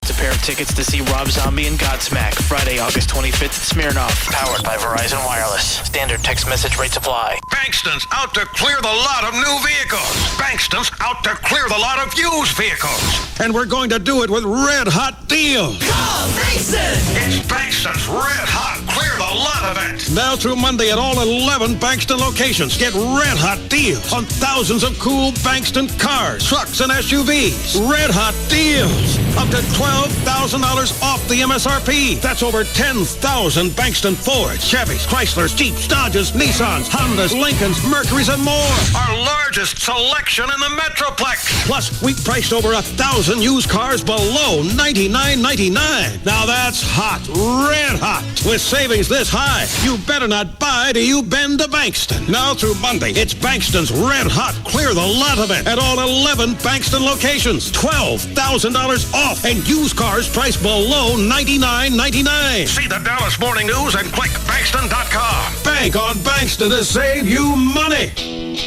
a pair of tickets to see Rob Zombie and Godsmack Friday, August 25th at Smirnoff. Powered by Verizon Wireless. Standard text message rates apply. Bankston's out to clear the lot of new vehicles. Bankston's out to clear the lot of used vehicles. And we're going to do it with red-hot deals. Call Bankston! It's Bankston's red-hot clear the lot event. Now through Monday at all 11 Bankston locations. Get red-hot deals on thousands of cool Bankston cars, trucks, and SUVs. Red-hot deals. Up to $12,000 off the MSRP. That's over 10,000 Bankston Fords, Chevys, Chryslers, Jeeps, Dodges, Nissans, Hondas, Lincolns, Mercurys, and more. Our largest selection in the Metroplex. Plus, we priced over 1,000 used cars below $99.99. Now that's hot, red hot. With savings this high, you better not buy till you bend to Bankston. Now through Monday, it's Bankston's red hot clear the lot event at all 11 Bankston locations. $12,000 off and used cars priced below $99.99. See the Dallas Morning News and click Bankston.com. Bank on Bankston to save you money.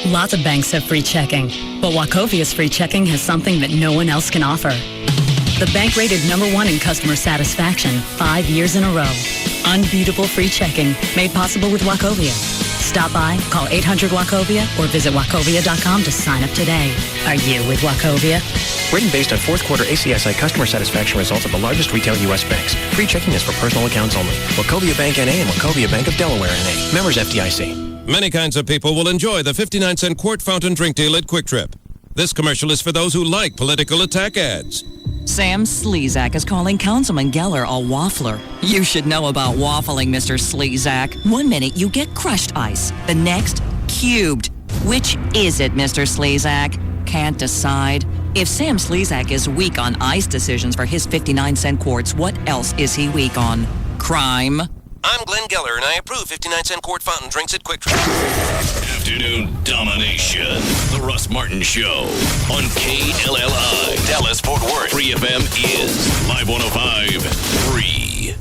Lots of banks have free checking, but Wachovia's free checking has something that no one else can offer. The bank rated #1 in customer satisfaction 5 years in a row. Unbeatable free checking made possible with Wachovia. Stop by, call 800-WACHOVIA or visit wachovia.com to sign up today. Are you with Wachovia? Rating based on fourth quarter ACSI customer satisfaction results of the largest retail U.S. banks. Free checking is for personal accounts only. Wachovia Bank N.A. and Wachovia Bank of Delaware N.A. Members FDIC. Many kinds of people will enjoy the 59-cent quart fountain drink deal at Quick Trip. This commercial is for those who like political attack ads. Sam Slezak is calling Councilman Geller a waffler. You should know about waffling, Mr. Slezak. 1 minute you get crushed ice, the next, cubed. Which is it, Mr. Slezak? Can't decide. If Sam Slezak is weak on ice decisions for his 59-cent quarts, what else is he weak on? Crime. I'm Glenn Geller, and I approve 59-cent quart fountain drinks at Quick Trip. Afternoon domination. The Russ Martin Show on KLLI. Dallas Fort Worth. 3 FM is Live 105.3.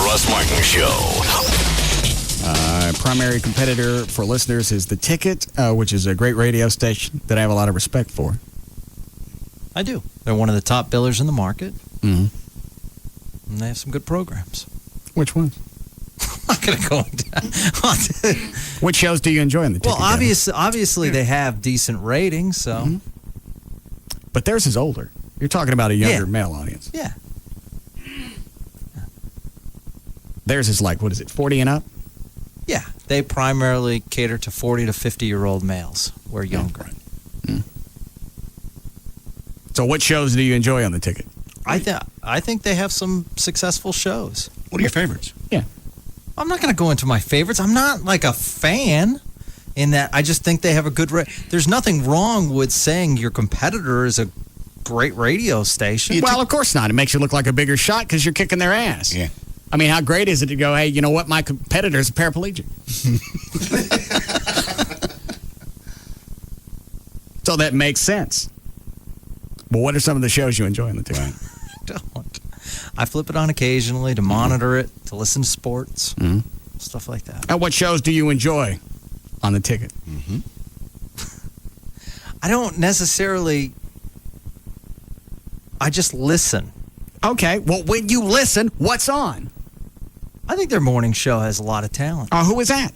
Russ Martin Show. Primary competitor for listeners is The Ticket, which is a great radio station that I have a lot of respect for. I do. They're one of the top billers in the market. Mm-hmm. And they have some good programs. Which ones? I'm not going to go into... Which shows do you enjoy on The Ticket? Well, obviously they have decent ratings, so... Mm-hmm. But theirs is older. You're talking about a younger male audience. Yeah. Theirs is like, what is it, 40 and up? Yeah. They primarily cater to 40 to 50-year-old males. We're younger. Yeah. Mm. So what shows do you enjoy on The Ticket? I think they have some successful shows. What are your favorites? Yeah. I'm not going to go into my favorites. I'm not like a fan in that I just think they have a good... There's nothing wrong with saying your competitor is a great radio station. Well, of course not. It makes you look like a bigger shot because you're kicking their ass. Yeah. I mean, how great is it to go, hey, you know what? My competitor's a paraplegic. So that makes sense. But what are some of the shows you enjoy on The Ticket? I don't. I flip it on occasionally to monitor it, to listen to sports, stuff like that. And what shows do you enjoy on The Ticket? Mm-hmm. I don't necessarily... I just listen. Okay. Well, when you listen, what's on? I think their morning show has a lot of talent. Oh, who is that?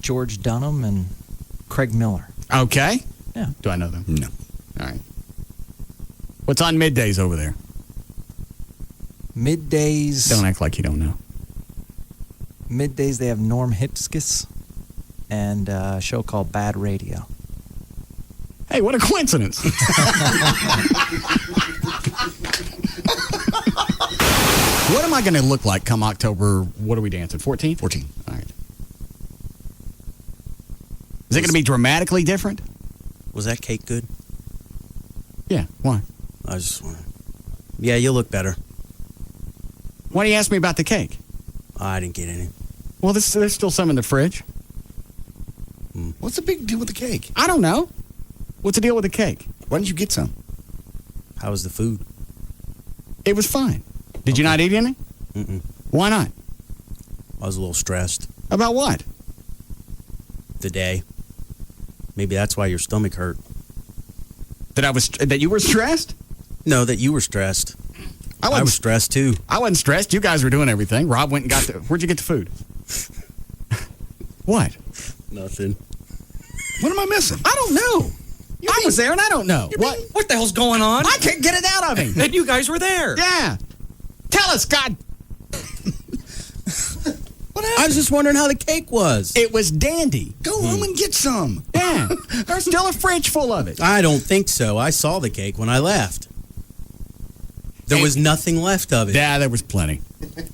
George Dunham and Craig Miller. Okay. Yeah. Do I know them? No. All right. What's on middays over there? Middays. Don't act like you don't know. Middays, they have Norm Hipkiss and a show called Bad Radio. Hey, what a coincidence. What am I going to look like come October? What are we dancing? 14? 14. All right. Is it going to be dramatically different? Was that cake good? Yeah. Why? I just want to. Yeah, you'll look better. Why do you ask me about the cake? I didn't get any. Well, there's still some in the fridge. What's the big deal with the cake? I don't know. What's the deal with the cake? Why didn't you get some? How was the food? It was fine. Did you not eat any? Mm-mm. Why not? I was a little stressed. About what? The day. Maybe that's why your stomach hurt. That you were stressed? No, that you were stressed. I was stressed too. I wasn't stressed. You guys were doing everything. Rob went and got where'd you get the food? What? Nothing. What am I missing? I don't know. I was there and I don't know. What the hell's going on? I can't get it out of me. And you guys were there. Yeah. Tell us, God. I was just wondering how the cake was. It was dandy. Go home and get some. Yeah. There's still a fridge full of it. I don't think so. I saw the cake when I left. There was nothing left of it. Yeah, there was plenty.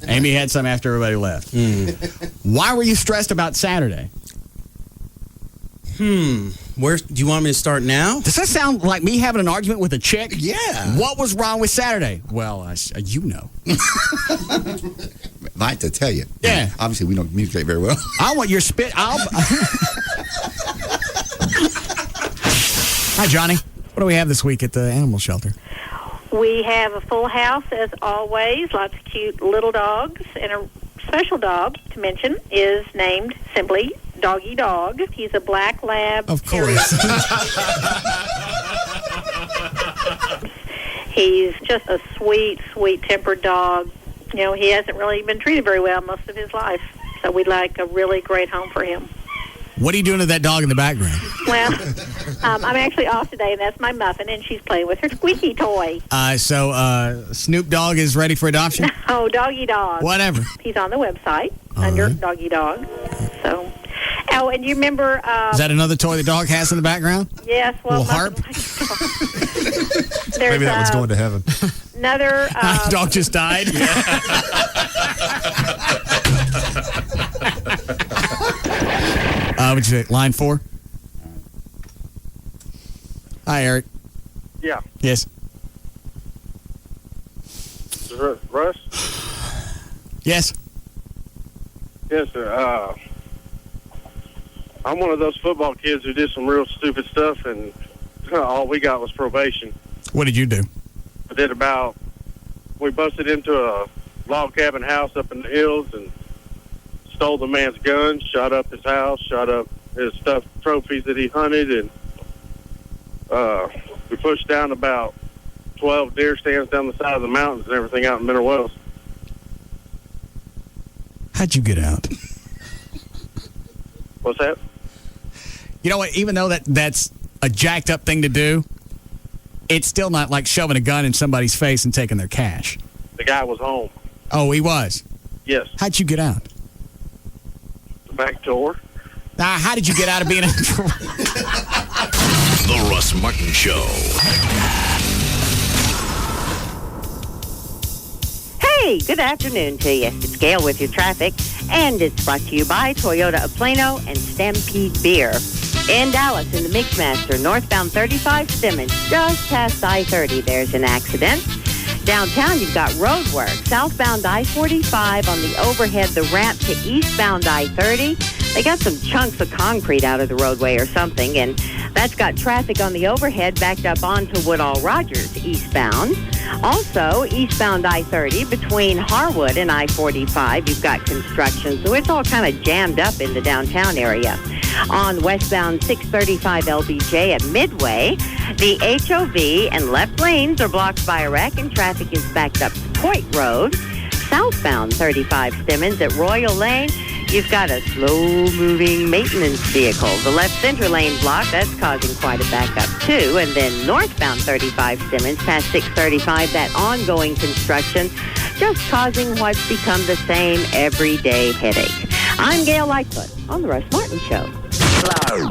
Amy had some after everybody left. Why were you stressed about Saturday? Where do you want me to start now? Does that sound like me having an argument with a chick? Yeah. What was wrong with Saturday? Well, you know. I have to tell you. Yeah. Obviously, we don't communicate very well. I want your spit. Hi, Johnny. What do we have this week at the animal shelter? We have a full house, as always. Lots of cute little dogs. And a special dog to mention is named simply Doggy Dog. He's a black lab. Of course. He's just a sweet, sweet-tempered dog. You know, he hasn't really been treated very well most of his life. So we'd like a really great home for him. What are you doing to that dog in the background? Well, I'm actually off today, and that's my Muffin, and she's playing with her squeaky toy. So Snoop Dogg is ready for adoption? Oh, Doggy Dog. Whatever. He's on the website under Doggy Dog. So, oh, and you remember... is that another toy the dog has in the background? Yes. Well, little harp? Maybe that one's going to heaven. Another... the dog just died? What'd you say? Line 4? Hi, Eric. Yeah. Yes. Russ? Yes. Yes, sir. I'm one of those football kids who did some real stupid stuff, and all we got was probation. What did you do? We busted into a log cabin house up in the hills and stole the man's gun, shot up his house, shot up his stuffed trophies that he hunted, and we pushed down about 12 deer stands down the side of the mountains and everything out in Mineral Wells. How'd you get out? What's that? You know what? Even though that's a jacked up thing to do, it's still not like shoving a gun in somebody's face and taking their cash. The guy was home. Oh, he was? Yes. How'd you get out? The back door. How did you get out of being in The Russ Martin Show. Hey, good afternoon to you. It's Gail with your traffic, and it's brought to you by Toyota of Plano and Stampede Beer. In Dallas, in the Mixmaster, northbound 35 Simmons, just past I-30, there's an accident. Downtown, you've got road work. Southbound I-45 on the overhead, the ramp to eastbound I-30. They got some chunks of concrete out of the roadway or something, and that's got traffic on the overhead backed up onto Woodall Rogers eastbound. Also, eastbound I-30 between Harwood and I-45, you've got construction, so it's all kind of jammed up in the downtown area. On westbound 635 LBJ at Midway, the HOV and left lanes are blocked by a wreck and traffic is backed up to Point Road. Southbound 35 Simmons at Royal Lane, you've got a slow-moving maintenance vehicle. The left center lane block, that's causing quite a backup, too. And then northbound 35 Simmons past 635, that ongoing construction just causing what's become the same everyday headache. I'm Gail Lightfoot on The Russ Martin Show.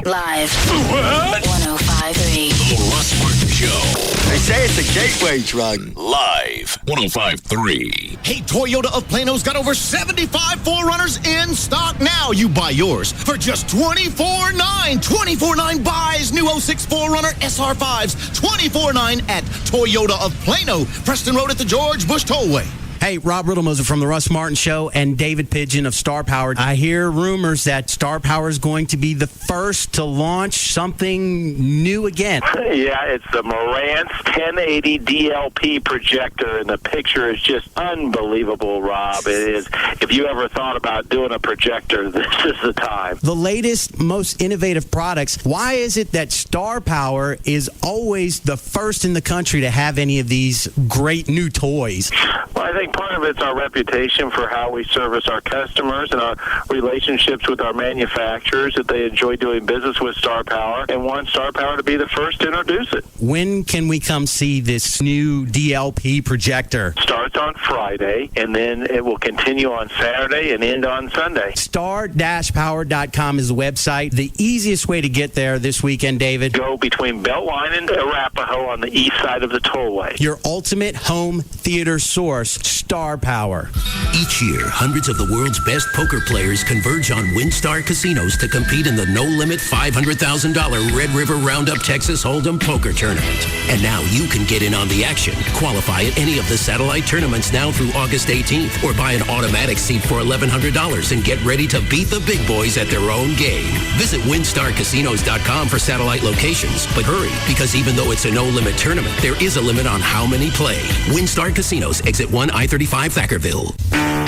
Live. What? 105.3. The Russ Martin Show. They say it's a gateway drug. Live. 105.3. Hey, Toyota of Plano's got over 75 4Runners in stock now. You buy yours for just $24.9. $24.9 buys new 06 4Runner SR5s. $24.9 at Toyota of Plano, Preston Road at the George Bush Tollway. Hey, Rob Riddlemoser from The Russ Martin Show and David Pigeon of Star Power. I hear rumors that Star Power is going to be the first to launch something new again. Yeah, it's the Marantz 1080 DLP projector, and the picture is just unbelievable, Rob. It is. If you ever thought about doing a projector, this is the time. The latest, most innovative products. Why is it that Star Power is always the first in the country to have any of these great new toys? Well, I think part of it's our reputation for how we service our customers and our relationships with our manufacturers, that they enjoy doing business with Star Power and want Star Power to be the first to introduce it. When can we come see this new DLP projector? Starts on Friday, and then it will continue on Saturday and end on Sunday. Star-Power.com is the website. The easiest way to get there this weekend, David? Go between Beltline and Arapahoe on the east side of the tollway. Your ultimate home theater source, Star Power. Each year, hundreds of the world's best poker players converge on WinStar casinos to compete in the no-limit $500,000 Red River Roundup Texas Hold'em Poker Tournament. And now you can get in on the action. Qualify at any of the satellite tournaments now through August 18th, or buy an automatic seat for $1,100 and get ready to beat the big boys at their own game. Visit WinStarCasinos.com for satellite locations. But hurry, because even though it's a no-limit tournament, there is a limit on how many play. WinStar Casinos, exit 1 I-35 Thackerville.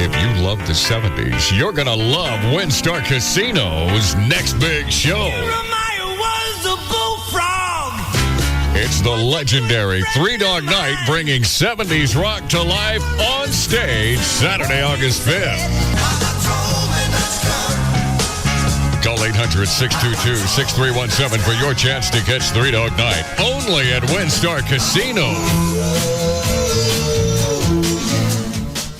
If you love the 70s, you're going to love WinStar Casino's next big show. It's the legendary Three Dog Night, bringing 70s rock to life on stage Saturday, August 5th. Call 800-622-6317 for your chance to catch Three Dog Night, only at WinStar Casino.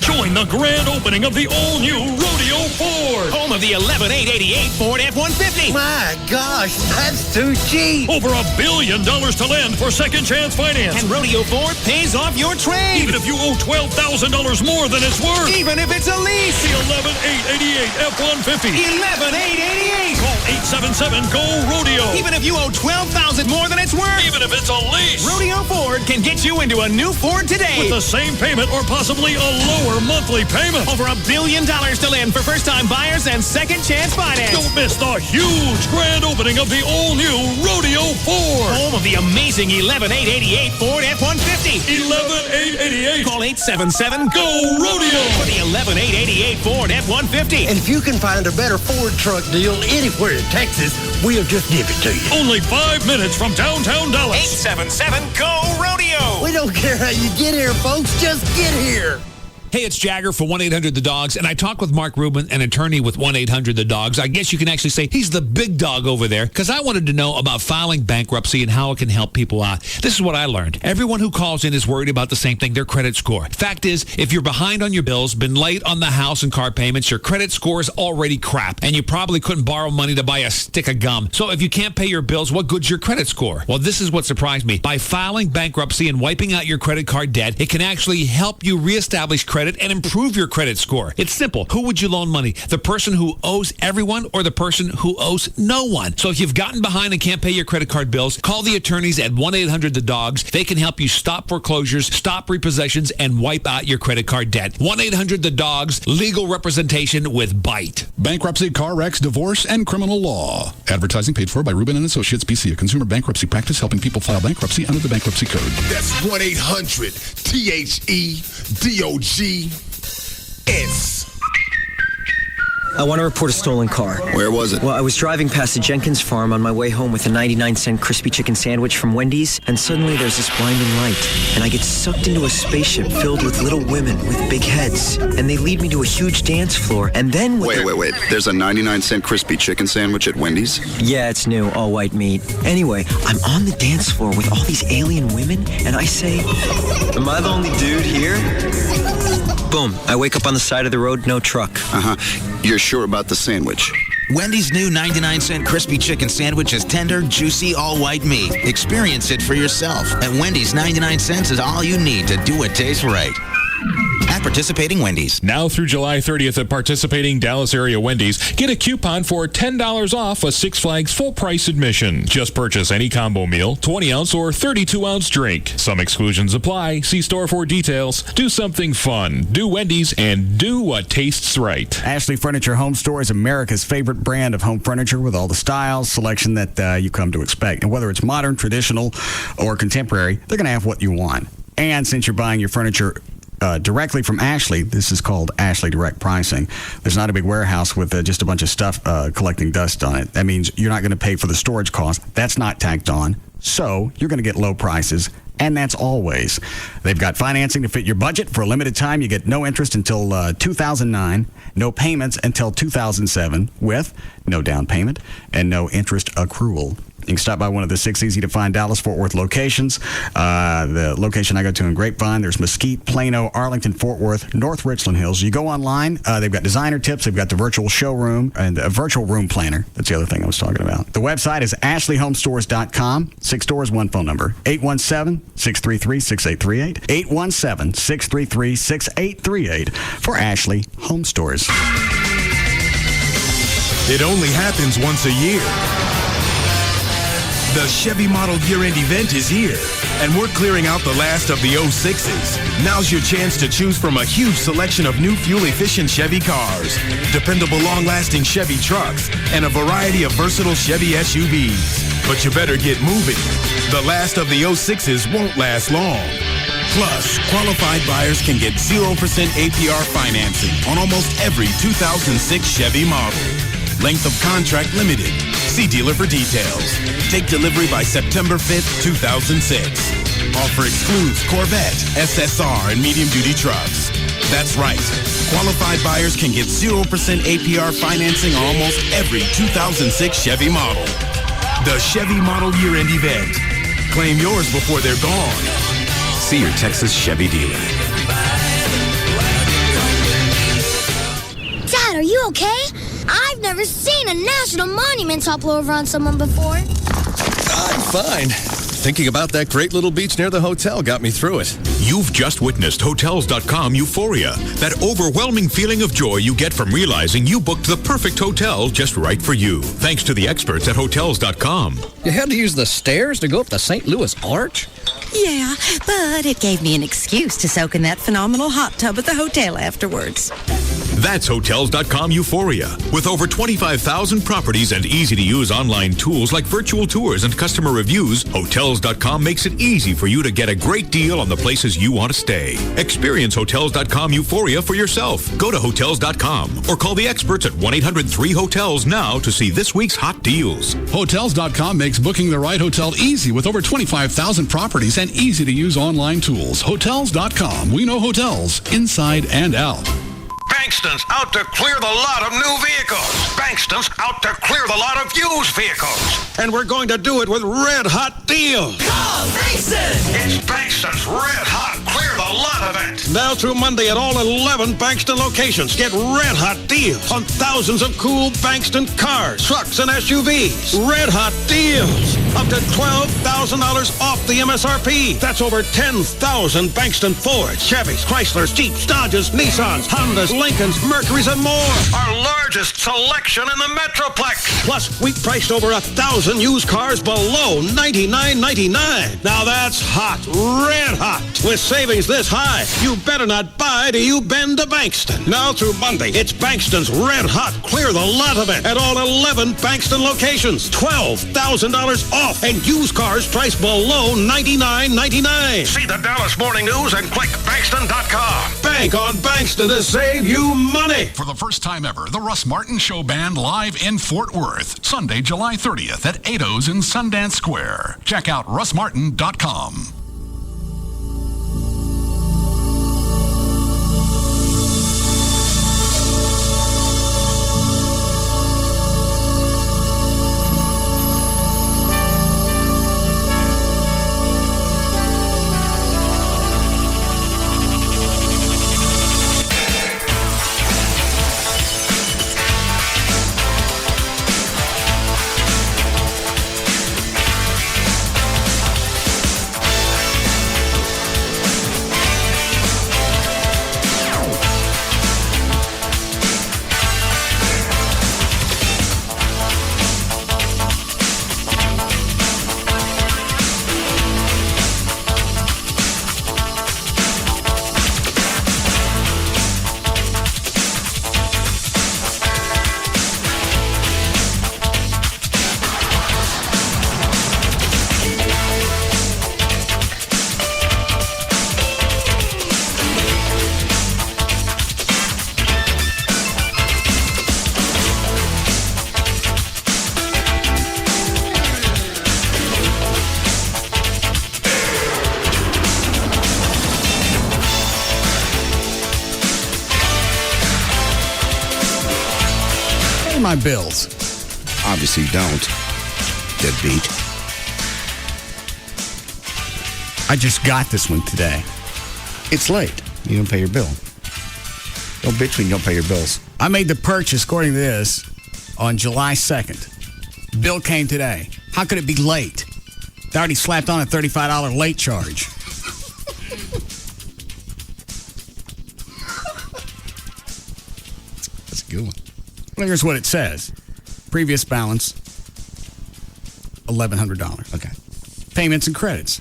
Join the grand opening of the all-new Rodeo Ford. Home of the 11,888 Ford F-150. My gosh, that's too cheap. Over $1 billion to lend for second chance finance. And Rodeo Ford pays off your trade. Even if you owe $12,000 more than it's worth. Even if it's a lease. The 11,888 F-150. 11,888. Call 877-GO-RODEO. Even if you owe $12,000 more than it's worth. Even if it's a lease. Rodeo Ford can get you into a new Ford today. With the same payment or possibly a lower monthly payment. Over $1 billion to lend for first-time buyers and second chance finance. Don't miss the huge grand opening of the all-new Rodeo Ford. Home of the amazing 11,888 Ford F-150. 11,888. Call 877-GO-RODEO for the 11,888 Ford F-150. And if you can find a better Ford truck deal anywhere in Texas, we'll just give it to you. Only 5 minutes from downtown Dallas. 877-GO-RODEO. We don't care how you get here, folks. Just get here. Hey, it's Jagger for 1-800-THE-DOGS, and I talked with Mark Rubin, an attorney with 1-800-THE-DOGS. I guess you can actually say he's the big dog over there, because I wanted to know about filing bankruptcy and how it can help people out. This is what I learned. Everyone who calls in is worried about the same thing, their credit score. Fact is, if you're behind on your bills, been late on the house and car payments, your credit score is already crap, and you probably couldn't borrow money to buy a stick of gum. So if you can't pay your bills, what good's your credit score? Well, this is what surprised me. By filing bankruptcy and wiping out your credit card debt, it can actually help you reestablish credit and improve your credit score. It's simple. Who would you loan money? The person who owes everyone or the person who owes no one? So if you've gotten behind and can't pay your credit card bills, call the attorneys at 1-800-THE-DOGS. They can help you stop foreclosures, stop repossessions, and wipe out your credit card debt. 1-800-THE-DOGS. Legal representation with Bite. Bankruptcy, car wrecks, divorce, and criminal law. Advertising paid for by Rubin & Associates, PC, a consumer bankruptcy practice helping people file bankruptcy under the Bankruptcy Code. That's 1-800-THE-DOG-S. I want to report a stolen car. Where was it? Well, I was driving past the Jenkins farm on my way home with a 99-cent crispy chicken sandwich from Wendy's, and suddenly there's this blinding light, and I get sucked into a spaceship filled with little women with big heads, and they lead me to a huge dance floor, and then... Wait. There's a 99-cent crispy chicken sandwich at Wendy's? Yeah, it's new, all white meat. Anyway, I'm on the dance floor with all these alien women, and I say, am I the only dude here? Boom. I wake up on the side of the road, no truck. You're sure about the sandwich? Wendy's new 99-cent crispy chicken sandwich is tender, juicy, all-white meat. Experience it for yourself. At Wendy's, 99 cents is all you need to do what tastes right. At participating Wendy's. Now through July 30th at participating Dallas area Wendy's, get a coupon for $10 off a Six Flags full-price admission. Just purchase any combo meal, 20-ounce or 32-ounce drink. Some exclusions apply. See store for details. Do something fun. Do Wendy's and do what tastes right. Ashley Furniture Home Store is America's favorite brand of home furniture with all the styles, selection that you come to expect. And whether it's modern, traditional, or contemporary, they're going to have what you want. And since you're buying your furniture directly from Ashley, this is called Ashley Direct Pricing. There's not a big warehouse with just a bunch of stuff collecting dust on it. That means you're not going to pay for the storage cost. That's not tacked on. So you're going to get low prices, and that's always. They've got financing to fit your budget. For a limited time, you get no interest until 2009, no payments until 2007, with no down payment and no interest accrual. You can stop by one of the 6 easy-to-find Dallas-Fort Worth locations. The location I go to in Grapevine, there's Mesquite, Plano, Arlington, Fort Worth, North Richland Hills. You go online, they've got designer tips, they've got the virtual showroom, and a virtual room planner. That's the other thing I was talking about. The website is ashleyhomestores.com. 6 doors, 1 phone number, 817-633-6838, 817-633-6838 for Ashley Home Stores. It only happens once a year. The Chevy Model Year-End event is here, and we're clearing out the last of the 06s. Now's your chance to choose from a huge selection of new fuel-efficient Chevy cars, dependable long-lasting Chevy trucks, and a variety of versatile Chevy SUVs. But you better get moving. The last of the 06s won't last long. Plus, qualified buyers can get 0% APR financing on almost every 2006 Chevy model. Length of contract limited. See dealer for details. Take delivery by September 5th, 2006. Offer excludes Corvette, SSR, and medium-duty trucks. That's right. Qualified buyers can get 0% APR financing on almost every 2006 Chevy model. The Chevy Model Year-End event. Claim yours before they're gone. See your Texas Chevy dealer. Dad, are you okay? I've never seen a national monument topple over on someone before. I'm fine. Thinking about that great little beach near the hotel got me through it. You've just witnessed Hotels.com euphoria, that overwhelming feeling of joy you get from realizing you booked the perfect hotel just right for you, thanks to the experts at Hotels.com. You had to use the stairs to go up the St. Louis Arch? Yeah, but it gave me an excuse to soak in that phenomenal hot tub at the hotel afterwards. That's Hotels.com euphoria. With over 25,000 properties and easy-to-use online tools like virtual tours and customer reviews, Hotels.com makes it easy for you to get a great deal on the places you want to stay. Experience Hotels.com euphoria for yourself. Go to Hotels.com or call the experts at 1-800-3HOTELS now to see this week's hot deals. Hotels.com makes booking the right hotel easy with over 25,000 properties and easy-to-use online tools. Hotels.com. We know hotels inside and out. Bankston's out to clear the lot of new vehicles. Bankston's out to clear the lot of used vehicles. And we're going to do it with red-hot deals. Call Bankston! It's Bankston's red-hot clear the lot event. Now through Monday at all 11 Bankston locations. Get red-hot deals on thousands of cool Bankston cars, trucks, and SUVs. Red-hot deals. Up to $12,000 off the MSRP. That's over 10,000 Bankston Fords, Chevys, Chryslers, Jeeps, Dodges, Nissans, Hondas, Lincolns, Mercuries, and more. Our largest selection in the Metroplex. Plus, we priced over 1,000 used cars below $99.99. Now that's hot, red hot. With savings this high, you better not buy till you bend to Bankston. Now through Monday, it's Bankston's red hot clear the lot event at all 11 Bankston locations. $12,000 off and used cars priced below $99.99. See the Dallas Morning News and click Bankston.com. Bank on Bankston to save you money. For the first time ever, the Russ Martin Show Band live in Fort Worth, Sunday, July 30th at 8's in Sundance Square. Check out russmartin.com. my bills? Obviously you don't. Deadbeat. I just got this one today. It's late. You don't pay your bill. Don't bitch when you don't pay your bills. I made the purchase, according to this, on July 2nd. Bill came today. How could it be late? They already slapped on a $35 late charge. That's a good one. Well, here's what it says. Previous balance, $1,100. Okay. Payments and credits,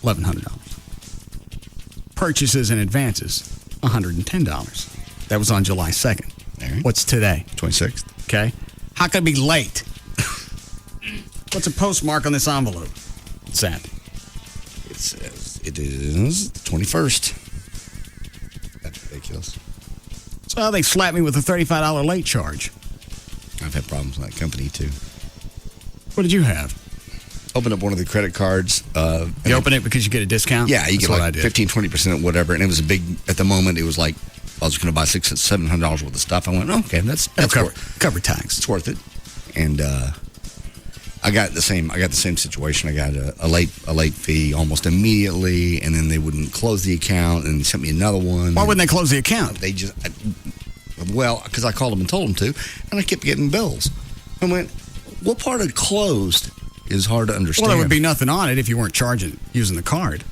$1,100. Purchases and advances, $110. That was on July 2nd. Right. What's today? 26th. Okay. How could it be late? What's a postmark on this envelope? What's that? It says it is the 21st. That's ridiculous. So they slapped me with a $35 late charge. I've had problems with that company, too. What did you have? Open up one of the credit cards. You open it because you get a discount? Yeah, you That's get what like 15, 20%, whatever. And it was a big, at the moment, it was like, I was going to buy $600, $700 worth of stuff. I went, okay, that's cover tax. It's worth it. And I got the same situation. I got a late fee almost immediately, and then they wouldn't close the account, and they sent me another one. Why wouldn't they close the account? They just, because I called them and told them to, and I kept getting bills. I went, what part of closed is hard to understand? Well, there would be nothing on it if you weren't using the card.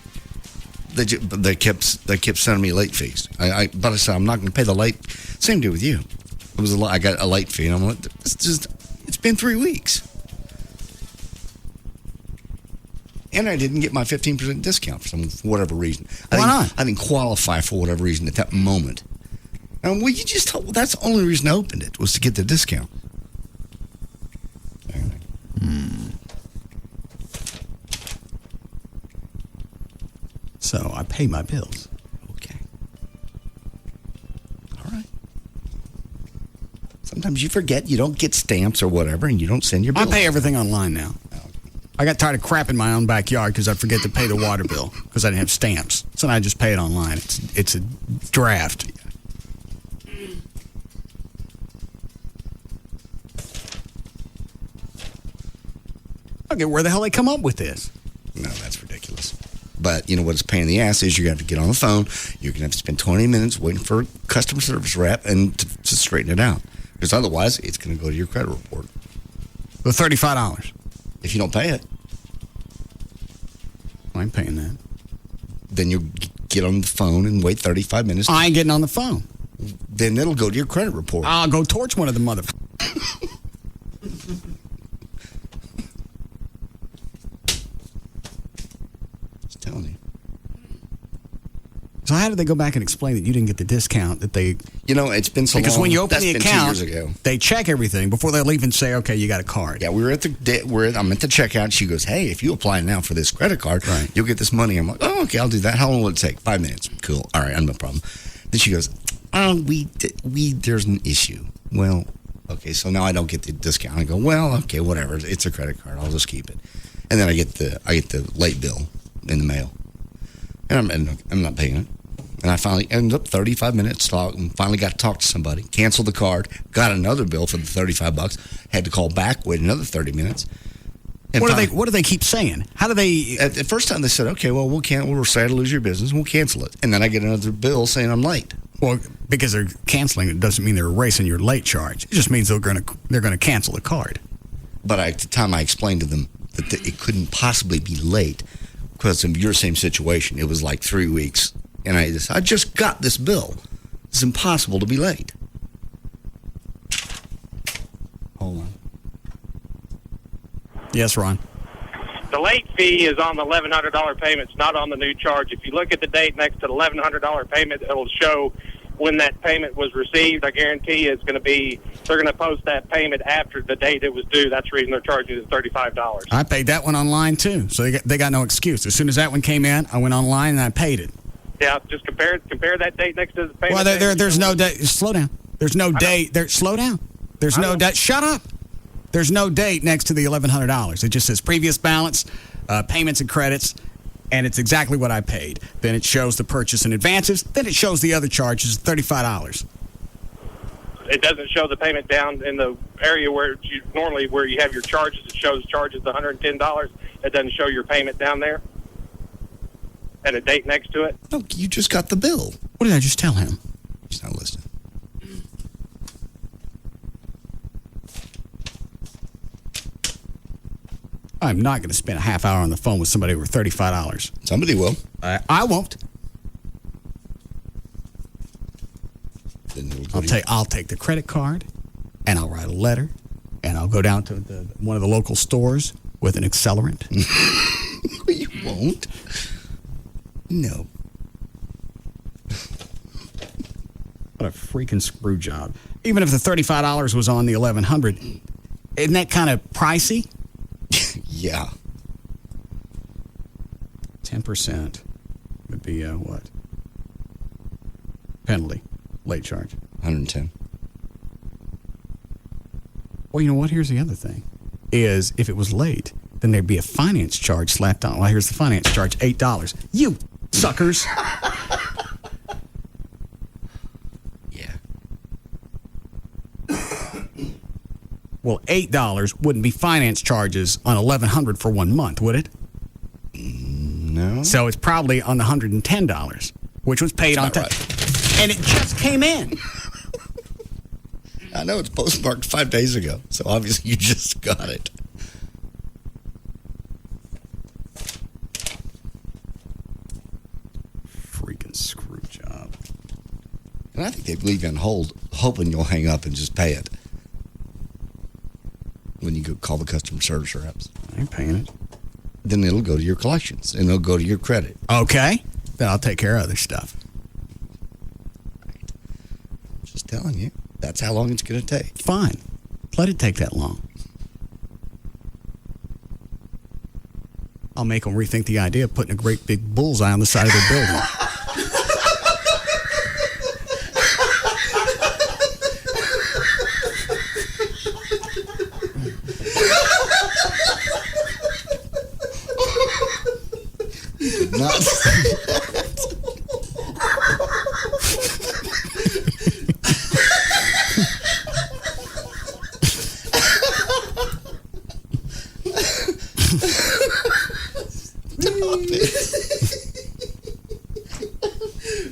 They kept sending me late fees. But I said, I'm not going to pay the late. Same deal with you. I got a late fee, and I'm like, it's been 3 weeks. And I didn't get my 15% discount for whatever reason. Why not? I didn't qualify for whatever reason at that moment. And you just told, that's the only reason I opened it, was to get the discount. So I pay my bills. Okay. All right. Sometimes you forget, you don't get stamps or whatever, and you don't send your bills. I pay everything online now. I got tired of crap in my own backyard because I forget to pay the water bill because I didn't have stamps. So now I just pay it online. It's a draft. Okay, where the hell they come up with this? No, that's ridiculous. But you know what's a pain in the ass is you're going to have to get on the phone. You're going to have to spend 20 minutes waiting for a customer service rep and to straighten it out. Because otherwise, it's going to go to your credit report. For $35. If you don't pay it. I ain't paying that. Then you'll get on the phone and wait 35 minutes. I ain't getting on the phone. Then it'll go to your credit report. I'll go torch one of the motherfuckers. Just telling you. So how did they go back and explain that you didn't get the discount that they... You know, it's been so long. Because when you open the account, 2 years ago. They check everything before they'll even say, okay, you got a card. Yeah, I'm at the checkout. She goes, hey, if you apply now for this credit card, you'll get this money. I'm like, oh, okay, I'll do that. How long will it take? 5 minutes. Cool. All right, no problem. Then she goes, there's an issue. Well, okay, so now I don't get the discount. I go, well, okay, whatever. It's a credit card. I'll just keep it. And then I get the late bill in the mail. And I'm not paying it. And I finally ended up 35 minutes talk and finally got to talk to somebody. Canceled the card. Got another bill for the $35. Had to call back, wait another 30 minutes. And what do they keep saying? How do they... At the first time they said, okay, well, we're sorry to lose your business. We'll cancel it. And then I get another bill saying I'm late. Well, because they're canceling it doesn't mean they're erasing your late charge. It just means they're going to cancel the card. But at the time I explained to them that it couldn't possibly be late because of your same situation. It was like 3 weeks. And I just got this bill. It's impossible to be late. Hold on. Yes, Ron. The late fee is on the $1,100 payments, not on the new charge. If you look at the date next to the $1,100 payment, it'll show when that payment was received. I guarantee you they're going to post that payment after the date it was due. That's the reason they're charging you the $35. I paid that one online, too. So they got no excuse. As soon as that one came in, I went online and I paid it. Yeah, just compare that date next to the payment. Well, there's no date. Slow down. There's no date. Slow down. There's no date. Shut up. There's no date next to the $1,100. It just says previous balance, payments and credits, and it's exactly what I paid. Then it shows the purchase and advances. Then it shows the other charges, $35. it doesn't show the payment down in the area where you have your charges. It shows charges $110. It doesn't show your payment down there and a date next to it. No, you just got the bill. What did I just tell him? He's not listening. I'm not going to spend a half hour on the phone with somebody over $35. Somebody will. I won't. I'll take the credit card, and I'll write a letter, and I'll go down to one of the local stores with an accelerant. You won't. No. What a freaking screw job. Even if the $35 was on the 1100, isn't that kind of pricey? Yeah. 10% would be what? Penalty. Late charge. 110. Well, you know what? Here's the other thing. Is if it was late, then there'd be a finance charge slapped on. Well, here's the finance charge, $8. You suckers. Yeah. Well, $8 wouldn't be finance charges on 1100 for 1 month, would it? No. So it's probably on the $110, which was paid on time. Right. And it just came in. I know it's postmarked 5 days ago, so obviously you just got it. Freaking screw job. And I think they leave you on hold, hoping you'll hang up and just pay it. When you go call the customer service reps. I ain't paying it. Then it'll go to your collections, and it'll go to your credit. Okay. Then I'll take care of other stuff. Just telling you. That's how long it's going to take. Fine. Let it take that long. I'll make them rethink the idea of putting a great big bullseye on the side of their building. Not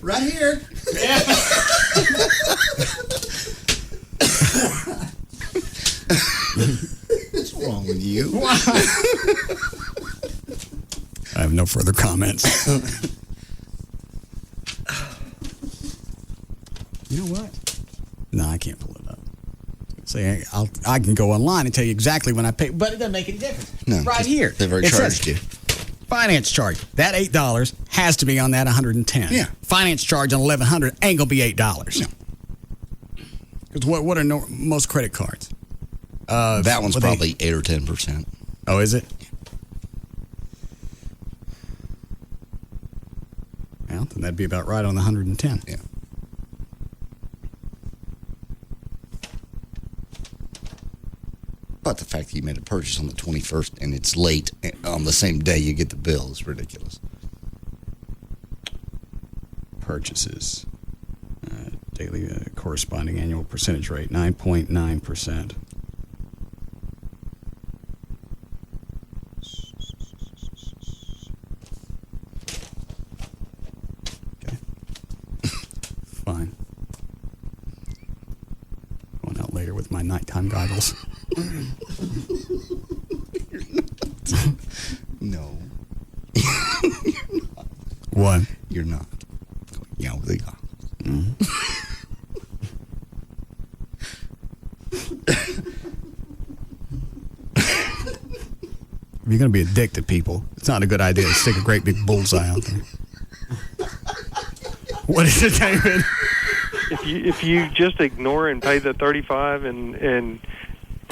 right here. Yeah. What's wrong with you? I have no further comments. You know what? No, I can't pull it up. Say, I can go online and tell you exactly when I pay, but it doesn't make any difference. No, right here. They've already charged you. Finance charge. That $8 has to be on that $110. Yeah. Finance charge on 1100 ain't gonna be $8. No. Because what are most credit cards? That one's probably 8 or 10%. Oh, is it? Well, then that'd be about right on the 110. Yeah. But the fact that you made a purchase on the 21st and it's late on the same day you get the bill is ridiculous. Purchases. Daily corresponding annual percentage rate, 9.9%. Okay. Fine. Going out later with my nighttime goggles. You're not. No. You're not. What? You're not. Yeah, with the goggles. Mm-hmm. If you're going to be a dick to people, it's not a good idea to stick a great big bullseye out there. What is it, David? If you just ignore and pay the $35 and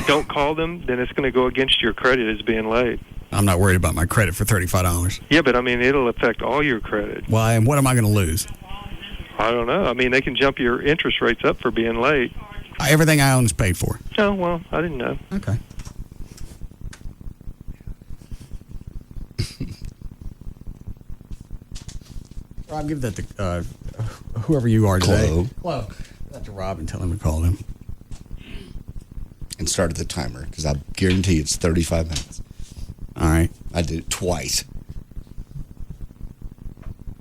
don't call them, then it's going to go against your credit as being late. I'm not worried about my credit for $35. Yeah, but I mean, it'll affect all your credit. Why? And what am I going to lose? I don't know. I mean, they can jump your interest rates up for being late. Everything I own is paid for. Oh, well, I didn't know. Okay. Rob, give that to whoever you are today. Chloe. Give that to Rob and tell him to call him. and started the timer because I guarantee it's 35 minutes. All right. I did it twice.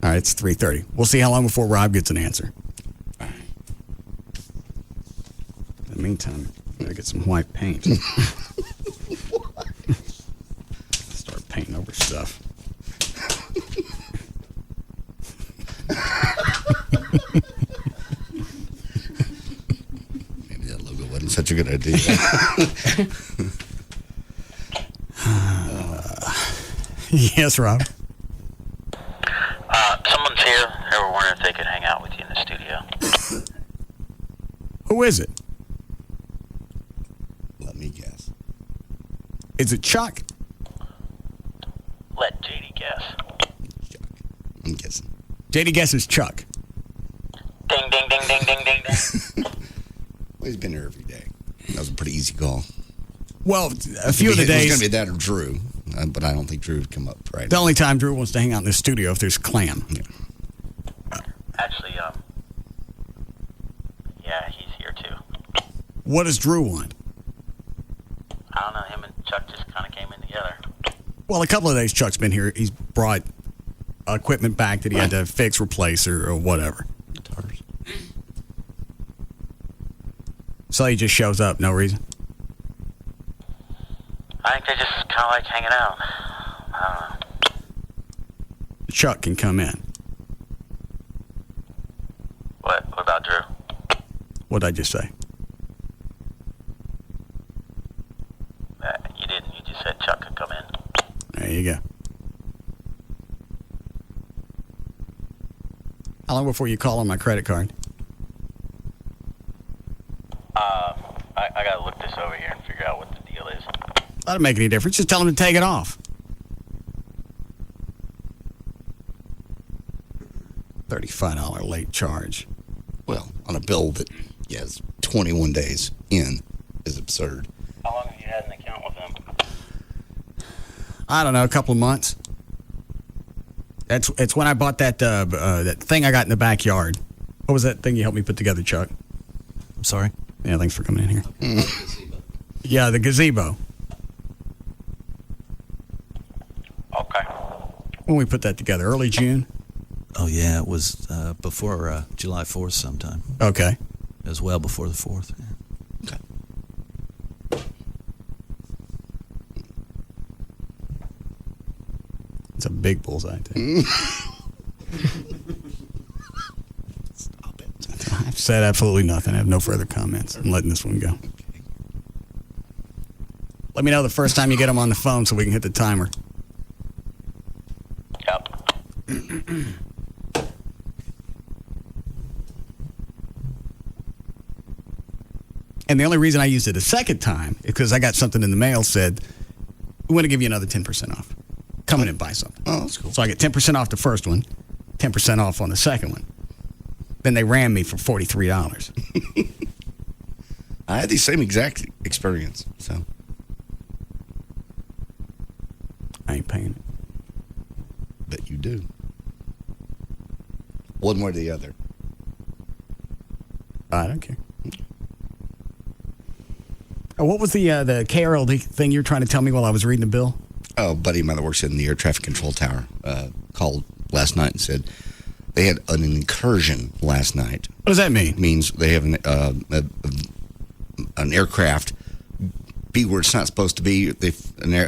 All right, it's 3:30. We'll see how long before Rob gets an answer. All right. In the meantime, I gotta get some white paint. Start painting over stuff. Maybe that logo wasn't such a good idea. Yes, Rob. Someone's here. They were wondering if they could hang out with you in the studio. Who is it? Let me guess. Is it Chuck? Let JD guess. I'm guessing. JD guesses Chuck. Ding, ding, ding, ding, ding, ding, ding. Well, he's been here every day. That was a pretty easy call. Well, a few of the days. It was going to be that or Drew, but I don't think Drew would come up right. The only time Drew wants to hang out in the studio if there's clam. Yeah. Actually, yeah, he's here too. What does Drew want? I don't know. Him and Chuck just kind of came in together. Well, a couple of days Chuck's been here. He's brought equipment back that he had to fix, replace, or whatever. Guitars. So he just shows up, no reason? I think they just kind of like hanging out. I don't know. Chuck can come in. What about Drew? What did I just say? You didn't. You just said Chuck could come in. There you go. How long before you call on my credit card? I gotta look this over here and figure out what the deal is. That'll make any difference. Just tell him to take it off. $35 late charge. Well, on a bill that, yes, 21 days in is absurd. How long have you had an account with them? I don't know, a couple of months. It's when I bought that that thing I got in the backyard. What was that thing you helped me put together, Chuck? I'm sorry. Yeah, thanks for coming in here. Yeah, the gazebo. Okay. When we put that together, early June. Oh, yeah, it was before July 4th sometime. Okay. It was well before the 4th. Yeah. Okay. It's a big bullseye, too. Stop it. I've said absolutely nothing. I have no further comments. I'm letting this one go. Okay. Let me know the first time you get them on the phone so we can hit the timer. Yep. And the only reason I used it a second time is because I got something in the mail said, we want to give you another 10% off. Come in and buy something. Oh, that's cool. So I get 10% off the first one, 10% off on the second one. Then they ran me for $43. I had the same exact experience, so. I ain't paying it. Bet you do. One way or the other. I don't care. What was the KRLD thing you were trying to tell me while I was reading the bill? Oh, a buddy of mine that works in the air traffic control tower called last night and said they had an incursion last night. What does that mean? It means they have an aircraft be where it's not supposed to be. A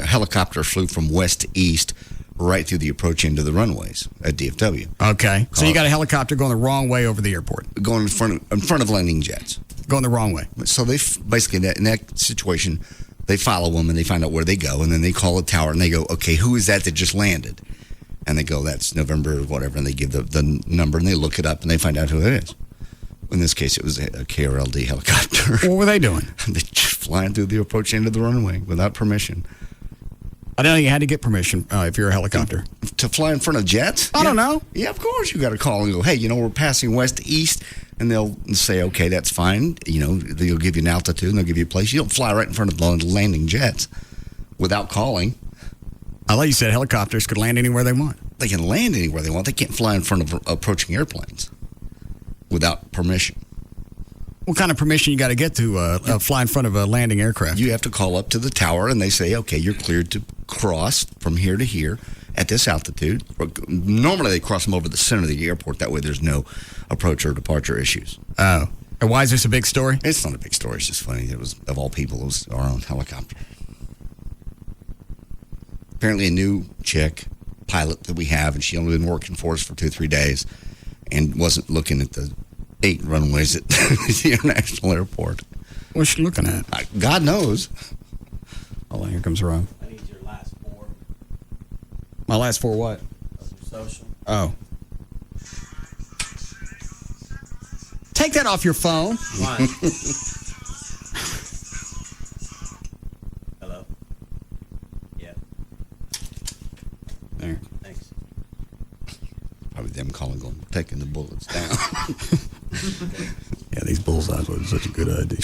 helicopter flew from west to east right through the approach into the runways at DFW. Okay. So you got a helicopter going the wrong way over the airport. Going in front of landing jets. Going the wrong way. So they basically, in that situation, they follow them and they find out where they go, and then they call the tower and they go, okay, who is that just landed? And they go, that's November or whatever, and they give the number and they look it up and they find out who it is. In this case, it was a KRLD helicopter. What were they doing? They just flying through the approach into the runway without permission. I didn't know you had to get permission if you're a helicopter. To fly in front of jets? I don't know. Yeah, of course you got to call and go, hey, we're passing west to east. And they'll say, okay, that's fine. They'll give you an altitude and they'll give you a place. You don't fly right in front of the landing jets without calling. I thought you said helicopters could land anywhere they want. They can land anywhere they want. They can't fly in front of approaching airplanes without permission. What kind of permission you got to get to fly in front of a landing aircraft? You have to call up to the tower, and they say, okay, you're cleared to cross from here to here at this altitude. Normally, they cross them over the center of the airport. That way, there's no approach or departure issues. Oh. And why is this a big story? It's not a big story. It's just funny. It was, of all people, it was our own helicopter. Apparently, a new chick pilot that we have, and she only been working for us for 2-3 days and wasn't looking at the 8 runways at the international airport. What's she looking at? God knows. Oh, here comes Rob. I need your last 4. My last 4 what? Of your social. Oh. Take that off your phone. Why? Hello? Yeah. There. Thanks. Probably them calling, going, taking the bullets down. Yeah, these bullseyes were such a good idea.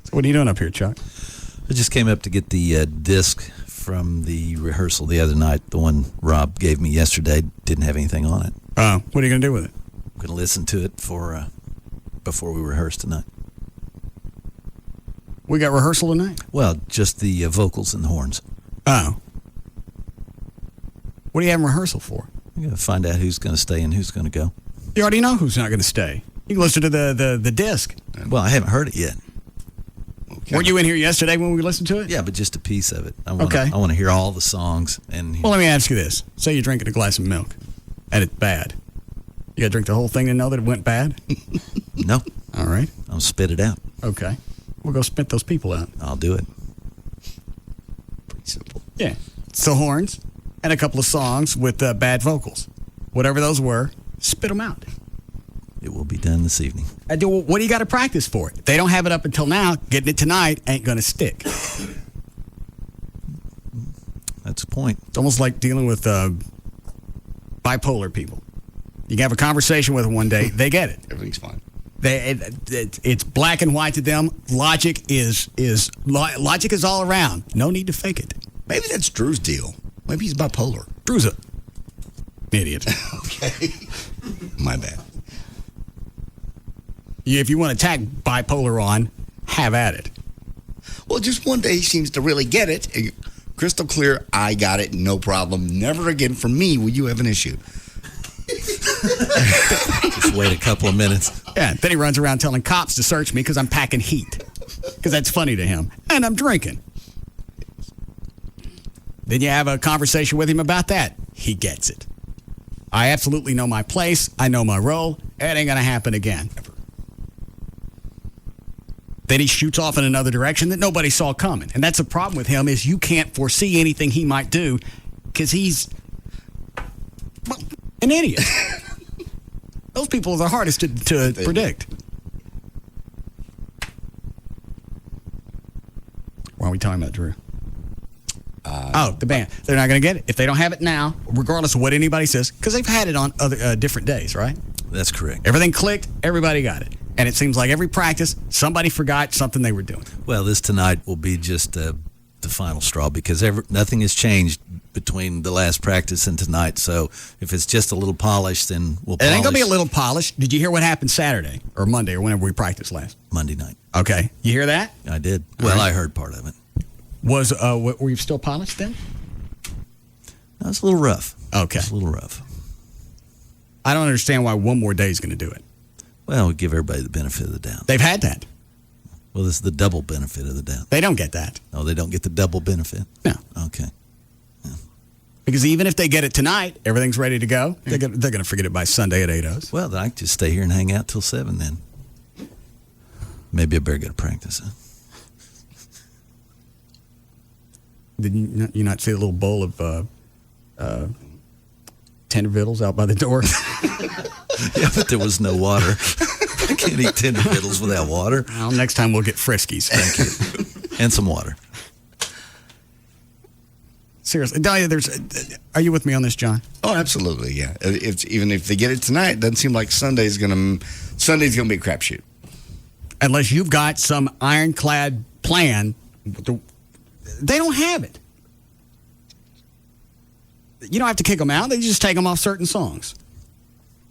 So what are you doing up here, Chuck? I just came up to get the disc from the rehearsal the other night. The one Rob gave me yesterday didn't have anything on it. Oh, what are you going to do with it? I'm going to listen to it for before we rehearse tonight. We got rehearsal tonight? Well, just the vocals and the horns. Oh. What are you having rehearsal for? I'm going to find out who's going to stay and who's going to go. You already know who's not going to stay. You can listen to the disc. Well, I haven't heard it yet. Okay. Weren't you in here yesterday when we listened to it? Yeah, but just a piece of it. I want to hear all the songs. Well, let me ask you this. Say you're drinking a glass of milk, and it's bad. You got to drink the whole thing to know that it went bad? No. All right. I'll spit it out. Okay. We'll go spit those people out. I'll do it. Pretty simple. Yeah. It's the horns and a couple of songs with bad vocals. Whatever those were, spit them out. It will be done this evening. What do you got to practice for? If they don't have it up until now, getting it tonight ain't going to stick. That's the point. It's almost like dealing with bipolar people. You can have a conversation with them one day, they get it. Everything's fine. It's black and white to them. Logic is all around. No need to fake it. Maybe that's Drew's deal. Maybe he's bipolar. Drew's an idiot. Okay. My bad. If you want to tag bipolar on, have at it. Well, just one day he seems to really get it. Crystal clear, I got it, no problem. Never again for me will you have an issue. Just wait a couple of minutes. Yeah, then he runs around telling cops to search me because I'm packing heat. Because that's funny to him. And I'm drinking. Then you have a conversation with him about that. He gets it. I absolutely know my place. I know my role. It ain't going to happen again. Then he shoots off in another direction that nobody saw coming. And that's the problem with him is you can't foresee anything he might do because he's an idiot. Those people are the hardest to predict. Why are we talking about Drew? The band. They're not going to get it. If they don't have it now, regardless of what anybody says, because they've had it on other different days, right? That's correct. Everything clicked. Everybody got it. And it seems like every practice, somebody forgot something they were doing. Well, this tonight will be just the final straw because nothing has changed between the last practice and tonight. So if it's just a little polished, then we'll polish. It ain't going to be a little polished. Did you hear what happened Saturday or Monday or whenever we practiced last? Monday night. Okay. You hear that? I did. Well, I heard part of it. Were you still polished then? No, it's a little rough. Okay. It's a little rough. I don't understand why one more day is going to do it. Well, we give everybody the benefit of the doubt. They've had that. Well, this is the double benefit of the doubt. They don't get that. Oh, they don't get the double benefit? No. Okay. Yeah. Because even if they get it tonight, everything's ready to go. They're going to forget it by Sunday at 8:00. Well, then I can just stay here and hang out till 7 then. Maybe I better go to practice, huh? Did you not see a little bowl of tender vittles out by the door? Yeah, but there was no water. I can't eat tender vittles without water. Well, next time we'll get Friskies. Thank you. And some water. Seriously, Dahlia, are you with me on this, John? Oh, absolutely, yeah. Even if they get it tonight, it doesn't seem like Sunday's gonna be a crapshoot. Unless you've got some ironclad plan. They don't have it. You don't have to kick them out. They just take them off certain songs.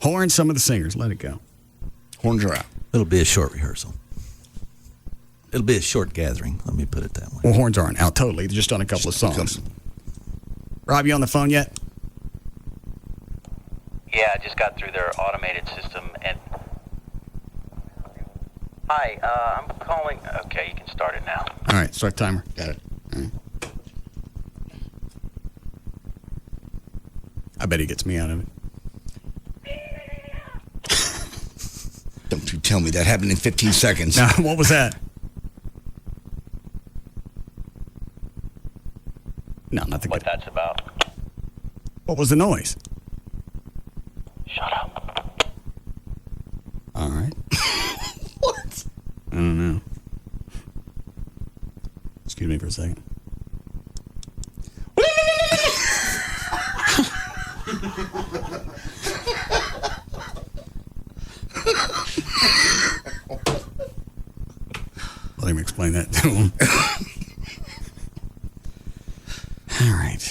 Horn some of the singers. Let it go. Horns are out. It'll be a short rehearsal. It'll be a short gathering. Let me put it that way. Well, horns aren't out totally. They're just on a couple of songs. Rob, you on the phone yet? Yeah, I just got through their automated system and... Hi, I'm calling... Okay, you can start it now. All right, start timer. Got it. All right. I bet he gets me out of it. Don't you tell me that happened in 15 seconds. No, what was that? No, nothing. What that's about. What was the noise? Shut up. All right. What? I don't know. Excuse me for a second. Let him explain that to him. All right.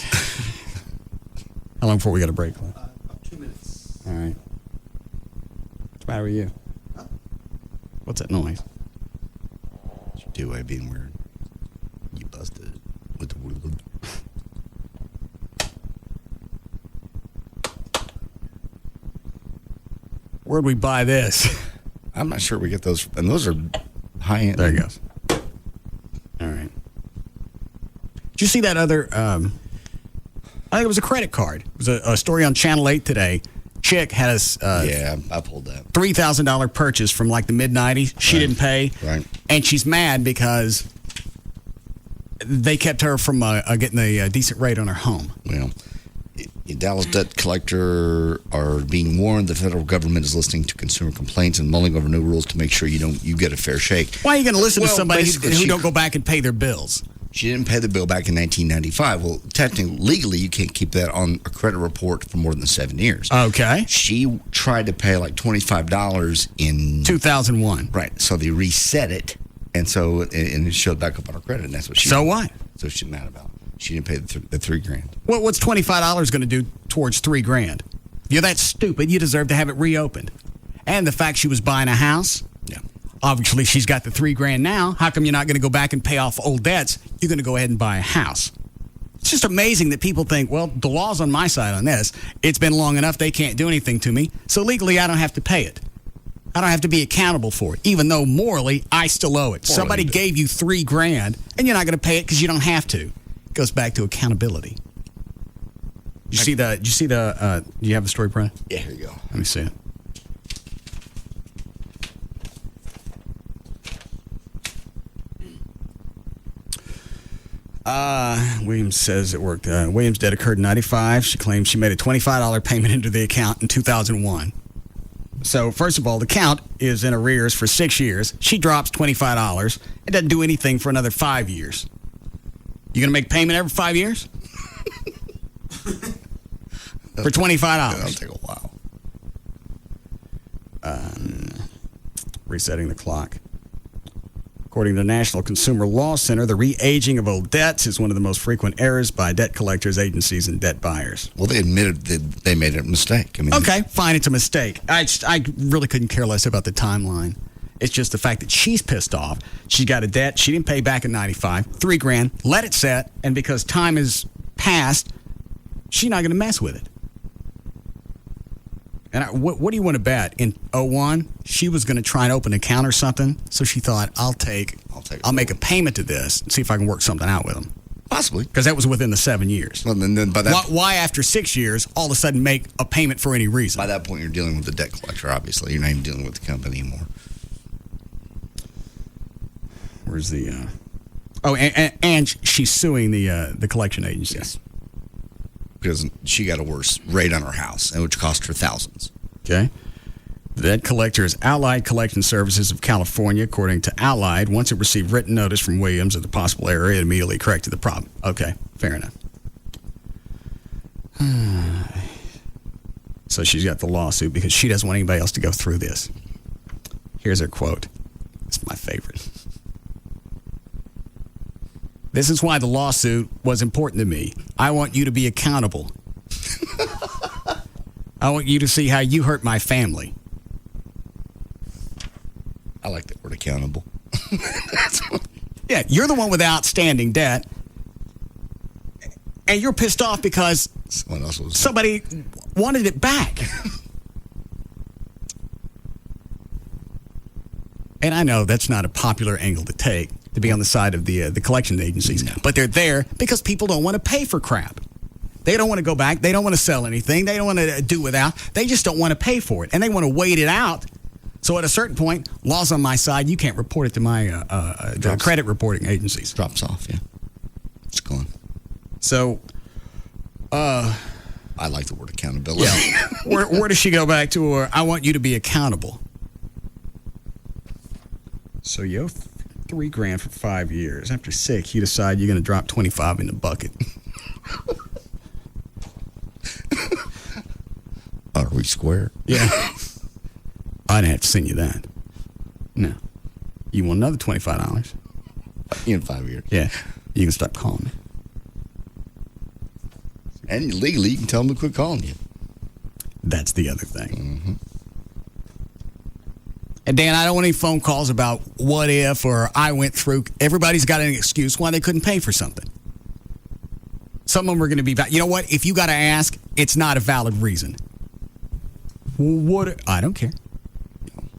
How long before we got a break? About 2 minutes. All right. What's the matter with you? What's that noise? It's your two-way being weird. You busted with the word. Where'd we buy this? I'm not sure we get those, and those are high-end. There he goes. All right. Did you see that other, I think it was a credit card. It was a story on Channel 8 today. Chick had a yeah, I pulled that. $3,000 purchase from like the mid-90s. She didn't pay. Right. And she's mad because they kept her from getting a decent rate on her home. Well, Dallas debt collector are being warned the federal government is listening to consumer complaints and mulling over new rules to make sure you get a fair shake. Why are you going to listen to somebody basically, who don't go back and pay their bills? She didn't pay the bill back in 1995. Well, technically, legally, you can't keep that on a credit report for more than 7 years. Okay. She tried to pay like $25 in 2001. Right. So they reset it, and it showed back up on her credit, and that's what she. So what? So she's mad about. She didn't pay the $3,000. What's $25 going to do towards $3,000? You're that stupid. You deserve to have it reopened. And the fact she was buying a house. Yeah. Obviously, she's got the $3,000 now. How come you're not going to go back and pay off old debts? You're going to go ahead and buy a house. It's just amazing that people think, well, the law's on my side on this. It's been long enough. They can't do anything to me. So legally, I don't have to pay it. I don't have to be accountable for it, even though morally, I still owe it. Somebody gave you $3,000, and you're not going to pay it because you don't have to. It goes back to accountability. Do you have the story, Brent? Yeah, here you go. Let me see it. Williams says it worked. Williams' debt occurred in 95. She claims she made a $25 payment into the account in 2001. So, first of all, the account is in arrears for 6 years. She drops $25. It doesn't do anything for another 5 years. You going to make payment every 5 years? For $25. That'll take a while. Resetting the clock. According to the National Consumer Law Center, the re-aging of old debts is one of the most frequent errors by debt collectors, agencies, and debt buyers. Well, they admitted that they made a mistake. I mean, okay, fine, it's a mistake. I really couldn't care less about the timeline. It's just the fact that she's pissed off. She got a debt she didn't pay back in 95, $3,000, let it set, and because time has passed, she's not going to mess with it. And what do you want to bet? In 01, she was going to try and open an account or something, so she thought, I'll make a payment to this and see if I can work something out with them. Possibly. Because that was within the 7 years. Well, then by that, why after 6 years, all of a sudden make a payment for any reason? By that point, you're dealing with the debt collector, obviously. You're not even dealing with the company anymore. Where's the... and she's suing the collection agency. Yes. Because she got a worse rate on her house, which cost her thousands. Okay. The debt collector is Allied Collection Services of California. According to Allied, once it received written notice from Williams of the possible error, it immediately corrected the problem. Okay, fair enough. So she's got the lawsuit because she doesn't want anybody else to go through this. Here's her quote. It's my favorite. This is why the lawsuit was important to me. I want you to be accountable. I want you to see how you hurt my family. I like that word, accountable. Yeah, you're the one with outstanding debt, and you're pissed off because somebody wanted it back. And I know that's not a popular angle to take, to be on the side of the collection agencies, but they're there because people don't want to pay for crap. They don't want to go back. They don't want to sell anything. They don't want to do without. They just don't want to pay for it, and they want to wait it out. So at a certain point, law's on my side. You can't report it to my credit reporting agencies. Drops off, yeah. It's gone. So, I like the word accountability. Yeah. Where does she go back to? Or I want you to be accountable. So you owe $3,000 for 5 years. After 6, you decide you're going to drop 25 in the bucket. Are we square? Yeah. I didn't have to send you that. No. You want another $25? In 5 years. Yeah. You can start calling me. And legally, you can tell them to quit calling you. That's the other thing. Mm-hmm. And Dan, I don't want any phone calls about what if or I went through. Everybody's got an excuse why they couldn't pay for something. Some of them are going to be, you know what? If you got to ask, it's not a valid reason. What? I don't care.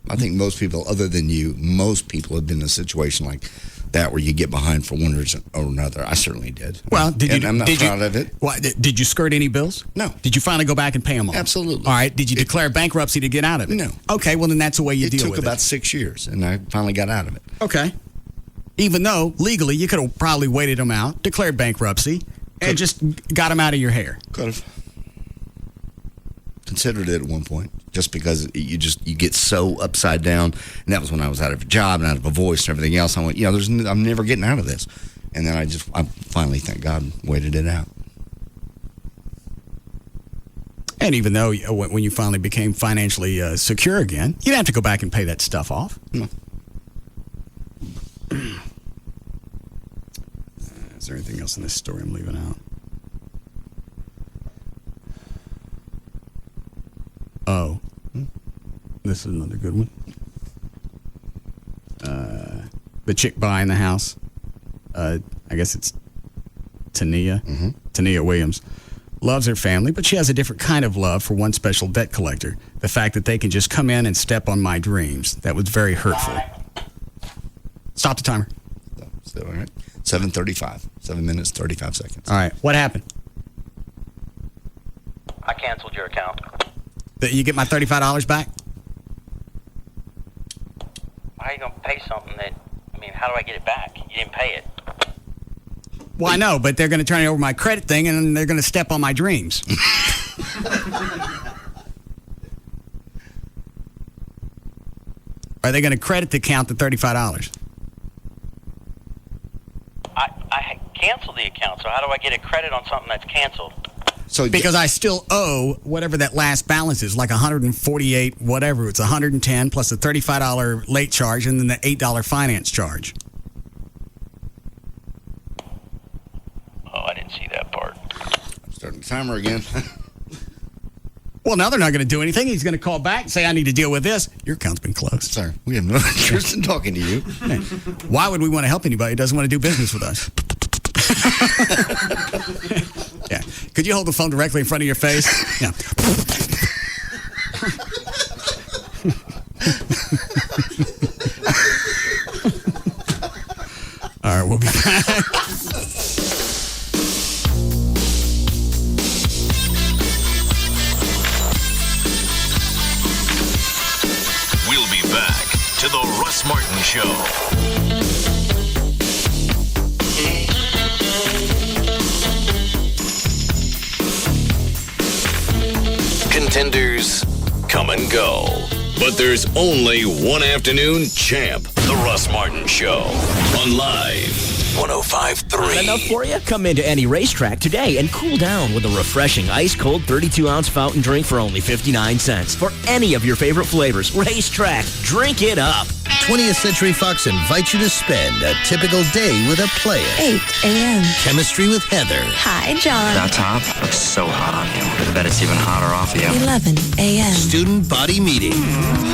I think most people, other than you, most people have been in a situation like that where you get behind for one reason or another. I certainly did. Well, I'm not proud of it. Well, did you skirt any bills? No. Did you finally go back and pay them all? Absolutely. All right. Did you declare bankruptcy to get out of it? No. Okay. Well, then that's the way you deal with it. It took about 6 years, and I finally got out of it. Okay. Even though legally you could have probably waited them out, declared bankruptcy, and just got them out of your hair. Could have. Considered it at one point, just because you get so upside down, and that was when I was out of a job and out of a voice and everything else. I went, I'm never getting out of this, and then I finally, thank God, waited it out. And even though when you finally became financially secure again, you didn't have to go back and pay that stuff off. No. Is there anything else in this story I'm leaving out? Oh, this is another good one. The chick buying the house, I guess it's Tania. Mm-hmm. Tania Williams loves her family, but she has a different kind of love for one special debt collector. The fact that they can just come in and step on my dreams. That was very hurtful. Stop the timer. Still all right. 7:35. 7 minutes, 35 seconds. All right. What happened? I canceled your account. You get my $35 back? How are you going to pay something that, how do I get it back? You didn't pay it. Well, I know, but they're going to turn it over my credit thing, and then they're going to step on my dreams. Are they going to credit the account to $35? I canceled the account, so how do I get a credit on something that's canceled? So because I still owe whatever that last balance is, like 148, whatever. It's 110 plus a $35 late charge and then the $8 finance charge. Oh, I didn't see that part. I'm starting the timer again. Well, now they're not going to do anything. He's going to call back and say, I need to deal with this. Your account's been closed. Sir, we have no interest in talking to you. Hey, why would we want to help anybody who doesn't want to do business with us? Yeah. Could you hold the phone directly in front of your face? Yeah. All right, we'll be back. We'll be back to the Russ Martin Show. Contenders come and go, but there's only one afternoon champ. The Russ Martin Show on Live 105.3. Enough for you? Come into any racetrack today and cool down with a refreshing ice-cold 32-ounce fountain drink for only 59 cents. For any of your favorite flavors, Racetrack, drink it up. 20th Century Fox invites you to spend a typical day with a player. 8 a.m. Chemistry with Heather. Hi, John. That top looks so hot on you. I bet it's even hotter off you. 11 a.m. Student body meeting.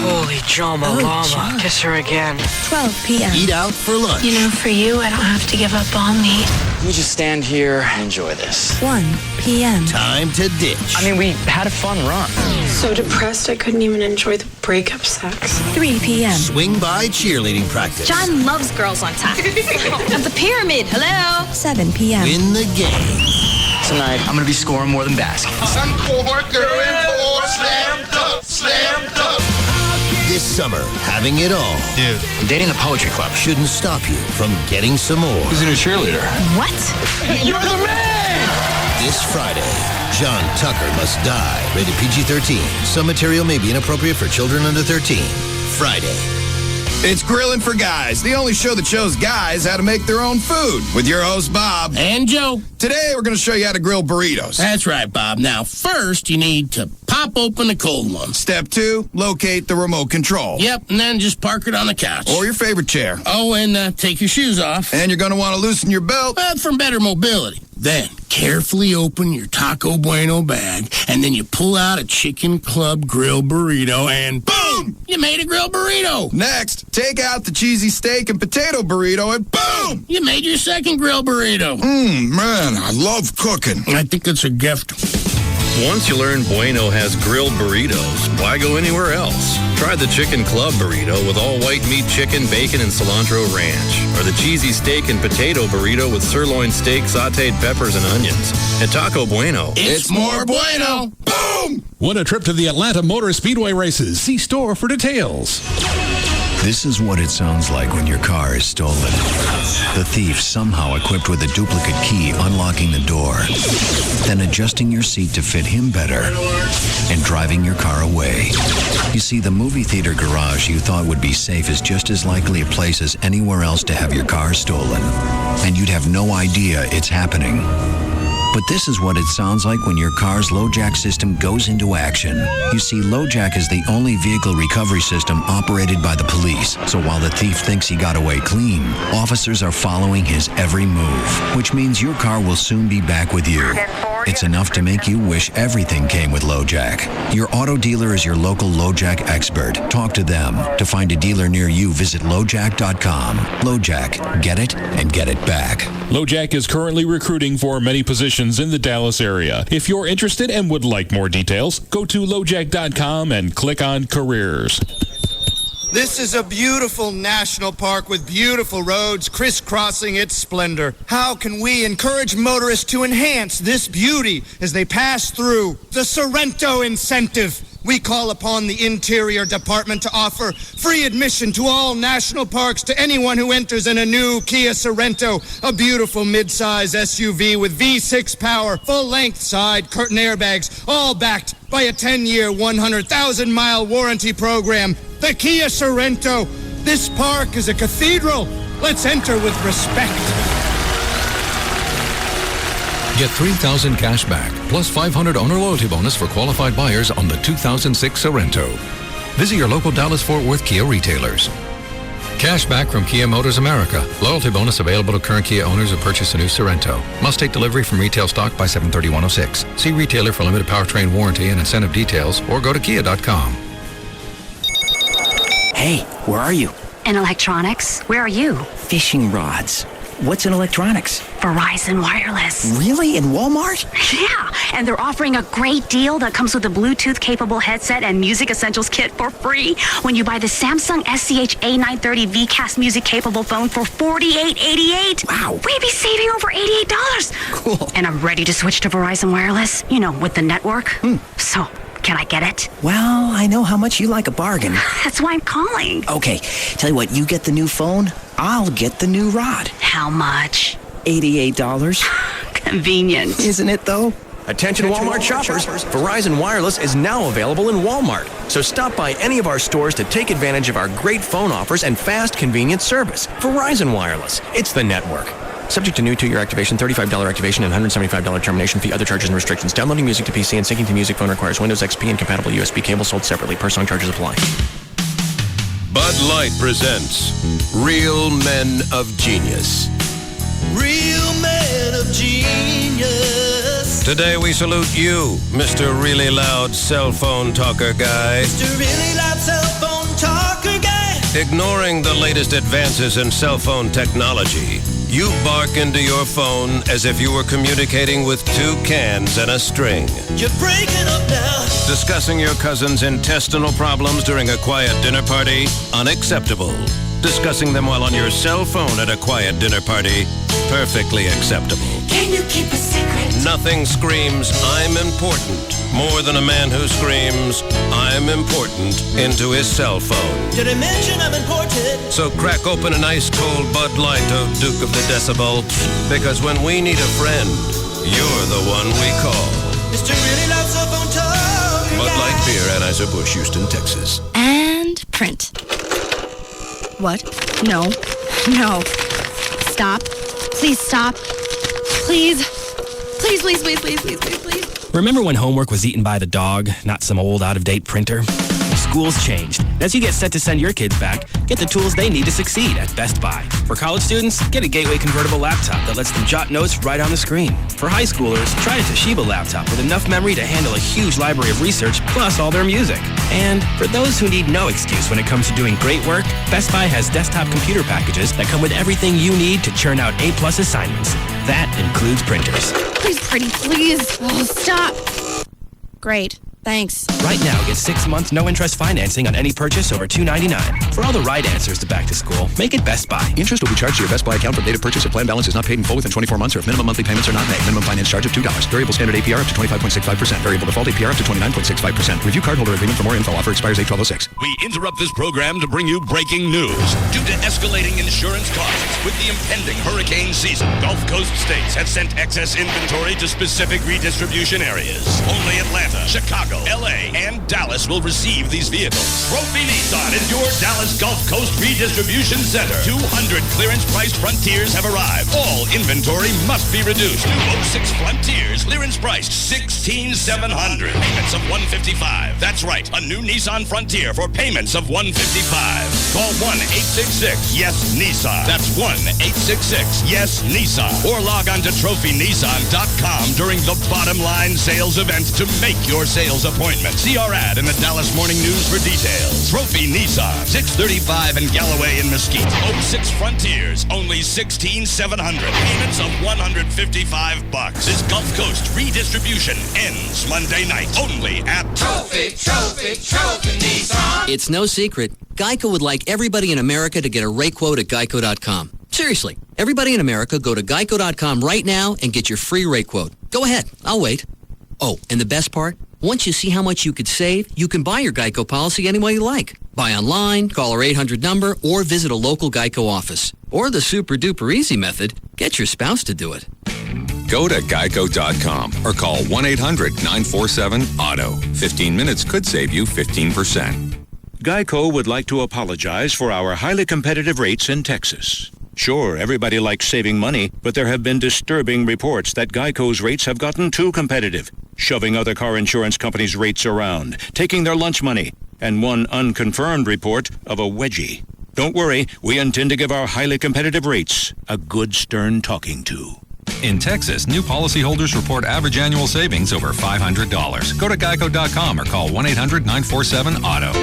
Holy Jama Llama. Kiss her again. 12 p.m. Eat out for lunch. You know, for you, I don't have to give up on me. Let me just stand here and enjoy this. 1 p.m. Time to ditch. I mean, we had a fun run. So depressed I couldn't even enjoy the breakup sex. 3 p.m. Swing by cheerleading practice. John loves girls on top. Of the pyramid, hello? 7 p.m. Win the game. Tonight, I'm going to be scoring more than basketball. Sun court, girl in four, slam dunk, slam dunk. This summer, having it all. Dude, I'm dating the poetry club. Shouldn't stop you from getting some more. Who's in a cheerleader? What? You're the man! This Friday, John Tucker Must Die. Rated PG-13. Some material may be inappropriate for children under 13. Friday. It's Grillin' for Guys, the only show that shows guys how to make their own food. With your host, Bob. And Joe. Today, we're going to show you how to grill burritos. That's right, Bob. Now, first, you need to pop open the cold one. Step 2, locate the remote control. Yep, and then just park it on the couch. Or your favorite chair. Oh, and take your shoes off. And you're going to want to loosen your belt. Well, for better mobility. Then, carefully open your Taco Bueno bag, and then you pull out a Chicken Club grill burrito, and boom! You made a grill burrito. Next, take out the cheesy steak and potato burrito, and boom! You made your second grill burrito. Man, I love cooking. I think it's a gift. Once you learn Bueno has grilled burritos, why go anywhere else? Try the Chicken Club burrito with all white meat chicken, bacon, and cilantro ranch. Or the cheesy steak and potato burrito with sirloin steak, sauteed peppers, and onions. At Taco Bueno, it's more bueno. Boom! Win a trip to the Atlanta Motor Speedway races. See store for details. This is what it sounds like when your car is stolen. The thief somehow equipped with a duplicate key unlocking the door, then adjusting your seat to fit him better, and driving your car away. You see, the movie theater garage you thought would be safe is just as likely a place as anywhere else to have your car stolen. And you'd have no idea it's happening. But this is what it sounds like when your car's LoJack system goes into action. You see, LoJack is the only vehicle recovery system operated by the police. So while the thief thinks he got away clean, officers are following his every move, which means your car will soon be back with you. It's enough to make you wish everything came with LoJack. Your auto dealer is your local LoJack expert. Talk to them. To find a dealer near you, visit LoJack.com. LoJack, get it and get it back. LoJack is currently recruiting for many positions in the Dallas area. If you're interested and would like more details, go to LoJack.com and click on Careers. This is a beautiful national park with beautiful roads crisscrossing its splendor. How can we encourage motorists to enhance this beauty as they pass through? The Sorrento incentive. We call upon the Interior Department to offer free admission to all national parks to anyone who enters in a new Kia Sorrento, a beautiful midsize SUV with V6 power, full-length side curtain airbags, all backed by a 10-year, 100,000-mile warranty program. The Kia Sorrento. This park is a cathedral. Let's enter with respect. Get $3,000 cash back, plus $500 owner loyalty bonus for qualified buyers on the 2006 Sorrento. Visit your local Dallas-Fort Worth Kia retailers. Cash back from Kia Motors America. Loyalty bonus available to current Kia owners who purchase a new Sorrento. Must take delivery from retail stock by 7/30/106. See retailer for limited powertrain warranty and incentive details, or go to kia.com. Hey, where are you? In electronics. Where are you? Fishing rods. What's in electronics? Verizon Wireless. Really? In Walmart? Yeah, and they're offering a great deal that comes with a Bluetooth-capable headset and Music Essentials kit for free when you buy the Samsung SCH A930 VCast music-capable phone for $48.88. Wow. We'd be saving over $88. Cool. And I'm ready to switch to Verizon Wireless, you know, with the network. So, can I get it? Well, I know how much you like a bargain. That's why I'm calling. Okay, tell you what, you get the new phone, I'll get the new rod. How much? $88. Convenient. Isn't it, though? Attention Walmart shoppers, Verizon Wireless is now available in Walmart. So stop by any of our stores to take advantage of our great phone offers and fast, convenient service. Verizon Wireless, it's the network. Subject to new 2-year activation, $35 activation, and $175 termination fee. Other charges and restrictions. Downloading music to PC and syncing to music phone requires Windows XP and compatible USB cable sold separately. Per song charges apply. Bud Light presents Real Men of Genius. Real men of genius. Today we salute you, Mr. Really Loud Cell Phone Talker Guy. Mr. Really Loud Cell Phone Talker Guy. Ignoring the latest advances in cell phone technology, you bark into your phone as if you were communicating with 2 cans and a string. You're breaking up now. Discussing your cousin's intestinal problems during a quiet dinner party? Unacceptable. Discussing them while on your cell phone at a quiet dinner party? Perfectly acceptable. Can you keep a secret? Nothing screams, I'm important, more than a man who screams, I'm important, into his cell phone. Did I mention I'm important? So crack open an ice cold Bud Light, oh Duke of the Decibel, because when we need a friend, you're the one we call. Mr. Really Loud Cell Phone Talker Bud Guy. Light Beer, Anheuser-Busch, Houston, Texas. And print. What? No. No. Stop. Please stop. Please. Please, please, please, please, please, please, please. Remember when homework was eaten by the dog, not some old out-of-date printer? School's changed. As you get set to send your kids back, get the tools they need to succeed at Best Buy. For college students, get a Gateway convertible laptop that lets them jot notes right on the screen. For high schoolers, try a Toshiba laptop with enough memory to handle a huge library of research, plus all their music. And for those who need no excuse when it comes to doing great work, Best Buy has desktop computer packages that come with everything you need to churn out A+ assignments. That includes printers. Please, pretty, please. Oh, stop. Great. Thanks. Right now, get 6 months no-interest financing on any purchase over $299. For all the right answers to back to school, make it Best Buy. Interest will be charged to your Best Buy account from date of purchase if plan balance is not paid in full within 24 months or if minimum monthly payments are not made. Minimum finance charge of $2. Variable standard APR up to 25.65%. Variable default APR up to 29.65%. Review cardholder agreement for more info. Offer expires 8/12/06. We interrupt this program to bring you breaking news. Due to escalating insurance costs with the impending hurricane season, Gulf Coast states have sent excess inventory to specific redistribution areas. Only Atlanta, Chicago, LA, and Dallas will receive these vehicles. Trophy Nissan is your Dallas Gulf Coast Redistribution Center. 200 clearance-priced Frontiers have arrived. All inventory must be reduced. New 06 Frontiers, clearance priced $16,700. Payments of $155. That's right, a new Nissan Frontier for payments of $155. Call 1-866-YES-NISSAN. That's 1-866-YES-NISSAN. Or log on to TrophyNissan.com during the Bottom Line Sales event to make your sales appointment. See our ad in the Dallas Morning News for details. Trophy Nissan, 635 in Galloway and Mesquite. 06 Frontiers, only $16,700. Payments of $155. This Gulf Coast redistribution ends Monday night. Only at Trophy Nissan. It's no secret. Geico would like everybody in America to get a rate quote at geico.com. Seriously, everybody in America, go to geico.com right now and get your free rate quote. Go ahead. I'll wait. Oh, and the best part? Once you see how much you could save, you can buy your Geico policy any way you like. Buy online, call our 800 number, or visit a local Geico office. Or the super-duper easy method, get your spouse to do it. Go to geico.com or call 1-800-947-AUTO. 15 minutes could save you 15%. Geico would like to apologize for our highly competitive rates in Texas. Sure, everybody likes saving money, but there have been disturbing reports that Geico's rates have gotten too competitive, shoving other car insurance companies' rates around, taking their lunch money, and one unconfirmed report of a wedgie. Don't worry, we intend to give our highly competitive rates a good stern talking to. In Texas, new policyholders report average annual savings over $500. Go to geico.com or call 1-800-947-AUTO.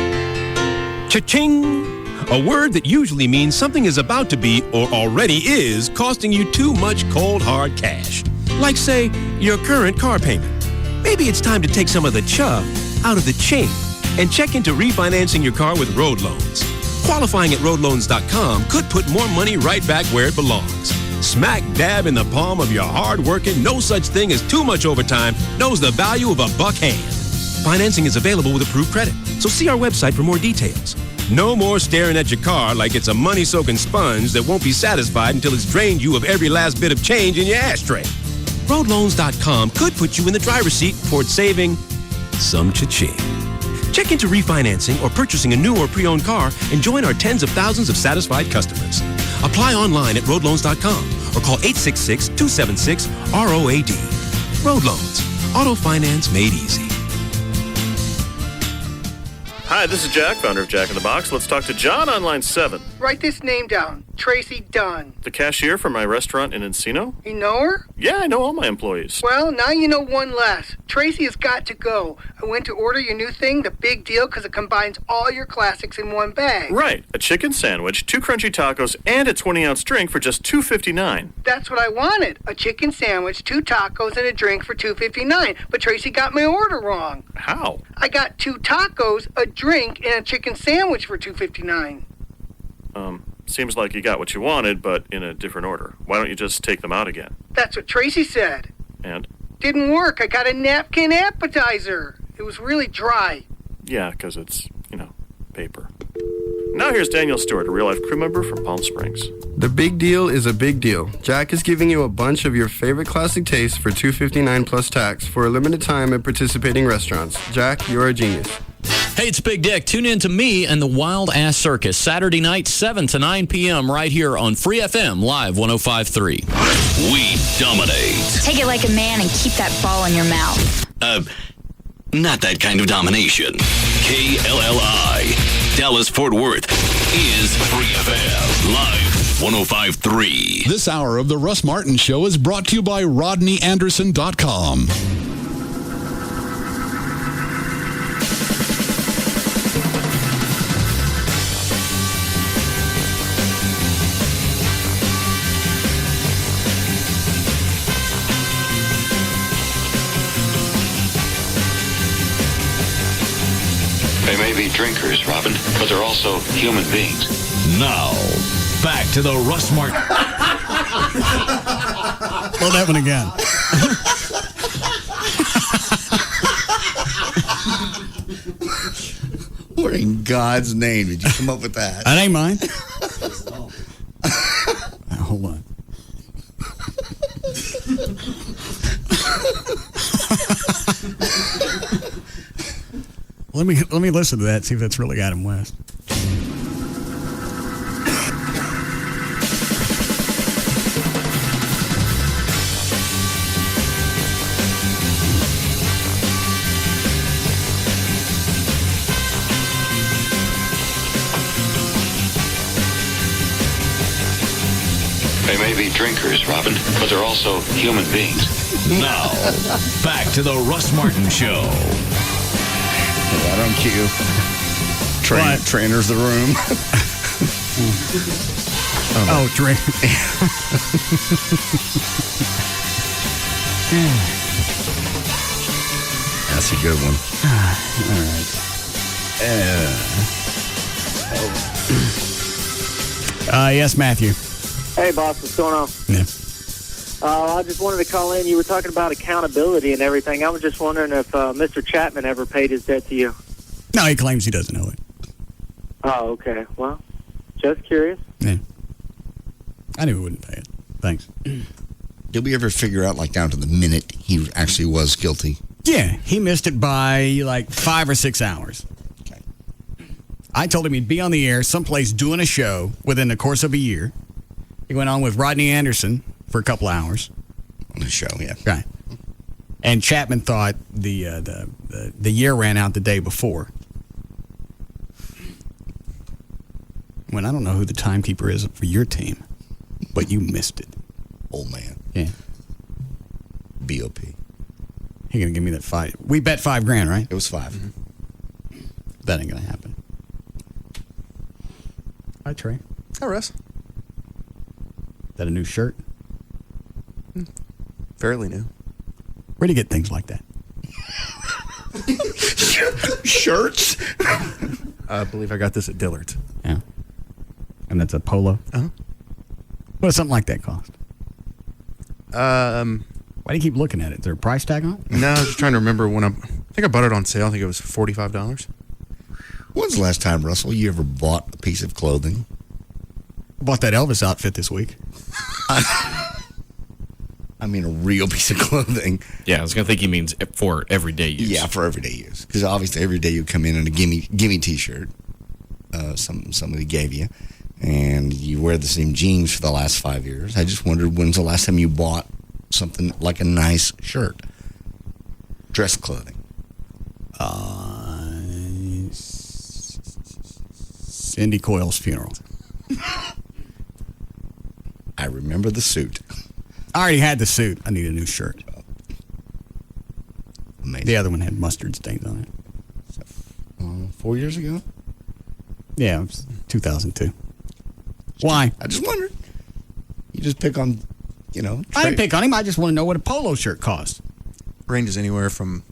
Cha-ching! A word that usually means something is about to be or already is costing you too much cold, hard cash. Like, say, your current car payment. Maybe it's time to take some of the chuff out of the ching and check into refinancing your car with road loans. Qualifying at roadloans.com could put more money right back where it belongs. Smack dab in the palm of your hard-working, no such thing as too much overtime, knows the value of a buck hand. Financing is available with approved credit, so see our website for more details. No more staring at your car like it's a money-soaking sponge that won't be satisfied until it's drained you of every last bit of change in your ashtray. Roadloans.com could put you in the driver's seat towards saving some cha-ching. Check into refinancing or purchasing a new or pre-owned car and join our tens of thousands of satisfied customers. Apply online at roadloans.com or call 866-276-ROAD. Road Loans. Auto finance made easy. Hi, this is Jack, founder of Jack in the Box. Let's talk to John on line 7. Write this name down. Tracy Dunn. The cashier for my restaurant in Encino? You know her? Yeah, I know all my employees. Well, now you know one less. Tracy has got to go. I went to order your new thing, the big deal, because it combines all your classics in one bag. Right. A chicken sandwich, 2 crunchy tacos, and a 20-ounce drink for just $2.59. That's what I wanted. A chicken sandwich, 2 tacos, and a drink for $2.59. But Tracy got my order wrong. How? I got 2 tacos, a drink, and a chicken sandwich for $2.59. Seems like you got what you wanted, but in a different order. Why don't you just take them out again? That's what Tracy said. And? Didn't work. I got a napkin appetizer. It was really dry. Yeah, because it's, paper. Now here's Daniel Stewart, a real-life crew member from Palm Springs. The big deal is a big deal. Jack is giving you a bunch of your favorite classic tastes for $2.59 plus tax for a limited time at participating restaurants. Jack, you're a genius. Hey, it's Big Dick. Tune in to me and the Wild Ass Circus Saturday night, 7 to 9 p.m. right here on Free FM Live 105.3. We dominate. Take it like a man and keep that ball in your mouth. Not that kind of domination. KLLI, Dallas-Fort Worth, is Free FM Live 105.3. This hour of the Russ Martin Show is brought to you by RodneyAnderson.com. They may be drinkers, Robin, but they're also human beings. Now, back to the Russ Martin. Blow that one again. What in God's name did you come up with that? That ain't mine. Hold on. Let me listen to that, see if that's really Adam West. They may be drinkers, Robin, but they're also human beings. Now, back to the Russ Martin Show. Right on cue. Trainer's the room. Drink. That's a good one. All right. Yes, Matthew. Hey, boss, what's going on? Yeah. I just wanted to call in. You were talking about accountability and everything. I was just wondering if Mr. Chapman ever paid his debt to you. No, he claims he doesn't know it. Oh, okay. Well, just curious. Yeah. I knew he wouldn't pay it. Thanks. Did we ever figure out, down to the minute he actually was guilty? Yeah, he missed it by 5 or 6 hours. Okay. I told him he'd be on the air someplace doing a show within the course of a year. He went on with Rodney Anderson for a couple hours. On the show, yeah. Right. And Chapman thought the year ran out the day before. When I don't know who the timekeeper is for your team, but you missed it. Old man. Yeah. BOP. He gonna give me that $5. We bet $5,000, right? It was 5. Mm-hmm. That ain't gonna happen. Hi, Trey. Hi, Russ. That a new shirt? Fairly new. Where'd you get things like that? Shirts? I believe I got this at Dillard's. Yeah. And that's a polo? Uh-huh. What does something like that cost? Why do you keep looking at it? Is there a price tag on it? No, I was just trying to remember when I think I bought it on sale. I think it was $45. When's the last time, Russell, you ever bought a piece of clothing? Bought that Elvis outfit this week. I mean, a real piece of clothing. Yeah, I was going to think he means for everyday use. Yeah, for everyday use. Because obviously every day you come in a gimme T-shirt. Somebody gave you. And you wear the same jeans for the last 5 years. I just wondered, when's the last time you bought something like a nice shirt? Dress clothing. Cindy Coyle's funeral. I remember the suit. I already had the suit. I need a new shirt. Amazing. The other one had mustard stains on it. 4 years ago? Yeah, it was 2002. Why? I just wondered. You just pick on, I didn't pick on him. I just want to know what a polo shirt costs. Ranges anywhere from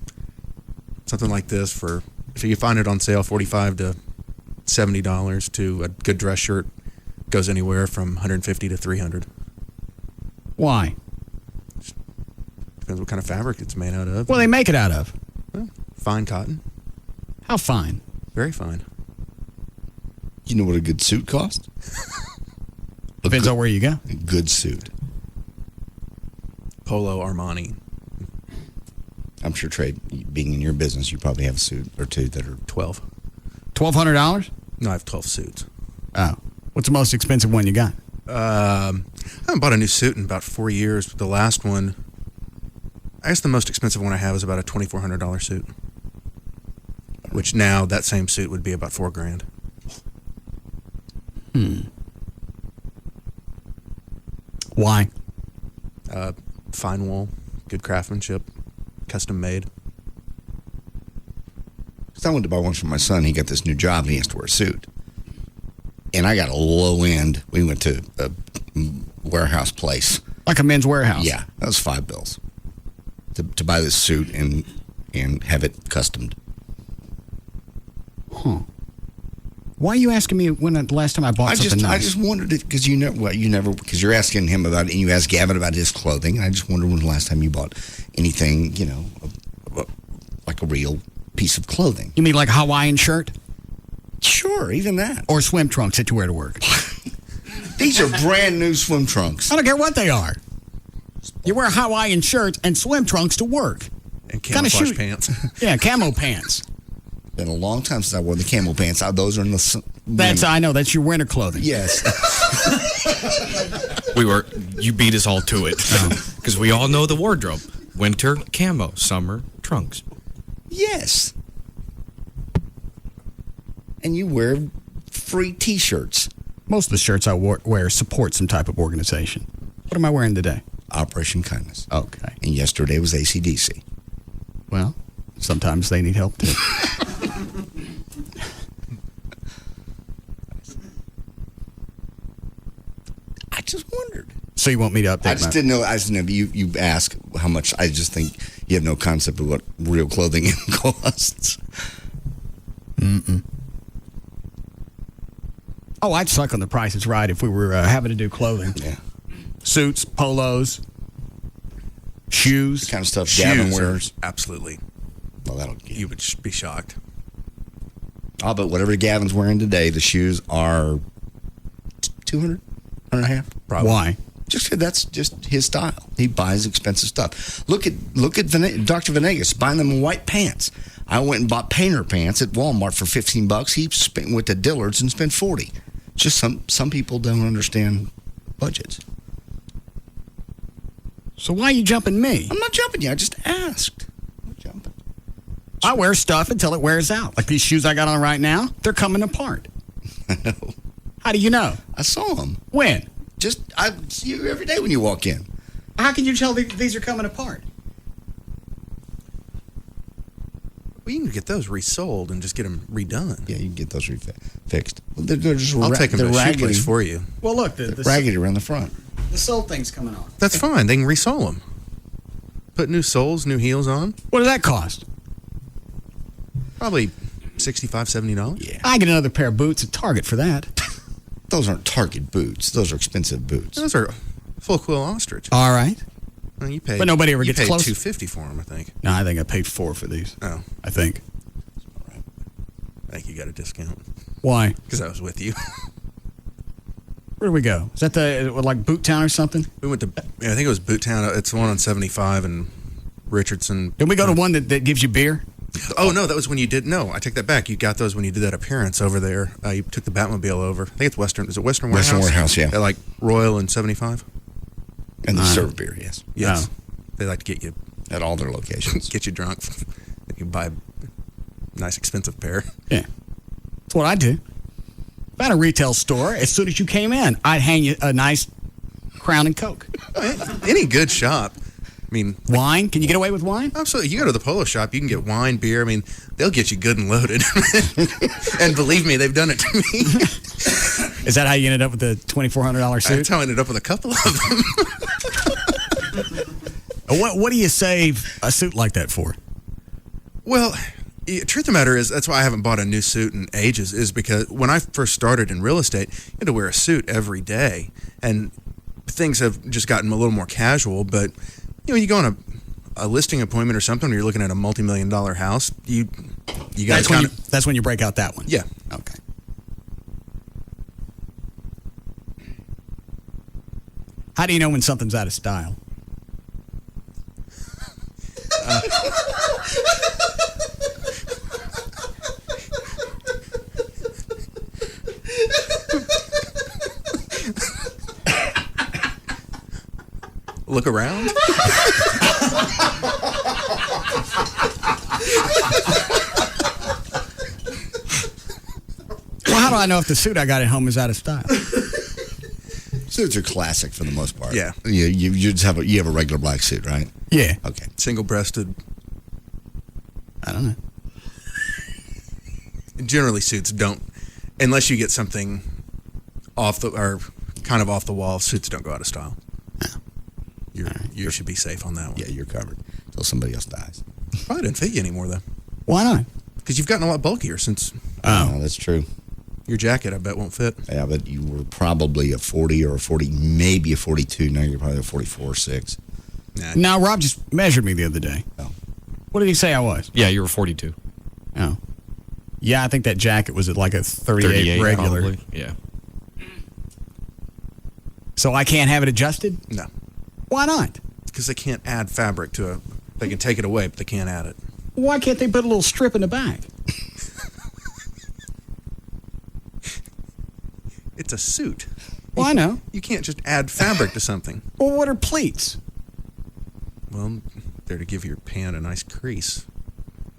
something like this for, if you find it on sale, $45 to $70 to a good dress shirt goes anywhere from $150 to $300. Why? Depends what kind of fabric it's made out of. What do they make it out of? Well, fine cotton. How fine? Very fine. You know what a good suit costs? Depends on where you go. A good suit. Polo, Armani. I'm sure, Trey, being in your business, you probably have a suit or two that are... $1,200. $1,200? No, I have 12 suits. Oh. What's the most expensive one you got? I haven't bought a new suit in about 4 years, but the last one, I guess the most expensive one I have is about a $2,400 suit. Which now, that same suit would be about $4,000. Why? Fine wool, good craftsmanship, custom made. I went to buy one for my son. He got this new job and he has to wear a suit. And I got a low end. We went to a warehouse place. Like a Men's Warehouse? Yeah, that was $5 to buy this suit and have it customed. Huh. Why are you asking me when the last time I bought something nice? I just wondered it because you never because you're asking him about it and you asked Gavin about his clothing. I just wondered when the last time you bought anything, like a real piece of clothing. You mean like a Hawaiian shirt? Sure, even that. Or swim trunks that you wear to work. These are brand new swim trunks. I don't care what they are. You wear Hawaiian shirts and swim trunks to work. And camouflage pants. Yeah, camo pants. Been a long time since I wore the camo pants. Those are in the... I know, that's your winter clothing. Yes. You beat us all to it. Because we all know the wardrobe. Winter, camo. Summer, trunks. Yes. And you wear free T-shirts. Most of the shirts I wear support some type of organization. What am I wearing today? Operation Kindness. Okay. And yesterday was AC/DC. Well, sometimes they need help too. I just wondered. So you want me to update? I just didn't know. You ask how much. I just think you have no concept of what real clothing costs. Oh, I'd suck on the Price is Right if we were having to do clothing. Yeah. Suits, polos, shoes. The kind of stuff Gavin wears. Absolutely. Well, you would be shocked. Oh, but whatever Gavin's wearing today, the shoes are $200, $150. Probably. Why? Just that's just his style. He buys expensive stuff. Look at Dr. Venegas buying them white pants. I went and bought painter pants at Walmart for $15. He went to Dillard's and spent $40. Just some people don't understand budgets. So why are you jumping me? I'm not jumping you. I just asked. I'm not jumping. I wear stuff until it wears out. Like these shoes I got on right now, they're coming apart. I know. How do you know? I saw them. When? I see you every day when you walk in. How can you tell these are coming apart? Well, you can get those resold and just get them redone. Yeah, you can get those fixed. They're just I'll take them to a shoe raggedy place for you. Well, look, the raggedy around the front. The sole thing's coming off. That's fine. They can resole them. Put new soles, new heels on. What does that cost? Probably $65, $70. Yeah. I get another pair of boots at Target for that. Those aren't Target boots. Those are expensive boots. Those are full quill ostrich. All right. Well, you paid, but nobody ever gets close. You paid $250 for them, I think. No, I think I paid $4 for these. Oh. I think. All right. I think you got a discount. Why? Because I was with you. Where do we go? Is that like Boot Town or something? We went to, I think it was Boot Town. It's the one on 75 and Richardson. Did we go to one that gives you beer? Oh, no, that was when you did. No, I take that back. You got those when you did that appearance over there. You took the Batmobile over. I think it's Western. Is it Western Warehouse? Western Warehouse, yeah. They're like Royal and 75. And they serve beer, yes. Yes. Oh. They like to get you. At all their locations. Get you drunk. You can buy a nice, expensive pair. Yeah. That's what I do. At a retail store, as soon as you came in, I'd hang you a nice Crown and Coke. Any good shop. I mean, wine? Can you get away with wine? Absolutely. You go to the Polo Shop, you can get wine, beer. I mean, they'll get you good and loaded. And believe me, they've done it to me. Is that how you ended up with the $2,400 suit? That's how I ended up with a couple of them. What do you save a suit like that for? Well, truth of the matter is, that's why I haven't bought a new suit in ages, is because when I first started in real estate, you had to wear a suit every day. And things have just gotten a little more casual, but you go on a listing appointment or something, or you're looking at a multi-million-dollar house, you got to that's when you break out that one? Yeah. Okay. How do you know when something's out of style? Look around. Well, how do I know if the suit I got at home is out of style? Suits are classic for the most part. Yeah. You just have a regular black suit, right? Yeah. Okay. Single-breasted. I don't know. Generally, suits don't, unless you get something off the wall. Suits don't go out of style. You should be safe on that one. Yeah, you're covered until somebody else dies. Probably didn't fit you anymore though. Why not? Because you've gotten a lot bulkier since. Oh, that's true. Your jacket, I bet, won't fit. Yeah, but you were probably a 40 or a 40, maybe a 42. Now you're probably a 44, 6. Nah. Now, Rob just measured me the other day. Oh. What did he say I was? Yeah, you were 42. Oh. Yeah, I think that jacket was at like a 38 regular. Probably. Yeah. So I can't have it adjusted? No. Why not? Because they can't add fabric to it. They can take it away, but they can't add it. Why can't they put a little strip in the back? It's a suit. Well, I know. You can't just add fabric to something. Well, what are pleats? Well, they're to give your pant a nice crease.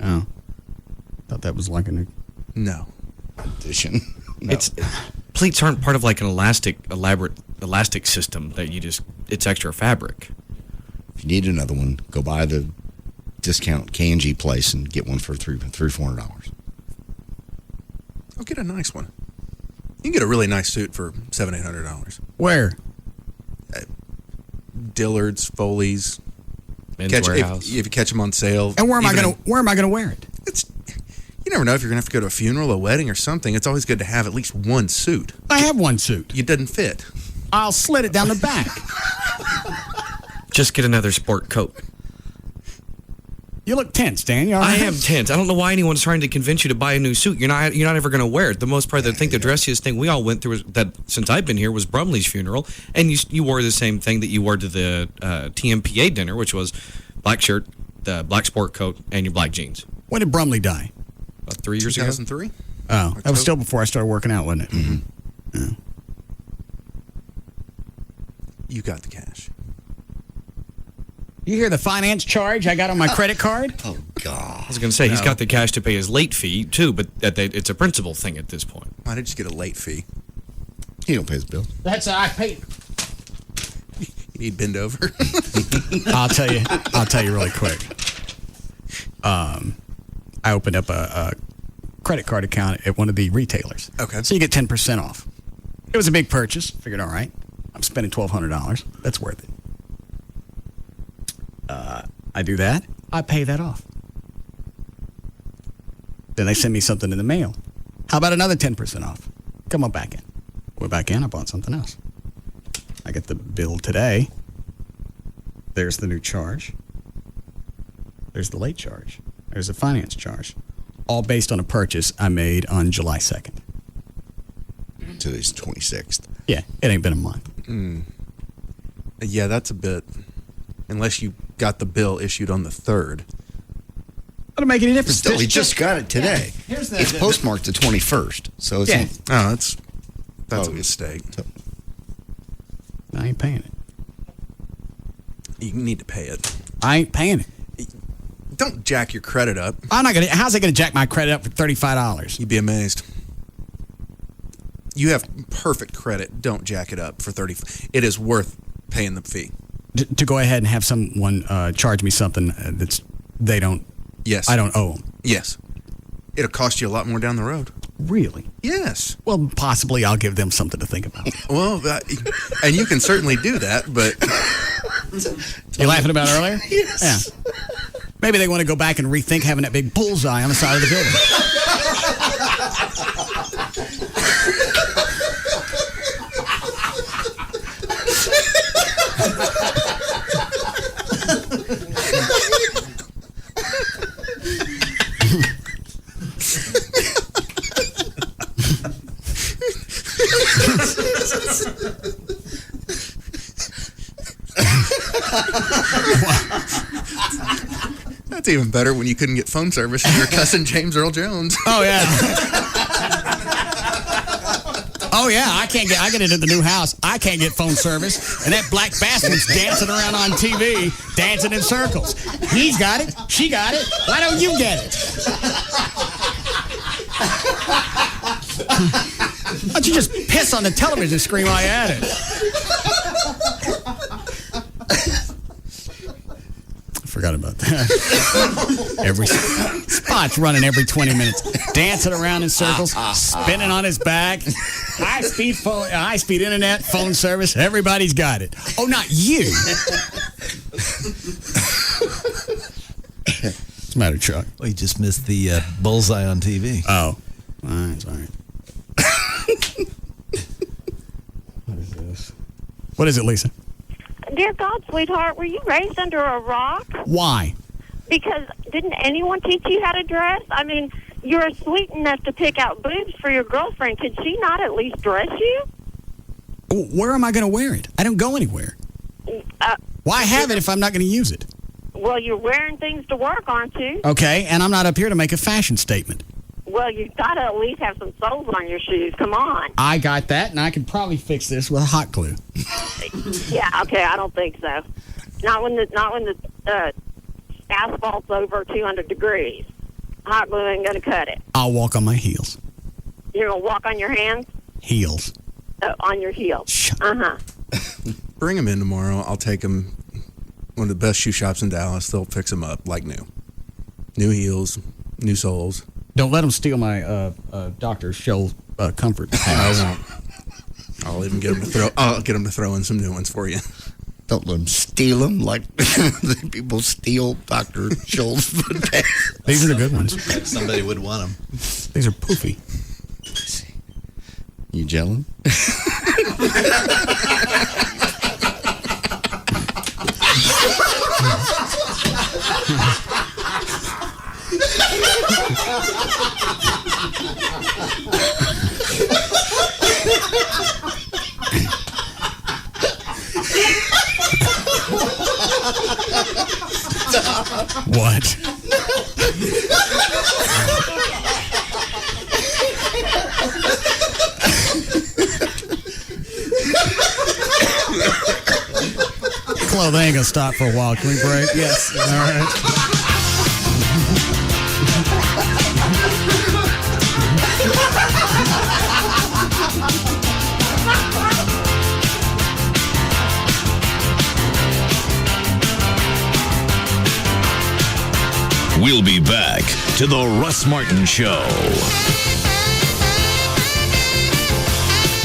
Oh. Thought that was like a No. addition. No. Pleats aren't part of like an elaborate elastic system that it's extra fabric. If you need another one, go buy the discount K&G place and get one for $400. I'll get a nice one. You can get a really nice suit for $700-800. Where? Dillard's, Foley's. Men's Warehouse. If you catch them on sale. And where am I gonna wear it? You never know if you're gonna have to go to a funeral, a wedding, or something. It's always good to have at least one suit. I have one suit. It doesn't fit. I'll slit it down the back. Just get another sport coat. You look tense, Dan. You all I right? am tense. I don't know why anyone's trying to convince you to buy a new suit. You're not ever going to wear it. The most part, I think the dressiest thing we all went through since I've been here was Brumley's funeral, and you wore the same thing that you wore to the TMPA dinner, which was black shirt, the black sport coat, and your black jeans. When did Brumley die? About 3 years ago. 2003. Oh, that was still before I started working out, wasn't it? Mm-hmm. Yeah. You got the cash. You hear the finance charge I got on my credit card? Oh, God. I was going to say, he's got the cash to pay his late fee, too, but it's a principal thing at this point. Why did you get a late fee? He don't pay his bill. That's I paid. You need bend over. I'll tell you really quick. I opened up a credit card account at one of the retailers. Okay. So you get 10% off. It was a big purchase. Figured, all right, I'm spending $1,200. That's worth it. I do that. I pay that off. Then they send me something in the mail. How about another 10% off? Come on back in. Went back in. I bought something else. I get the bill today. There's the new charge. There's the late charge. There's the finance charge. All based on a purchase I made on July 2nd. Today's 26th. Yeah, it ain't been a month. Yeah, that's a bit. Unless you got the bill issued on the 3rd. Doesn't make any difference. Still, he just got it today. Yeah. Here's It's postmarked the 21st. So it's that's a mistake. I ain't paying it. You need to pay it. I ain't paying it. Don't jack your credit up. I'm not gonna. How's it gonna jack my credit up for $35? You'd be amazed. you have perfect credit, don't jack it up for 30. It is worth paying the fee. To go ahead and have someone charge me something they don't. Yes. I don't owe them. Yes. It'll cost you a lot more down the road. Really? Yes. Well, possibly I'll give them something to think about. Well, and you can certainly do that, but... You laughing about earlier? Yes. Yeah. Maybe they want to go back and rethink having that big bullseye on the side of the building. That's even better when you couldn't get phone service and you're cussing James Earl Jones. Oh, yeah. Oh, yeah. I get into the new house. I can't get phone service. And that black bastard's dancing around on TV, dancing in circles. He's got it. She got it. Why don't you get it? Why don't you just piss on the television screen while you're at it? Forgot about that. Every spot's running every 20 minutes, dancing around in circles, spinning on his back. High speed internet, phone service. Everybody's got it. Oh, not you. What's the matter, Chuck? Well, you just missed the bullseye on TV. Oh, all right, sorry. What is this? What is it, Lisa? Dear God, sweetheart, were you raised under a rock? Why? Because didn't anyone teach you how to dress? I mean, you're sweet enough to pick out boobs for your girlfriend. Could she not at least dress you? Where am I going to wear it? I don't go anywhere. Why have it if I'm not going to use it? Well, you're wearing things to work, aren't you? Okay, and I'm not up here to make a fashion statement. Well, you've got to at least have some soles on your shoes. Come on. I got that, and I can probably fix this with hot glue. Yeah, okay, I don't think so. Not when the asphalt's over 200 degrees. Hot glue ain't going to cut it. I'll walk on my heels. You're going to walk on your hands? Heels. On your heels. Uh-huh. Bring them in tomorrow. I'll take them. One of the best shoe shops in Dallas. They'll fix them up like new. New heels, new soles. Don't let them steal my Dr. Scholl comfort pads. I won't. I'll even get them to throw. I'll get them to throw in some new ones for you. Don't let them steal them like the people steal Dr. Scholl's foot pads. These are the good ones. Like somebody would want them. These are poofy. You gelling? What? Chloe, they ain't gonna stop for a while. Can we break? Yes. All right. We'll be back to the Russ Martin Show.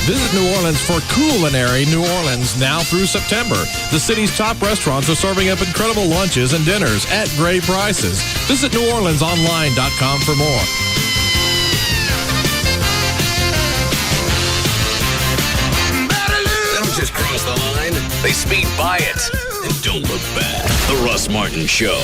Visit New Orleans for Culinary New Orleans now through September. The city's top restaurants are serving up incredible lunches and dinners at great prices. Visit NewOrleansOnline.com for more. They don't just cross the line, they speed by it. And don't look back. The Russ Martin Show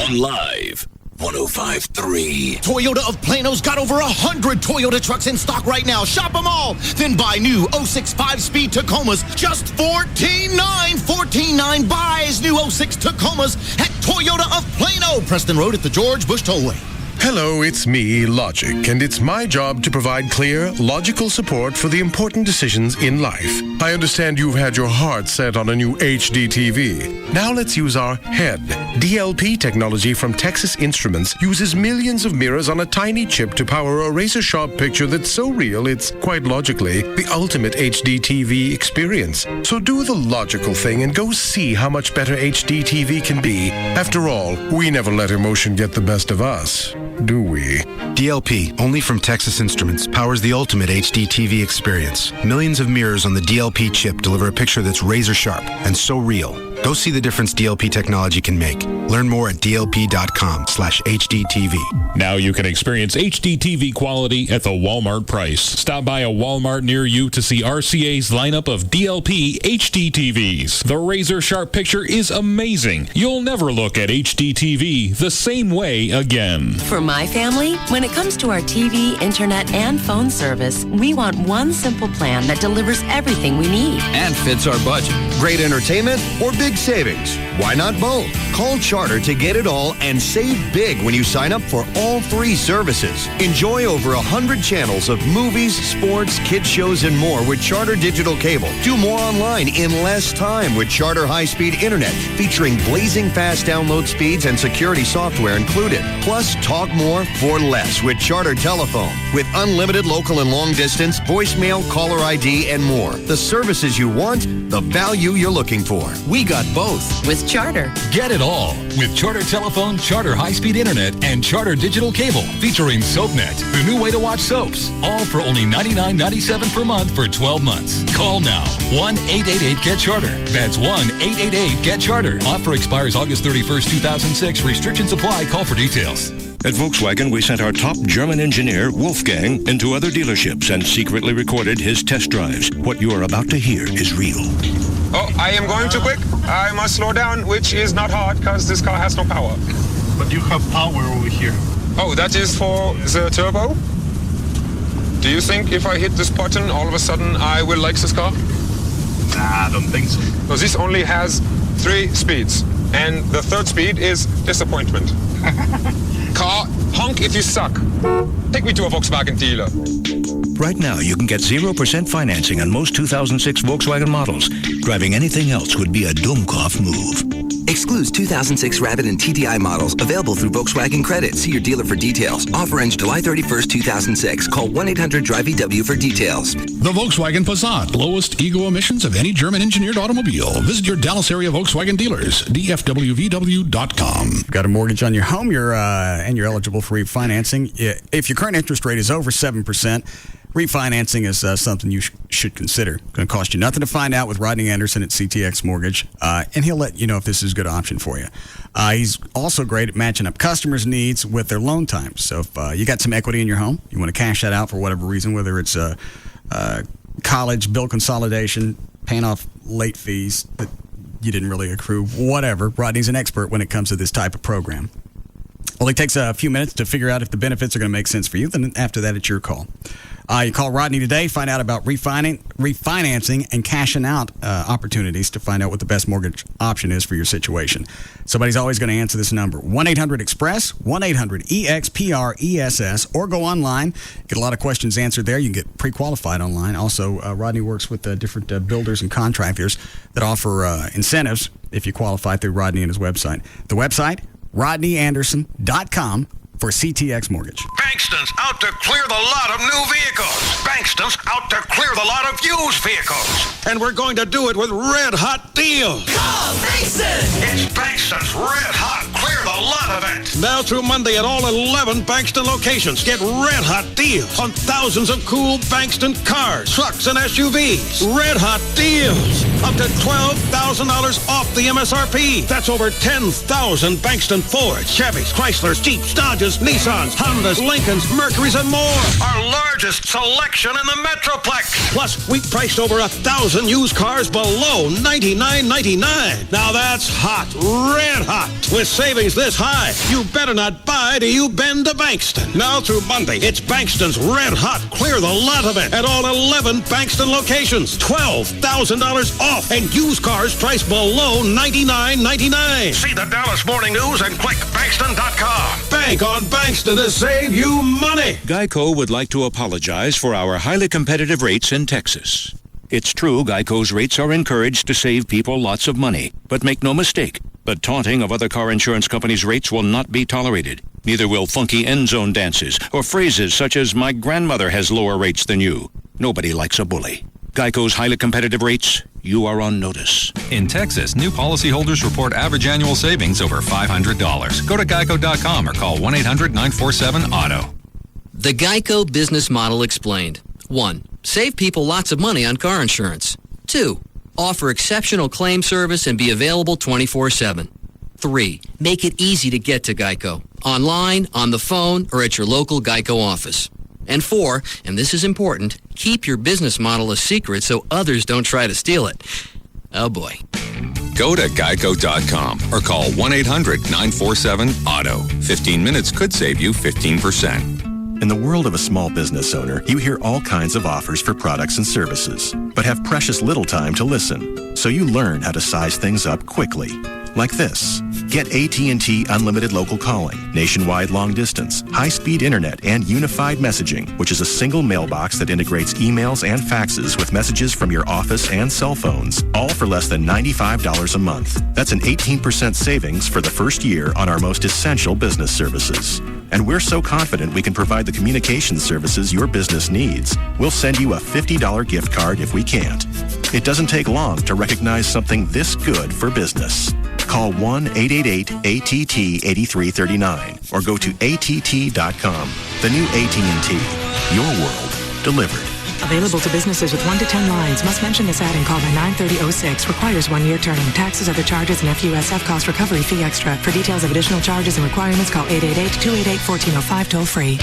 on Live 105.3. Toyota of Plano's got over 100 Toyota trucks in stock right now. Shop them all. Then buy new 06 5-speed Tacomas. Just $14,900. $14,900 buys new 06 Tacomas at Toyota of Plano. Preston Road at the George Bush Tollway. Hello, it's me, Logic, and it's my job to provide clear, logical support for the important decisions in life. I understand you've had your heart set on a new HD TV. Now let's use our head. DLP technology from Texas Instruments uses millions of mirrors on a tiny chip to power a razor-sharp picture that's so real it's, quite logically, the ultimate HD TV experience. So do the logical thing and go see how much better HD TV can be. After all, we never let emotion get the best of us, do we? DLP, only from Texas Instruments, powers the ultimate HD TV experience. Millions of mirrors on the DLP chip deliver a picture that's razor sharp and so real. Go see the difference DLP technology can make. Learn more at dlp.com/HDTV. Now you can experience HD TV quality at the Walmart price. Stop by a Walmart near you to see RCA's lineup of DLP HD TVs. The razor-sharp picture is amazing. You'll never look at HD TV the same way again. For my family, when it comes to our TV, internet, and phone service, we want one simple plan that delivers everything we need. And fits our budget. Great entertainment or big savings? Why not both? Call Charter to get it all and save big when you sign up for all three services. Enjoy over 100 channels of movies, sports, kids shows, and more with Charter Digital Cable. Do more online in less time with Charter High-Speed Internet, featuring blazing fast download speeds and security software included. Plus, talk more for less with Charter Telephone, with unlimited local and long distance, voicemail, caller ID, and more. The services you want, the value you're looking for. We got both with Charter. Get it all with Charter Telephone, Charter High-Speed Internet, and Charter Digital Cable, featuring SoapNet, the new way to watch soaps, all for only $99.97 per month for 12 months. Call now, 1-888-GET-CHARTER. That's 1-888-GET-CHARTER. Offer expires August 31st, 2006. Restrictions apply. Call for details. At Volkswagen, we sent our top German engineer, Wolfgang, into other dealerships and secretly recorded his test drives. What you are about to hear is real. Oh, I am going too quick. I must slow down, which is not hard because this car has no power. But you have power over here. Oh, that is for the turbo? Do you think if I hit this button, all of a sudden I will like this car? Nah, I don't think so. So this only has 3 speeds, and the third speed is disappointment. Car, honk if you suck. Take me to a Volkswagen dealer. Right now, you can get 0% financing on most 2006 Volkswagen models. Driving anything else would be a Dummkopf move. Excludes 2006 Rabbit and TDI models. Available through Volkswagen Credit. See your dealer for details. Offer ends July 31st, 2006. Call 1-800-DRIVE-EW for details. The Volkswagen Passat. Lowest ego emissions of any German-engineered automobile. Visit your Dallas area Volkswagen dealers. DFWVW.com. Got a mortgage on your home, and you're eligible for refinancing. If your current interest rate is over 7%, refinancing is something you should consider. It's going to cost you nothing to find out with Rodney Anderson at CTX Mortgage, and he'll let you know if this is a good option for you. He's also great at matching up customers' needs with their loan times. So if you got some equity in your home, you want to cash that out for whatever reason, whether it's college, bill consolidation, paying off late fees that you didn't really accrue, whatever, Rodney's an expert when it comes to this type of program. Well, it takes a few minutes to figure out if the benefits are going to make sense for you. Then after that, it's your call. You call Rodney today, find out about refinancing and cashing out opportunities to find out what the best mortgage option is for your situation. Somebody's always going to answer this number, 1-800-EXPRESS, 1-800-EXPRESS, or go online. Get a lot of questions answered there. You can get pre-qualified online. Also, Rodney works with different builders and contractors that offer incentives if you qualify through Rodney and his website. The website, RodneyAnderson.com for CTX Mortgage. Bankston's out to clear the lot of new vehicles. Bankston's out to clear the lot of used vehicles. And we're going to do it with red-hot deals. Call Bankston! It's Bankston's red-hot clear the lot event. Now through Monday at all 11 Bankston locations. Get red-hot deals on thousands of cool Bankston cars, trucks, and SUVs. Red-hot deals. Up to $12,000 off the MSRP. That's over 10,000 Bankston Fords, Chevys, Chryslers, Jeeps, Dodges, Nissans, Hondas, Lincolns, Mercuries, and more. Our largest selection in the Metroplex. Plus, we priced over 1,000 used cars below $99.99. Now that's hot, red hot. With savings this this high. You better not buy till you been to Bankston. Now through Monday, it's Bankston's Red Hot Clear the Lot event at all 11 Bankston locations. $12,000 off and used cars priced below $99.99. See the Dallas Morning News and click Bankston.com. Bank on Bankston to save you money. Geico would like to apologize for our highly competitive rates in Texas. It's true Geico's rates are encouraged to save people lots of money. But make no mistake, the taunting of other car insurance companies' rates will not be tolerated. Neither will funky end zone dances or phrases such as, "My grandmother has lower rates than you." Nobody likes a bully. Geico's highly competitive rates, you are on notice. In Texas, new policyholders report average annual savings over $500. Go to geico.com or call 1-800-947-AUTO. The Geico business model explained. 1. Save people lots of money on car insurance. 2. Offer exceptional claim service and be available 24/7. 3. Make it easy to get to Geico. Online, on the phone, or at your local Geico office. And 4, and this is important, keep your business model a secret so others don't try to steal it. Oh boy. Go to geico.com or call 1-800-947-AUTO. 15 minutes could save you 15%. In the world of a small business owner, you hear all kinds of offers for products and services, but have precious little time to listen. So you learn how to size things up quickly. Like this. Get AT&T Unlimited Local Calling, nationwide long distance, high-speed internet, and unified messaging, which is a single mailbox that integrates emails and faxes with messages from your office and cell phones, all for less than $95 a month. That's an 18% savings for the first year on our most essential business services. And we're so confident we can provide the communication services your business needs, we'll send you a $50 gift card if we can't. It doesn't take long to recognize something this good for business. Call 1-888-ATT-8339 or go to ATT.com. The new AT&T. Your world delivered. Available to businesses with 1 to 10 lines. Must mention this ad and call by 9/30/06. Requires 1-year term. Taxes, other charges, and FUSF cost recovery fee extra. For details of additional charges and requirements, call 888-288-1405 toll free.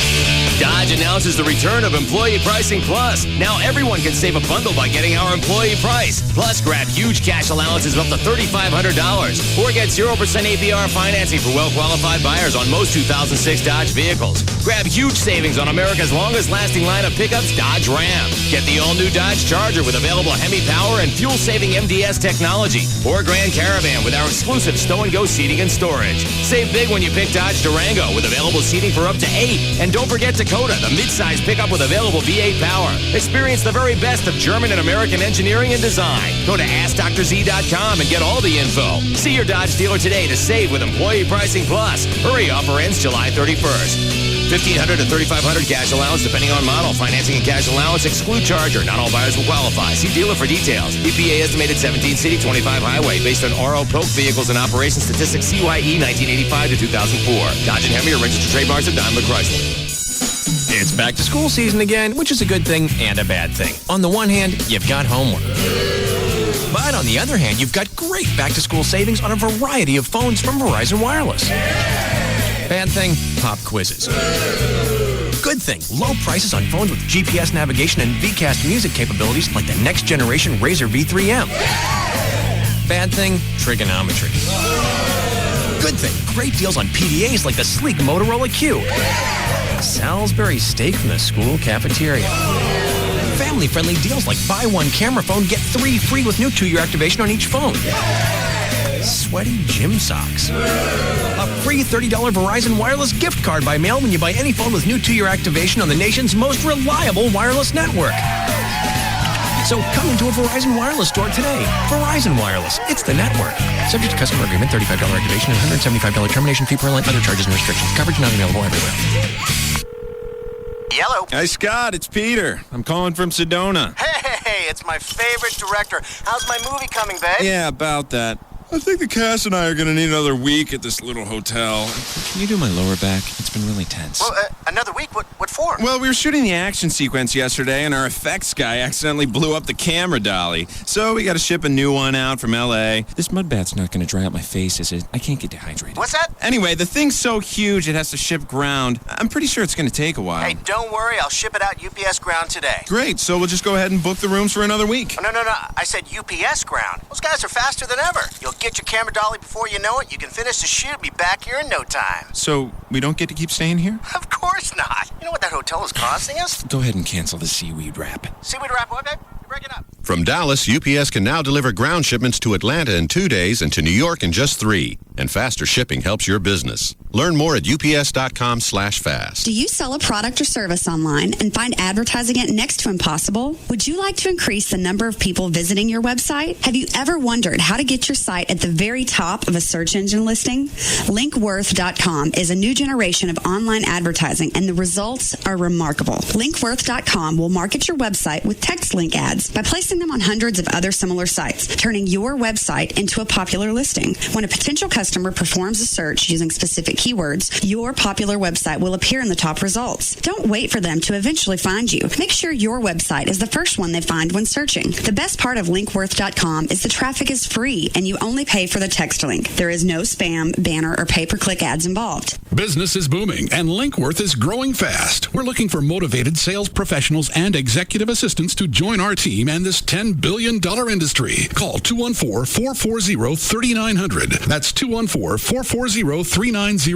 Dodge announces the return of Employee Pricing Plus. Now everyone can save a bundle by getting our employee price. Plus, grab huge cash allowances of up to $3,500. Or get 0% APR financing for well-qualified buyers on most 2006 Dodge vehicles. Grab huge savings on America's longest-lasting line of pickups, Dodge Ram. Get the all-new Dodge Charger with available Hemi power and fuel-saving MDS technology. Or Grand Caravan with our exclusive stow-and-go seating and storage. Save big when you pick Dodge Durango with available seating for up to 8. And don't forget Dakota, the mid-size pickup with available V8 power. Experience the very best of German and American engineering and design. Go to AskDrZ.com and get all the info. See your Dodge dealer today to save with Employee Pricing Plus. Hurry, offer ends July 31st. $1,500 to $3,500 cash allowance depending on model. Financing and cash allowance exclude Charger. Not all buyers will qualify. See dealer for details. EPA estimated 17 city, 25 highway based on RO Polk vehicles and operation statistics CYE 1985 to 2004. Dodge and Hemi are registered trademarks of Daimler Chrysler. It's back to school season again, which is a good thing and a bad thing. On the one hand, you've got homework. But on the other hand, you've got great back-to-school savings on a variety of phones from Verizon Wireless. Bad thing, pop quizzes. Good thing, low prices on phones with GPS navigation and VCast music capabilities like the next generation Razer V3M. Bad thing, trigonometry. Good thing, great deals on PDAs like the sleek Motorola Q. Salisbury steak from the school cafeteria. Family-friendly deals like buy one camera phone, get 3 free with new 2-year activation on each phone. Sweaty gym socks. A free $30 Verizon Wireless gift card by mail when you buy any phone with new 2-year activation on the nation's most reliable wireless network. So come into a Verizon Wireless store today. Verizon Wireless, it's the network. Subject to customer agreement, $35 activation and $175 termination fee per line, other charges and restrictions. Coverage not available everywhere. Yellow. Hey, Scott, it's Peter. I'm calling from Sedona. Hey, it's my favorite director. How's my movie coming, babe? Yeah, about that. I think the cast and I are going to need another week at this little hotel. Can you do my lower back? It's been really tense. Well, another week? What for? Well, we were shooting the action sequence yesterday, and our effects guy accidentally blew up the camera dolly. So we got to ship a new one out from L.A. This mud bath's not going to dry out my face, is it? I can't get dehydrated. What's that? Anyway, the thing's so huge it has to ship ground. I'm pretty sure it's going to take a while. Hey, don't worry. I'll ship it out UPS ground today. Great. So we'll just go ahead and book the rooms for another week. Oh, no. I said UPS ground. Those guys are faster than ever. You'll Get your camera dolly before you know it. You can finish the shoot and be back here in no time. So we don't get to keep staying here? Of course not. You know what that hotel is costing us? Go ahead and cancel the seaweed wrap. Seaweed wrap, okay? You're breaking up. From Dallas, UPS can now deliver ground shipments to Atlanta in 2 days and to New York in just 3. And faster shipping helps your business. Learn more at ups.com/fast. Do you sell a product or service online and find advertising it next to impossible? Would you like to increase the number of people visiting your website? Have you ever wondered how to get your site at the very top of a search engine listing? Linkworth.com is a new generation of online advertising, and the results are remarkable. Linkworth.com will market your website with text link ads by placing them on hundreds of other similar sites, turning your website into a popular listing. When a potential customer performs a search using specific keywords, your popular website will appear in the top results. Don't wait for them to eventually find you. Make sure your website is the first one they find when searching. The best part of Linkworth.com is the traffic is free and you only pay for the text link. There is no spam, banner, or pay-per-click ads involved. Business is booming and Linkworth is growing fast. We're looking for motivated sales professionals and executive assistants to join our team and this $10 billion industry. Call 214-440-3900. That's 214-440-3900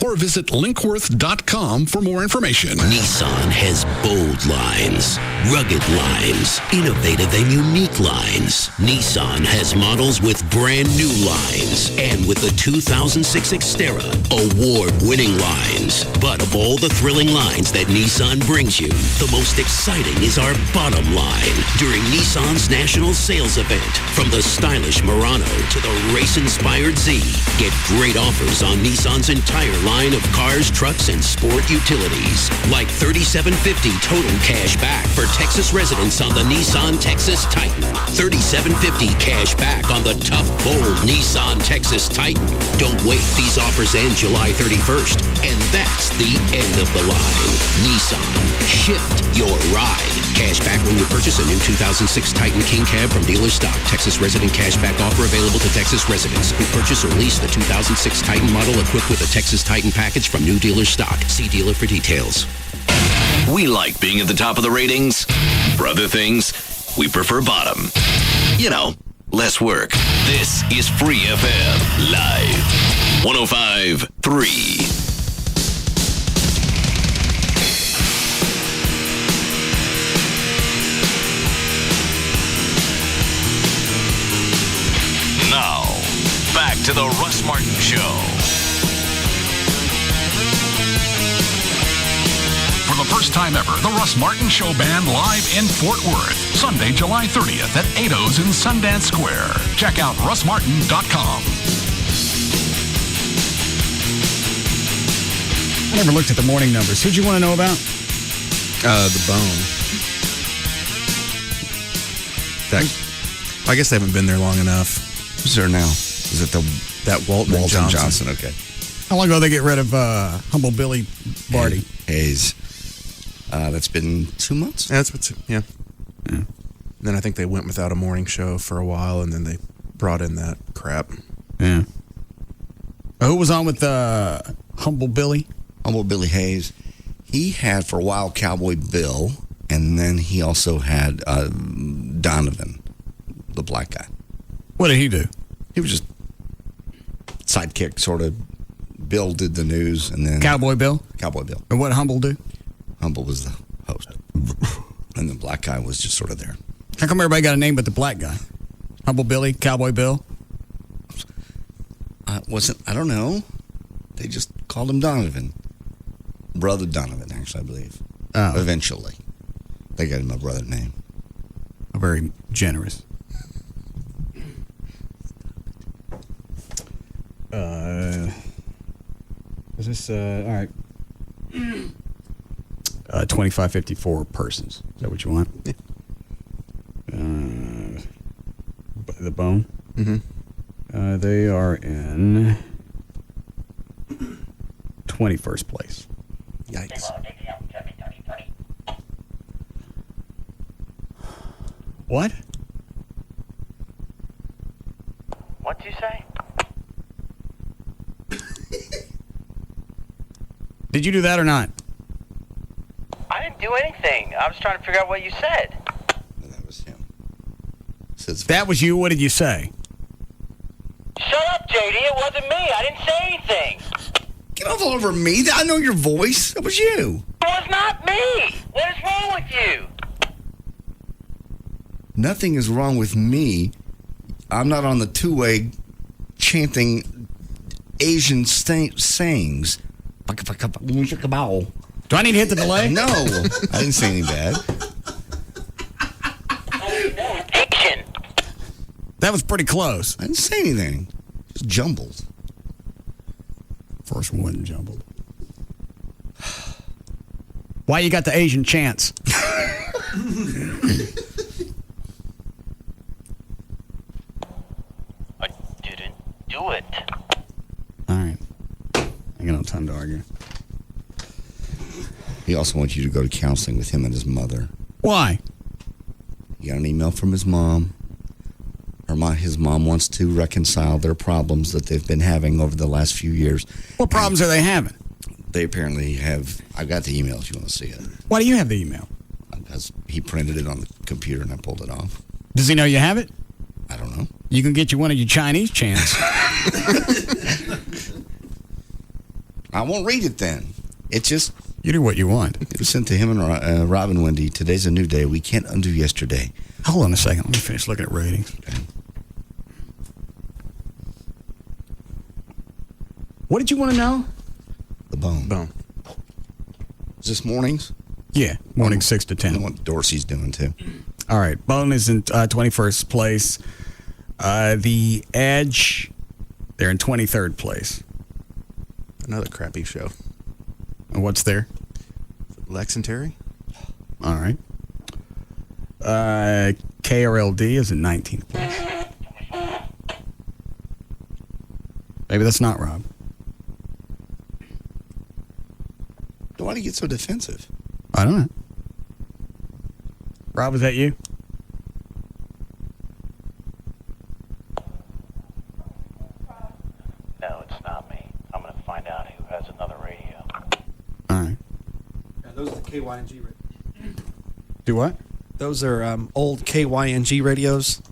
or visit Linkworth.com for more information. Nissan has bold lines, rugged lines, innovative and unique lines. Nissan has models with brand new lines and with the 2006 Xterra, award-winning lines. But of all the thrilling lines that Nissan brings you, the most exciting is our bottom line during Nissan's national sales event. From the stylish Murano to the race-inspired Z, get great offers on Nissan's entire line of cars, trucks, and sport utilities. Like $3,750 total cash back for Texas residents on the Nissan Texas Titan. $3,750 cash back on the tough, bold Nissan Texas Titan. Don't wait. These offers end July 31st. And that's the end of the line. Nissan. Shift your ride. Cash back when you purchase a new 2006 Titan King Cab from dealer stock. Texas resident cash back offer available to Texas residents who purchase or lease the 2006 Titan model equipped with a Texas Titan package from new dealer stock. See dealer for details. We like being at the top of the ratings. For other things, we prefer bottom. You know, less work. This is Free FM Live 105.3. Now, back to the Russ Martin Show. For the first time ever, the Russ Martin Show Band live in Fort Worth, Sunday, July 30th at 8's in Sundance Square. Check out russmartin.com. I never looked at the morning numbers. Who'd you want to know about? The Bone. I guess they haven't been there long enough. Who's there now? Is it that Walton Johnson? Okay. How long ago did they get rid of Humble Billy Barty? Hayes. That's been 2 months? Yeah, that's been yeah. Then I think they went without a morning show for a while, and then they brought in that crap. Yeah. Who was on with Humble Billy? Humble Billy Hayes. He had for a while Cowboy Bill, and then he also had Donovan, the black guy. What did he do? He was just sidekick, sort of. Bill did the news, and then Cowboy Bill? Cowboy Bill. And what did Humble do? Humble was the host. And the black guy was just sort of there. How come everybody got a name but the black guy? Humble Billy, Cowboy Bill? I don't know. They just called him Donovan. Brother Donovan, actually, I believe. Oh. Eventually. They got him a brother name. Very generous. Is this, all right. 2554 persons. Is that what you want? Yeah. The Bone? Mm-hmm. They are in 21st place. Yikes. What? What'd you say? Did you do that or not? I didn't do anything. I was trying to figure out what you said. That was him. That was you? What did you say? Shut up, JD. It wasn't me. I didn't say anything. Get off all over me. I know your voice. That was you. It was not me. What is wrong with you? Nothing is wrong with me. I'm not on the two-way chanting Asian sayings. Do I need to hit the delay? No. I didn't say anything bad. That was pretty close. I didn't say anything. Just jumbled. First one jumbled. Why you got the Asian chants? I didn't do it. All right. I got no time to argue. He also wants you to go to counseling with him and his mother. Why? He got an email from his mom. His mom wants to reconcile their problems that they've been having over the last few years. What problems are they having? They apparently have. I've got the email if you want to see it. Why do you have the email? Because he printed it on the computer and I pulled it off. Does he know you have it? I don't know. You can get you one of your Chinese chants. I won't read it then. It's just. You do what you want. It was sent to him and Robin Wendy. Today's a new day. We can't undo yesterday. Hold on a second. Let me finish looking at ratings. Okay. What did you want to know? The bone. Is this mornings? Yeah, morning 6 to 10. I know what Dorsey's doing too. All right, Bone is in 21st place. The Edge, they're in 23rd place. Another crappy show. And what's there? Lex and Terry. All right. KRLD is in 19th place. Maybe that's not Rob. Why do you get so defensive? I don't know. Rob, is that you? No, it's not me. I'm going to find out who has another radio. All right. Yeah, those are the KYNG radios. Do what? Those are old KYNG radios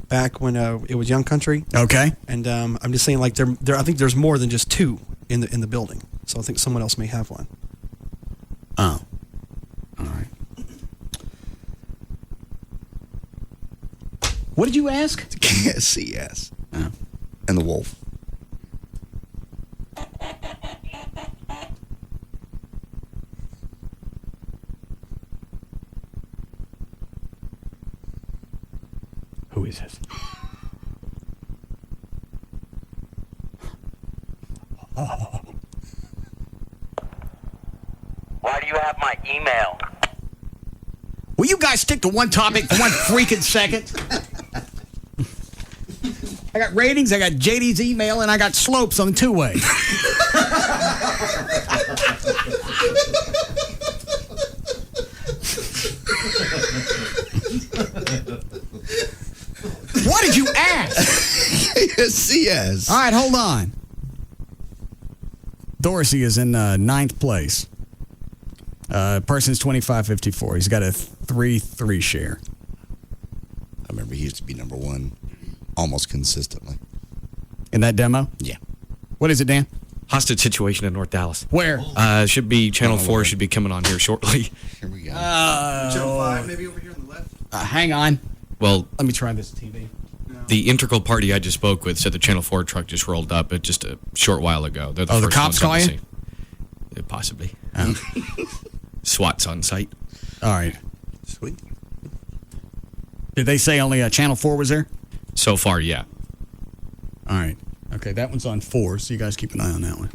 back when it was Young Country. Okay. And I'm just saying, like, there. I think there's more than just two in the building. So I think someone else may have one. Oh. All right. What did you ask? KSCS. Oh. And the Wolf. Who is this? Why do you have my email? Will you guys stick to one topic for one freaking second? I got ratings, I got JD's email, and I got slopes on two-way. What did you ask? KSCS. All right, hold on. Dorsey is in 9th place. Person's 2554. He's got a 3-3 share. I remember he used to be number one almost consistently. In that demo? Yeah. What is it, Dan? Hostage situation in North Dallas. Where? Should be Channel 4 should be coming on here shortly. Here we go. Channel 5, maybe over here on the left. Hang on. Well, let me try this TV. The integral party I just spoke with said the Channel 4 truck just rolled up just a short while ago. They're the the first cops ones on call the you? scene. Possibly. SWAT's on site. All right. Sweet. Did they say only Channel 4 was there? So far, yeah. All right. Okay, that one's on 4, so you guys keep an eye on that one.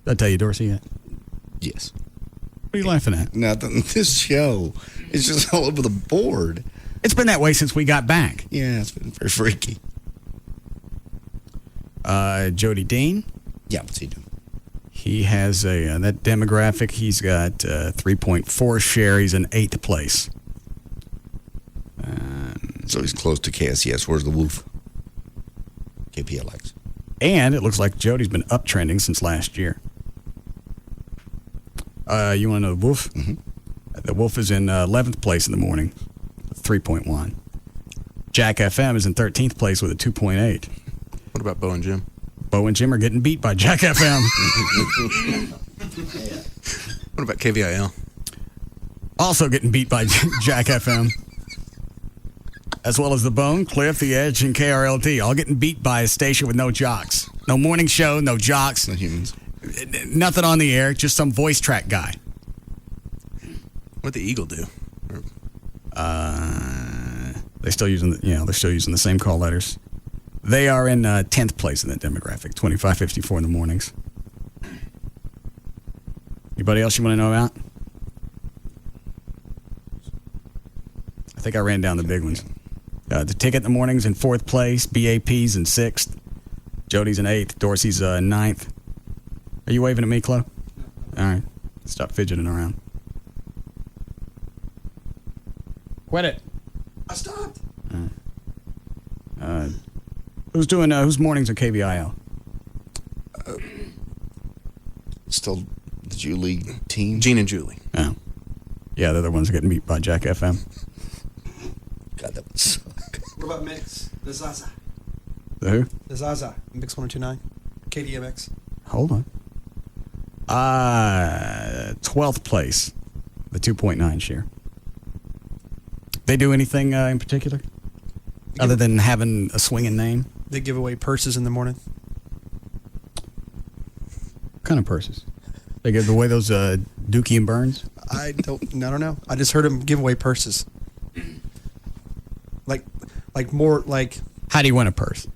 Did I tell you Dorsey yet? Yes. What are you laughing at? Nothing. This show is just all over the board. It's been that way since we got back. Yeah, it's been very freaky. Jody Dean. Yeah, what's he doing? He has that demographic. He's got 3.4 share. He's in 8th place. So he's close to KSCS. Where's the Wolf? KPLX. And it looks like Jody's been uptrending since last year. You want to know the Wolf? Mm-hmm. The Wolf is in 11th place in the morning, 3.1. Jack FM is in 13th place with a 2.8. What about Bo and Jim? Bo and Jim are getting beat by Jack FM. What about KVIL? Also getting beat by Jack FM. As well as The Bone, Cliff, The Edge, and KRLT. All getting beat by a station with no jocks. No morning show, no jocks. No humans. Nothing on the air, just some voice track guy. What'd the Eagle do? They're still using the same call letters. They are in 10th place in that demographic, 2554 in the mornings. Anybody else you want to know about? I think I ran down the big ones. The Ticket in the mornings in 4th place, BAP's in 6th, Jody's in 8th, Dorsey's 9th. Are you waving at me, Chloe? All right. Stop fidgeting around. Quit it. I stopped. Who's mornings at KVIL? Still the Julie team? Gene and Julie. Oh. Yeah, they're the ones getting beat by Jack FM. God, that would suck. What about Mix? The Zaza. The who? The Zaza. Mix 1029. KDMX. Hold on. 12th place, the 2.9 share. They do anything in particular? Other than having a swinging name? They give away purses in the morning. What kind of purses? They give away those Dookie and Burns? I don't know. I just heard them give away purses. Like more like. How do you win a purse?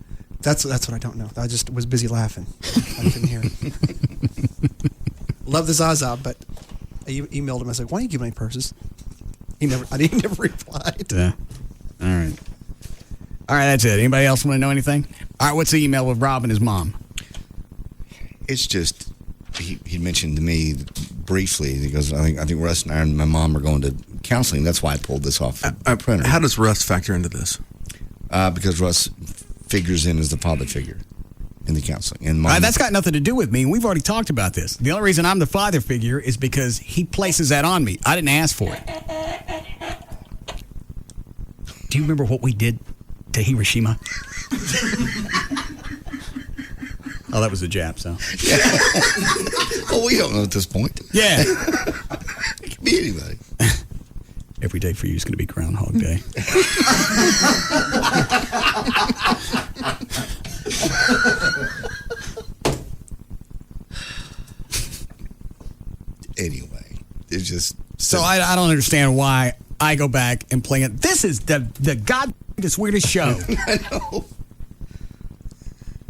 That's what I don't know. I just was busy laughing. I couldn't hear it. Love the Zaza, but I emailed him. I said, "Why don't you give me purses?" He never replied. Yeah. All right. That's it. Anybody else want to know anything? All right. What's the email with Rob and his mom? It's just he mentioned to me briefly. He goes, I think Russ and I and my mom are going to counseling. That's why I pulled this off the printer. How does Russ factor into this? Because Russ figures in as the father figure in the counseling. And Mom, that's got nothing to do with me. We've already talked about this. The only reason I'm the father figure is because he places that on me. I didn't ask for it. Do you remember what we did to Hiroshima? Oh, that was a Jap sound. Yeah. Well, we don't know at this point. Yeah. It could be anybody. Every day for you is going to be Groundhog Day. Anyway, it's just... So I don't understand why I go back and play it. This is the godest weirdest show. I know.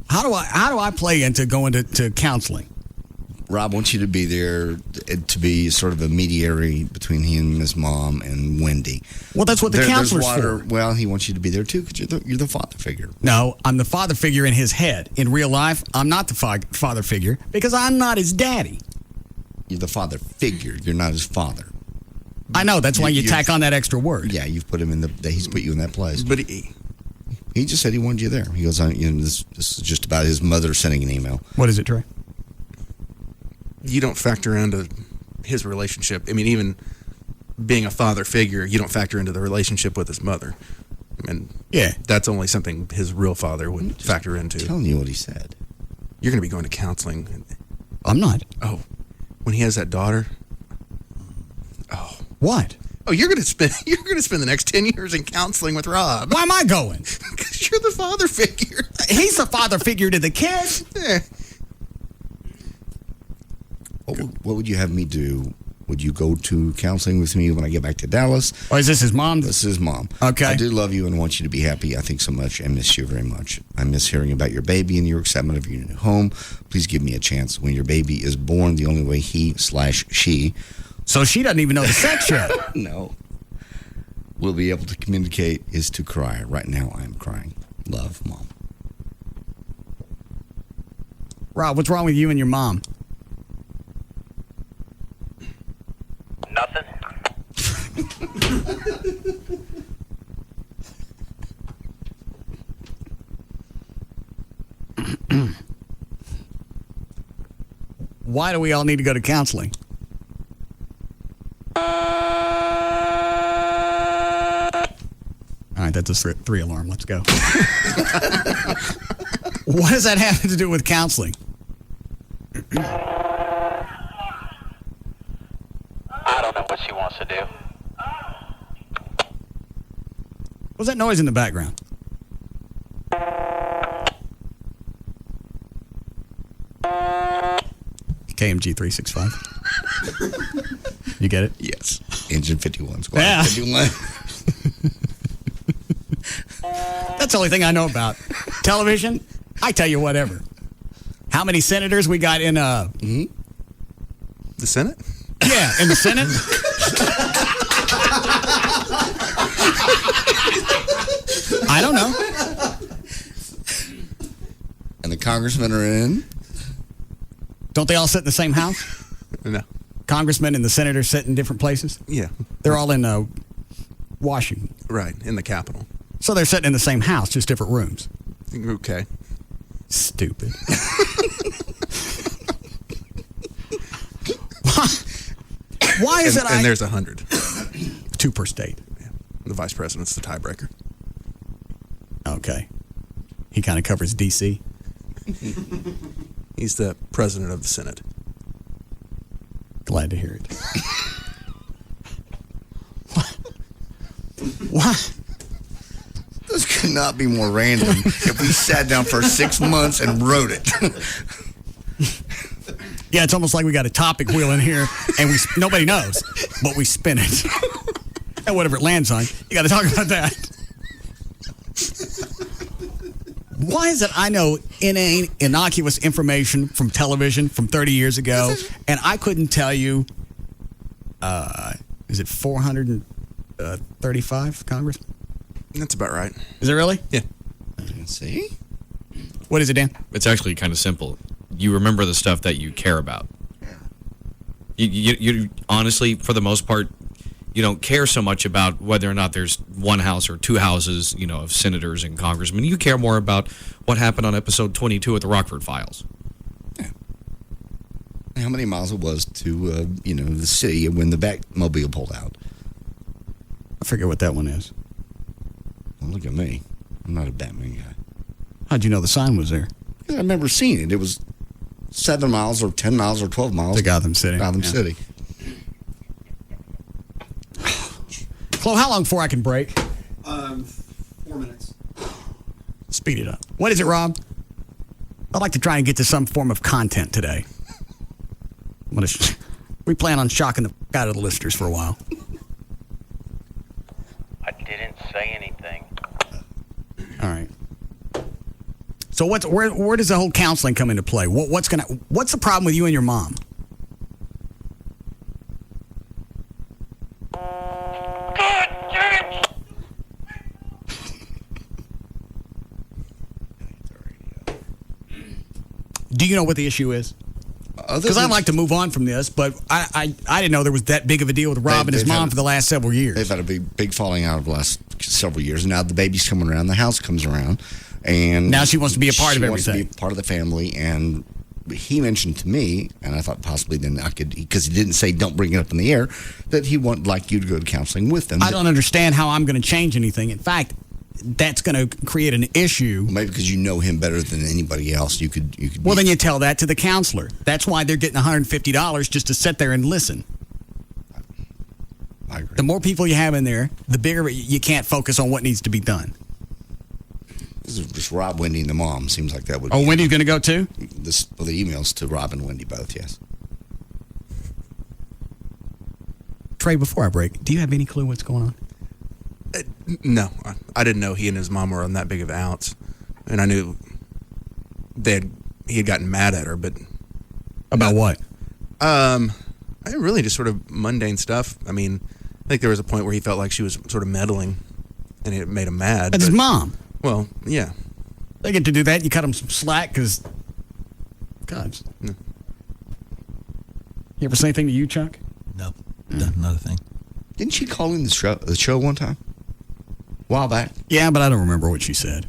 How do I play into going to counseling? Rob wants you to be there to be sort of a mediator between him and his mom and Wendy. Well, that's what the counselor's for. Well, he wants you to be there too because you're the father figure. No, I'm the father figure in his head. In real life, I'm not the father figure because I'm not his daddy. You're the father figure. You're not his father. I know. That's why you tack on that extra word. Yeah, you've put him in he's put you in that place. But he just said he wanted you there. He goes, this is just about his mother sending an email. What is it, Trey? You don't factor into his relationship. I mean, even being a father figure, you don't factor into the relationship with his mother. And yeah, that's only something his real father would factor into. Telling you what he said. You're going to be going to counseling. I'm not. Oh, when he has that daughter. Oh, what? Oh, you're going to spend the next 10 years in counseling with Rob. Why am I going? Because you're the father figure. He's the father figure to the kids. Yeah. What would you have me do? Would you go to counseling with me when I get back to Dallas? Or is this his mom? This is his mom. Okay. I do love you and want you to be happy. I think so much and miss you very much. I miss hearing about your baby and your excitement of your new home. Please give me a chance. When your baby is born, the only way he/she... So she doesn't even know the sex yet? No. Will be able to communicate is to cry. Right now, I am crying. Love, Mom. Rob, what's wrong with you and your mom? Nothing. Why do we all need to go to counseling? That's a 3 alarm. Let's go. What does that have to do with counseling? I don't know what she wants to do. What's that noise in the background? KMG 365. You get it? Yes. Engine 51. Squad Yeah. 51. That's the only thing I know about. Television, I tell you whatever. How many senators we got in The Senate? Yeah, in the Senate. I don't know. And the congressmen are in. Don't they all sit in the same house? No. Congressmen and the senators sit in different places? Yeah. They're all in Washington. Right, in the Capitol. So they're sitting in the same house, just different rooms. Okay. Stupid. Why is and there's 100. 2 per state. Yeah. The vice president's the tiebreaker. Okay. He kind of covers D.C. He's the president of the Senate. Glad to hear it. What? This could not be more random if we sat down for 6 months and wrote it. Yeah, it's almost like we got a topic wheel in here, and nobody knows, but we spin it. And whatever it lands on, you got to talk about that. Why is it I know inane, innocuous information from television from 30 years ago, and I couldn't tell you, is it 435 Congressmen? That's about right. Is it really? Yeah. See? What is it, Dan? It's actually kind of simple. You remember the stuff that you care about. You honestly, for the most part, you don't care so much about whether or not there's one house or 2 houses, of senators and congressmen. You care more about what happened on episode 22 of the Rockford Files. Yeah. How many miles it was to, the city when the Batmobile pulled out. I forget what that one is. Well, look at me. I'm not a Batman guy. How'd you know the sign was there? I remember seeing it. It was 7 miles or 10 miles or 12 miles. To Gotham City. Gotham City. Flo, how long before I can break? 4 minutes. Speed it up. What is it, Rob? I'd like to try and get to some form of content today. We plan on shocking the out of the listeners for a while. I didn't say anything. All right. So where does the whole counseling come into play? What's the problem with you and your mom? Do you know what the issue is? Because I'd like to move on from this, but I didn't know there was that big of a deal with Rob and his mom for the last several years. They've had a big falling out over the last several years. Now the baby's coming around, the house comes around, and now she wants to be a part of everything. She wants to be part of the family, and he mentioned to me, and I thought possibly then I could, because he didn't say don't bring it up in the air, that he would like you to go to counseling with them. I don't understand how I'm going to change anything. In fact, that's going to create an issue. Well, maybe because you know him better than anybody else. You could. Well, then you tell that to the counselor. That's why they're getting $150 just to sit there and listen. I agree. The more people you have in there, the bigger you can't focus on what needs to be done. This is just Rob, Wendy, and the mom. Seems like that would. Oh, Wendy's going to go too? The emails to Rob and Wendy both. Yes. Trey, before I break, do you have any clue what's going on? No, I didn't know he and his mom were on that big of outs, and I knew he had gotten mad at her, but about what? Really just sort of mundane stuff. I mean, I think there was a point where he felt like she was sort of meddling, and it made him mad. That's his mom. Well, yeah, they get to do that. You cut them some slack because, God. No. You ever say anything to you, Chuck? No, not a thing. Didn't she call in the show one time? A while back. Yeah, but I don't remember what she said.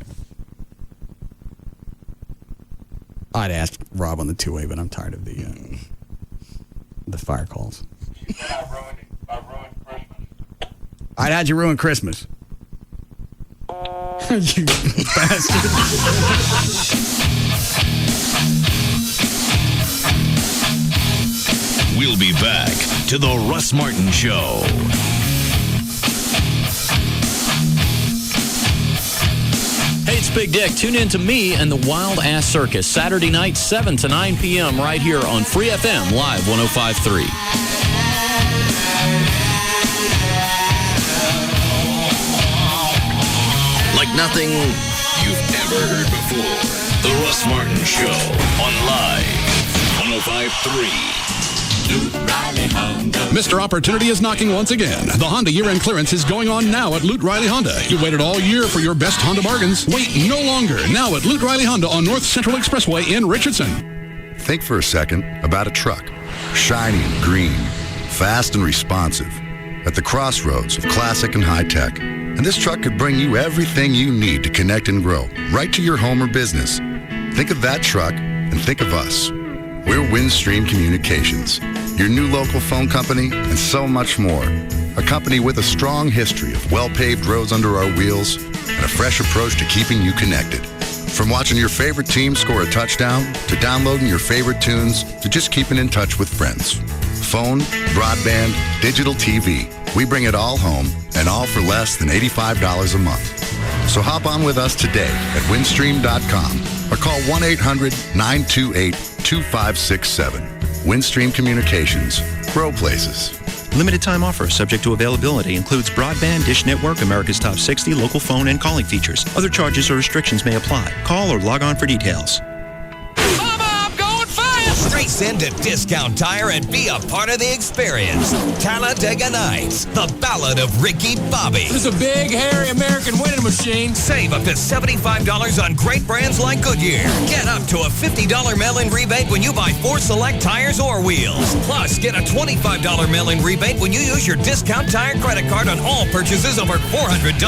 I'd asked Rob on the two-way, but I'm tired of the fire calls. She said I ruined Christmas. All right, how'd you ruin Christmas? You bastard. We'll be back to the Russ Martin Show. Hey, it's Big Dick. Tune in to me and the Wild Ass Circus Saturday night, 7 to 9 p.m. right here on Free FM Live 105.3. Like nothing you've ever heard before. The Russ Martin Show on Live 105.3. Mr. Opportunity is knocking once again. The Honda year-end clearance is going on now at Lute Riley Honda. You waited all year for your best Honda bargains. Wait no longer. Now at Lute Riley Honda on North Central Expressway in Richardson. Think for a second about a truck. Shiny and green, fast and responsive. At the crossroads of classic and high tech. And this truck could bring you everything you need to connect and grow, right to your home or business. Think of that truck and think of us. We're Windstream Communications, your new local phone company, and so much more. A company with a strong history of well-paved roads under our wheels and a fresh approach to keeping you connected. From watching your favorite team score a touchdown, to downloading your favorite tunes, to just keeping in touch with friends. Phone, broadband, digital TV. We bring it all home, and all for less than $85 a month. So hop on with us today at windstream.com or call 1-800-928-2567. Windstream Communications. Grow places. Limited time offer subject to availability includes broadband, Dish Network, America's Top 60, local phone, and calling features. Other charges or restrictions may apply. Call or log on for details. Race into Discount Tire and be a part of the experience. Talladega Nights, the Ballad of Ricky Bobby. This is a big, hairy American winning machine. Save up to $75 on great brands like Goodyear. Get up to a $50 mail-in rebate when you buy 4 select tires or wheels. Plus, get a $25 mail-in rebate when you use your Discount Tire credit card on all purchases over $400.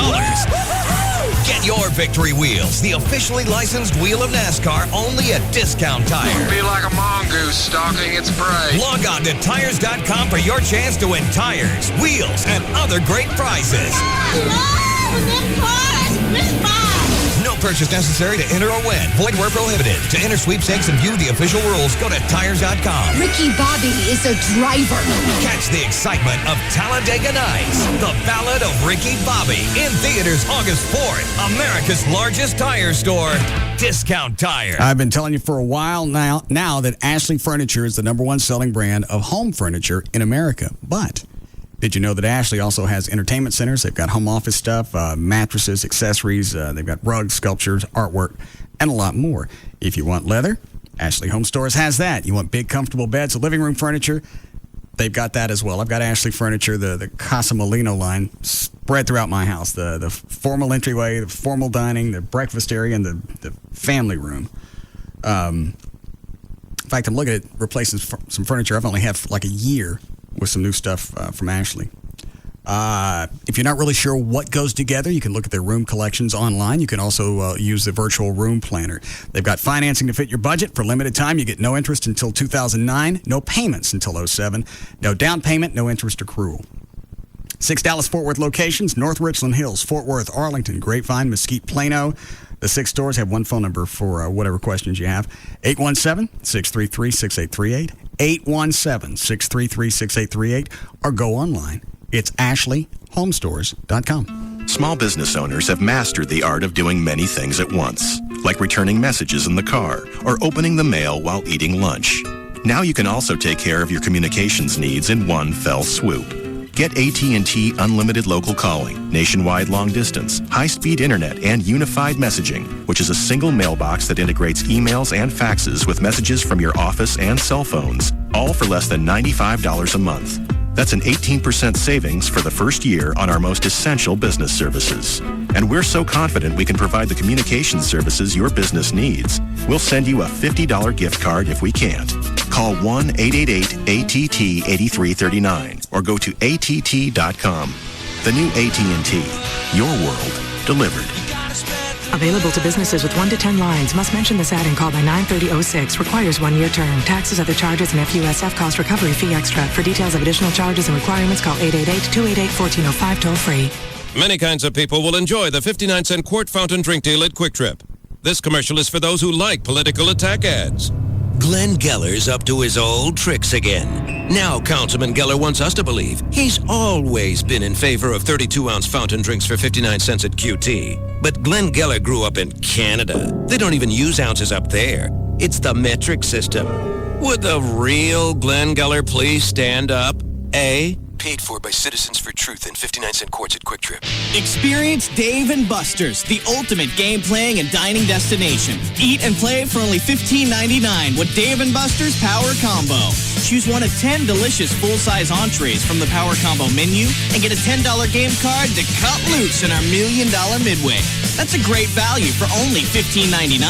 Get your victory wheels, the officially licensed wheel of NASCAR, only at Discount Tire. Be like a mongoose stalking its prey. Log on to tires.com for your chance to win tires, wheels, and other great prizes. No purchase necessary to enter or win. Void where prohibited. To enter sweepstakes and view the official rules, go to tires.com. Ricky Bobby is a driver. Catch the excitement of Talladega Nights, the Ballad of Ricky Bobby, in theaters August 4th. America's largest tire store, Discount Tire. I've been telling you for a while now that Ashley Furniture is the #1 selling brand of home furniture in America. But did you know that Ashley also has entertainment centers? They've got home office stuff, mattresses, accessories. They've got rugs, sculptures, artwork, and a lot more. If you want leather, Ashley Home Stores has that. You want big, comfortable beds, living room furniture, they've got that as well. I've got Ashley Furniture, the Casa Molino line, spread throughout my house. The formal entryway, the formal dining, the breakfast area, and the family room. In fact, I'm looking at replacing some furniture I've only had for like a year with some new stuff from Ashley. If you're not really sure what goes together, you can look at their room collections online. You can also use the virtual room planner. They've got financing to fit your budget. For limited time, you get no interest until 2009, no payments until 2007, no down payment, no interest accrual. 6 Dallas-Fort Worth locations: North Richland Hills, Fort Worth, Arlington, Grapevine, Mesquite, Plano. The 6 stores have one phone number for whatever questions you have. 817-633-6838, 817-633-6838, or go online. It's AshleyHomestores.com. Small business owners have mastered the art of doing many things at once, like returning messages in the car or opening the mail while eating lunch. Now you can also take care of your communications needs in one fell swoop. Get AT&T Unlimited Local Calling, nationwide long distance, high-speed internet, and unified messaging, which is a single mailbox that integrates emails and faxes with messages from your office and cell phones, all for less than $95 a month. That's an 18% savings for the first year on our most essential business services. And we're so confident we can provide the communications services your business needs, we'll send you a $50 gift card if we can't. Call 1-888-ATT-8339 or go to att.com. The new AT&T. Your world delivered. Available to businesses with 1 to 10 lines. Must mention this ad and call by 9/30/06. Requires 1-year term. Taxes, other charges, and FUSF cost recovery fee extra. For details of additional charges and requirements, call 888-288-1405 toll free. Many kinds of people will enjoy the 59-cent quart fountain drink deal at Quick Trip. This commercial is for those who like political attack ads. Glenn Geller's up to his old tricks again. Now Councilman Geller wants us to believe he's always been in favor of 32-ounce fountain drinks for 59 cents at QT. But Glenn Geller grew up in Canada. They don't even use ounces up there. It's the metric system. Would the real Glenn Geller please stand up? Paid for by Citizens for Truth and 59-cent quarts at Quick Trip. Experience Dave & Buster's, the ultimate game playing and dining destination. Eat and play for only $15.99 with Dave & Buster's Power Combo. Choose one of 10 delicious full-size entrees from the Power Combo menu and get a $10 game card to cut loose in our $1 Million Midway. That's a great value for only $15.99.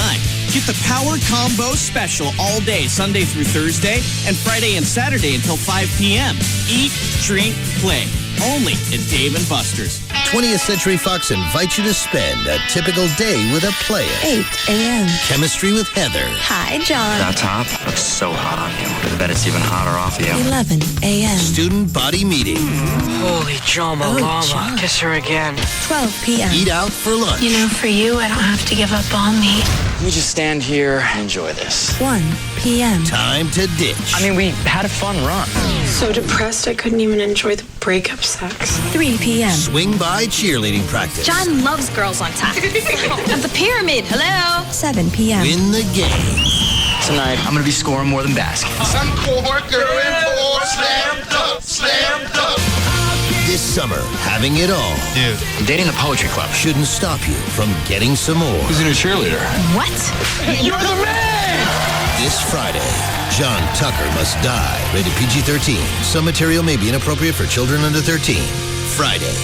Get the Power Combo Special all day, Sunday through Thursday, and Friday and Saturday until 5 p.m. Eat, drink, play. Only at Dave & Buster's. 20th Century Fox invites you to spend a typical day with a player. 8 a.m. Chemistry with Heather. Hi, John. That top looks so hot on you. I bet it's even hotter off you. 11 a.m. Student body meeting. Holy Jama Llama. Kiss her again. 12 p.m. Eat out for lunch. You know, for you, I don't have to give up on me. Let me just stand here and enjoy this. 1 p.m. Time to ditch. I mean, we had a fun run. So depressed I couldn't even enjoy the breakup sex. 3 p.m. Swing by cheerleading practice. John loves girls on top. At the pyramid, hello? 7 p.m. Win the game. Tonight, I'm going to be scoring more than basketball. Some poor girl in four, slam dunk. This summer, having it all. Dude, I'm dating the poetry club. Shouldn't stop you from getting some more. Who's in a cheerleader? What? You're the man! This Friday, John Tucker Must Die. Rated PG-13. Some material may be inappropriate for children under 13. Friday.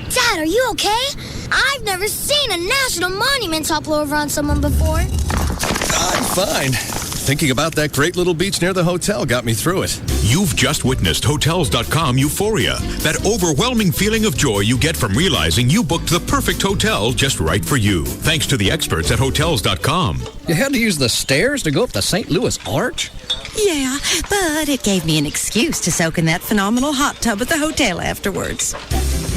Dad, are you okay? I've never seen a national monument topple over on someone before. I'm fine. Thinking about that great little beach near the hotel got me through it. You've just witnessed Hotels.com euphoria. That overwhelming feeling of joy you get from realizing you booked the perfect hotel just right for you. Thanks to the experts at Hotels.com. You had to use the stairs to go up the St. Louis Arch? Yeah, but it gave me an excuse to soak in that phenomenal hot tub at the hotel afterwards.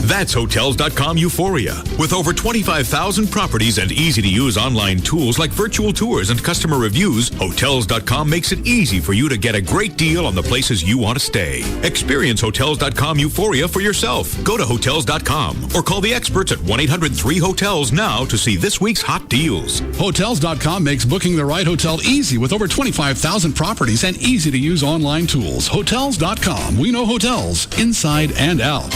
That's Hotels.com euphoria. With over 25,000 properties and easy-to-use online tools like virtual tours and customer reviews, Hotels.com makes it easy for you to get a great deal on the places you want to stay. Experience Hotels.com euphoria for yourself. Go to Hotels.com or call the experts at 1-800-3-HOTELS now to see this week's hot deals. Hotels.com makes booking the right hotel easy with over 25,000 properties and easy-to-use online tools. Hotels.com. We know hotels inside and out.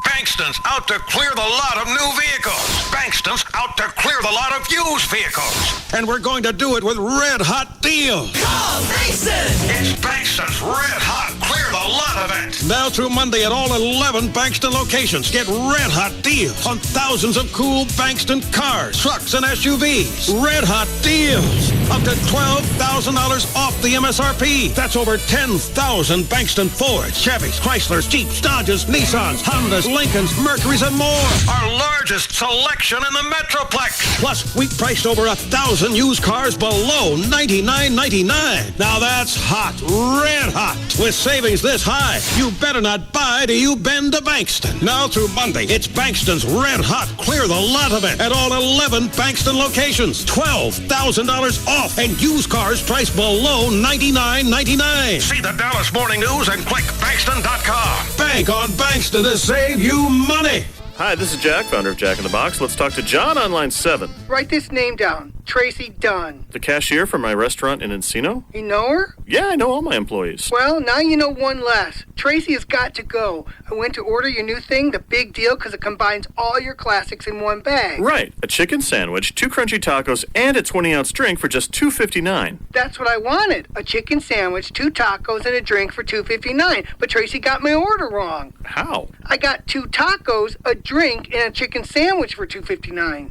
Bankston's out to clear the lot of new vehicles. Bankston's out to clear the lot of used vehicles. And we're going to do it with red-hot deals. Call Bankston! It's Bankston's red-hot clear the lot event. Now through Monday at all 11 Bankston locations. Get red-hot deals on thousands of cool Bankston cars, trucks, and SUVs. Red-hot deals. Up to $12,000 off the MSRP. That's over 10,000 Bankston Fords, Chevys, Chryslers, Jeeps, Dodges, Nissans, Hondas, Lincolns, Mercuries, and more. Our largest selection in the Metroplex. Plus, we priced over 1,000 used cars below $99.99. Now that's hot, red hot. With savings this high, you better not buy till you bend to Bankston. Now through Monday, it's Bankston's red hot clear the lot event at all 11 Bankston locations. $12,000 off and used cars priced below $99.99. See the Dallas Morning News and click Bankston.com. Bank on Bankston to save you money. Hi, this is Jack, founder of Jack in the Box. Let's talk to John on line 7. Write this name down. Tracy Dunn. The cashier for my restaurant in Encino? You know her? Yeah, I know all my employees. Well, now you know one less. Tracy has got to go. I went to order your new thing, the big deal, because it combines all your classics in one bag. Right. A chicken sandwich, 2 crunchy tacos, and a 20-ounce drink for just $2.59. That's what I wanted. A chicken sandwich, 2 tacos, and a drink for $2.59. But Tracy got my order wrong. How? I got 2 tacos, a drink, and a chicken sandwich for $2.59.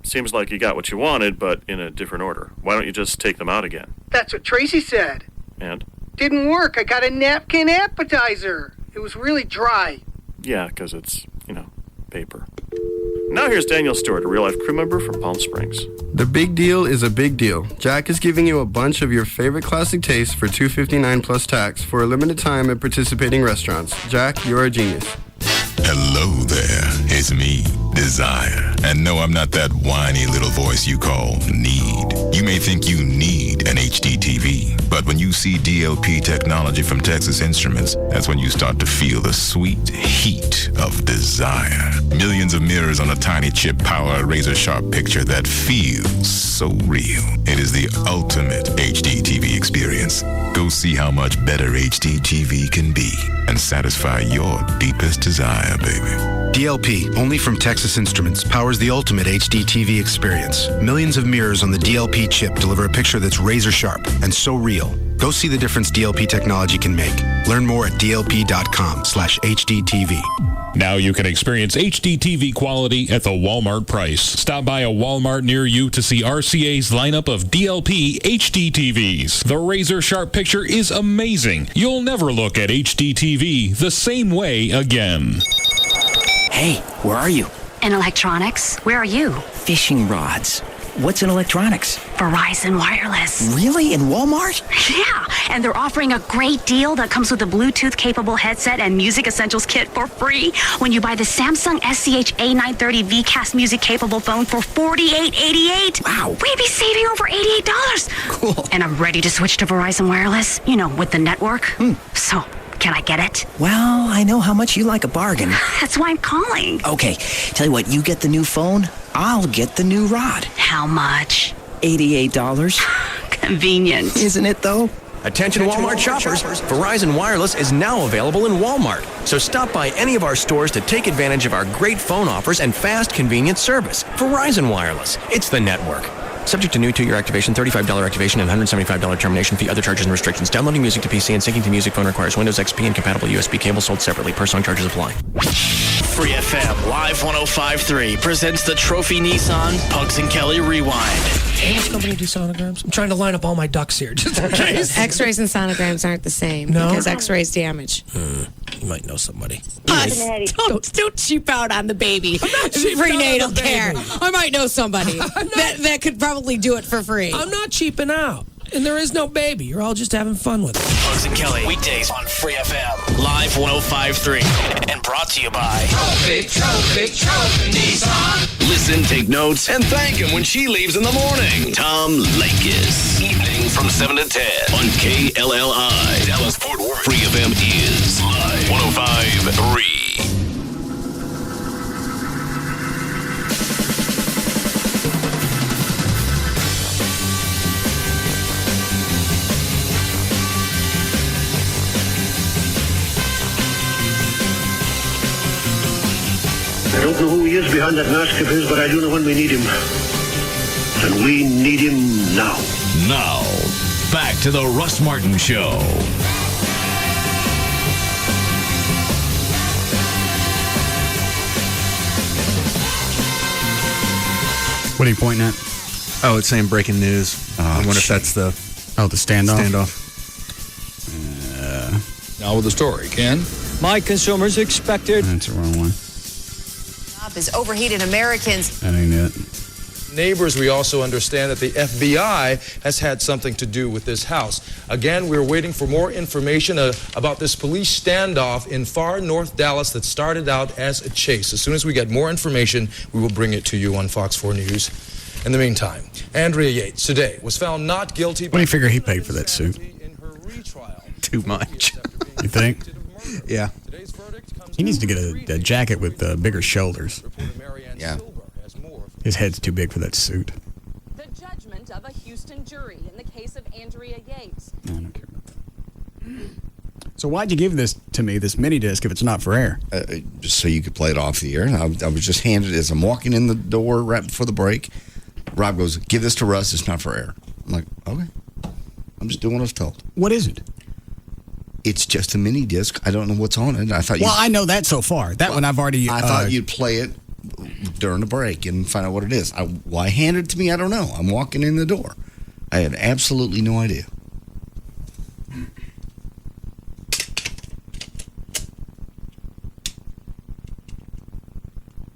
Seems like you got what you wanted, but in a different order. Why don't you just take them out again? That's what Tracy said. And? Didn't work. I got a napkin appetizer. It was really dry. Yeah, because it's, paper. Now here's Daniel Stewart, a real-life crew member from Palm Springs. The big deal is a big deal. Jack is giving you a bunch of your favorite classic tastes for $2.59 plus tax for a limited time at participating restaurants. Jack, you're a genius. Hello there, it's me, Desire. And no, I'm not that whiny little voice you call need. You may think you need an HD TV, but when you see DLP technology from Texas Instruments, that's when you start to feel the sweet heat of desire. Millions of mirrors on a tiny chip power a razor-sharp picture that feels so real. It is the ultimate HD TV experience. Go see how much better HD TV can be and satisfy your deepest desire, baby. DLP, only from Texas Instruments, powers the ultimate HD TV experience. Millions of mirrors on the DLP chip deliver a picture that's razor sharp and so real. Go see the difference DLP technology can make. Learn more at dlp.com/HDTV. Now you can experience HD TV quality at the Walmart price. Stop by a Walmart near you to see RCA's lineup of DLP HD TVs. The razor-sharp picture is amazing. You'll never look at HD TV the same way again. Hey, where are you? In electronics. Where are you? Fishing rods. What's in electronics? Verizon Wireless. Really? In Walmart? Yeah, and they're offering a great deal that comes with a Bluetooth-capable headset and Music Essentials kit for free when you buy the Samsung SCH A930 VCast music-capable phone for $48.88. Wow. We'd be saving over $88. Cool. And I'm ready to switch to Verizon Wireless, you know, with the network. So, can I get it? Well, I know how much you like a bargain. That's why I'm calling. Okay, tell you what, you get the new phone, I'll get the new rod. How much? $88. Convenient. Isn't it, though? Attention Walmart shoppers, Verizon Wireless is now available in Walmart. So stop by any of our stores to take advantage of our great phone offers and fast, convenient service. Verizon Wireless, it's the network. Subject to new 2-year activation, $35 activation, and $175 termination fee. Other charges and restrictions. Downloading music to PC and syncing to music phone requires Windows XP and compatible USB cable sold separately. Per song charges apply. Free FM Live 105.3 presents the Trophy Nissan Pugs and Kelly Rewind. Can this company do sonograms? I'm trying to ip all my ducks here, just in case. X-rays and sonograms aren't the same. No? Because X-rays damage. You might know somebody. Don't cheap out on the baby. I'm not cheaping prenatal out on the care. baby. I might know somebody that could probably do it for free. I'm not cheaping out. And there is no baby. You're all just having fun with it. Pugs and Kelly, weekdays on Free FM, Live 105.3, and brought to you by Trophy Nissan. Listen, take notes, and thank him when she leaves in the morning. Tom Lakis. Evening from 7 to 10 on KLLI. Dallas Fort Worth. Free FM is Live 105.3. I don't know who he is behind that mask of his, but I do know when we need him. And we need him now. Now, back to the Russ Martin Show. What are you pointing at? Oh, it's saying breaking news. I wonder if that's the... Oh, the standoff? Now with the story, Ken. My consumers expected... That's the wrong one. Is overheated Americans. That ain't it. Neighbors, we also understand that the FBI has had something to do with this house. Again, we're waiting for more information about this police standoff in far north Dallas that started out as a chase. As soon as we get more information, we will bring it to you on Fox 4 News. In the meantime, Andrea Yates today was found not guilty. What do you figure he paid for that suit? Too much. You think? Yeah. He needs to get a jacket with bigger shoulders. Yeah. His head's too big for that suit. The judgment of a Houston jury in the case of Andrea Yates. No, I don't care about that. So why'd you give this to me, this mini disc, if it's not for air? Just so you could play it off the air. I was just handed it as I'm walking in the door right before the break. Rob goes, give this to Russ, it's not for air. I'm like, okay. I'm just doing what I was told. What is it? It's just a mini disc. I don't know what's on it. I know that so far. That one I've already... I thought you'd play it during the break and find out what it is. Why handed it to me, I don't know. I'm walking in the door. I had absolutely no idea.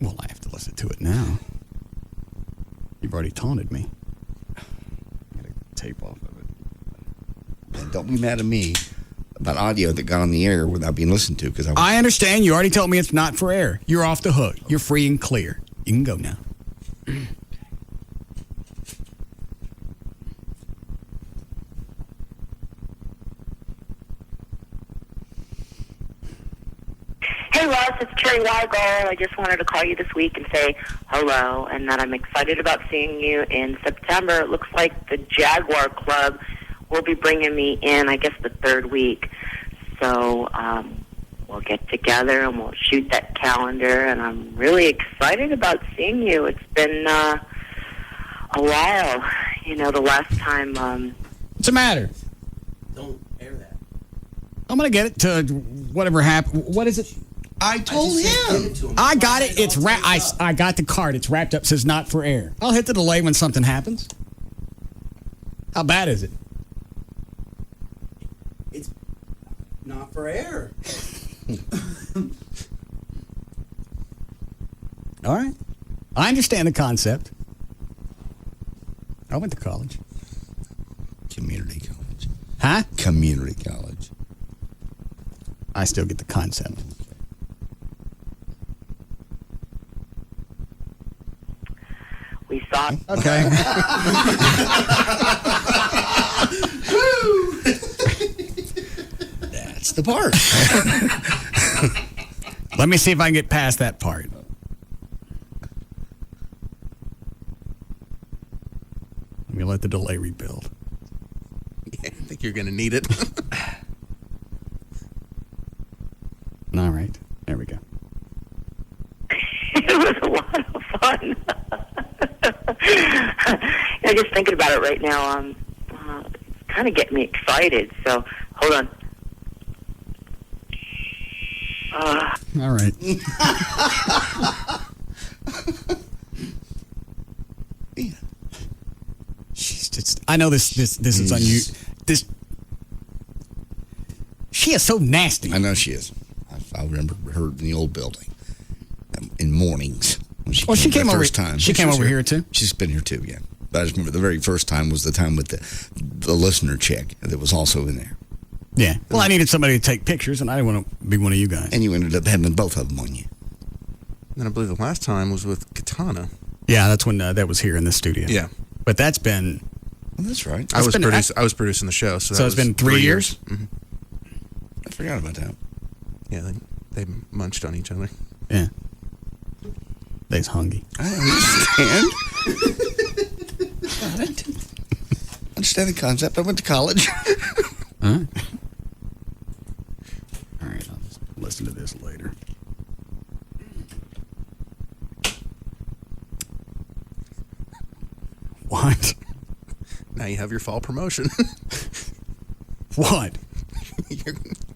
Well, I have to listen to it now. You've already taunted me. I got to tape off of it. And don't be mad at me. audio that got on the air without being listened to. Because I understand. You already told me it's not for air. You're off the hook. You're free and clear. You can go now. Hey, Russ, it's Terry Weigel. I just wanted to call you this week and say hello, and that I'm excited about seeing you in September. It looks like the Jaguar Club will be bringing me in, I guess, the third week. So we'll get together and we'll shoot that calendar, and I'm really excited about seeing you. It's been a while. You know, the last time... What's the matter? Don't air that. I'm going to get it to whatever happened. What is it? I told him. I got it. It's I got the card. It's wrapped up. Says not for air. I'll hit the delay when something happens. How bad is it? It's not for air. All right. I understand the concept. I went to college. Community college. Huh? Community college. I still get the concept. We saw... Okay. That's the part. Let me see if I can get past that part. Let me let the delay rebuild. Yeah, I think you're going to need it. All right. There we go. It was a lot of fun. Just thinking about it right now, it's kind of getting me excited. So, hold on. All right. Yeah. She's just. I know this is unusual. She is so nasty. I know she is. I remember her in the old building in mornings. She came over. First time. She came over here too. She's been here too. Yeah. But I just remember the very first time was the time with the listener chick that was also in there. Yeah. Well, I needed somebody to take pictures, and I didn't want to be one of you guys. And you ended up having both of them on you. And I believe the last time was with Katana. Yeah, that's when that was here in the studio. Yeah. But that's been... Well, that's right. I was producing the show. So it's been 3 years? Mm-hmm. I forgot about that. Yeah, they munched on each other. Yeah. They's hungry. I understand the concept. I went to college. All right. All right, I'll just listen to this later. What? Now you have your fall promotion. What?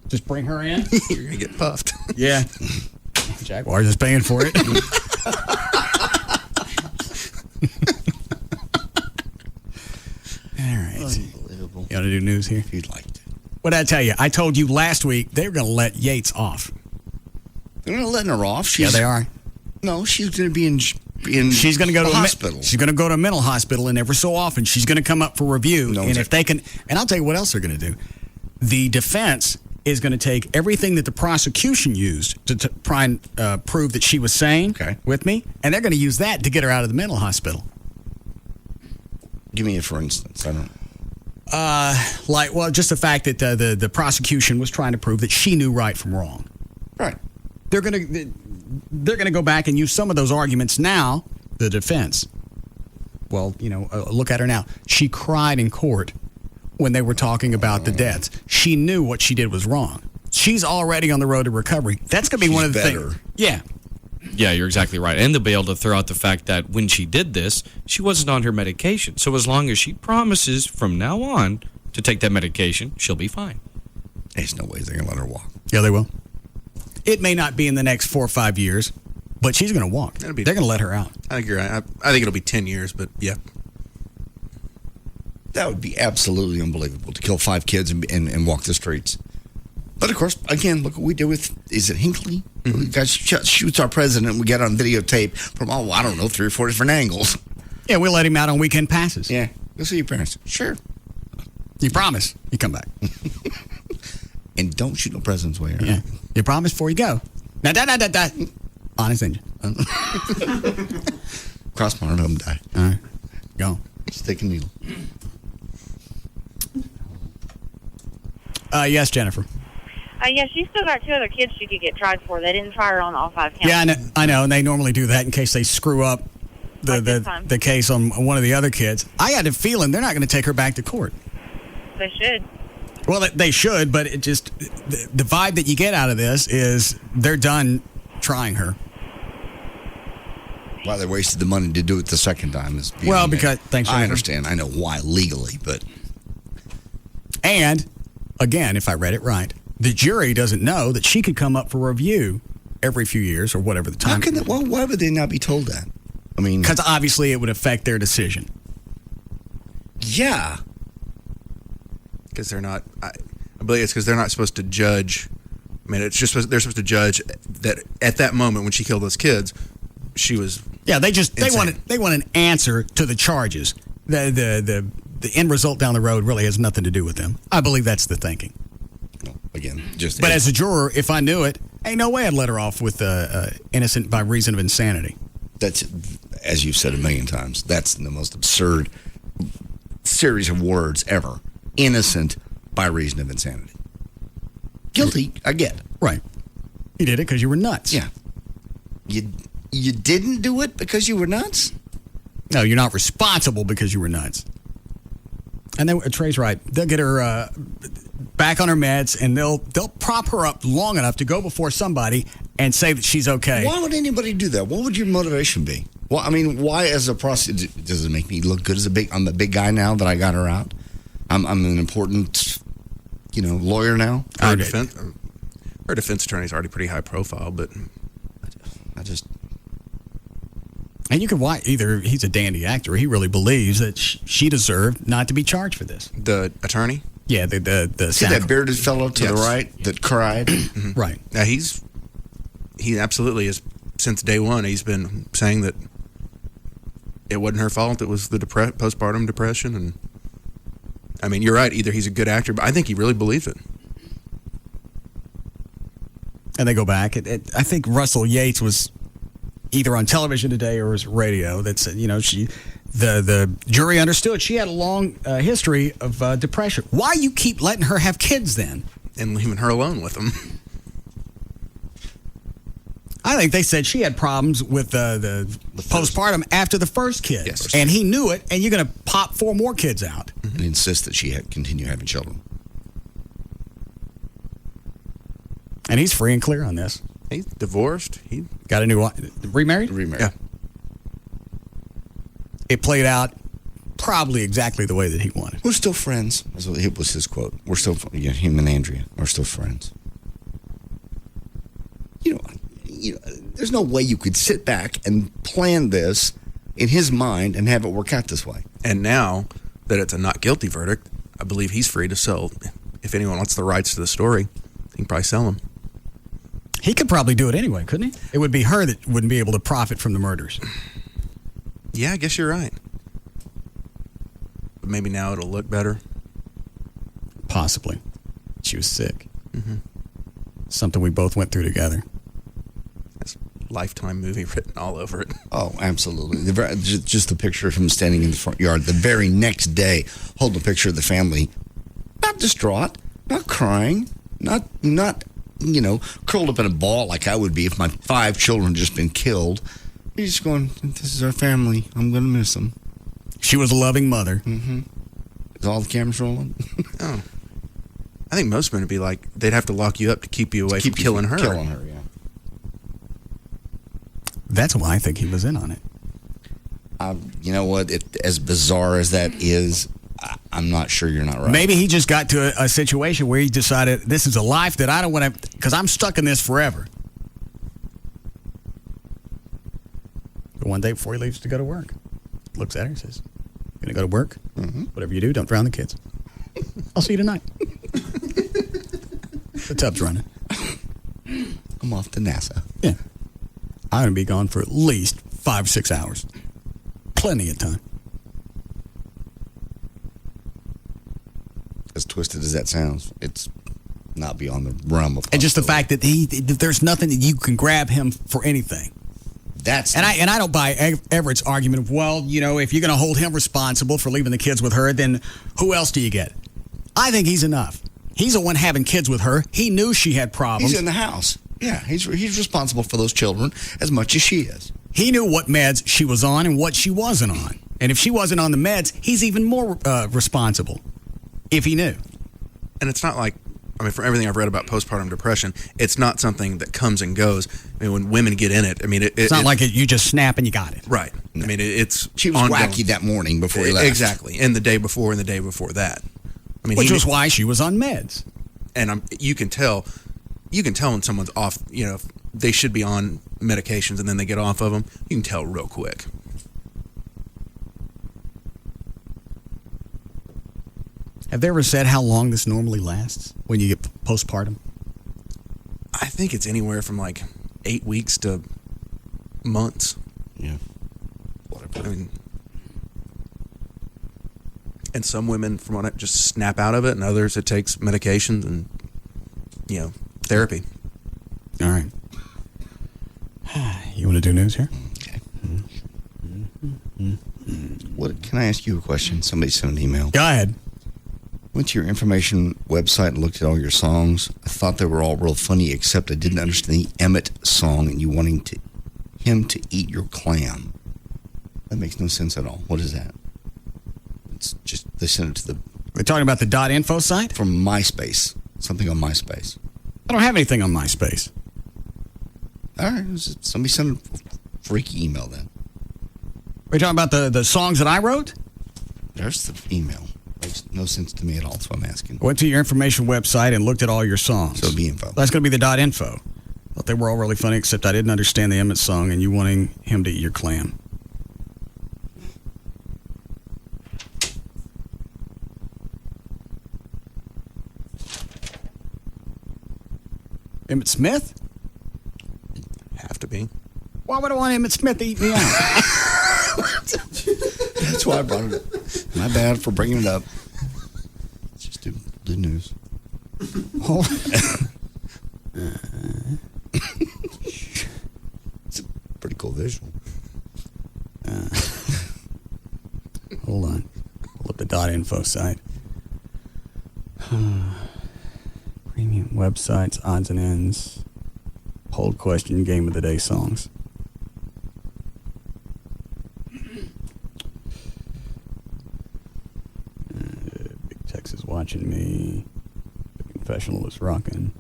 Just bring her in? You're going to get puffed. Yeah. Jaguars is paying for it. All right. Unbelievable. You want to do news here? If you'd like to. What did I tell you? I told you last week they were going to let Yates off. They're not letting her off. Yeah, they are. No, she's going to be in she's going to go to hospital. She's going to go to a mental hospital, and every so often she's going to come up for review. No, and if they can, and I'll tell you what else they're going to do. The defense is going to take everything that the prosecution used to try and prove that she was sane with me, and they're going to use that to get her out of the mental hospital. Give me a for instance. I don't. Just the fact that the prosecution was trying to prove that she knew right from wrong. Right. They're going to go back and use some of those arguments now. The defense. Well, look at her now. She cried in court when they were talking about the deaths. She knew what she did was wrong. She's already on the road to recovery. That's going to be one of the things. Yeah. Yeah, you're exactly right. And they'll be able to throw out the fact that when she did this, she wasn't on her medication. So as long as she promises from now on to take that medication, she'll be fine. There's no way they're going to let her walk. Yeah, they will. It may not be in the next 4 or 5 years, but she's going to walk. They're going to let her out. I think you're right. I think it'll be 10 years, but yeah. That would be absolutely unbelievable to kill 5 kids and walk the streets. But of course, again, look what we did with, is it Hinckley? Mm-hmm. The guy shoots our president. We get on videotape from, 3 or 4 different angles. Yeah, we'll let him out on weekend passes. Yeah. Go see your parents. Sure. You promise. You come back. And don't shoot no presidents while you're Yeah. You promise before you go. Now, honest engine. Cross my heart, I'm die. All right. Go. Stick and needle. Yes, Jennifer. Yes, she still got 2 other kids she could get tried for. They didn't try her on all 5 counts. Yeah, I know, and they normally do that in case they screw up the case on one of the other kids. I had a feeling they're not going to take her back to court. They should. Well, they should, but it just the vibe that you get out of this is they're done trying her. Why they wasted the money to do it the second time is beyond Well, me. because thanks for I that. understand. I know why legally, but And again, if I read it right, the jury doesn't know that she could come up for review every few years or whatever the time. how can why would they not be told that? I mean, because obviously it would affect their decision. Yeah. Because they're not. I believe it's because they're not supposed to judge. I mean, it's just they're supposed to judge that at that moment when she killed those kids, she was. Yeah, they insane. want an answer to the charges. The end result down the road really has nothing to do with them. I believe that's the thinking. Again, But as a juror, if I knew it, ain't no way I'd let her off with innocent by reason of insanity. That's, as you've said a million times, that's the most absurd series of words ever. Innocent by reason of insanity. Guilty, I get. Right. You did it because you were nuts. Yeah. You didn't do it because you were nuts? No, you're not responsible because you were nuts. And then Trey's right. They'll get her back on her meds, and they'll prop her up long enough to go before somebody and say that she's okay. Why would anybody do that? What would your motivation be? Well, I mean, why as a prosecutor, does it make me look good I'm the big guy now that I got her out? I'm an important, lawyer now. Her defense attorney's already pretty high profile, but I just. And you can watch either he's a dandy actor or he really believes that she deserved not to be charged for this. The attorney? Yeah, the See that bearded fellow to the right that cried? Right. Now he absolutely is. Since day one, he's been saying that it wasn't her fault. It was the postpartum depression, and I mean, you're right. Either he's a good actor, but I think he really believes it. And they go back. I think Russell Yates was either on television today or was radio that said, the jury understood she had a long history of depression. Why you keep letting her have kids then? And leaving her alone with them. I think they said she had problems with the postpartum after the first kid. Yes. And he knew it, and you're going to pop 4 more kids out. And insist that she continue having children. And he's free and clear on this. He's divorced. He got a new wife. Remarried? Remarried. Yeah. It played out probably exactly the way that he wanted. We're still friends. It was his quote. We're still, him and Andrea, we're still friends. There's no way you could sit back and plan this in his mind and have it work out this way. And now that it's a not guilty verdict, I believe he's free to sell. If anyone wants the rights to the story, he can probably sell them. He could probably do it anyway, couldn't he? It would be her that wouldn't be able to profit from the murders. Yeah, I guess you're right. But maybe now it'll look better. Possibly. She was sick. Mm-hmm. Something we both went through together. That's a Lifetime movie written all over it. Oh, absolutely. Just the picture of him standing in the front yard the very next day, holding a picture of the family. Not distraught, not crying, not curled up in a ball like I would be if my 5 children just been killed. He's just going, this is our family. I'm going to miss them. She was a loving mother. Mm-hmm. Is all the cameras rolling? Oh. I think most men would be like, they'd have to lock you up to keep you away from killing her. Killing her, yeah. That's why I think he was in on it. You know what? As bizarre as that is, I'm not sure you're not right. Maybe he just got to a situation where he decided, this is a life that I don't want to, because I'm stuck in this forever. But one day before he leaves to go to work, looks at her and says, "Going to go to work? Mm-hmm. Whatever you do, don't drown the kids. I'll see you tonight." The tub's running. I'm off to NASA. Yeah. I'm going to be gone for at least 5-6 hours. Plenty of time. As twisted as that sounds, it's not be on the realm of. And just the fact that there's nothing that you can grab him for anything. I don't buy Everett's argument of, well, if you're going to hold him responsible for leaving the kids with her, then who else do you get? I think he's enough. He's the one having kids with her. He knew she had problems. He's in the house. Yeah, he's responsible for those children as much as she is. He knew what meds she was on and what she wasn't on. And if she wasn't on the meds, he's even more responsible, if he knew. And it's not like, from everything I've read about postpartum depression, it's not something that comes and goes. When women get in it, it's not like you just snap and you got it. Right. No. It's she was ongoing. wacky that morning before he left. Exactly. And the day before and the day before that. Which was why she was on meds. And you can tell when someone's off, they should be on medications and then they get off of them. You can tell real quick. Have they ever said how long this normally lasts when you get postpartum? I think it's anywhere from like 8 weeks to months. Yeah. Whatever. And some women, from what just snap out of it, and others it takes medications and, therapy. All right. You want to do news here? Okay. What? Can I ask you a question? Somebody sent an email. Go ahead. Went to your information website and looked at all your songs. I thought they were all real funny, except I didn't understand the Emmett song and you wanting him to eat your clam. That makes no sense at all. What is that? It's just, they sent it to the... We're talking about the .info site? From MySpace. Something on MySpace. I don't have anything on MySpace. All right. Somebody sent a freaky email then. Are you talking about the songs that I wrote? There's the email. Makes no sense to me at all, so I'm asking. I went to your information website and looked at all your songs. So it'd be info. That's going to be the .info. Thought they were all really funny, except I didn't understand the Emmett song and you wanting him to eat your clam. Emmett Smith? Have to be. Why would I want Emmett Smith to eat me out? That's why I brought it up. My bad for bringing it up. Let's just do news. It's a pretty cool visual. Hold on. Pull up the .info site. Premium websites, odds and ends. Poll question, game of the day songs. Big Tex is watching me. The confessional is rocking.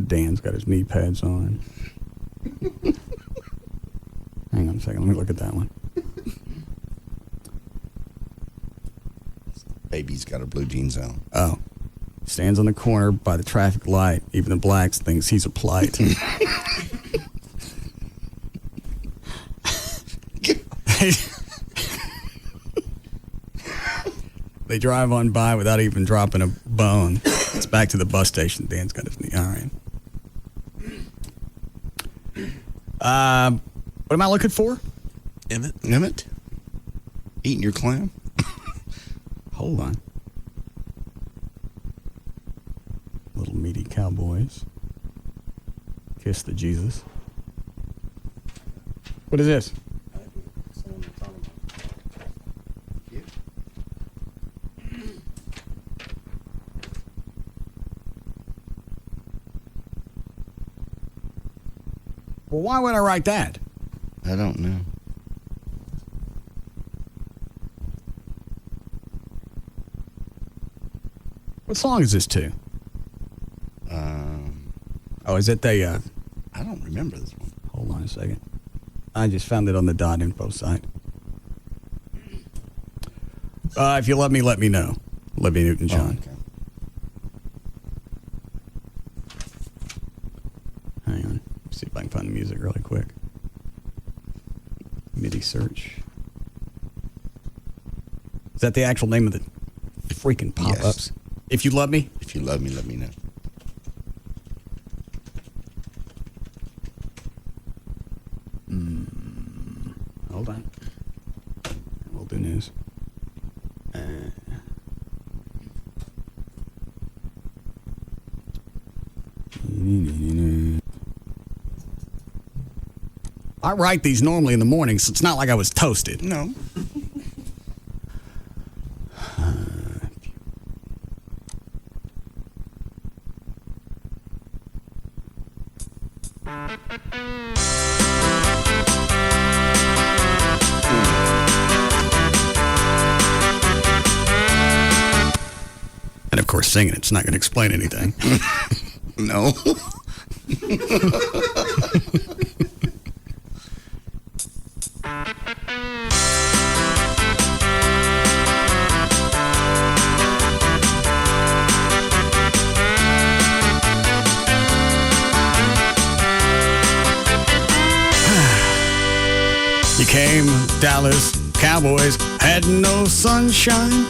Dan's got his knee pads on. Hang on a second, let me look at that one. Baby's got her blue jeans on. Oh. Stands on the corner by the traffic light. Even the blacks thinks he's a plight. They drive on by without even dropping a bone. It's back to the bus station. Dan's got his knee. All right. What am I looking for? Emmett? Eating your clam? Hold on. Little meaty cowboys. Kiss the Jesus. What is this? Well, why would I write that? I don't know. What song is this to? Oh, is it the... I don't remember this one. Hold on a second. I just found it on the .info site. If you love me, let me know. Olivia Newton-John. Oh, okay. Hang on. Let's see if I can find the music really quick. MIDI search. Is that the actual name of the freaking pop-ups? Yes. If you love me? If you love me, let me know. Hold on. We'll do news. I write these normally in the morning, so it's not like I was toasted. No. And of course, singing it's not going to explain anything. No. You came, Dallas Cowboys had no sunshine.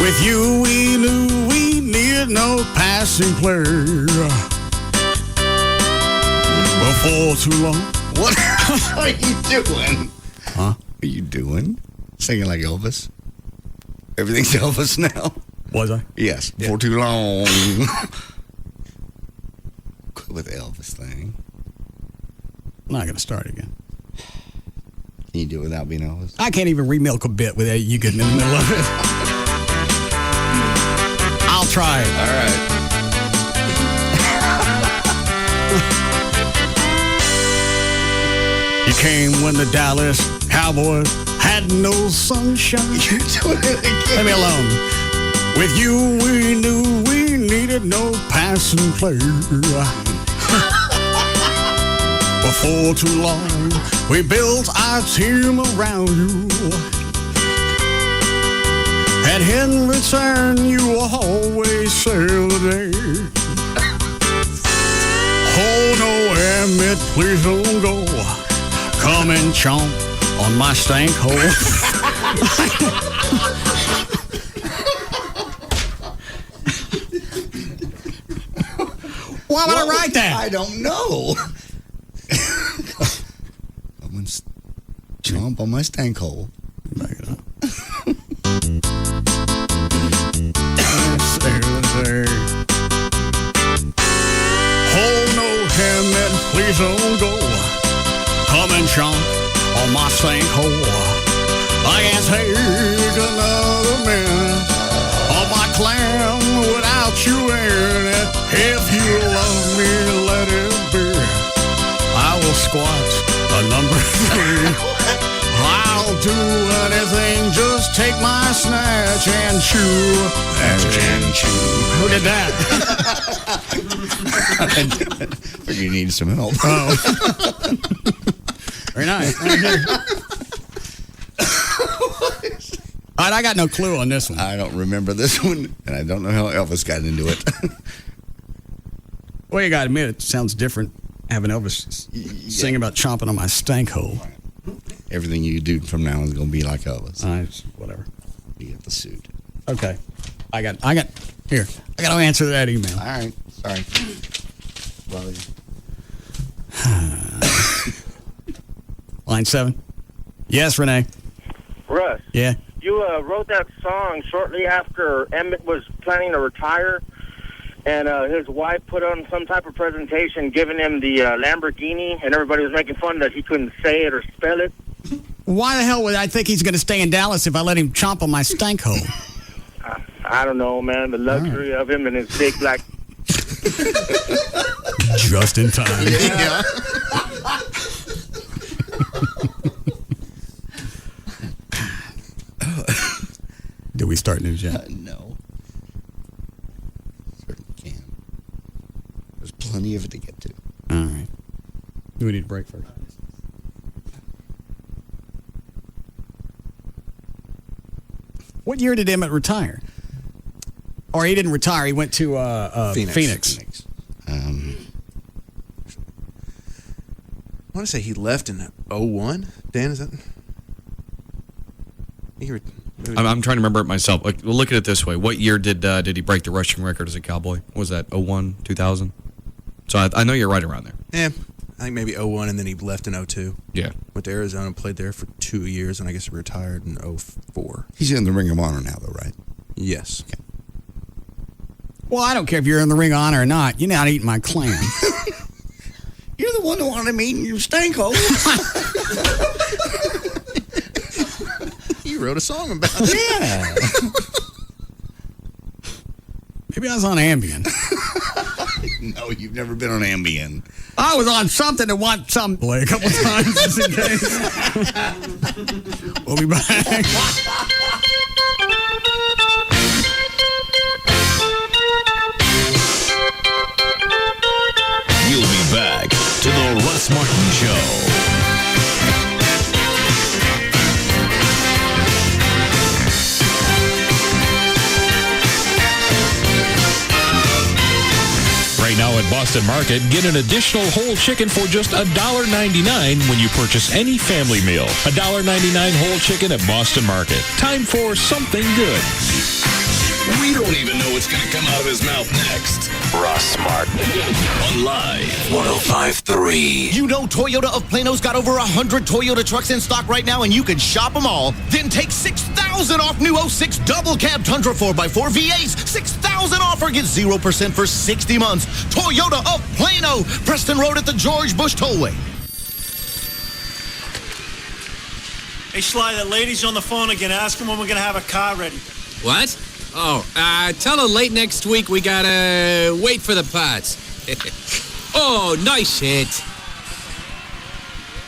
With you, we knew we needed no passing player. Before too long. What are you doing? Huh? What are you doing? Singing like Elvis? Everything's Elvis now. Was I? Yes. Yeah. For too long. Quit with the Elvis thing. I'm not going to start again. Can you do it without being Elvis? I can't even remilk a bit without you getting in the middle of it. I'll try it. All right. You came when the Dallas Cowboys had no sunshine. You're doing it again. Leave me alone. With you, we knew we needed no passing player. Before too long, we built our team around you. And in return, you always saved the day. Oh no, Emmett, please don't go. Come and chomp on my stank hole. Why would I write that? I don't know. I'm going to jump on my stank hole. Back it up. Oh no, Emmett, please don't go. Come and chomp on my stank hole. I can't take another minute of my clam without you in it. If you love me, let it be. I will squat a number 3. I'll do anything, just take my snatch and chew. And chew. Who did that? You need some help. Oh. Very nice. All right, I got no clue on this one. I don't remember this one, and I don't know how Elvis got into it. Well, you got to admit, it sounds different having Elvis sing about chomping on my stank hole. Everything you do from now on is going to be like Elvis. Whatever. You get the suit. Okay. I got to answer that email. All right. Sorry. Well, Line 7. Yes, Renee. Russ. Yeah. You wrote that song shortly after Emmett was planning to retire, and his wife put on some type of presentation giving him the Lamborghini, and everybody was making fun that he couldn't say it or spell it. Why the hell would I think he's going to stay in Dallas if I let him chomp on my stank hole? I don't know, man. The luxury of him and his big black... Just in time. Yeah. Did we start news yet? No. Certainly can. There's plenty of it to get to. All right. Do we need a break first? What year did Emmett retire? Or he didn't retire. He went to Phoenix. I want to say he left in 01. Dan, is that? I'm trying to remember it myself. Like, look at it this way. What year did he break the rushing record as a Cowboy? Was that 01, 2000? So I know you're right around there. Yeah, I think maybe 01, and then he left in 02. Yeah. Went to Arizona, played there for 2 years, and I guess he retired in 04. He's in the Ring of Honor now, though, right? Yes. Okay. Well, I don't care if you're in the Ring of Honor or not. You're not eating my clam. You're the one who wanted me eating your stanko. You wrote a song about it. Yeah. Maybe I was on Ambien. No, you've never been on Ambien. I was on something that want some play a couple times just in case. We'll be back. We'll be back to the Russ Martin Show. Right now at Boston Market, get an additional whole chicken for just $1.99 when you purchase any family meal. $1.99 whole chicken at Boston Market. Time for something good. We don't even know what's going to come out of his mouth next. Russ Martin on Live 105.3. You know Toyota of Plano's got over 100 Toyota trucks in stock right now, and you can shop them all. Then take $6,000 off new 06 double cab Tundra 4x4 V8s. $6,000 off or get 0% for 60 months. Toyota of Plano, Preston Road at the George Bush Tollway. Hey, Sly, that lady's on the phone again. Ask him when we're going to have a car ready. What? Oh, tell her late next week we gotta wait for the parts. Oh, nice hit.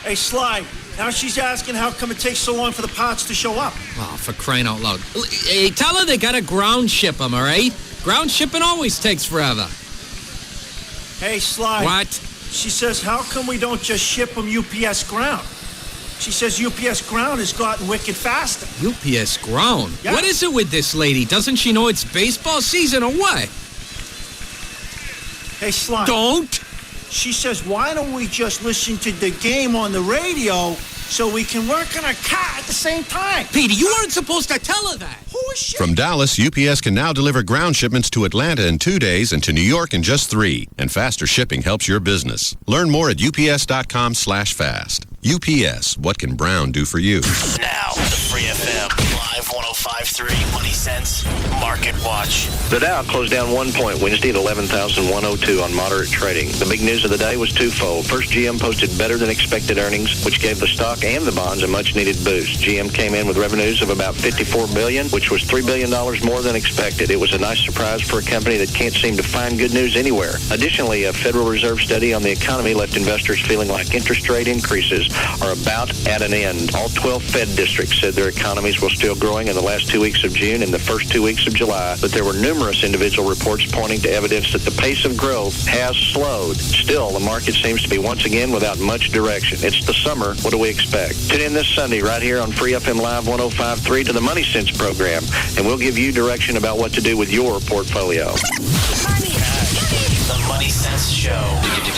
Hey, Sly, now she's asking how come it takes so long for the parts to show up. Oh, for crying out loud. Hey, tell her they gotta ground ship them, all right? Ground shipping always takes forever. Hey, Sly. What? She says, how come we don't just ship them UPS ground? She says UPS ground has gotten wicked faster. UPS ground? Yeah. What is it with this lady? Doesn't she know it's baseball season or what? Hey, Sly. Don't. She says, why don't we just listen to the game on the radio so we can work on our car at the same time? Petey, you weren't supposed to tell her that. Who is she? From Dallas, UPS can now deliver ground shipments to Atlanta in 2 days and to New York in just 3. And faster shipping helps your business. Learn more at ups.com/fast. UPS, what can Brown do for you? Now, the Free FM Live 105.3 Money Sense Market Watch. The Dow closed down 1 point Wednesday at 11,102 on moderate trading. The big news of the day was twofold. First, GM posted better than expected earnings, which gave the stock and the bonds a much-needed boost. GM came in with revenues of about $54 billion, which was $3 billion more than expected. It was a nice surprise for a company that can't seem to find good news anywhere. Additionally, a Federal Reserve study on the economy left investors feeling like interest rate increases are about at an end. All 12 Fed districts said their economies were still growing in the last 2 weeks of June and the first 2 weeks of July, but there were numerous individual reports pointing to evidence that the pace of growth has slowed. Still, the market seems to be once again without much direction. It's the summer. What do we expect? Tune in this Sunday right here on Free FM Live 105.3 to the Money Sense program, and we'll give you direction about what to do with your portfolio. The Money Sense Show.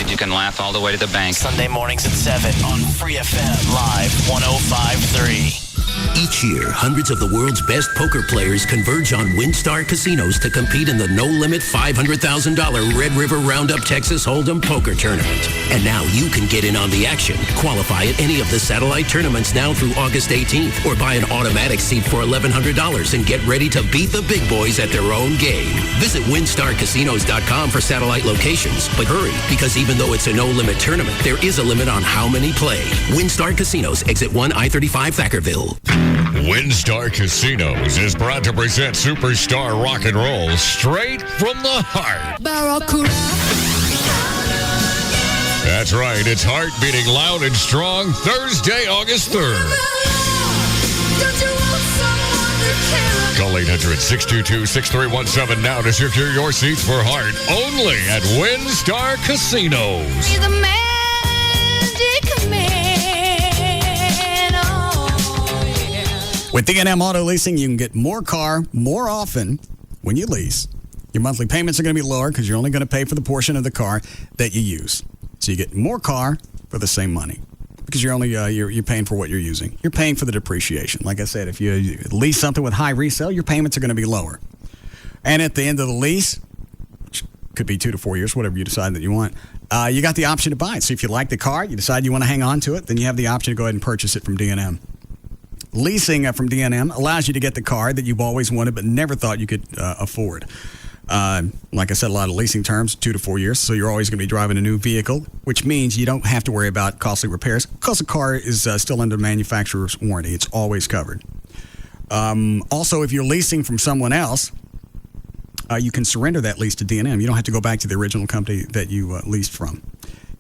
You can laugh all the way to the bank. Sunday mornings at 7 on Free FM Live 105.3. Each year, hundreds of the world's best poker players converge on WinStar casinos to compete in the no-limit $500,000 Red River Roundup Texas Hold'em Poker Tournament. And now you can get in on the action. Qualify at any of the satellite tournaments now through August 18th, or buy an automatic seat for $1,100 and get ready to beat the big boys at their own game. Visit WinStarCasinos.com for satellite locations. But hurry, because even though it's a no-limit tournament, there is a limit on how many play. WinStar Casinos, Exit 1, I-35, Thackerville. WinStar Casinos is proud to present superstar rock and roll straight from the heart. That's right, it's Heart beating loud and strong Thursday, August 3rd. Call 800-622-6317 now to secure your seats for Heart only at WinStar Casinos. With D&M Auto Leasing, you can get more car more often when you lease. Your monthly payments are going to be lower because you're only going to pay for the portion of the car that you use. So you get more car for the same money because you're only you're paying for what you're using. You're paying for the depreciation. Like I said, if you lease something with high resale, your payments are going to be lower. And at the end of the lease, which could be 2 to 4 years, whatever you decide that you want, you got the option to buy it. So if you like the car, you decide you want to hang on to it, then you have the option to go ahead and purchase it from D&M. Leasing from D&M allows you to get the car that you've always wanted but never thought you could afford. Like I said, a lot of leasing terms, 2 to 4 years, so you're always going to be driving a new vehicle, which means you don't have to worry about costly repairs because the car is still under manufacturer's warranty. It's always covered. Also, if you're leasing from someone else, you can surrender that lease to D&M. You don't have to go back to the original company that you leased from.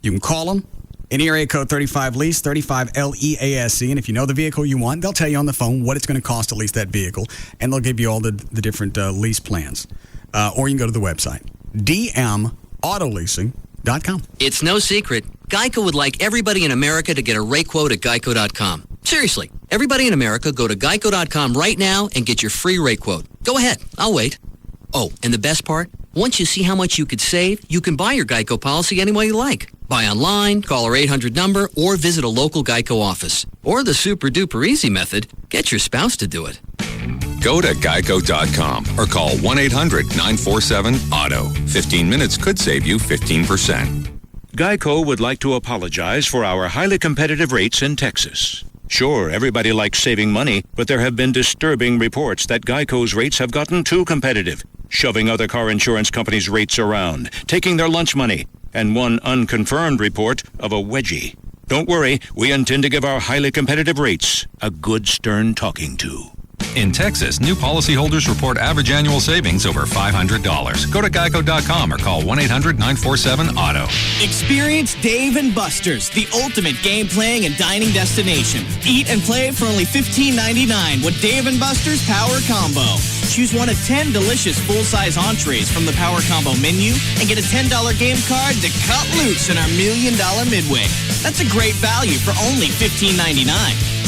You can call them. Any area code 35-LEASE, 35-LEASE. And if you know the vehicle you want, they'll tell you on the phone what it's going to cost to lease that vehicle, and they'll give you all the different lease plans. Or you can go to the website, dmautoleasing.com. It's no secret. Geico would like everybody in America to get a rate quote at geico.com. Seriously, everybody in America, go to geico.com right now and get your free rate quote. Go ahead. I'll wait. Oh, and the best part? Once you see how much you could save, you can buy your Geico policy any way you like. Buy online, call our 800 number, or visit a local Geico office. Or the super-duper easy method, get your spouse to do it. Go to geico.com or call 1-800-947-AUTO. 15 minutes could save you 15%. Geico would like to apologize for our highly competitive rates in Texas. Sure, everybody likes saving money, but there have been disturbing reports that Geico's rates have gotten too competitive, shoving other car insurance companies' rates around, taking their lunch money, and one unconfirmed report of a wedgie. Don't worry, we intend to give our highly competitive rates a good stern talking to. In Texas, new policyholders report average annual savings over $500. Go to geico.com or call 1-800-947-AUTO. Experience Dave & Buster's, the ultimate game playing and dining destination. Eat and play for only $15.99 with Dave & Buster's Power Combo. Choose one of 10 delicious full-size entrees from the Power Combo menu and get a $10 game card to cut loose in our $1 Million Midway. That's a great value for only $15.99.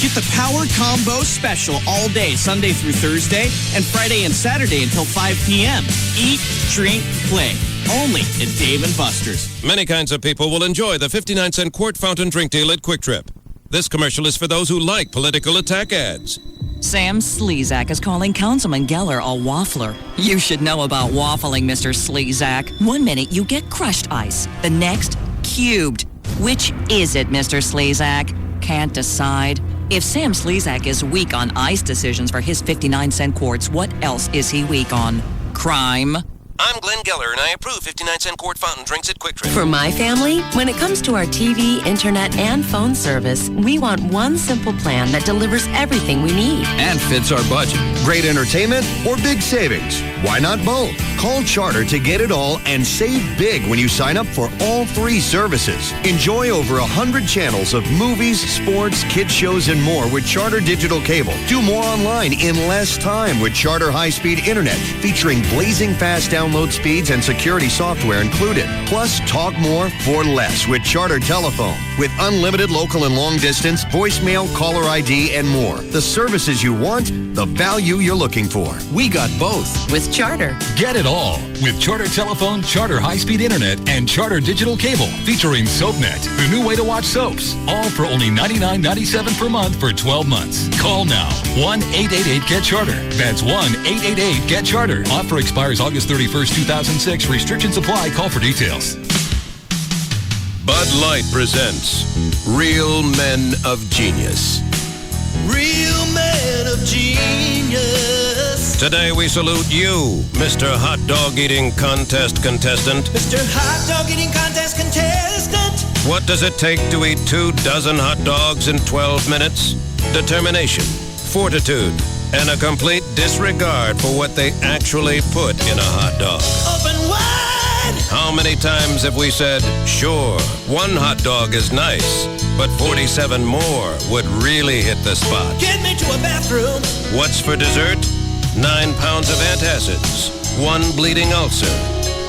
Get the Power Combo Special all day, Sunday through Thursday, and Friday and Saturday until 5 p.m. Eat, drink, play. Only at Dave & Buster's. Many kinds of people will enjoy the 59-cent quart fountain drink deal at Quick Trip. This commercial is for those who like political attack ads. Sam Slezak is calling Councilman Geller a waffler. You should know about waffling, Mr. Slezak. 1 minute you get crushed ice, the next cubed. Which is it, Mr. Slezak? Can't decide. If Sam Slezak is weak on ice decisions for his 59-cent quarts, what else is he weak on? Crime. I'm Glenn Geller, and I approve 59-cent quart fountain drinks at Quick Trip. For my family, when it comes to our TV, internet, and phone service, we want one simple plan that delivers everything we need. And fits our budget. Great entertainment or big savings? Why not both? Call Charter to get it all and save big when you sign up for all 3 services. Enjoy over 100 channels of movies, sports, kids shows, and more with Charter Digital Cable. Do more online in less time with Charter High-Speed Internet, featuring blazing fast download speeds and security software included. Plus, talk more for less with Charter Telephone. With unlimited local and long distance, voicemail, caller ID, and more. The services you want, the value you're looking for. We got both. With Charter. Get it all with Charter Telephone, Charter High-Speed Internet, and Charter Digital Cable, featuring SoapNet, the new way to watch soaps. All for only $99.97 per month for 12 months. Call now. 1-888-GET-CHARTER. That's 1-888-GET-CHARTER. Offer expires August 31st, 2006. Restrictions apply. Call for details. Bud Light presents Real Men of Genius. Real men of genius. Today we salute you, Mr. Hot Dog Eating Contest contestant. Mr. Hot Dog Eating Contest contestant. What does it take to eat 24 hot dogs in 12 minutes? Determination, fortitude, and a complete disregard for what they actually put in a hot dog. Open wide. How many times have we said, sure, 1 hot dog is nice, but 47 more would really hit the spot? Get me to a bathroom. What's for dessert? 9 pounds of antacids, 1 bleeding ulcer,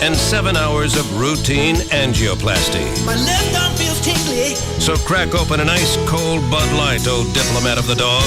and 7 hours of routine angioplasty. My left arm feels tingly. So crack open an ice cold Bud Light, oh diplomat of the dog,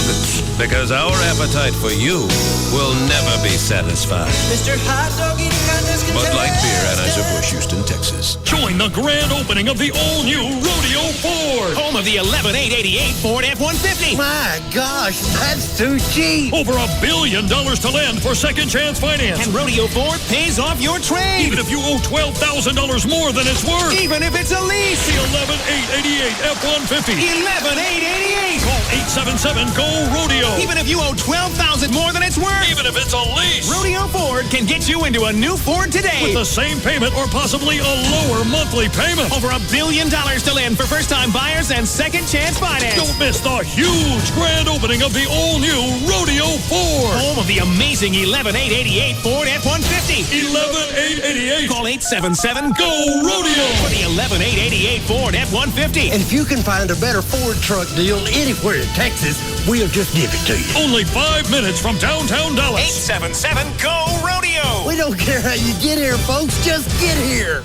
because our appetite for you will never be satisfied. Mr. Hot Dog Eating Contest contestant. Bud Light Beer, Anheuser-Busch, Houston, Texas. Texas. Join the grand opening of the all-new Rodeo Ford. Home of the 11,888 Ford F-150. My gosh, that's too cheap. Over $1 billion to lend for second chance finance. And Rodeo Ford pays off your trade. Even if you owe $12,000 more than it's worth. Even if it's a lease. The 11,888 F-150. 11,888. Call 877-GO-RODEO. Even if you owe $12,000 more than it's worth. Even if it's a lease. Rodeo Ford can get you into a new Ford today. With the same payment or possibly a lower monthly payment. Over $1 billion to lend for first-time buyers and second chance finance. Don't miss the huge grand opening of the all-new Rodeo Ford. Home of the amazing 11,888 Ford F-150. 11,888. Call 877-GO-RODEO for the 11,888 Ford F-150. And if you can find a better Ford truck deal anywhere in Texas, we'll just give it to you. Only 5 minutes from downtown Dallas. 877-GO-RODEO. We don't care how you get here, folks. Just get here.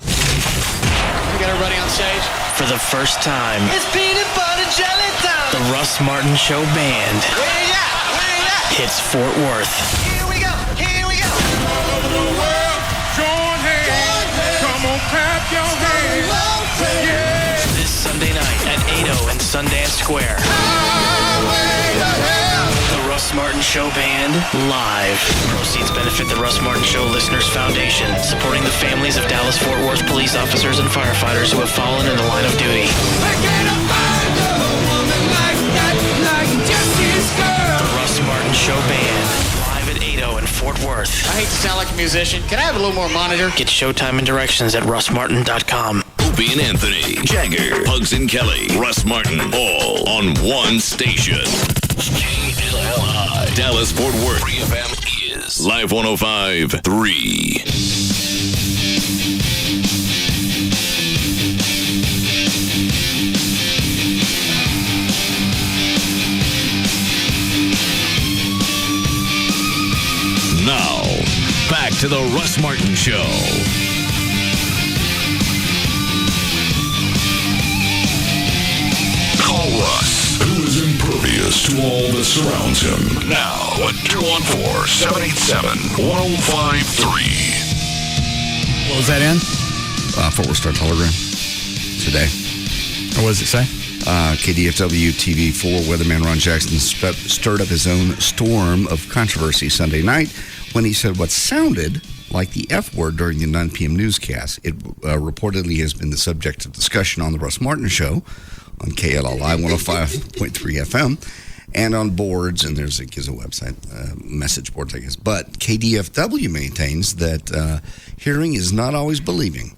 We got everybody on stage. For the first time, It's peanut butter jelly time. the Russ Martin Show Band Where you at? Where you at? hits Fort Worth. Here we go. Here we go. All over the world, join hands. Come on, clap your hands. Yeah. This Sunday night at 8:00 in Sundance Square. The Russ Martin Show Band live. Proceeds benefit the Russ Martin Show Listeners Foundation, supporting the families of Dallas-Fort Worth police officers and firefighters who have fallen in the line of duty. The Russ Martin Show Band, live at 8:00 in Fort Worth. I hate to sound like a musician. Can I have a little more monitor? Get showtime and directions at russmartin.com. Opie and Anthony, Jagger, Pugs and Kelly, Russ Martin, all on one station. KLLI, Dallas Fort Worth. Free FM is Live 105.3. Now, back to the Russ Martin Show. Call Russ, who is impervious to all that surrounds him. Now at 214-787-1053. What was that in? Fort Worth Star Telegram today. What does it say? KDFW TV4 weatherman Ron Jackson stirred up his own storm of controversy Sunday night when he said what sounded like the F word during the 9 p.m. newscast. It reportedly has been the subject of discussion on the Russ Martin Show on KLLI 105.3 FM and on boards, and gives a website, message boards, I guess. But KDFW maintains that hearing is not always believing.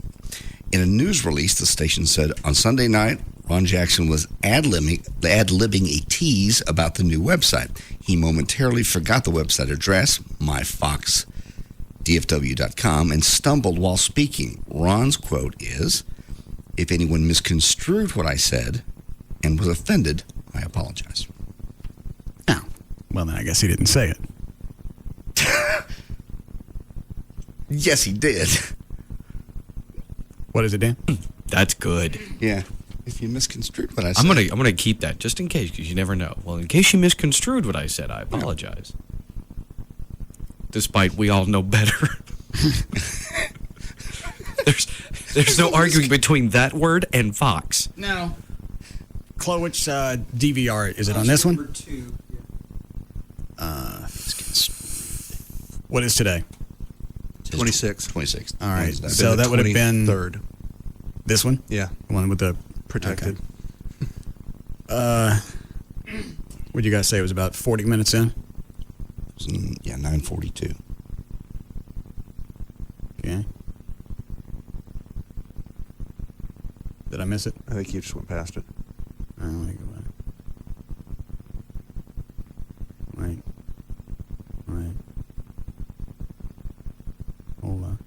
In a news release, the station said on Sunday night, Ron Jackson was ad-libbing a tease about the new website. He momentarily forgot the website address, myfoxdfw.com, and stumbled while speaking. Ron's quote is, "If anyone misconstrued what I said and was offended, I apologize." Oh, well, then I guess he didn't say it. Yes, he did. What is it, Dan? That's good. Yeah. If you misconstrued what I said. I'm gonna keep that just in case, because you never know. Well, in case you misconstrued what I said, I apologize. Despite we all know better. There's no arguing between that word and Fox. No. Chloe, which DVR is it on this one? Number 2. What is today? 26. All right. So that would have been 3rd. This one? Yeah. The one with the protected. Okay. What did you guys say? It was about 40 minutes in? Yeah, 9:42. Okay. Did I miss it? I think you just went past it. Let me go back. Wait. Hold on.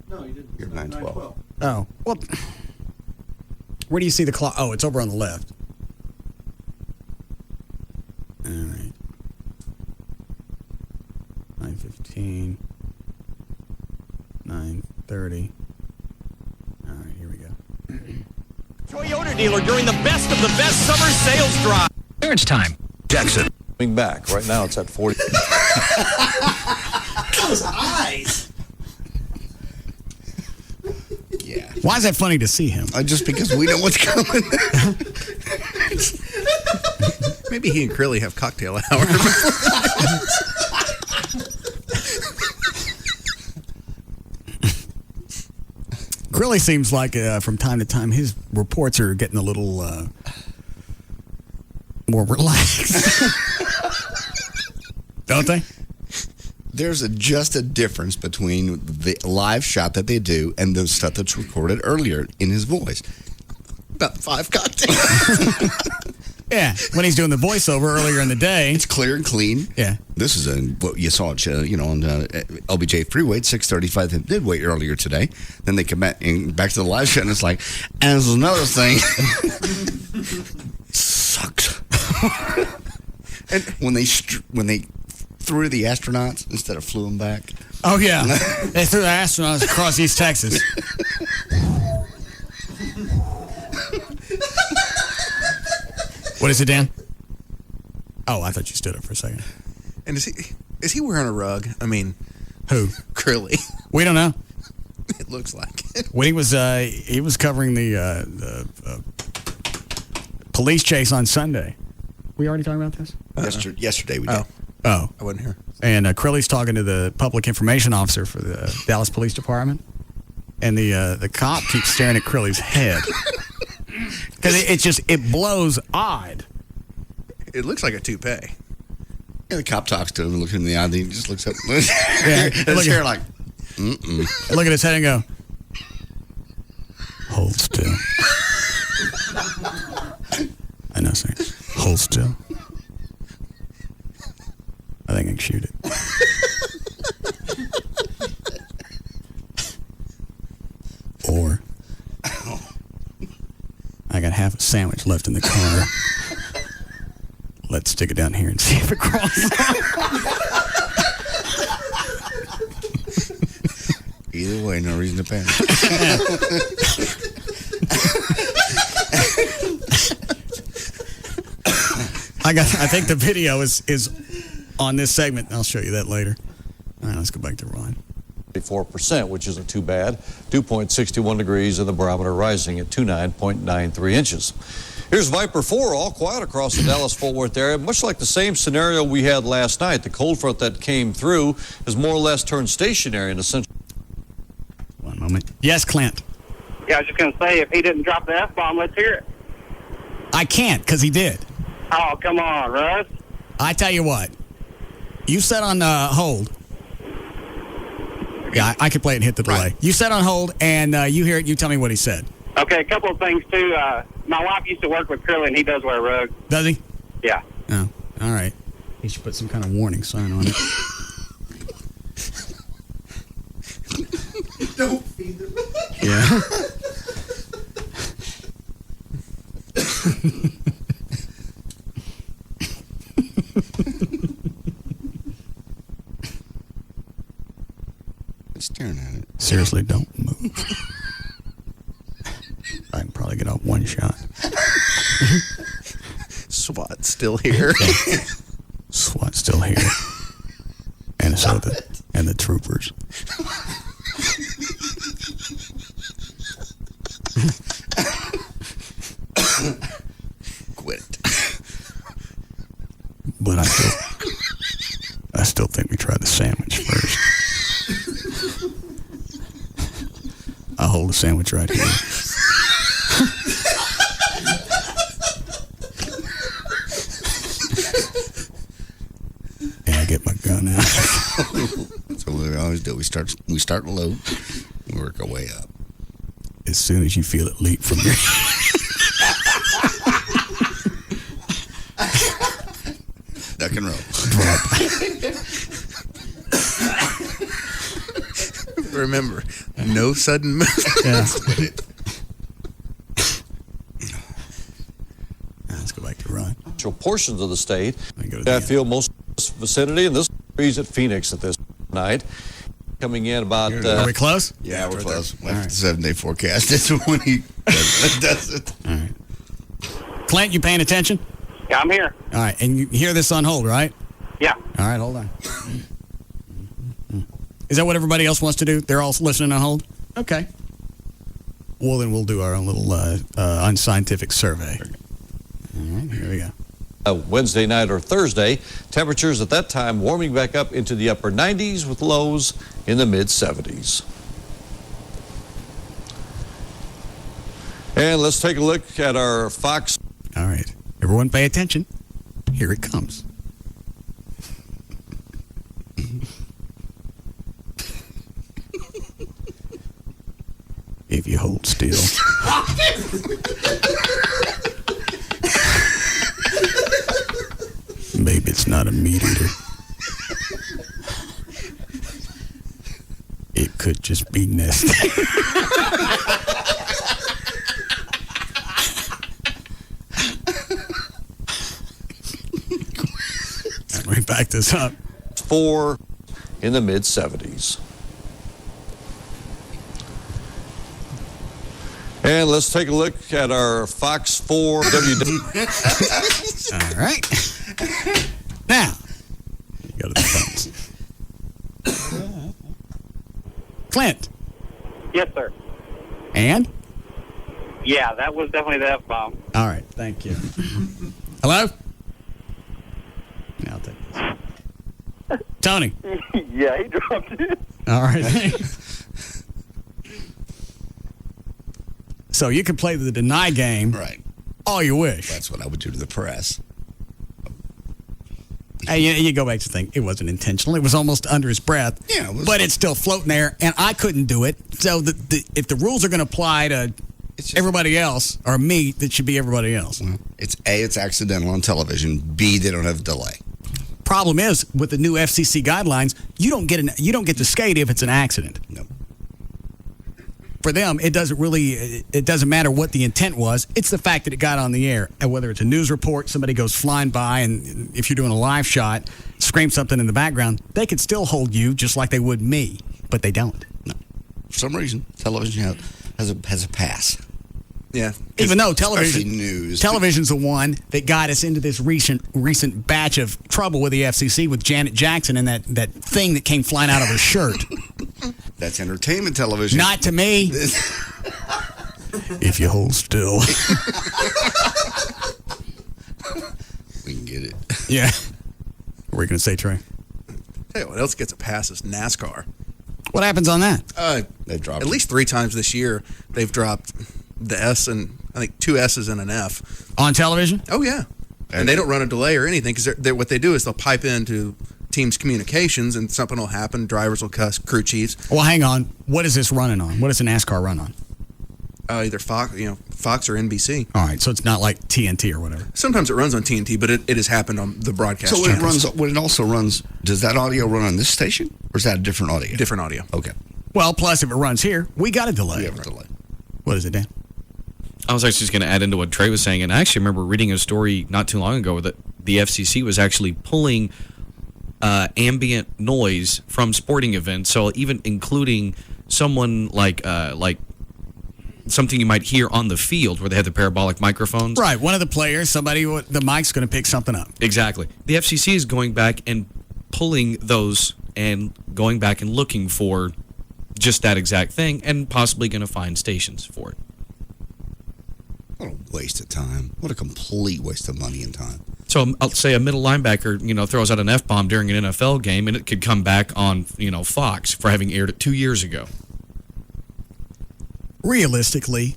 No, you didn't. You're 9:12. Oh, well, where do you see the clock? Oh, it's over on the left. All right. 9:15. 9:30. All right, here we go. Toyota dealer during the best of the best summer sales drive. Clearance time. Jackson. Coming back. Right now it's at 40. Those eyes. Why is that funny to see him? Just because we know what's coming. Maybe he and Curly have cocktail hour. Grilly seems like from time to time his reports are getting a little more relaxed. Don't they? There's just a difference between the live shot that they do and the stuff that's recorded earlier in his voice. About 5 cocktails. Yeah, when he's doing the voiceover earlier in the day. It's clear and clean. Yeah. This is what you saw on LBJ Freeway at 6:35. They did wait earlier today. Then they come back to the live show, and it's like, and there's another thing. Sucks. And when they threw the astronauts instead of flew them back. Oh, yeah. They threw the astronauts across East Texas. What is it, Dan? Oh, I thought you stood up for a second. And is he wearing a rug? I mean, who? Curly. We don't know. It looks like it. When he was covering the police chase on Sunday. We already talking about this? Yesterday we did. Oh, I wasn't here. And Curly's talking to the public information officer for the Dallas Police Department, and the cop keeps staring at Curly's head. Because it blows odd. It looks like a toupee. Yeah, the cop talks to him and looks him in the eye, and he just looks up. Yeah, his hair like, Look at his head and go, hold still. I know, sir. Hold still. I think I can shoot it. Or I got half a sandwich left in the car. Let's stick it down here and see if it crawls. Either way, no reason to panic. I think the video is on this segment. I'll show you that later. All right, let's go back to Ron. 4%, which isn't too bad. 2.61 degrees and the barometer rising at 29.93 inches. Here's Viper 4, all quiet across the Dallas-Fort Worth area. Much like the same scenario we had last night. The cold front that came through has more or less turned stationary in the central. One moment. Yes, Clint. Yeah, I was just going to say, if he didn't drop the F-bomb, let's hear it. I can't, because he did. Oh, come on, Russ. I tell you what. You set on hold. Yeah, I can play it and hit the delay. Right. You set on hold, and you hear it. You tell me what he said. Okay, a couple of things, too. My wife used to work with Curly, and he does wear a rug. Does he? Yeah. Oh, all right. He should put some kind of warning sign on it. Don't feed them. Yeah. Staring at it. Seriously, don't move. I can probably get off one shot. SWAT's still here. SWAT's still here. And so the troopers. Quit it. But I still think we try the sandwich first. I'll hold the sandwich right here. And I get my gun out. So what we always do, we start low, we work our way up. As soon as you feel it leap from your duck and roll. Drop. Remember, no sudden movements. Yeah. Let's go back to Ron. Portions of the state. I feel most of this vicinity, and this breeze at Phoenix at this night. Coming in about... Are we close? Yeah, we're close. After the 7-day forecast, it's when he does it. All right. Clint, you paying attention? Yeah, I'm here. All right, and you hear this on hold, right? Yeah. All right, hold on. Is that what everybody else wants to do? They're all listening on hold? Okay. Well, then we'll do our own little unscientific survey. All right, here we go. Wednesday night or Thursday, temperatures at that time warming back up into the upper 90s with lows in the mid 70s. And let's take a look at our Fox. All right, everyone pay attention. Here it comes. If you hold still. Maybe it's not a meat eater. It could just be nesting. Let me back this up. 4 in the mid 70s. And let's take a look at our Fox 4 WW. All right. Now, you go to the phones. Clint. Yes, sir. And? Yeah, that was definitely the F-bomb. All right, thank you. Hello? I'll take this. Tony. Yeah, he dropped it. All right. So you can play the deny game. Right. All you wish. That's what I would do to the press. Hey, you go back to think it wasn't intentional. It was almost under his breath. Yeah, but it's still floating there, and I couldn't do it. So if the rules are going to apply to everybody else, or me, that should be everybody else. Well, it's A, it's accidental on television. B, they don't have delay. Problem is, with the new FCC guidelines, you don't get to skate if it's an accident. No. For them, it doesn't matter what the intent was. It's the fact that it got on the air. And whether it's a news report, somebody goes flying by, and if you're doing a live shot, scream something in the background, they could still hold you just like they would me, but they don't. No. For some reason, television has a pass. Yeah. Even though television's the one that got us into this recent batch of trouble with the FCC with Janet Jackson and that thing that came flying out of her shirt. That's entertainment television. Not to me. If you hold still. We can get it. Yeah. What were you going to say, Trey? Tell you what else gets a pass is NASCAR. What happens on that? They dropped at least 3 times this year. They've dropped the S and I think 2 S's and an F on television. Oh yeah, and they don't run a delay or anything because what they do is they'll pipe into teams' communications and something will happen. Drivers will cuss, crew chiefs. Well, hang on. What is this running on? What does a NASCAR run on? Either Fox or NBC. All right, so it's not like TNT or whatever. Sometimes it runs on TNT, but it has happened on the broadcast. So when it also runs, does that audio run on this station, or is that a different audio? Different audio. Okay. Well, plus if it runs here, we got a delay. We have a delay. What is it, Dan? I was actually just going to add into what Trey was saying, and I actually remember reading a story not too long ago that the FCC was actually pulling ambient noise from sporting events, so even including someone like something you might hear on the field where they have the parabolic microphones. Right, one of the players, the mic's going to pick something up. Exactly. The FCC is going back and pulling those and going back and looking for just that exact thing and possibly going to find stations for it. What a waste of time. What a complete waste of money and time. So I'll say a middle linebacker, throws out an F-bomb during an NFL game, and it could come back on, Fox for having aired it 2 years ago. Realistically,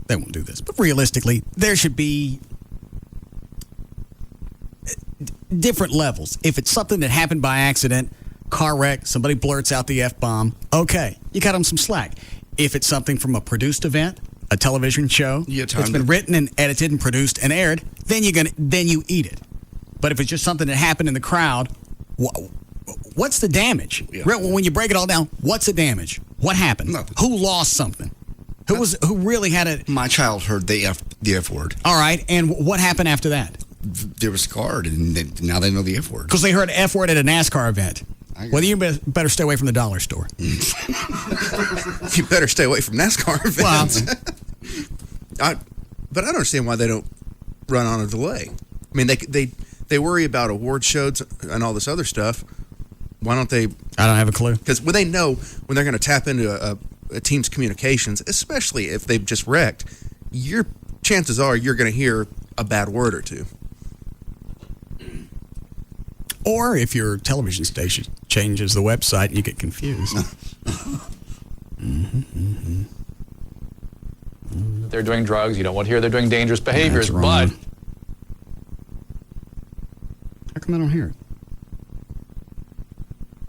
they won't do this, but realistically, there should be different levels. If it's something that happened by accident, car wreck, somebody blurts out the F-bomb, okay, you cut them some slack. If it's something from a produced event, a television show, it's been written and edited and produced and aired, then you eat it. But if it's just something that happened in the crowd, what's the damage? Yeah. When you break it all down, what's the damage? What happened? Nothing. Who lost something? Who really had it? My child heard the F word. All right, and what happened after that? They were scarred, and now they know the F word. Because they heard F word at a NASCAR event. Well, you better stay away from the dollar store. You better stay away from NASCAR events. Well, but I don't understand why they don't run on a delay. I mean, they worry about award shows and all this other stuff. Why don't they? I don't have a clue. Because they know when they're going to tap into a team's communications, especially if they've just wrecked, chances are you're going to hear a bad word or two. Or if your television station changes the website and you get confused. They're doing drugs. You don't want to hear they're doing dangerous behaviors, but... How come I don't hear it?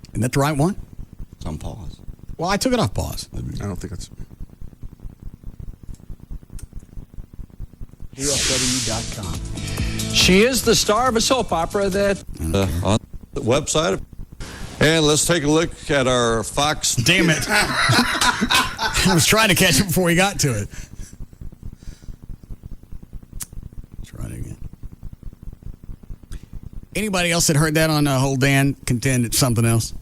Isn't that the right one? It's on pause. Well, I took it off pause. I don't think it's... KLLI.com. She is the star of a soap opera that on the website. And let's take a look at our Fox. Damn it. I was trying to catch it before we got to it. Try it again. Anybody else that heard that on Whole Dan contend it's something else?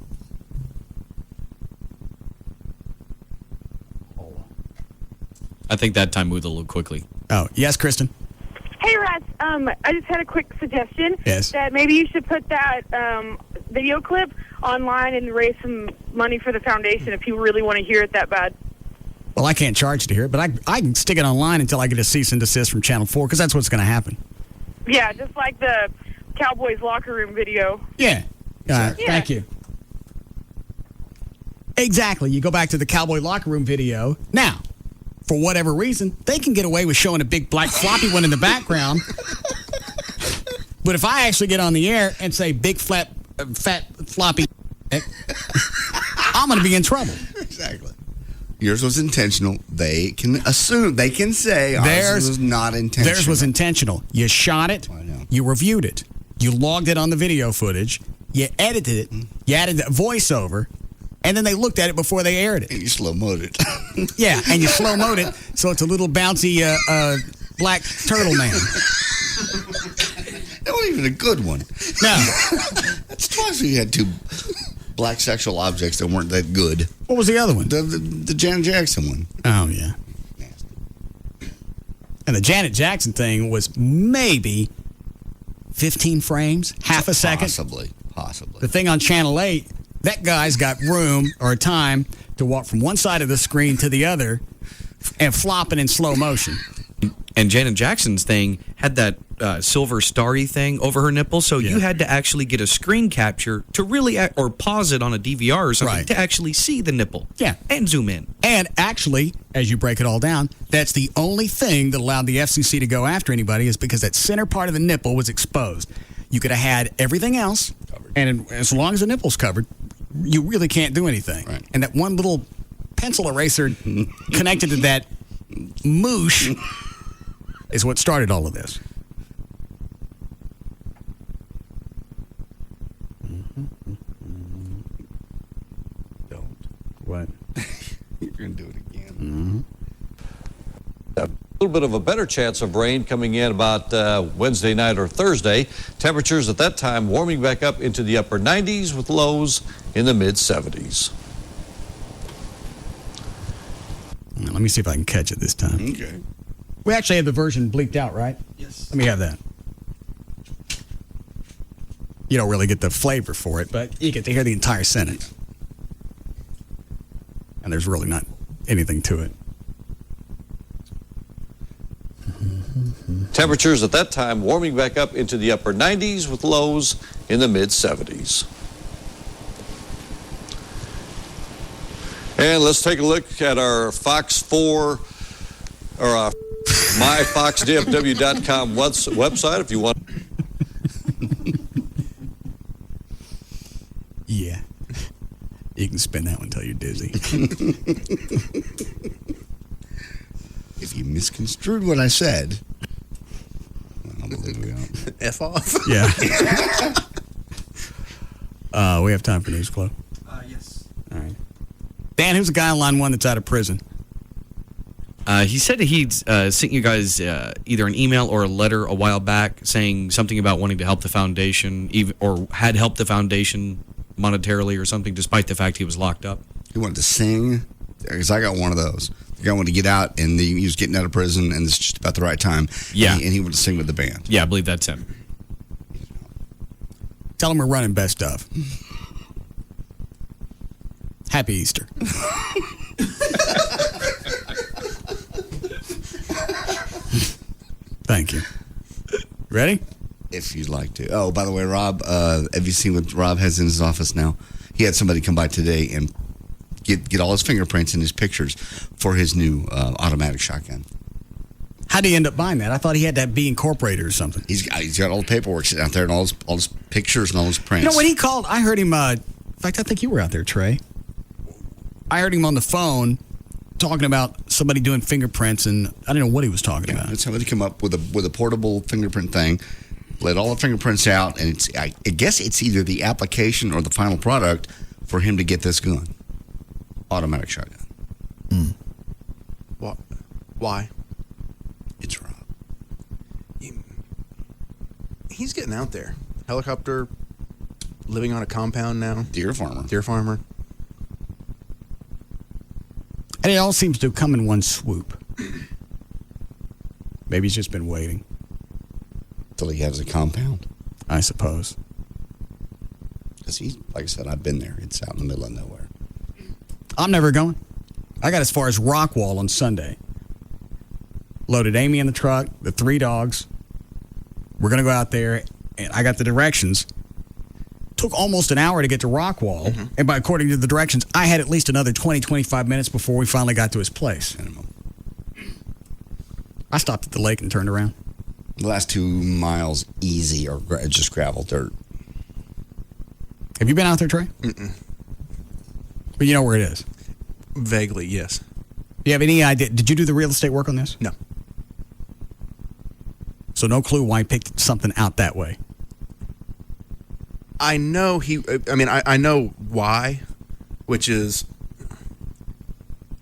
I think that time moved a little quickly. Oh, yes, Kristen? Hey, Russ. I just had a quick suggestion. Yes. That maybe you should put that video clip online and raise some money for the foundation if you really want to hear it that bad. Well, I can't charge to hear it, but I can stick it online until I get a cease and desist from Channel 4, because that's what's going to happen. Yeah, just like the Cowboys locker room video. Yeah. Thank you. Exactly. You go back to the Cowboy locker room video. Now, for whatever reason, they can get away with showing a big black floppy one in the background. But if I actually get on the air and say big fat floppy, I'm going to be in trouble. Exactly. Yours was intentional. They can assume, they can say ours was not intentional. Theirs was intentional. You shot it. You reviewed it. You logged it on the video footage. You edited it. You added the voiceover. And then they looked at it before they aired it. And you slow-moed it. Yeah, and you slow-moed it so it's a little bouncy black turtle man. That wasn't even a good one. No. That's twice we had two black sexual objects that weren't that good. What was the other one? The Janet Jackson one. Oh, yeah. And the Janet Jackson thing was maybe 15 frames, half a second. Possibly. The thing on Channel 8, that guy's got room or time to walk from one side of the screen to the other and flopping in slow motion. And Janet Jackson's thing had that silver starry thing over her nipple, so you had to actually get a screen capture to really, or pause it on a DVR or something to actually see the nipple. Yeah. And zoom in. And actually, as you break it all down, that's the only thing that allowed the FCC to go after anybody, is because that center part of the nipple was exposed. You could have had everything else, and as long as the nipple's covered, you really can't do anything. Right. And that one little pencil eraser connected to that moosh is what started all of this. Don't. What? You're going to do it again. A little bit of a better chance of rain coming in about Wednesday night or Thursday. Temperatures at that time warming back up into the upper 90s with lows in the mid 70s. Let me see if I can catch it this time. Okay. We actually have the version bleeped out, right? Yes. Let me have that. You don't really get the flavor for it, but you get to hear the entire sentence. And there's really not anything to it. Temperatures at that time warming back up into the upper 90s with lows in the mid 70s. And let's take a look at our Fox 4 or myfoxdfw.com website if you want. Yeah. You can spin that one until you're dizzy. If you misconstrued what I said, I'll believe you. F off. Yeah. We have time for News Club. Yes. All right. Dan, who's the guy on line one that's out of prison? He said that he'd sent you guys either an email or a letter a while back saying something about wanting to help the foundation, or had helped the foundation monetarily or something, despite the fact he was locked up. He wanted to sing, because I got one of those. The guy wanted to get out, and he was getting out of prison, and it's just about the right time. Yeah. And he wanted to sing with the band. Yeah, I believe that's him. Tell him we're running best of. Happy Easter. Ready? If you'd like to. Oh, by the way, Rob, have you seen what Rob has in his office now? He had somebody come by today and get all his fingerprints and his pictures for his new automatic shotgun. How did he end up buying that? I thought he had that be incorporated or something. He's got all the paperwork sitting out there and all his pictures and all his prints. You know, when he called, I heard him, in fact, I think you were out there, Trey. I heard him on the phone talking about somebody doing fingerprints, and I don't know what he was talking about. Had somebody come up with a portable fingerprint thing, let all the fingerprints out, and I guess it's either the application or the final product for him to get this gun. Automatic shotgun. Why? It's Rob. He's getting out there. Helicopter, living on a compound now. Deer farmer. And it all seems to come in one swoop. Maybe he's just been waiting. Till he has a compound. I suppose. Because like I said, I've been there. It's out in the middle of nowhere. I'm never going. I got as far as Rockwall on Sunday. Loaded Amy in the truck, the 3 dogs. We're going to go out there, and I got the directions. Took almost an hour to get to Rockwall, and according to the directions, I had at least another 20, 25 minutes before we finally got to his place. I stopped at the lake and turned around. The last 2 miles, easy, or just gravel dirt. Have you been out there, Trey? Mm-mm. But you know where it is? Vaguely, yes. Do you have any idea? Did you do the real estate work on this? No. So no clue why he picked something out that way. I know I know why, which is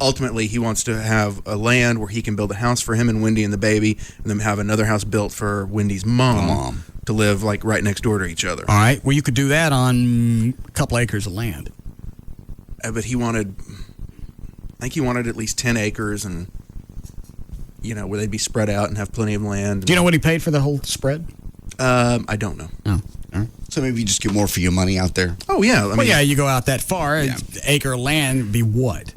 ultimately he wants to have a land where he can build a house for him and Wendy and the baby, and then have another house built for Wendy's mom to live like right next door to each other. All right. Well, you could do that on a couple acres of land. But I think he wanted at least 10 acres and, where they'd be spread out and have plenty of land. Do you know what he paid for the whole spread? I don't know. Oh. So maybe you just get more for your money out there? Oh, yeah. Well, yeah, you go out that far, acre of land would be what?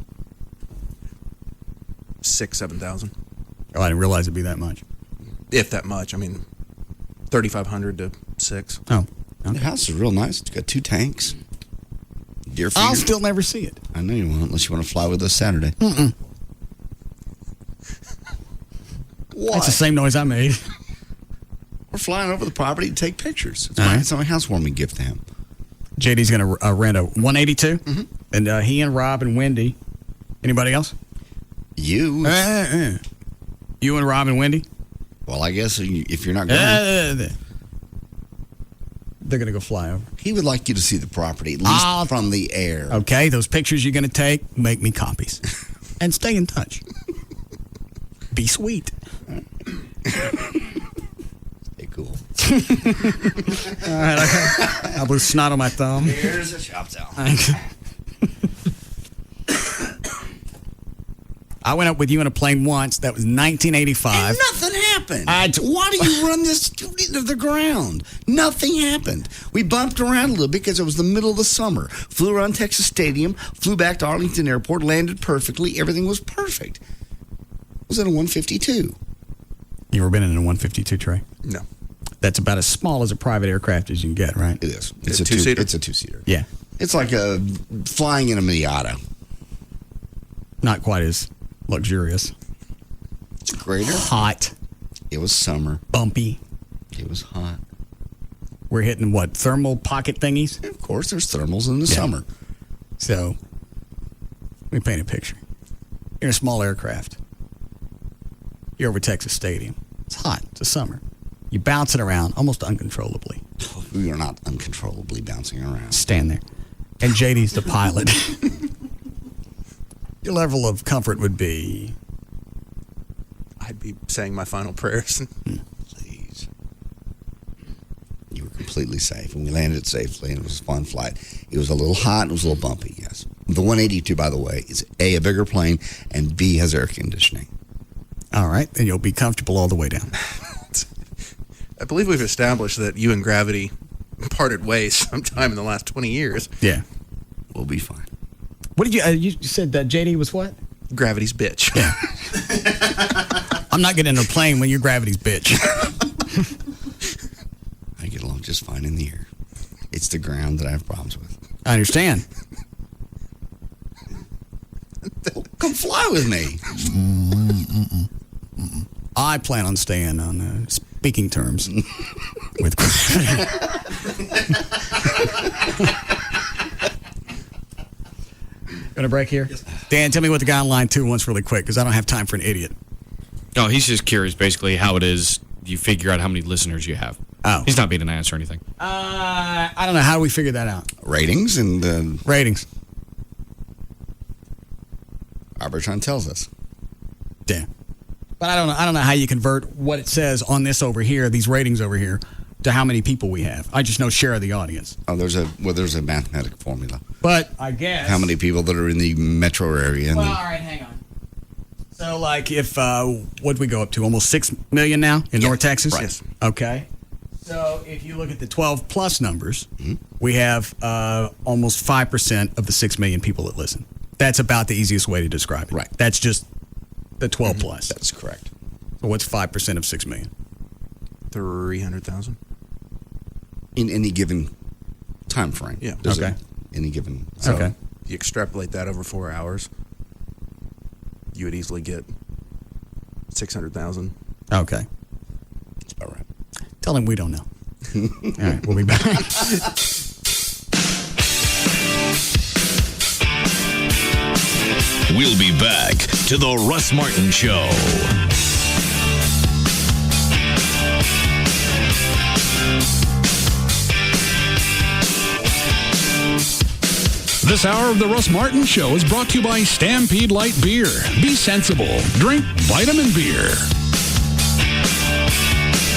7,000. Oh, I didn't realize it'd be that much. If that much. 3,500 to 6. Oh. Okay. The house is real nice. It's got 2 tanks. Deer feeder. I'll still never see it. I know you won't, unless you want to fly with us Saturday. Mm-mm. What? That's the same noise I made. We're flying over the property to take pictures. It's my housewarming gift to him. JD's going to rent a 182, and he and Rob and Wendy. Anybody else? You. You and Rob and Wendy? Well, I guess if you're not going, they're going to go fly over. He would like you to see the property, at least from the air. Okay, those pictures you're going to take, make me copies. And stay in touch. Be sweet. Stay cool. All right, I blew snot on my thumb. Here's a shop towel. I went up with you in a plane once. That was 1985. And nothing happened. Why do you run this into the ground? Nothing happened. We bumped around a little bit because it was the middle of the summer. Flew around Texas Stadium, flew back to Arlington Airport, landed perfectly. Everything was perfect. It was in a 152. You ever been in a 152, Trey? No. That's about as small as a private aircraft as you can get, right? It is. It's a two-seater? It's a 2-seater. Yeah. It's like flying in a Miata. Not quite as luxurious. It's greater. Hot. It was summer. Bumpy. It was hot. We're hitting what? Thermal pocket thingies? Of course, there's thermals in the summer. So, let me paint a picture. You're in a small aircraft. You're over Texas Stadium. It's hot. It's the summer. You're bouncing around almost uncontrollably. We are not uncontrollably bouncing around. Stand there. And JD's the pilot. Your level of comfort would be? I'd be saying my final prayers. Please. You were completely safe, and we landed safely, and it was a fun flight. It was a little hot, and it was a little bumpy, yes. The 182, by the way, is a bigger plane, and B, has air conditioning. All right, and you'll be comfortable all the way down. I believe we've established that you and Gravity parted ways sometime in the last 20 years. Yeah. We'll be fine. What did you said that JD was what? Gravity's bitch. Yeah. I'm not getting in a plane when you're Gravity's bitch. just fine in the air. It's the ground that I have problems with. I understand. Come fly with me. I plan on staying on speaking terms with gravity. Gonna break here? Dan, tell me what the guy on line 2 wants really quick, because I don't have time for an idiot. No, he's just curious basically how it is you figure out how many listeners you have. Oh. He's not being an ass or anything. I don't know. How do we figure that out? Ratings and... Ratings. Arbitron tells us. Dan. But I don't know how you convert what it says on this over here, these ratings over here, to how many people we have. I just know share of the audience. Oh, there's a mathematical formula. But I guess... How many people that are in the metro area. Well, all right, hang on. So, like, if, what'd we go up to? Almost 6 million now in North Texas? Right. Yes. Okay. So, if you look at the 12-plus numbers, we have almost 5% of the 6 million people that listen. That's about the easiest way to describe it. Right. That's just the 12-plus. That's correct. So, what's 5% of 6 million? 300,000. In any given time frame. Yeah. Okay. Any given... So Okay. you extrapolate that over 4 hours, you would easily get 600,000. Okay. That's about right. Tell him we don't know. All right, we'll be back. We'll be back to the Russ Martin Show. This hour of the Russ Martin Show is brought to you by Stampede Light Beer. Be sensible. Drink vitamin beer.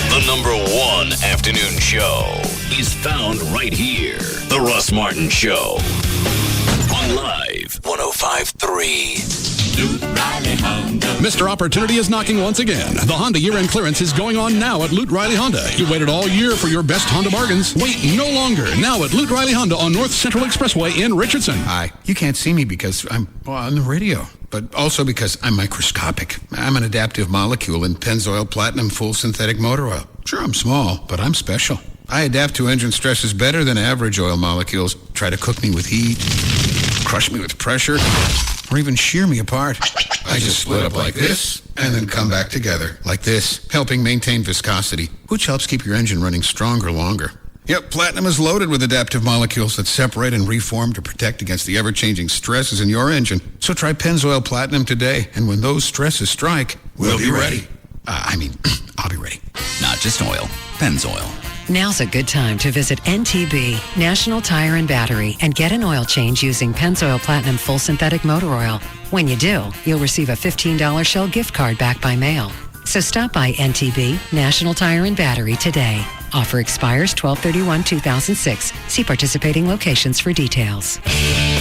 The number one afternoon show is found right here. The Russ Martin Show. On Live 105.3. Mr. Opportunity is knocking once again. The Honda year-end clearance is going on now at Lute Riley Honda. You waited all year for your best Honda bargains. Wait no longer. Now at Lute Riley Honda on North Central Expressway in Richardson. Hi. You can't see me because I'm on the radio, but also because I'm microscopic. I'm an adaptive molecule in Pennzoil Platinum Full Synthetic Motor Oil. Sure, I'm small, but I'm special. I adapt to engine stresses better than average oil molecules. Try to cook me with heat, crush me with pressure, or even shear me apart. I just split up like this and then come back together like this, helping maintain viscosity, which helps keep your engine running stronger longer. Yep, Platinum is loaded with adaptive molecules that separate and reform to protect against the ever-changing stresses in your engine. So try Pennzoil Platinum today, and when those stresses strike, we'll be ready. I'll be ready. Not just oil, Pennzoil. Now's a good time to visit NTB, National Tire and Battery, and get an oil change using Pennzoil Platinum Full Synthetic Motor Oil. When you do, you'll receive a $15 Shell gift card back by mail. So stop by NTB, National Tire and Battery today. Offer expires 12/31/2006. See participating locations for details.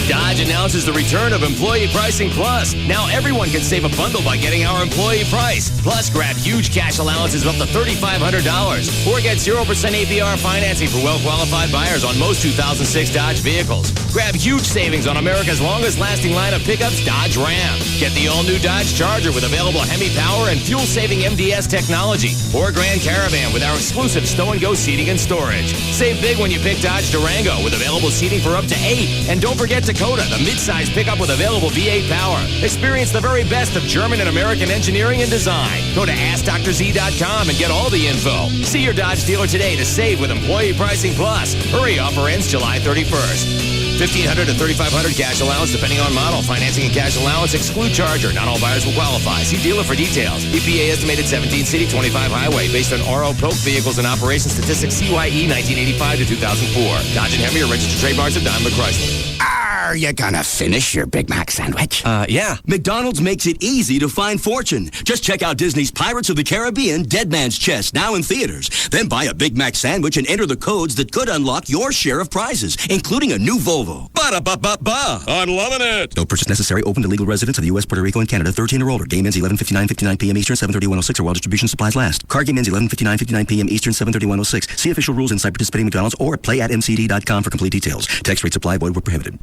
Dodge announces the return of Employee Pricing Plus. Now everyone can save a bundle by getting our employee price. Plus, grab huge cash allowances of up to $3,500. Or get 0% APR financing for well-qualified buyers on most 2006 Dodge vehicles. Grab huge savings on America's longest-lasting line of pickups, Dodge Ram. Get the all-new Dodge Charger with available Hemi power and fuel-saving MDS technology. Or Grand Caravan with our exclusive stow-and-go seating and storage. Save big when you pick Dodge Durango with available seating for up to 8. And don't forget Dakota, the mid-size pickup with available V8 power. Experience the very best of German and American engineering and design. Go to AskDrZ.com and get all the info. See your Dodge dealer today to save with Employee Pricing Plus. Hurry, offer ends July 31st. $1,500 to $3,500 cash allowance depending on model. Financing and cash allowance exclude Charger. Not all buyers will qualify. See dealer for details. EPA estimated 17 city, 25 highway based on RO Polk vehicles and operation statistics CYE 1985 to 2004. Dodge and Hemi are registered trademarks of Daimler Chrysler. Are you gonna finish your Big Mac sandwich? Yeah. McDonald's makes it easy to find fortune. Just check out Disney's Pirates of the Caribbean Dead Man's Chest now in theaters. Then buy a Big Mac sandwich and enter the codes that could unlock your share of prizes, including a new Volvo. Ba-da-ba-ba-ba. I'm loving it. No purchase necessary. Open to legal residents of the U.S., Puerto Rico, and Canada. 13 or older. Game ends 11:59 p.m. Eastern, 7:31:06, or while distribution supplies last. Card game ends 11:59 p.m. Eastern, 7:31:06. See official rules inside participating McDonald's or at playatmcd.com for complete details. Text rate supply void where prohibited.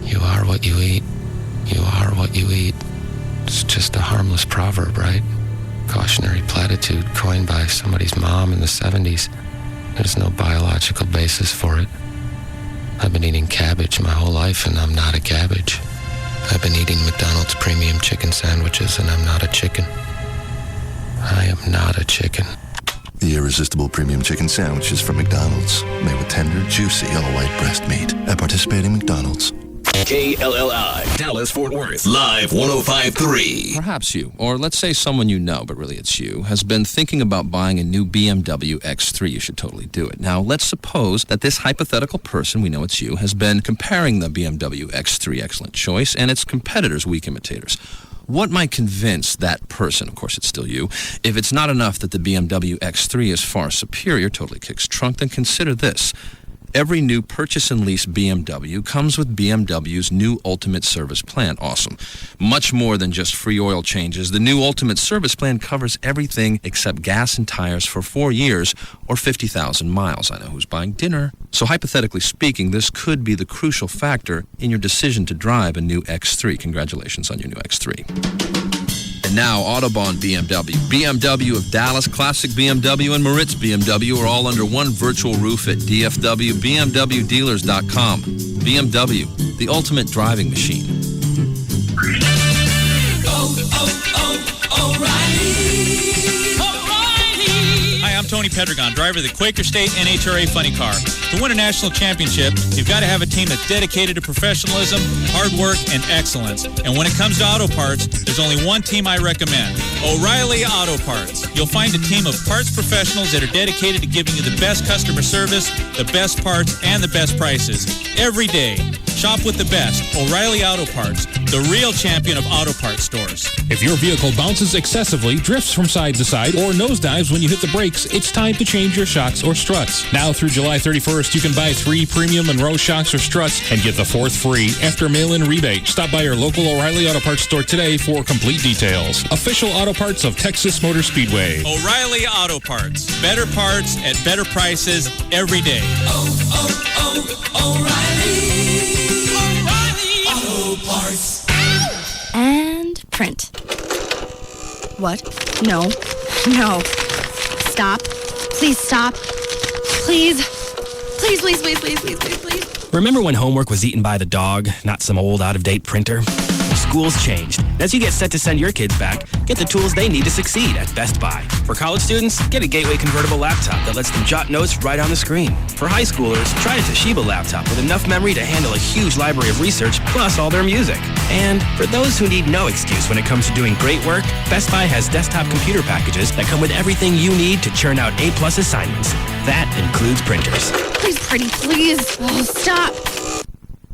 You are what you eat. You are what you eat. It's just a harmless proverb, right? Cautionary platitude coined by somebody's mom in the 70s. There's no biological basis for it. I've been eating cabbage my whole life, and I'm not a cabbage. I've been eating McDonald's premium chicken sandwiches, and I'm not a chicken. I am not a chicken. The irresistible premium chicken sandwiches from McDonald's, made with tender, juicy, all-white breast meat at participating McDonald's. KLLI, Dallas-Fort Worth, Live 105.3. Perhaps you, or let's say someone you know, but really it's you, has been thinking about buying a new BMW X3. You should totally do it. Now, let's suppose that this hypothetical person, we know it's you, has been comparing the BMW X3, excellent choice, and its competitors, weak imitators. What might convince that person, of course it's still you, if it's not enough that the BMW X3 is far superior, totally kicks trunk, then consider this. Every new purchase and lease BMW comes with BMW's new Ultimate Service Plan. Awesome. Much more than just free oil changes. The new Ultimate Service Plan covers everything except gas and tires for 4 years or 50,000 miles. I know who's buying dinner. So hypothetically speaking, this could be the crucial factor in your decision to drive a new X3. Congratulations on your new X3. And now, Autobahn BMW, BMW of Dallas, Classic BMW, and Moritz BMW are all under one virtual roof at DFW, BMWdealers.com. BMW, the ultimate driving machine. Hi, I'm Tony Pedregon, driver of the Quaker State NHRA Funny Car. To win a national championship, you've got to have a team that's dedicated to professionalism, hard work, and excellence. And when it comes to auto parts, there's only one team I recommend, O'Reilly Auto Parts. You'll find a team of parts professionals that are dedicated to giving you the best customer service, the best parts, and the best prices. Every day, shop with the best, O'Reilly Auto Parts, the real champion of auto parts stores. If your vehicle bounces excessively, drifts from side to side, or nosedives when you hit the brakes, it's time to change your shocks or struts. Now through July 31st, you can buy 3 premium Monroe shocks or struts and get the 4th free after mail-in rebate. Stop by your local O'Reilly Auto Parts store today for complete details. Official auto parts of Texas Motor Speedway. O'Reilly Auto Parts. Better parts at better prices every day. O'Reilly Auto Parts. And print. What? No. No. Stop. Please stop. Please. Please, please, please, please, please, please, please. Remember when homework was eaten by the dog, not some old out-of-date printer? School's changed. As you get set to send your kids back, get the tools they need to succeed at Best Buy. For college students, get a Gateway convertible laptop that lets them jot notes right on the screen. For high schoolers, try a Toshiba laptop with enough memory to handle a huge library of research, plus all their music. And for those who need no excuse when it comes to doing great work, Best Buy has desktop computer packages that come with everything you need to churn out A+ assignments. That includes printers. Please, pretty, please. Oh, stop.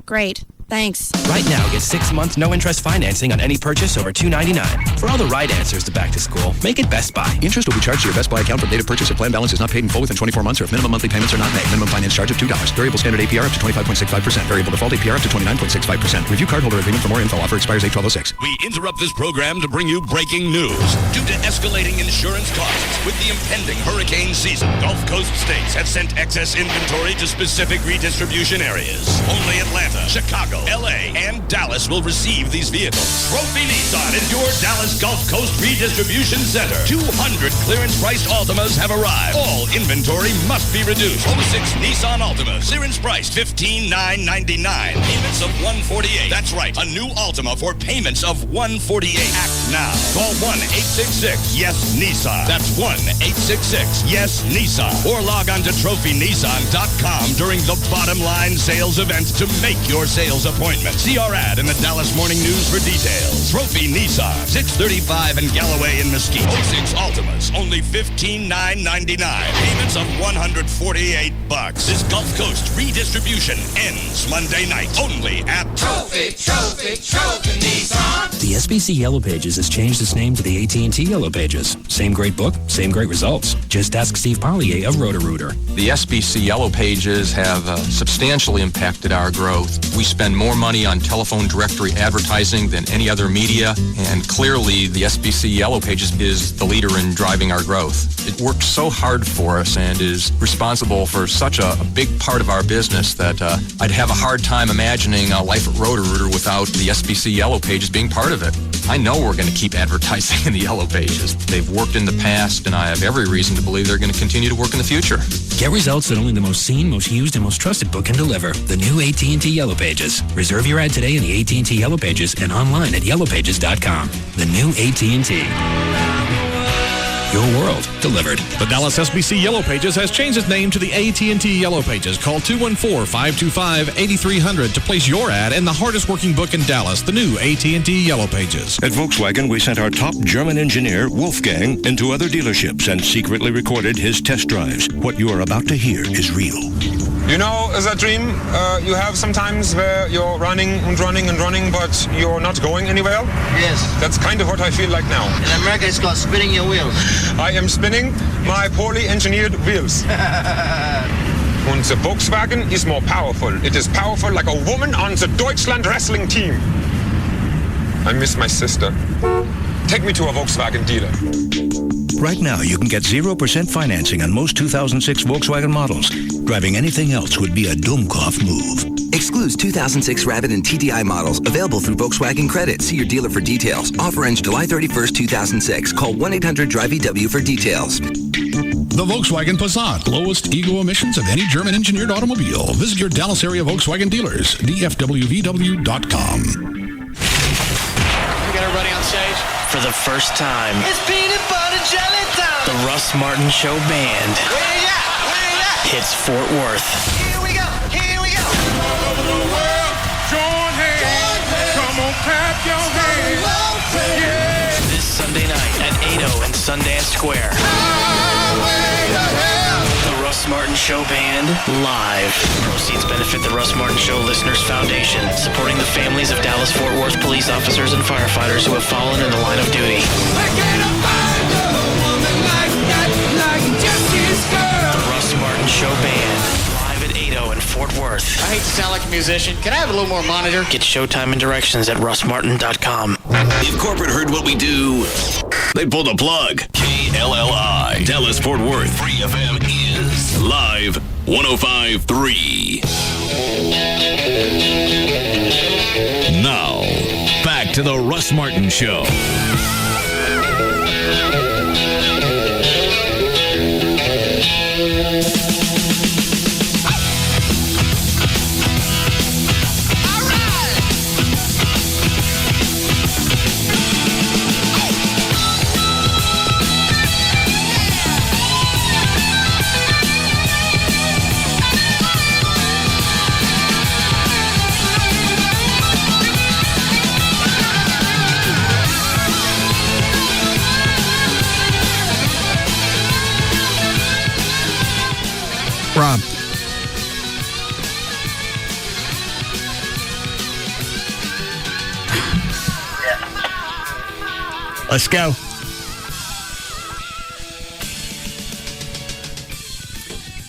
Great. Thanks. Right now, get 6 months no-interest financing on any purchase over $299. For all the right answers to back to school, make it Best Buy. Interest will be charged to your Best Buy account from date of purchase if plan balance is not paid in full within 24 months or if minimum monthly payments are not made. Minimum finance charge of $2. Variable standard APR up to 25.65%. Variable default APR up to 29.65%. Review cardholder agreement for more info. Offer expires 8/12/06. We interrupt this program to bring you breaking news. Due to escalating insurance costs with the impending hurricane season, Gulf Coast states have sent excess inventory to specific redistribution areas. Only Atlanta, Chicago, LA, and Dallas will receive these vehicles. Trophy Nissan is your Dallas Gulf Coast Redistribution Center. 200 clearance-priced Altimas have arrived. All inventory must be reduced. 06 Nissan Altimas. Clearance price $15,999. Payments of $148. That's right, a new Altima for payments of $148. Act now. Call 1-866-YES-NISSAN. That's 1-866-YES-NISSAN. Or log on to trophynissan.com during the Bottom Line Sales event to make your sales appointment. See our ad in the Dallas Morning News for details. Trophy Nissan, 635 in Galloway and Mesquite. 06 Altimas, only $15,999. Payments of $148. This Gulf Coast redistribution ends Monday night only at Trophy Nissan. The SBC Yellow Pages has changed its name to the AT&T Yellow Pages. Same great book, same great results. Just ask Steve Parlier of Roto-Rooter. The SBC Yellow Pages have substantially impacted our growth. We spend more money on telephone directory advertising than any other media, and clearly the SBC Yellow Pages is the leader in driving our growth. It works so hard for us and is responsible for such a big part of our business that I'd have a hard time imagining life at Roto-Rooter without the SBC Yellow Pages being part of it. I know we're going to keep advertising in the Yellow Pages. They've worked in the past, and I have every reason to believe they're going to continue to work in the future. Get results that only the most seen, most used, and most trusted book can deliver. The new AT&T Yellow Pages. Reserve your ad today in the AT&T Yellow Pages and online at yellowpages.com. The new AT&T. Your world delivered. The Dallas SBC Yellow Pages has changed its name to the AT&T Yellow Pages. Call 214-525-8300 to place your ad in the hardest working book in Dallas, the new AT&T Yellow Pages. At Volkswagen, we sent our top German engineer, Wolfgang, into other dealerships and secretly recorded his test drives. What you are about to hear is real. You know, that dream you have sometimes where you're running and running and running, but you're not going anywhere? Yes. That's kind of what I feel like now. In America, it's called spinning your wheels. I am spinning my poorly engineered wheels. And the Volkswagen is more powerful. It is powerful like a woman on the Deutschland wrestling team. I miss my sister. Take me to a Volkswagen dealer. Right now, you can get 0% financing on most 2006 Volkswagen models. Driving anything else would be a Dummkopf move. Excludes 2006 Rabbit and TDI models. Available through Volkswagen Credit. See your dealer for details. Offer ends July 31st, 2006. Call 1-800-DRIVE-EW for details. The Volkswagen Passat, lowest ego emissions of any German-engineered automobile. Visit your Dallas area Volkswagen dealers, dfwvw.com. We got everybody on stage. For the first time, It's peanut butter jelly time. the Russ Martin Show Band Where you at? Where you at? hits Fort Worth. Here we go. Here we go. All over the world, join hands. Come on, clap your hands. Yeah. This Sunday night at 8:00 in Sundance Square. The Russ Martin Show Band live. Proceeds benefit the Russ Martin Show Listeners Foundation, supporting the families of Dallas-Fort Worth police officers and firefighters who have fallen in the line of duty. The Russ Martin Show Band, live at 8:00 in Fort Worth. I hate to sound like a musician. Can I have a little more monitor? Get showtime and directions at russmartin.com. If corporate heard what we do, they'd pull the plug. KLLI, Dallas Fort Worth. Free FM is live 105.3. Now, back to the Russ Martin Show. Rob. Let's go.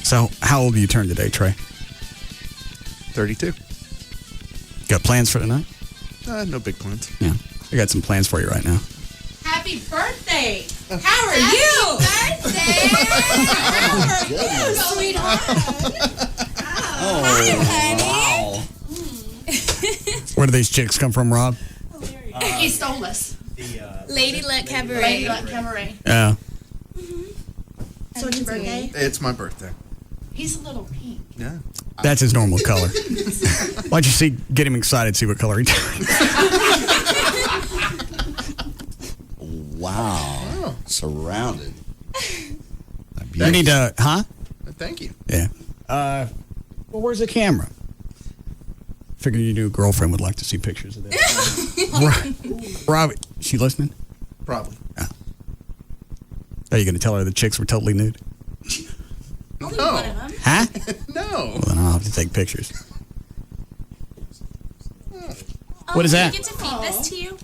So, how old do you turn today, Trey? 32. Got plans for tonight? No big plans. Yeah. I got some plans for you right now. Happy birthday! How are you? Birthday! How are you, sweetheart? Oh, hi, honey. Where do these chicks come from, Rob? He stole us. Lady Luck Cabaret. Lady Luck Cabaret. Yeah. So it's your birthday? It's my birthday. He's a little pink. Yeah. That's his normal color. Why'd you get him excited, see what color he turns? Wow. Surrounded. You need to, huh? Thank you. Yeah. Well, where's the camera? Figured your new girlfriend would like to see pictures of this. Rob, is she listening? Probably. Oh. Are you going to tell her the chicks were totally nude? No. Huh? No. Well, then I'll have to take pictures. What is that? Get to feed this to you.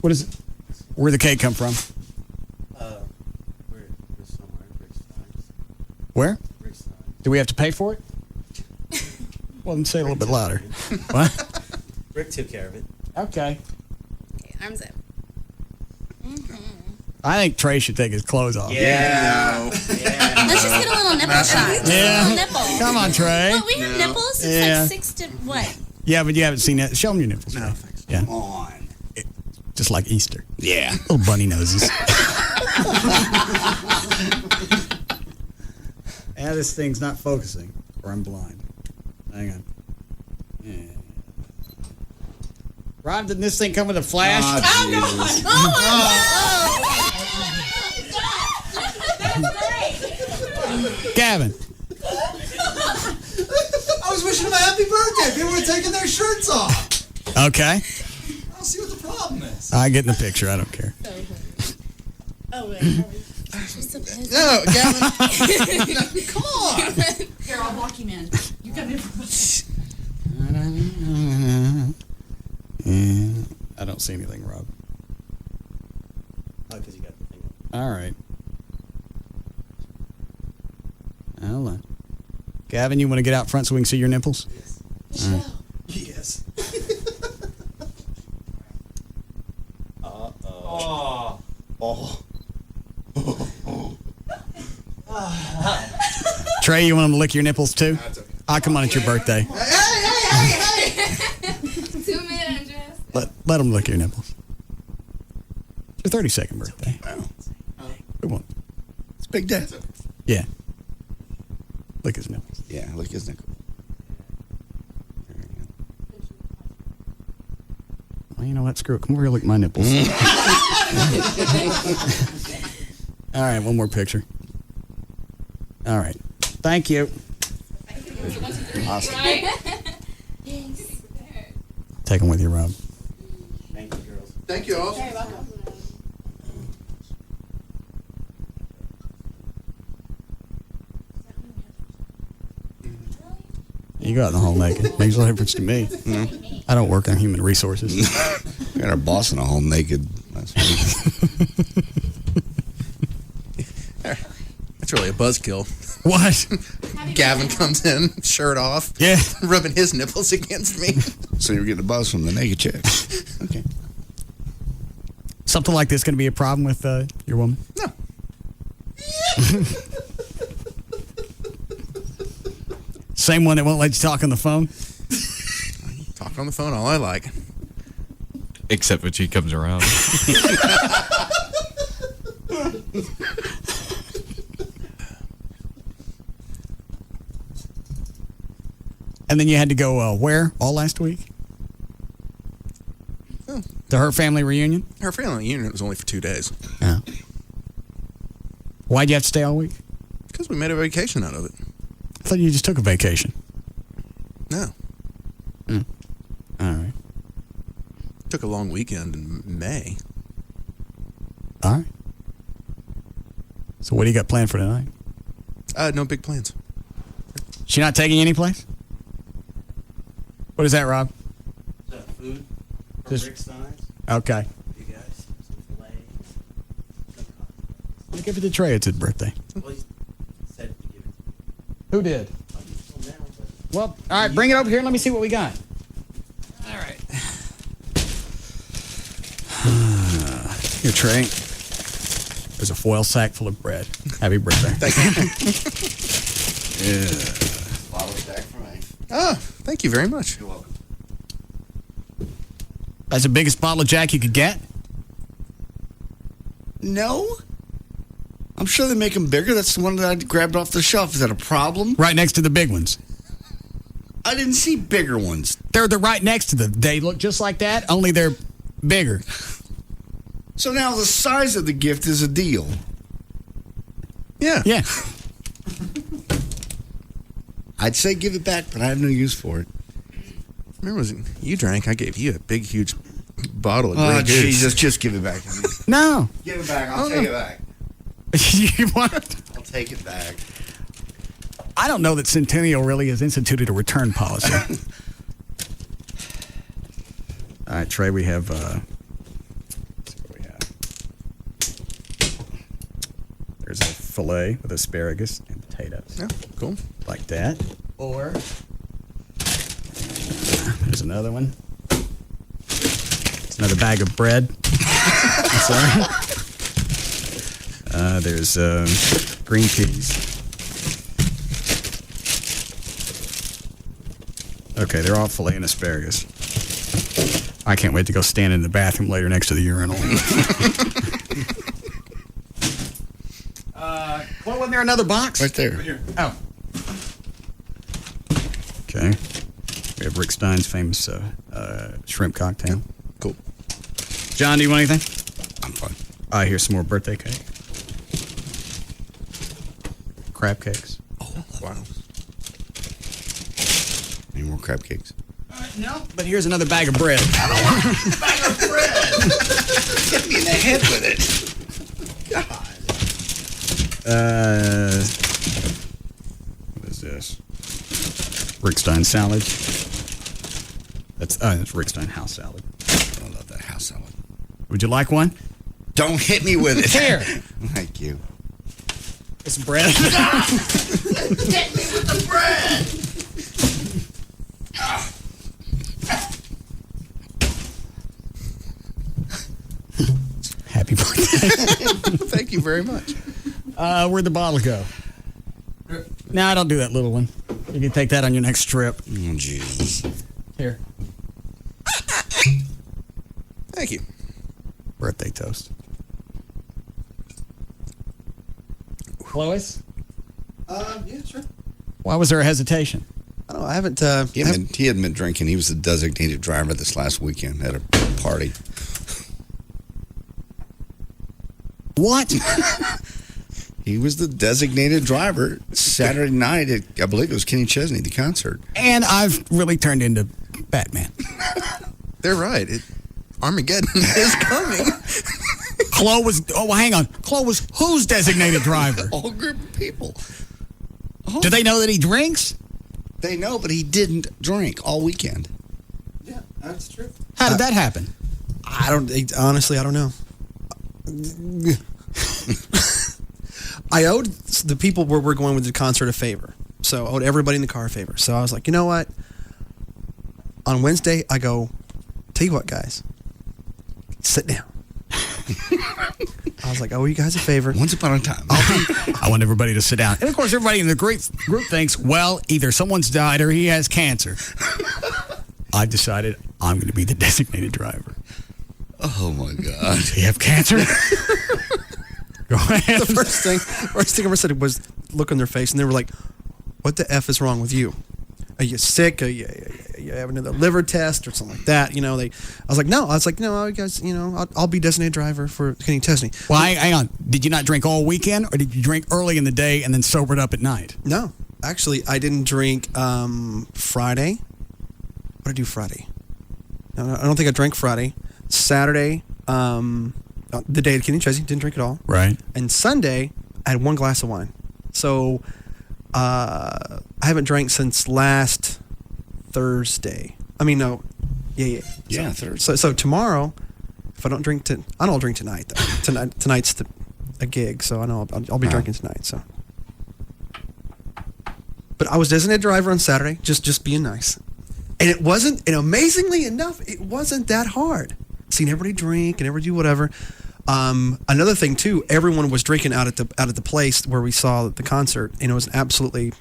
What is it? Where'd the cake come from? Where? Do we have to pay for it? Well, then say it a little bit louder. What? Rick took care of it. Okay. Arms up. I think Trey should take his clothes off. Yeah. Let's just get a little nipple shot. Just Yeah. a little nipple. Come on, Trey. Well, we have nipples. It's Yeah. like 6 to what? Yeah, but you haven't seen that. Show him your nipples. No, thanks. Yeah. Come on. Just just like Easter. Yeah. Little bunny noses. This thing's not focusing, or I'm blind. Hang on. Yeah. Rob, didn't this thing come with a flash? Jesus. Gavin. I was wishing him a happy birthday. People were taking their shirts off. Okay. I don't see what the problem is. I get in the picture. I don't care. Oh, wait. No, Gavin. Come on. Here, I'll walk him in. You come in first. I don't see anything, Rob. Oh, because you got the thing. All right. Hold on. Gavin, you want to get out front so we can see your nipples? Yes. All right. Yes. Oh. Trey, you want him to lick your nipples too? I'll come on, it's your birthday. Hey! 2 minutes, Jess. Let him lick your nipples. It's your 32nd birthday. Good one. It's Big Dad. Yeah. Lick his nipples. Yeah, lick his nipples. Well, you know what? Screw it. Come over here, lick my nipples. All right, one more picture. All right. Thank you. Awesome. Thanks. Take them with you, Rob. Thank you, girls. Thank you all. Very welcome. You go out in the hall naked. Makes no difference to me. I don't work on human resources. We got our boss in a hall naked last week. That's really a buzzkill. What? Gavin comes in, shirt off. Yeah. Rubbing his nipples against me. So you're getting a buzz from the naked chick. Okay. Something like this going to be a problem with your woman? No. Same one that won't let you talk on the phone? Talk on the phone all I like. Except when she comes around. And then you had to go where all last week? Oh. To her family reunion? Her family reunion was only for 2 days. Yeah. Why'd you have to stay all week? Because we made a vacation out of it. I thought you just took a vacation. No. All right. Took a long weekend in May. All right. So what do you got planned for tonight? No big plans. She not taking you any place? What is that, Rob? Food from Just- Rick Steins. Okay. You guys, some filet. I'll give it to Trey. It's his birthday. Well, he said to give it. Who did? Well, all right, bring it over here and let me see what we got. All right. Here, Trey. There's a foil sack full of bread. Happy birthday. Thank you. Yeah. Bottle Jack for me. Oh, thank you very much. You're welcome. That's the biggest bottle of Jack you could get? No. I'm sure they make them bigger. That's the one that I grabbed off the shelf. Is that a problem? Right next to the big ones. I didn't see bigger ones. They're right next to them. They look just like that, only they're bigger. So now the size of the gift is a deal. Yeah. Yeah. I'd say give it back, but I have no use for it. Remember when you drank, I gave you a big, huge bottle of Oh, Grey Goose. Jesus, just give it back to me. No. Give it back. I'll Oh, take no. it back. You want? I'll take it back. I don't know that Centennial really has instituted a return policy. All right, Trey, we have, let's see what we have. There's a filet with asparagus and potatoes. Yeah, cool. Like that. Or there's another one. It's another bag of bread. Sorry. There's green peas. Okay, they're all filet and asparagus. I can't wait to go stand in the bathroom later next to the urinal. Well, wasn't there another box? Right there. Right here. Oh. Okay. We have Rick Stein's famous shrimp cocktail. Cool. John, do you want anything? I'm fine. Here's some more birthday cake. Crab cakes. Oh, wow. Any more crab cakes? No, but here's another bag of bread. I don't want a bag of bread. Get me in the head with it. God. What is this? Rick Stein salad. That's Rick Stein house salad. I love that house salad. Would you like one? Don't hit me with it. Here. Thank you. Some bread. Get me with the bread. Happy birthday. Thank you very much. Where'd the bottle go? No, don't do that little one. You can take that on your next trip. Oh, Jesus. Here. Thank you. Birthday toast. Lois? Yeah, sure. Why was there a hesitation? I don't know. I haven't. He hadn't been drinking. He was the designated driver this last weekend at a party. What? He was the designated driver Saturday night at, I believe it was Kenny Chesney, the concert. And I've really turned into Batman. They're right. Armageddon is coming. Chloe was, hang on. Chloe was whose designated driver? A whole group of people. Do they know that he drinks? They know, but he didn't drink all weekend. Yeah, that's true. How did that happen? Honestly, I don't know. I owed the people where we're going with the concert a favor. So I owed everybody in the car a favor. So I was like, you know what? On Wednesday, I go, tell you what, guys, sit down. I was like, I owe you guys a favor. Once upon a time. I want everybody to sit down. And of course, everybody in the group thinks, well, either someone's died or he has cancer. I decided I'm going to be the designated driver. Oh, my God. Does he have cancer? Go ahead. The first thing I ever said was look on their face, and they were like, what the F is wrong with you? Are you sick? Are you having another liver test or something like that? I was like, no, guys, I'll be designated driver for Kenny Chesney. Well, hang on. Did you not drink all weekend, or did you drink early in the day and then sobered up at night? No, actually, I didn't drink Friday. What did I do Friday? No, I don't think I drank Friday. Saturday, the day of Kenny Chesney, didn't drink at all. Right. And Sunday, I had one glass of wine. So I haven't drank since last Thursday. I mean, no. Yeah. Yeah, Thursday. So tomorrow, if I don't drink, I don't drink tonight, though. Tonight's a gig, so I know I'll be drinking tonight. So, but I was designated driver on Saturday, just being nice. And it wasn't, and amazingly enough, it wasn't that hard. Seeing everybody drink and everybody do whatever. Another thing too, everyone was drinking out at the place where we saw the concert, and it was absolutely,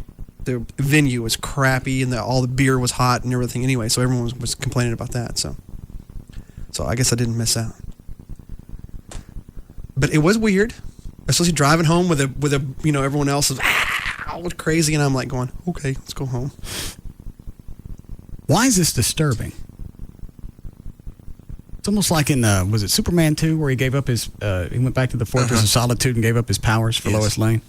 the venue was crappy, and all the beer was hot and everything anyway. So everyone was complaining about that. So I guess I didn't miss out. But it was weird, especially driving home with everyone else is all crazy, and I'm like going, okay, let's go home. Why is this disturbing? It's almost like in, was it Superman 2, where he gave up his, he went back to the Fortress of Solitude and gave up his powers for Lois Lane?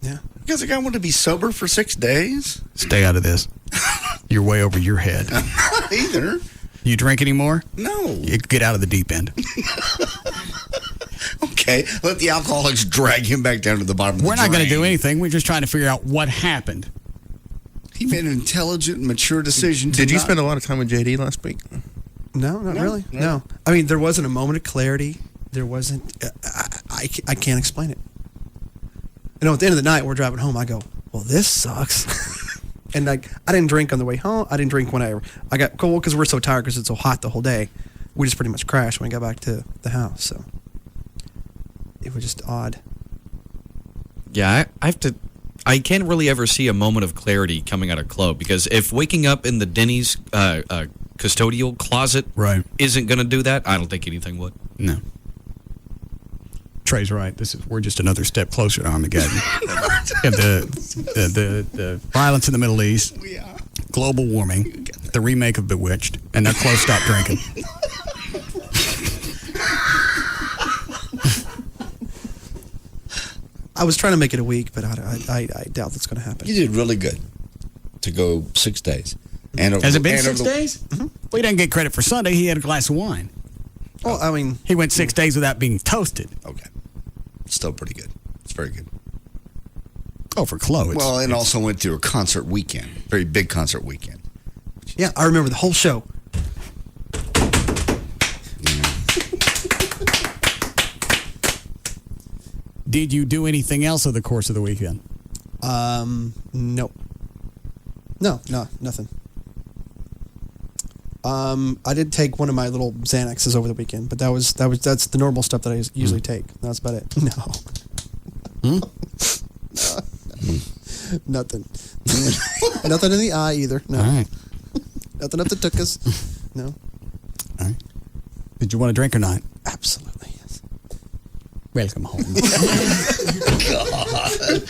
Yeah. Because the guy wanted to be sober for 6 days? Stay out of this. You're way over your head. Not either. You drink anymore? No. You get out of the deep end. Okay, let the alcoholics drag him back down to the bottom of the We're not going to drain. do anything. We're just trying to figure out what happened. He made an intelligent, mature decision. Did you spend a lot of time with JD last week? No, not really. No. I mean, there wasn't a moment of clarity. There wasn't. I can't explain it. At the end of the night, we're driving home. I go, well, this sucks. And I didn't drink on the way home. I didn't drink when I got cold because we're so tired because it's so hot the whole day. We just pretty much crashed when we got back to the house. So it was just odd. Yeah, I can't really ever see a moment of clarity coming out of Chloe, because if waking up in the Denny's custodial closet isn't going to do that, I don't think anything would. No. Trey's right. We're just another step closer to Armageddon. And the violence in the Middle East, global warming, the remake of Bewitched, and now Chloe stopped drinking. I was trying to make it a week, but I doubt that's going to happen. You did really good to go 6 days. And Has it been 6 days? Mm-hmm. Well, he didn't get credit for Sunday. He had a glass of wine. Well, I mean, he went 6 days without being toasted. Okay. Still pretty good. It's very good. Oh, for Chloe. Well, and also went through a concert weekend. Very big concert weekend. Yeah, I remember the whole show. Did you do anything else over the course of the weekend? Nope. No, nothing. I did take one of my little Xanaxes over the weekend, but that's the normal stuff that I usually take. That's about it. No. Nothing. Nothing in the eye either. No. All right. Nothing up the tuchus. No. All right. Did you want to drink or not? Absolutely, yes. Welcome home. God.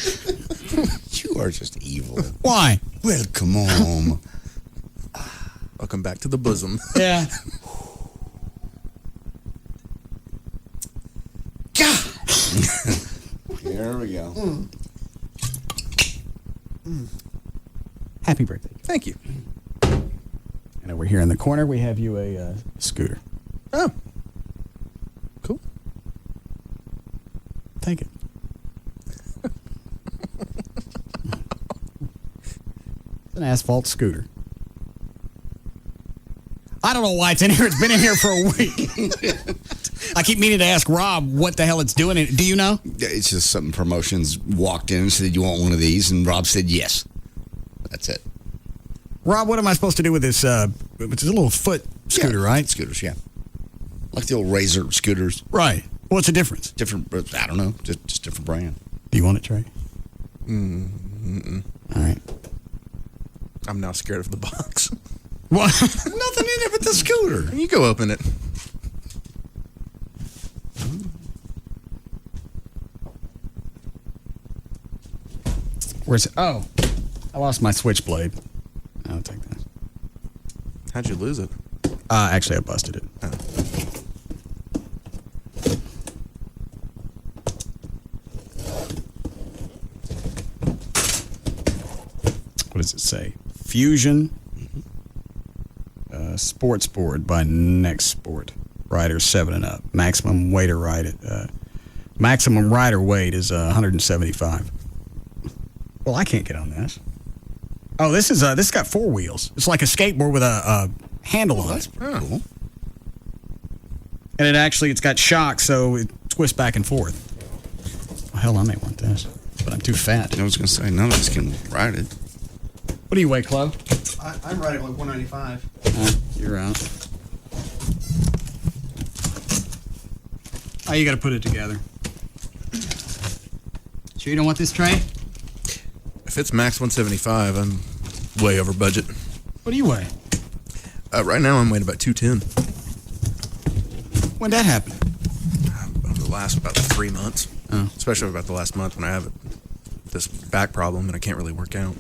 You are just evil. Why? Welcome home. Welcome back to the bosom. Yeah. God. There we go. Happy birthday. Thank you. And over here in the corner, we have you a scooter. Oh. Cool. Take it. It's an asphalt scooter. I don't know why it's in here. It's been in here for a week. I keep meaning to ask Rob what the hell it's doing. Do you know? It's just something promotions walked in and said, you want one of these? And Rob said, yes. That's it. Rob, what am I supposed to do with this? It's a little foot scooter, right? Scooters, yeah. Like the old Razor scooters. Right. What's the difference? Different, I don't know. Just different brand. Do you want it, Trey? Mm-mm. All right. I'm now scared of the box. What? Nothing in it but the scooter. You go open it. Where's it? Oh, I lost my switchblade. I'll take that. How'd you lose it? Actually, I busted it. Oh. What does it say? Fusion sports board by Next Sport. Riders 7 and up. Maximum weight or maximum rider weight is 175. Well, I can't get on this. Oh, this got 4 wheels. It's like a skateboard with a handle on it. That's pretty cool. And it's got shocks, so it twists back and forth. Well, hell, I may want this, but I'm too fat. I was going to say, none of us can ride it. What do you weigh, Chloe? I'm riding like 195. You're out. Oh, you got to put it together. Sure you don't want this, Trey? If it's max 175, I'm way over budget. What do you weigh? Right now, I'm weighing about 210. When'd that happen? Over the last about 3 months. Oh. Especially about the last month when I have this back problem and I can't really work out.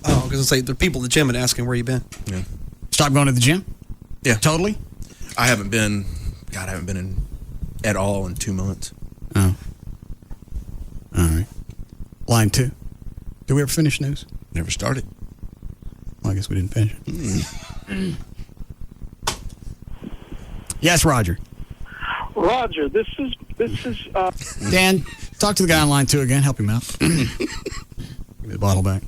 Oh, because it's like the people at the gym and asking where you been. Yeah. Stop going to the gym? Yeah. Totally? I haven't been in at all in 2 months. Oh. All right. Line 2. Did we ever finish news? Never started. Well, I guess we didn't finish it. Yes, Roger. Roger, this is Dan, talk to the guy on line 2 again. Help him out. Give me the bottle back.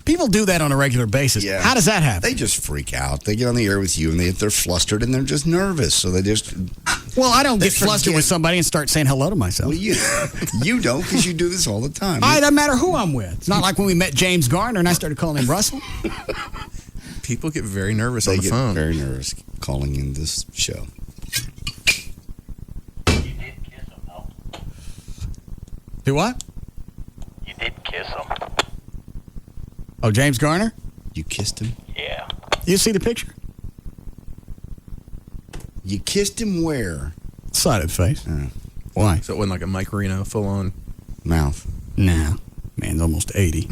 People do that on a regular basis. Yeah. How does that happen? They just freak out. They get on the air with you and they're flustered and they're just nervous. So they just. Well, I don't get flustered with somebody and start saying hello to myself. Well, you don't because you do this all the time. It doesn't matter who I'm with. It's not like when we met James Garner and I started calling him Russell. People get very nervous on They the get phone. very nervous calling in this show. Do what? You did kiss him. Oh, James Garner? You kissed him? Yeah. You see the picture? You kissed him where? Side of the face. Why? So it wasn't like a Mike Reno full-on mouth. Nah. Man's almost 80.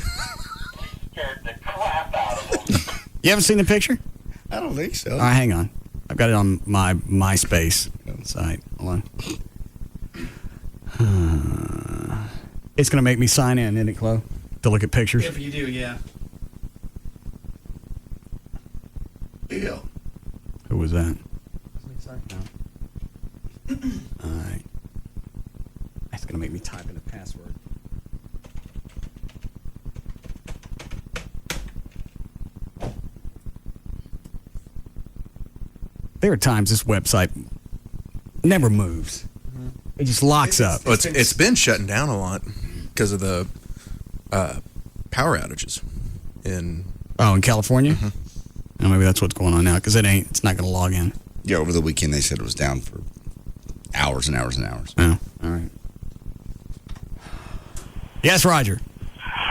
You haven't seen the picture? I don't think so. All right, hang on. I've got it on my MySpace site. Hold on. It's going to make me sign in, isn't it, Chloe? To look at pictures? If you do, yeah. Bill. Who was that? Sorry. All right. It's going to make me type in a password. There are times this website never moves. It just locks up. Well, it's been shutting down a lot because of the power outages in California. Oh, maybe that's what's going on now because it's not going to log in. Yeah, over the weekend they said it was down for hours and hours and hours. Oh, all right. Yes, Roger.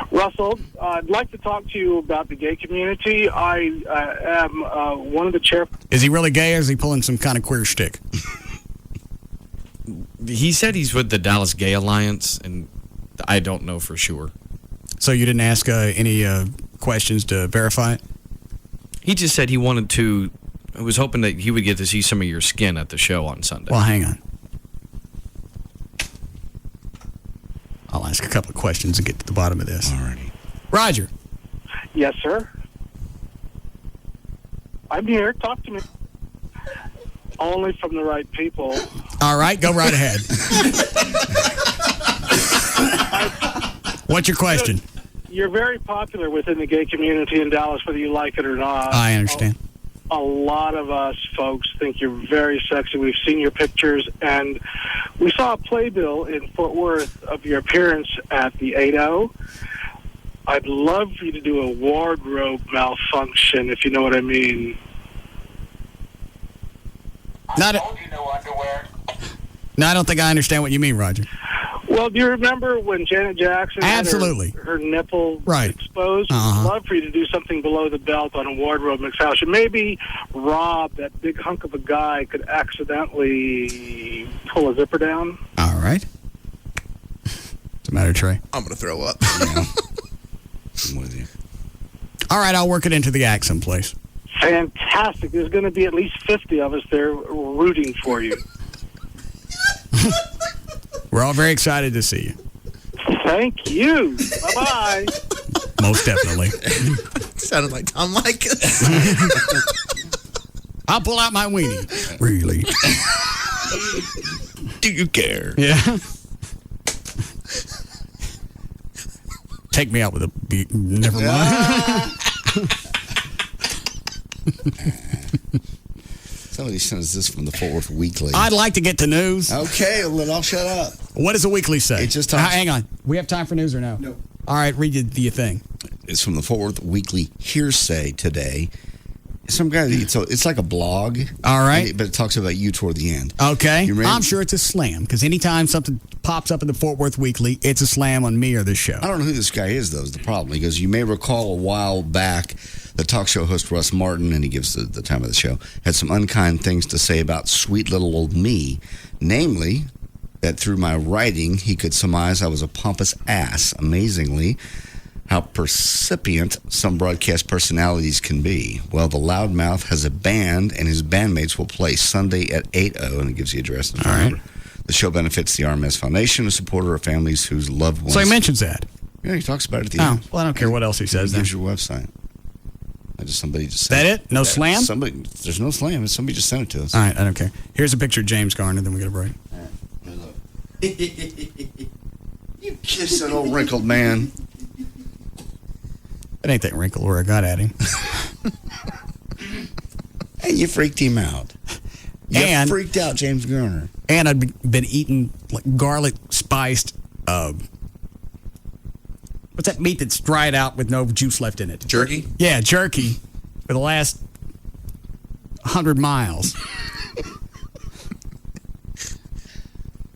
Russell, I'd like to talk to you about the gay community. I am one of the chair. Is he really gay or is he pulling some kind of queer shtick? He said he's with the Dallas Gay Alliance, and I don't know for sure. So you didn't ask any questions to verify it? He just said he wanted to. I was hoping that he would get to see some of your skin at the show on Sunday. Well, hang on. I'll ask a couple of questions and get to the bottom of this. All righty. Roger. Yes, sir. I'm here. Talk to me. Only from the right people. All right, go right ahead. What's your question? You're very popular within the gay community in Dallas, whether you like it or not. I understand. A lot of us folks think you're very sexy. We've seen your pictures, and we saw a playbill in Fort Worth of your appearance at the 8-0. I'd love for you to do a wardrobe malfunction, if you know what I mean. No, I don't think I understand what you mean, Roger. Well, do you remember when Janet Jackson Absolutely. had her nipple Right. exposed? Uh-huh. I'd love for you to do something below the belt on a wardrobe malfunction. Maybe Rob, that big hunk of a guy, could accidentally pull a zipper down. All right. What's the matter, Trey? I'm going to throw up. I'm with you. All right, I'll work it into the act someplace. Fantastic. There's going to be at least 50 of us there rooting for you. We're all very excited to see you. Thank you. Bye-bye. Most definitely. Sounded like Tom Likas. I'll pull out my weenie. Really? Do you care? Yeah. Take me out with a beat. Never mind. Somebody sent us this from the Fort Worth Weekly. I'd like to get to news. Okay, well, then I'll shut up. What does the weekly say? It just talks- Hang on. We have time for news or no? No. All right, read the thing. It's from the Fort Worth Weekly Hearsay today. Some guy, it's like a blog. All right. But it talks about you toward the end. Okay. You ready? I'm sure it's a slam because anytime something pops up in the Fort Worth Weekly, it's a slam on me or the show. I don't know who this guy is, though, is the problem. He goes, you may recall a while back, the talk show host Russ Martin, and he gives the time of the show, had some unkind things to say about sweet little old me. Namely, that through my writing, he could surmise I was a pompous ass. Amazingly, how percipient some broadcast personalities can be. Well, the Loudmouth has a band, and his bandmates will play Sunday at 8:00, and it gives the address. All right. The show benefits the RMS Foundation, a supporter of families whose loved ones... So he mentions that. Yeah, he talks about it at the Oh, end. well, I don't care what else he says then. Here's your website. Somebody just That sent it? No slam? There's no slam. Somebody just sent it to us. All right, I don't care. Here's a picture of James Garner, then we get a break. You kiss that old wrinkled man. It ain't that wrinkle where I got at him. And you freaked him out. You And- freaked out James Garner. And I'd been eating like garlic spiced, what's that meat that's dried out with no juice left in it? Jerky? Yeah, jerky for the last 100 miles.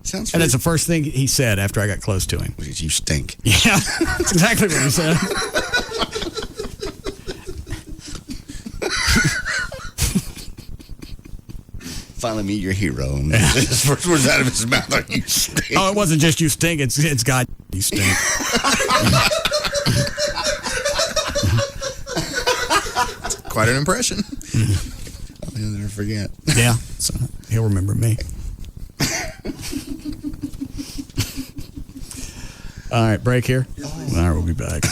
Sounds And that's the first thing he said after I got close to him. You stink. Yeah, that's exactly what he said. Finally meet your hero. And his first words out of his mouth are, you stink. Oh, it wasn't just you stink. It's God, you stink. Quite an impression. I'll never forget. Yeah, so he'll remember me. All right, break here. All right, we'll be back.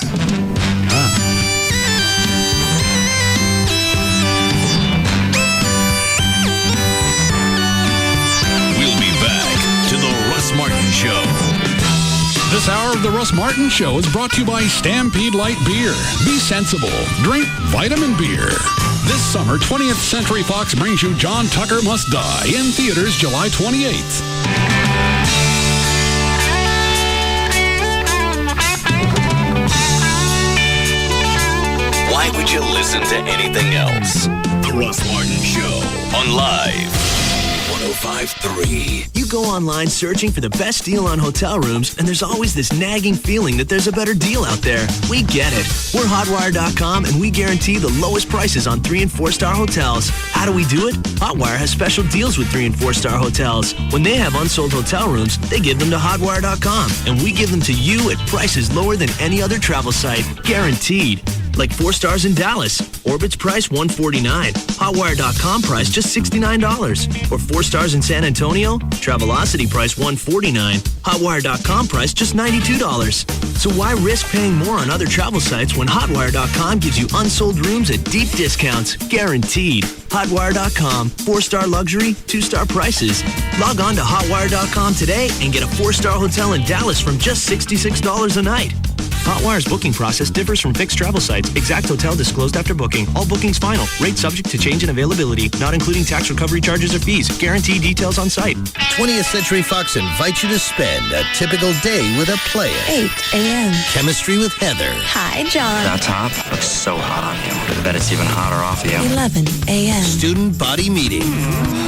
We'll be back to the Russ Martin Show. This hour of the Russ Martin Show is brought to you by Stampede Light Beer. Be sensible. Drink vitamin beer. This summer, 20th Century Fox brings you John Tucker Must Die in theaters July 28th. Why would you listen to anything else? The Russ Martin Show on Live 105.3. You go online searching for the best deal on hotel rooms, and there's always this nagging feeling that there's a better deal out there. We get it. We're Hotwire.com, and we guarantee the lowest prices on 3- and 4-star hotels. How do we do it? Hotwire has special deals with 3- and 4-star hotels. When they have unsold hotel rooms, they give them to Hotwire.com, and we give them to you at prices lower than any other travel site. Guaranteed. Like 4 stars in Dallas. Orbit's price $149. Hotwire.com price just $69. Or 4 stars in San Antonio. Travelocity price $149. Hotwire.com price just $92. So why risk paying more on other travel sites when Hotwire.com gives you unsold rooms at deep discounts? Guaranteed. Hotwire.com. 4-star luxury, 2-star prices. Log on to Hotwire.com today and get a 4-star hotel in Dallas from just $66 a night. Hotwire's booking process differs from fixed travel sites. Exact hotel disclosed after booking. All bookings final. Rate subject to change in availability. Not including tax recovery charges or fees. Guarantee details on site. 20th Century Fox invites you to spend a typical day with a player. 8 a.m. Chemistry with Heather. Hi, John. That top looks so hot on you. I bet it's even hotter off you. 11 a.m. Student body meeting.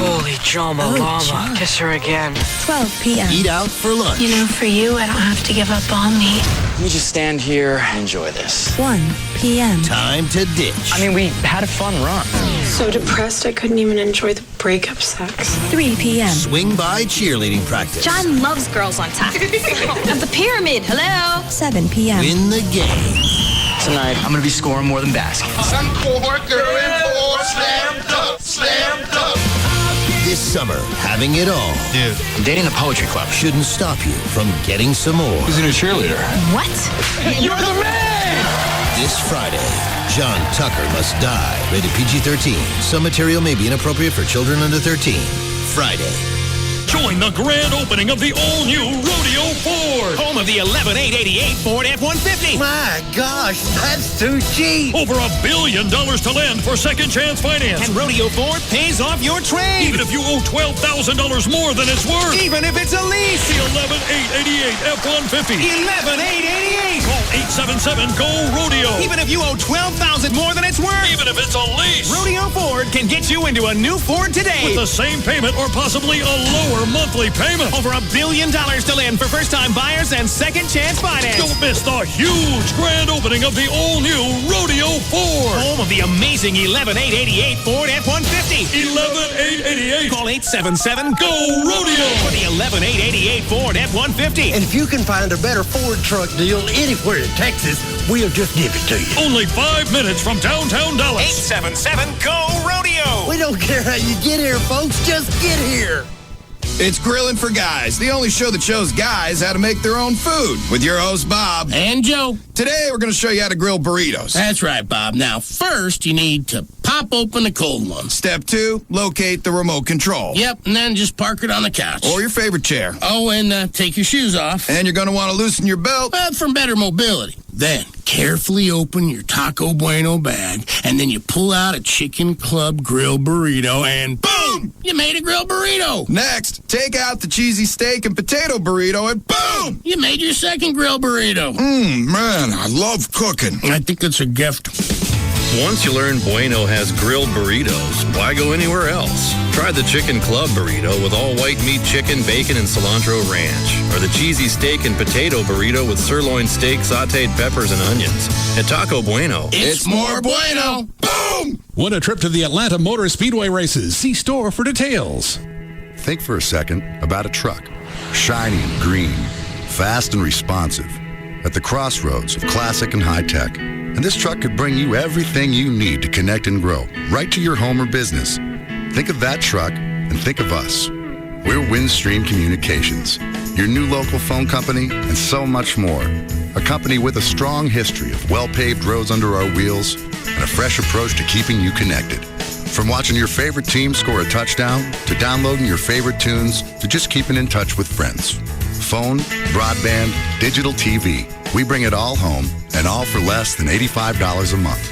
Holy Jama Llama. Kiss her again. 12 p.m. Eat out for lunch. You know, for you, I don't have to give up on me. Let me just stand here and enjoy this. 1 p.m. Time to ditch. I mean, we had a fun run. So depressed I couldn't even enjoy the breakup sex. 3 p.m. Swing by cheerleading practice. John loves girls on top. Of the pyramid. Hello. 7 p.m. Win the game. Tonight, I'm going to be scoring more than baskets. I'm poor, girl, and poor, slam dunk, slam dunk. This summer, having it all. Dude, I'm dating the poetry club. Shouldn't stop you from getting some more. Who's a new cheerleader? What? You're the man! This Friday, John Tucker Must Die. Rated PG-13. Some material may be inappropriate for children under 13. Friday. Join the grand opening of the all-new Rodeo Ford. Home of the 11888 Ford F-150. My gosh, that's too cheap. Over $1 billion to lend for second chance finance. And Rodeo Ford pays off your trade. Even if you owe $12,000 more than it's worth. Even if it's a lease. The 11888 F-150. 11888. Call 877-GO-RODEO. Even if you owe $12,000 more than it's worth. Even if it's a lease. Rodeo Ford can get you into a new Ford today. With the same payment or possibly a lower monthly payment. Over $1 billion to lend for first-time buyers and second chance finance. Don't miss the huge grand opening of the all-new Rodeo Ford. Home of the amazing 11888 Ford F-150. 11888. Call 877-GO-RODEO for the 11888 Ford F-150. And if you can find a better Ford truck deal anywhere in Texas, we'll just give it to you. Only 5 minutes from downtown Dallas. 877-GO-RODEO. We don't care how you get here, folks. Just get here. It's Grillin' for Guys, the only show that shows guys how to make their own food. With your host, Bob. And Joe. Today, we're going to show you how to grill burritos. That's right, Bob. Now, first, you need to pop open the cold one. Step 2, locate the remote control. Yep, and then just park it on the couch. Or your favorite chair. Oh, and take your shoes off. And you're going to want to loosen your belt. For better mobility. Then, carefully open your Taco Bueno bag, and then you pull out a Chicken Club grill burrito, and boom! You made a grill burrito. Next, take out the cheesy steak and potato burrito, and boom! You made your second grill burrito. Man, I love cooking. I think that's a gift. Once you learn Bueno has grilled burritos, why go anywhere else? Try the Chicken Club burrito with all white meat chicken, bacon, and cilantro ranch. Or the cheesy steak and potato burrito with sirloin steak, sauteed peppers, and onions. At Taco Bueno, It's more bueno. Boom! Win a trip to the Atlanta Motor Speedway races. See store for details. Think for a second about a truck. Shiny and green, fast and responsive. At the crossroads of classic and high tech. And this truck could bring you everything you need to connect and grow, right to your home or business. Think of that truck and think of us. We're Windstream Communications, your new local phone company, and so much more. A company with a strong history of well-paved roads under our wheels and a fresh approach to keeping you connected. From watching your favorite team score a touchdown, to downloading your favorite tunes, to just keeping in touch with friends. Phone, broadband, digital TV. We bring it all home, and all for less than $85 a month.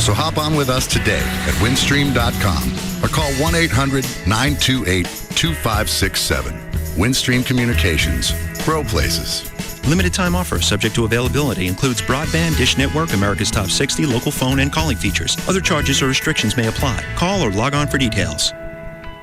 So hop on with us today at windstream.com or call 1-800-928-2567. Windstream Communications. Grow places. Limited time offer subject to availability includes broadband, Dish Network, America's Top 60, local phone, and calling features. Other charges or restrictions may apply. Call or log on for details.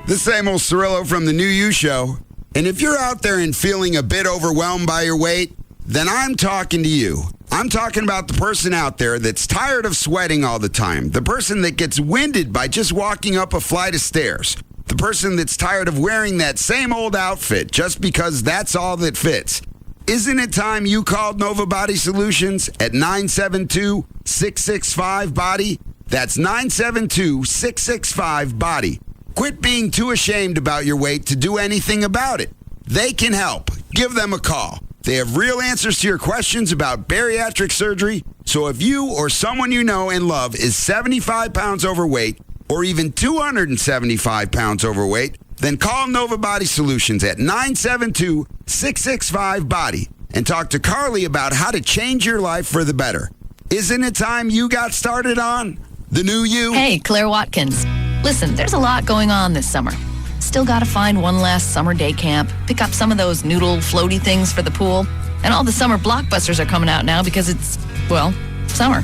The same old Cirillo from the New You Show. And if you're out there and feeling a bit overwhelmed by your weight, then I'm talking to you. I'm talking about the person out there that's tired of sweating all the time. The person that gets winded by just walking up a flight of stairs. The person that's tired of wearing that same old outfit just because that's all that fits. Isn't it time you called Nova Body Solutions at 972-665-BODY? That's 972-665-BODY. Quit being too ashamed about your weight to do anything about it. They can help. Give them a call. They have real answers to your questions about bariatric surgery. So if you or someone you know and love is 75 pounds overweight or even 275 pounds overweight, then call Nova Body Solutions at 972-665-BODY and talk to Carly about how to change your life for the better. Isn't it time you got started on the new you? Hey, Claire Watkins. Listen, there's a lot going on this summer. Still got to find one last summer day camp, pick up some of those noodle floaty things for the pool, and all the summer blockbusters are coming out now because it's, well, summer.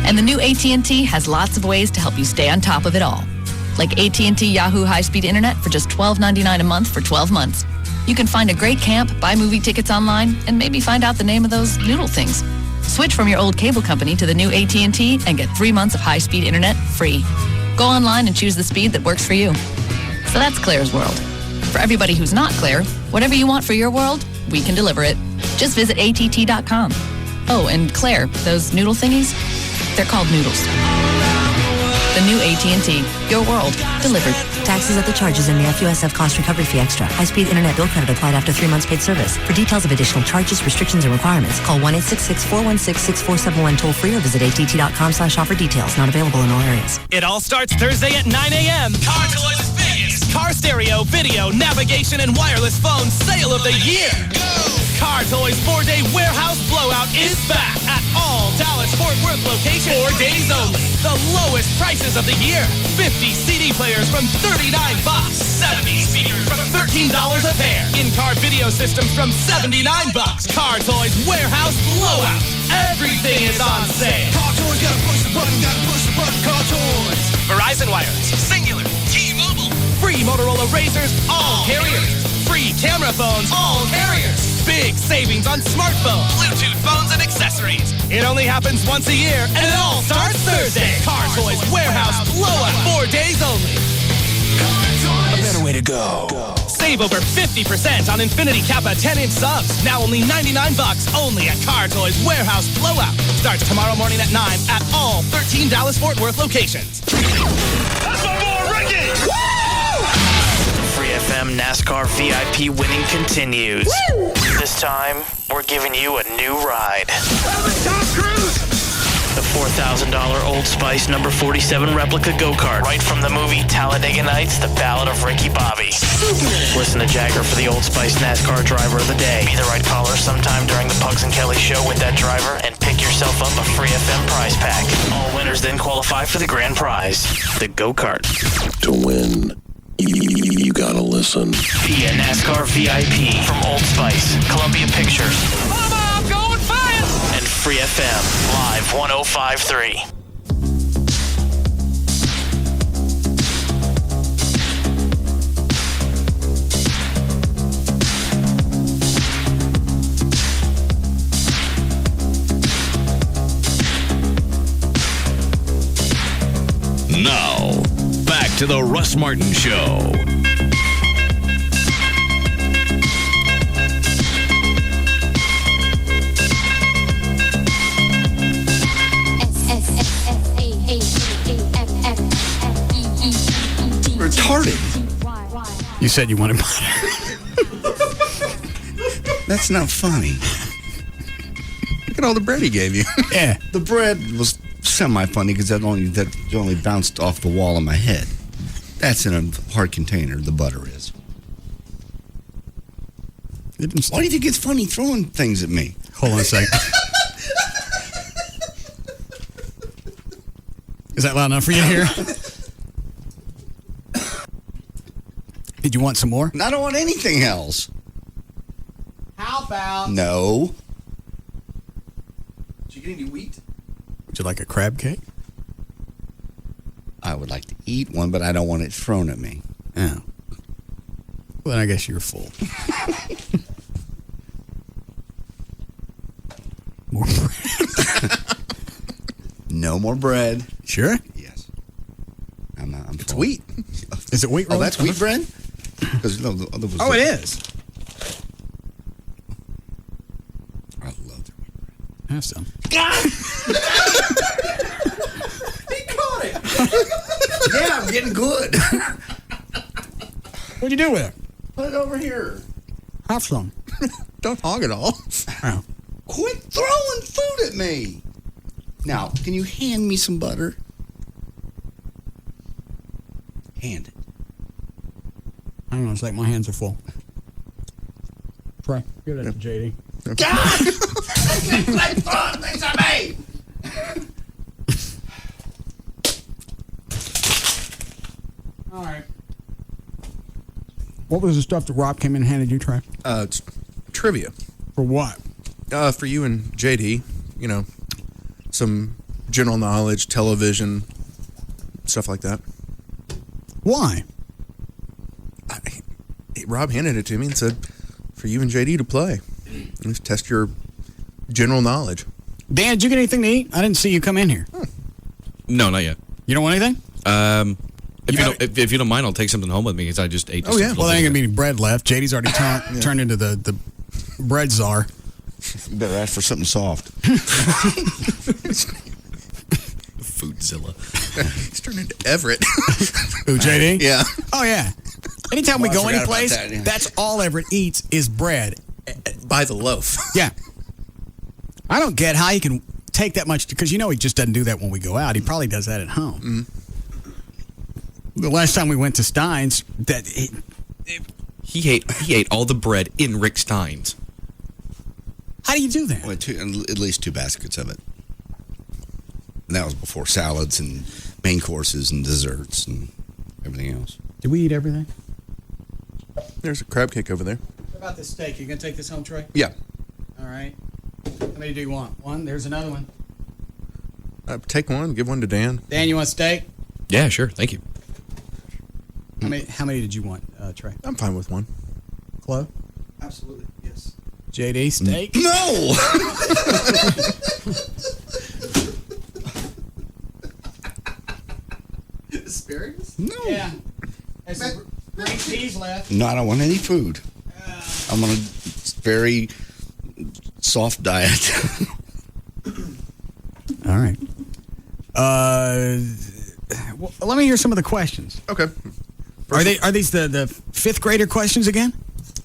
And the new AT&T has lots of ways to help you stay on top of it all. Like AT&T Yahoo high-speed internet for just $12.99 a month for 12 months. You can find a great camp, buy movie tickets online, and maybe find out the name of those noodle things. Switch from your old cable company to the new AT&T and get 3 months of high-speed internet free. Go online and choose the speed that works for you. So that's Claire's world. For everybody who's not Claire, whatever you want for your world, we can deliver it. Just visit att.com. Oh, and Claire, those noodle thingies, they're called noodles. The new AT&T, your world, delivered. Taxes at the charges and the FUSF cost recovery fee extra. High-speed internet bill credit applied after 3 months paid service. For details of additional charges, restrictions, and requirements, call 1-866-416-6471 toll-free or visit att.com/offer details. Not available in all areas. It all starts Thursday at 9 a.m. Car Toys Vegas. Car stereo, video, navigation, and wireless phone sale of the year. Car Toys 4-day warehouse blowout is back at all Dallas-Fort Worth locations. 4 days only. The lowest prices of the year. 50 CD players from $39. 70 speakers from $13 a pair. In-car video systems from $79. Car Toys warehouse blowout. Everything is on sale. Car Toys, gotta push the button, Car Toys. Verizon Wireless, Singular, T-Mobile. Free Motorola Razrs, all carriers. Free camera phones, all carriers. Big savings on smartphones, Bluetooth phones, and accessories. It only happens once a year, and it all starts Thursday. Car Toys Warehouse Blowout. 4 days only. A better way to go. Save over 50% on Infinity Kappa 10-inch subs. Now only $99 only at Car Toys Warehouse Blowout. Starts tomorrow morning at 9 at all 13 Dallas-Fort Worth locations. That's my boy, Ricky! Free FM NASCAR VIP winning continues. Woo! This time, we're giving you a new ride. The $4,000 Old Spice number 47 replica go-kart, right from the movie Talladega Nights, The Ballad of Ricky Bobby. Listen to Jagger for the Old Spice NASCAR Driver of the Day. Be the right caller sometime during the Pugs and Kelly show with that driver and pick yourself up a free FM prize pack. All winners then qualify for the grand prize, the go-kart. To win, you gotta listen. Be a NASCAR VIP from Old Spice, Columbia Pictures, Mama, I'm going fast! and Free FM Live 105.3. to the Russ Martin Show. Retarded. You said you wanted butter. That's not funny. Look at all the bread he gave you. Yeah. The bread was semi-funny because that only bounced off the wall of my head. That's in a hard container, the butter is. Why do you think it's funny throwing things at me? Hold on a second. Is that loud enough for you to hear? Did you want some more? I don't want anything else. How about... No. Did you get any wheat? Would you like a crab cake? I would like to eat one, but I don't want it thrown at me. Yeah. Well, then I guess you're full. More bread. No more bread. Sure? Yes. I'm It's full. wheat. Is it wheat roll? Oh, that's wheat bread? Because no, the other was Oh, it is. I love the wheat bread. Have some. He caught it. Yeah, I'm getting good. What'd you do with it? Put it over here. Have some. Don't hog it all. Oh. Quit throwing food at me. Now, can you hand me some butter? Hand it. Hang on a sec. My hands are full. Try. Give that to JD. God! Like throwing things at me! All right. What was the stuff that Rob came in and handed you, Trey? It's trivia. For what? For you and JD, you know, some general knowledge, television, stuff like that. Why? Rob handed it to me and said, for you and JD to play. Just test your general knowledge. Dan, did you get anything to eat? I didn't see you come in here. No, not yet. You don't want anything? If you don't mind, I'll take something home with me because I just ate. Oh, yeah. Well, there ain't going to be any bread left. JD's already turned into the bread czar. You better ask for something soft. Foodzilla. He's turned into Everett. Who, JD? Yeah. Oh, yeah. Anytime we I go forgot anyplace, about that, yeah. that's all Everett eats is bread. By the loaf. Yeah. I don't get how you can take that much, because you know he just doesn't do that when we go out. He probably does that at home. Mm-hmm. The last time we went to Stein's, he ate all the bread in Rick Stein's. How do you do that? Well, at least 2 baskets of it. And that was before salads and main courses and desserts and everything else. Did we eat everything? There's a crab cake over there. What about this steak? You going to take this home, Trey? Yeah. All right. How many do you want? One? There's another one. Take one, give one to Dan. Dan, you want steak? Yeah, sure. Thank you. How many did you want, Trey? I'm fine with one. Chloe? Absolutely, yes. JD, steak? No! Asparagus? No. Yeah. There's some green peas left. No, I don't want any food. I'm on a very soft diet. All right. Well, let me hear some of the questions. Okay. Are these the 5th grader questions again?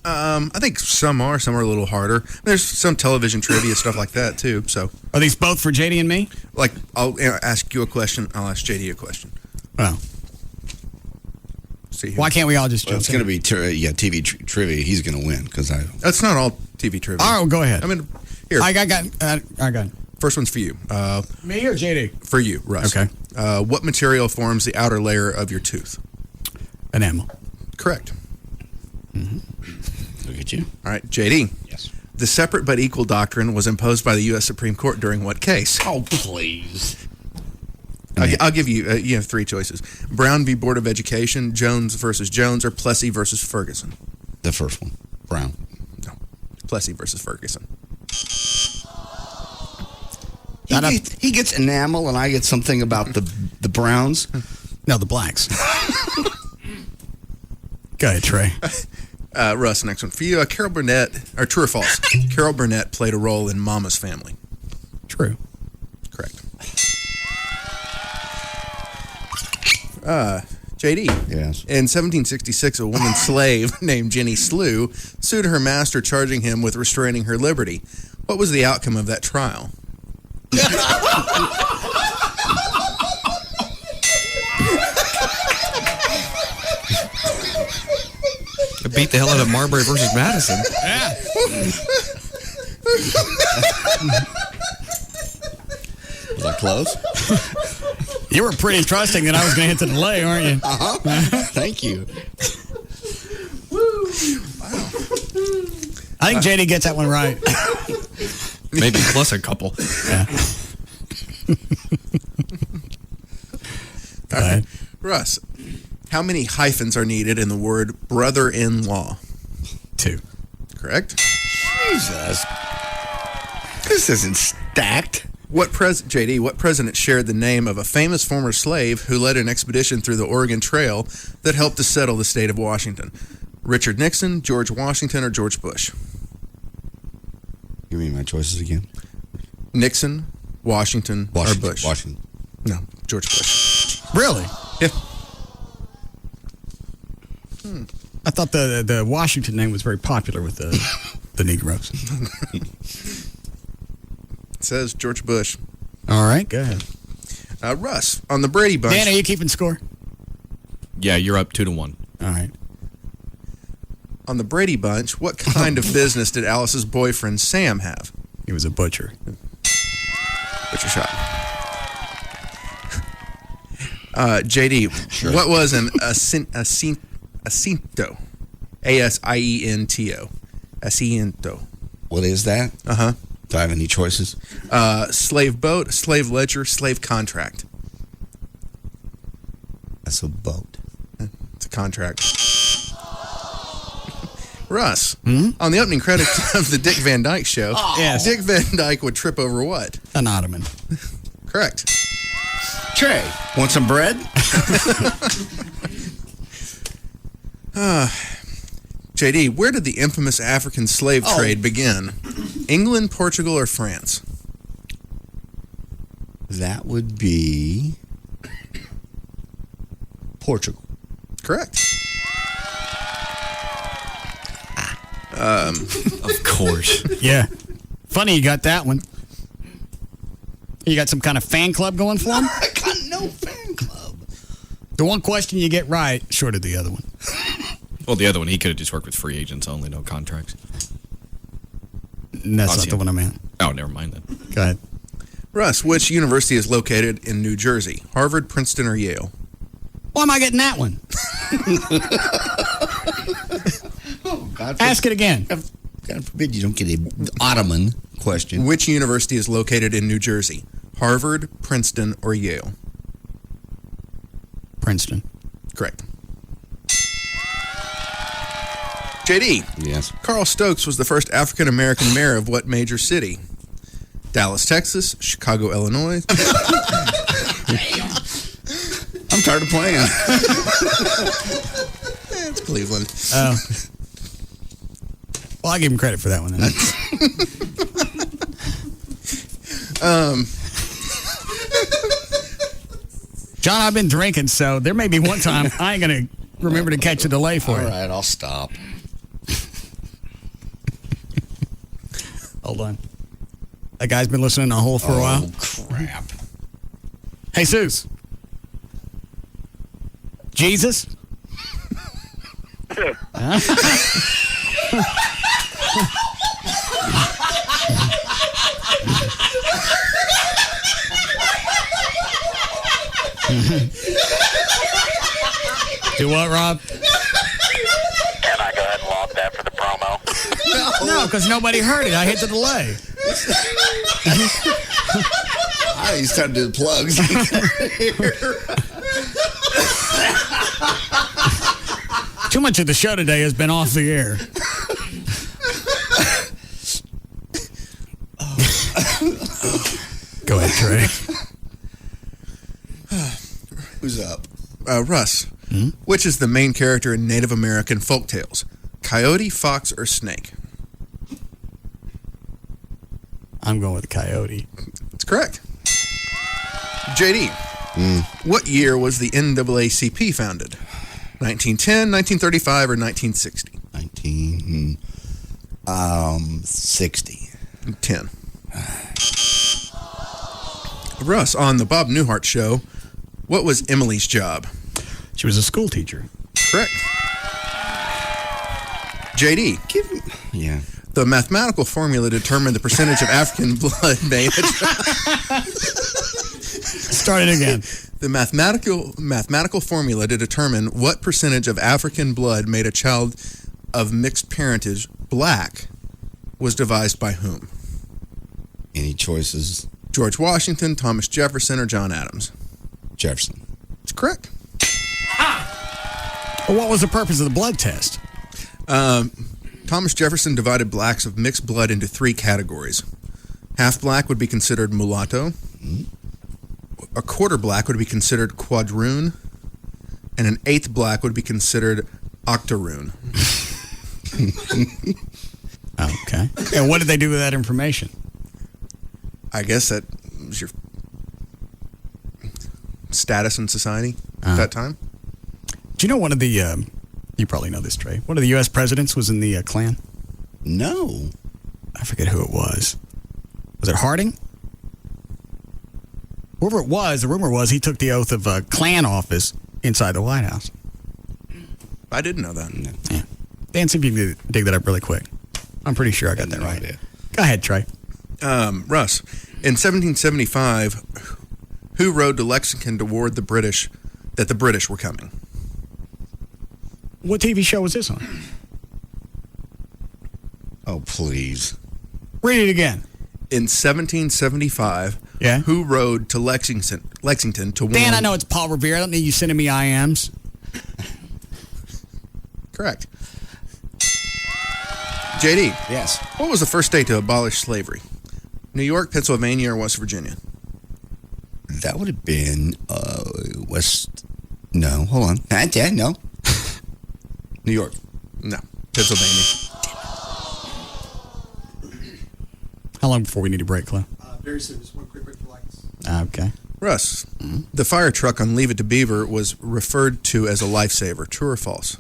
I think some are a little harder. There's some television trivia stuff like that too. So are these both for JD and me? Like I'll ask you a question, I'll ask JD a question. Well, see. Why can't we all just jump? It's going to be TV trivia. He's going to win because That's not all TV trivia. All right, well, go ahead. I mean, here. I got. First one's for you. Me or JD? For you, Russ. Okay. What material forms the outer layer of your tooth? Enamel. Correct. Look at you. All right, JD. Yes. The separate but equal doctrine was imposed by the U.S. Supreme Court during what case? Oh, please. I'll give you, you have 3 choices. Brown v. Board of Education, Jones versus Jones, or Plessy versus Ferguson. The first one. Brown. No. Plessy versus Ferguson. He gets enamel and I get something about the Browns. No, the blacks. Go ahead, Trey. Russ, next one for you. Carol Burnett, or true or false? Carol Burnett played a role in Mama's Family. True. Correct. JD. Yes. In 1766, a woman slave named Jenny Slew sued her master, charging him with restraining her liberty. What was the outcome of that trial? It beat the hell out of Marbury versus Madison. Yeah. Was that close? You were pretty trusting that I was going to hit the delay, aren't you? Thank you. I think JD gets that one right. Maybe plus a couple. Yeah. All right. Russ, how many hyphens are needed in the word brother-in-law? 2. Correct. Jesus. This isn't stacked. What president shared the name of a famous former slave who led an expedition through the Oregon Trail that helped to settle the state of Washington? Richard Nixon, George Washington, or George Bush? Give me my choices again. Nixon, Washington, or Bush? Washington. No, George Bush. Really? Yeah. I thought the Washington name was very popular with the Negroes. It says George Bush. All right, go ahead. Russ, on the Brady Bunch. Dan, are you keeping score? Yeah, you're up 2-1. All right. On the Brady Bunch, what kind of business did Alice's boyfriend Sam have? He was a butcher. Butcher shop. JD, Sure. what was an asiento? A-S-I-E-N-T-O. Asiento. What is that? Uh-huh. Do I have any choices? Slave boat, slave ledger, slave contract. That's a boat. It's a contract. Russ, on the opening credits of the Dick Van Dyke Show, Yes. Dick Van Dyke would trip over what? An ottoman. Correct. Trey, want some bread? JD, where did the infamous African slave trade begin? England, Portugal, or France? That would be Portugal. Correct. Of course. Yeah. Funny you got that one. You got some kind of fan club going for him? I got no fan club. The one question you get right, short of the other one. Well, the other one, he could have just worked with free agents only, no contracts. And that's not the one I meant. Oh, never mind then. Go ahead. Russ, which university is located in New Jersey? Harvard, Princeton, or Yale? Why am I getting that one? Ask it again. God forbid you don't get an Ottoman question. Which university is located in New Jersey? Harvard, Princeton, or Yale? Princeton. Correct. JD. Yes. Carl Stokes was the first African-American mayor of what major city? Dallas, Texas, Chicago, Illinois. I'm tired of playing. It's Cleveland. Oh. Well, I give him credit for that one then. John, I've been drinking, so there may be one time I ain't going to remember to catch a delay for All you. right, I'll stop. Hold on. That guy's been listening to the whole for a while. Oh, crap. Hey, Jesus. Jesus? Do what, Rob? Can I go ahead and log that for the promo? No, because nobody heard it. I hit the delay. He's trying to do the plugs. Too much of the show today has been off the air. Go ahead, Trey. Who's up? Russ, Which is the main character in Native American folktales? Coyote, fox, or snake? I'm going with coyote. That's correct. JD, what year was the NAACP founded? 1910, 1935, or 1960? 60. 10. Russ, on the Bob Newhart Show, what was Emily's job? She was a school teacher. Correct. JD. Yeah. The mathematical formula determined the percentage of African blood made. Start it again. The mathematical formula to determine what percentage of African blood made a child of mixed parentage black was devised by whom? Any choices? George Washington, Thomas Jefferson, or John Adams? Jefferson. It's correct. Well, what was the purpose of the blood test? Thomas Jefferson divided blacks of mixed blood into 3 categories. Half black would be considered mulatto. A quarter black would be considered quadroon. And an eighth black would be considered octoroon. Okay. And what did they do with that information? I guess that was your status in society at that time. Do you know one of the, you probably know this, Trey, one of the U.S. presidents was in the Klan? No. I forget who it was. Was it Harding? Whoever it was, the rumor was he took the oath of Klan office inside the White House. I didn't know that. Yeah. Dan, see if you can dig that up really quick. I'm pretty sure I got that right. Idea. Go ahead, Trey. Russ, in 1775, who rode to Lexington to warn the British that the British were coming? What TV show was this on? Oh, please. Read it again. In 1775, who rode to Lexington to warn... Dan, I know it's Paul Revere. I don't need you sending me IMs. Correct. JD. Yes. What was the first state to abolish slavery? New York, Pennsylvania, or West Virginia? That would have been West... No, hold on. No. New York. No. Pennsylvania. How long before we need a break, Clay? Very soon. Just one quick break for lights. Okay. Russ, the fire truck on Leave It to Beaver was referred to as a lifesaver. True or false?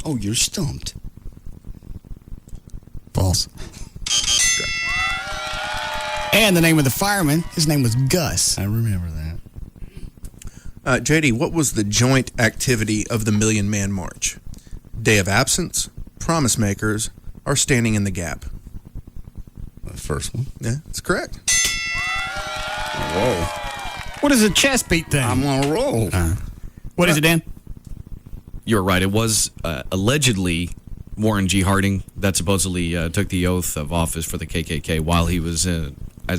Oh, you're stumped. False. And the name of the fireman, his name was Gus. I remember that. JD, what was the joint activity of the Million Man March? Day of Absence, Promise Makers, or Standing in the Gap? The first one. Yeah, that's correct. Whoa. What is a chest beat thing? I'm on a roll. What is it, Dan? You're right. It was allegedly Warren G. Harding that supposedly took the oath of office for the KKK while he was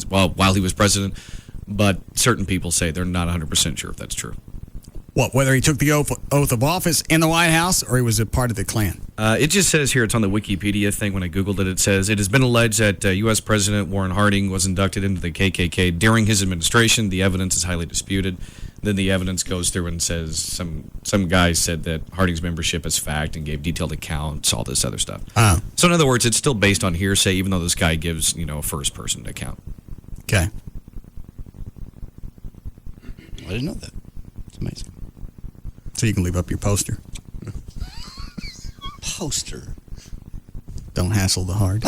while he was president. But certain people say they're not 100% sure if that's true. What, whether he took the oath of office in the White House or he was a part of the Klan? It just says here, it's on the Wikipedia thing. When I Googled it, it says, it has been alleged that U.S. President Warren Harding was inducted into the KKK during his administration. The evidence is highly disputed. Then the evidence goes through and says some guy said that Harding's membership is fact and gave detailed accounts, all this other stuff. So in other words, it's still based on hearsay, even though this guy gives, a first-person account. Okay. I didn't know that. It's amazing. So you can leave up your poster. Poster? Don't hassle the heart.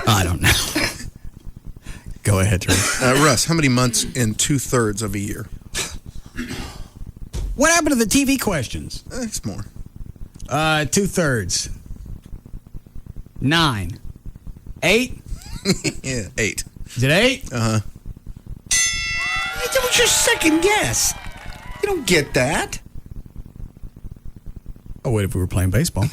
I don't know. Go ahead, Trey. Russ, how many months in 2/3 of a year? What happened to the TV questions? It's more. 2/3. 9. 8? Yeah, 8. Is it 8? Uh-huh. That was your second guess. You don't get that. Oh, wait, if we were playing baseball.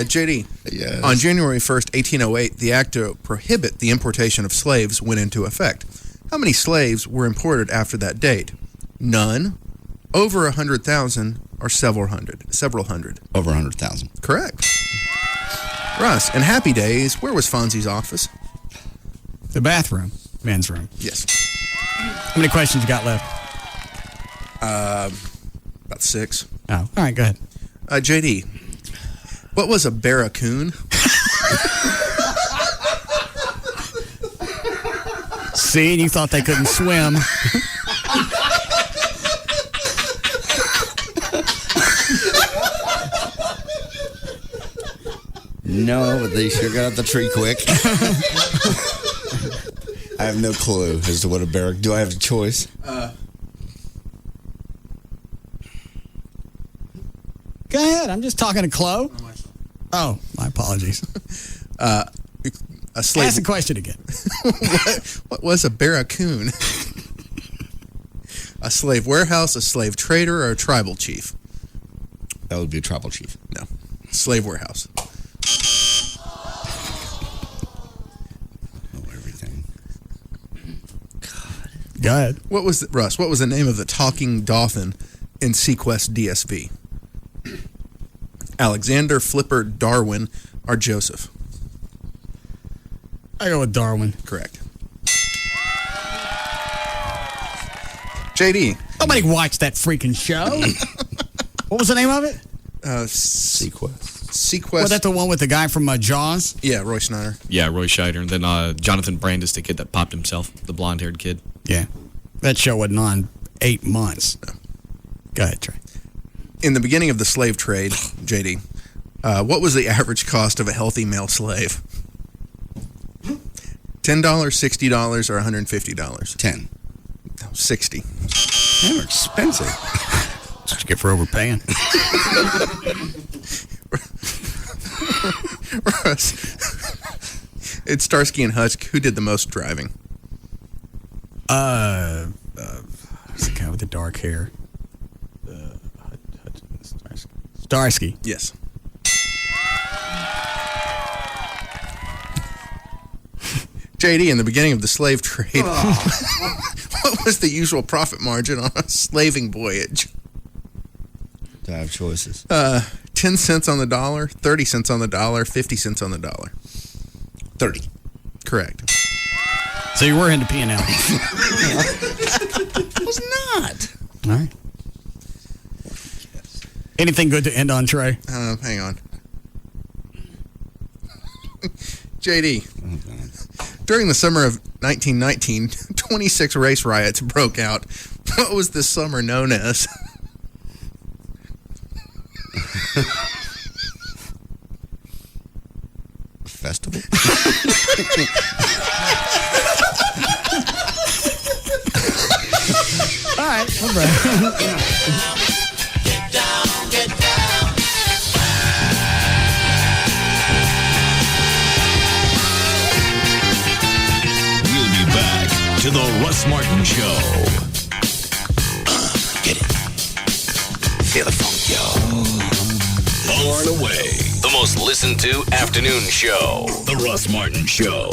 JD, yes. On January 1st, 1808, the act to prohibit the importation of slaves went into effect. How many slaves were imported after that date? None, over 100,000, or several hundred? Over 100,000. Correct. Russ, in Happy Days, where was Fonzie's office? The bathroom. Men's room. Yes. How many questions you got left? About 6. Oh, all right, go ahead. JD, what was a barracoon? See, and you thought they couldn't swim. No, but they sure got up the tree quick. I have no clue as to what a barrack. Do I have a choice? Go ahead. I'm just talking to Chloe. Oh, my apologies. A slave. Ask the question again. What was a barracoon? A slave warehouse, a slave trader, or a tribal chief? That would be a tribal chief. No. Slave warehouse. Go ahead. Russ, what was the name of the talking dolphin in Sequest DSV? Alexander, Flipper, Darwin, or Joseph? I go with Darwin. Correct. JD. Nobody watched that freaking show. What was the name of it? Sequest. Was that the one with the guy from Jaws? Yeah, Roy Schneider. Yeah, Roy Scheider. And then Jonathan Brandis, the kid that popped himself, the blonde-haired kid. Yeah. That show wasn't on 8 months. No. Go ahead, Trey. In the beginning of the slave trade, JD, what was the average cost of a healthy male slave? $10, $60, or $150? 10. No, 60. They're expensive. That's what you get for overpaying. Russ, it's Starsky and Hutch. Who did the most driving? It's the guy with the dark hair. Starsky. Yes. JD, in the beginning of the slave trade, what was the usual profit margin on a slaving voyage? Do I have choices? 10 cents on the dollar, 30 cents on the dollar, 50 cents on the dollar. 30. Correct. So you were into P&L. I was not. All right. Anything good to end on, Trey? Hang on. JD. During the summer of 1919, 26 race riots broke out. What was this summer known as? Festival? All right. All right. Get down, get down. We'll be back to the Russ Martin Show. Get it. Feel the funk, yo. Far and away, the most listened to afternoon show. The Russ Martin Show.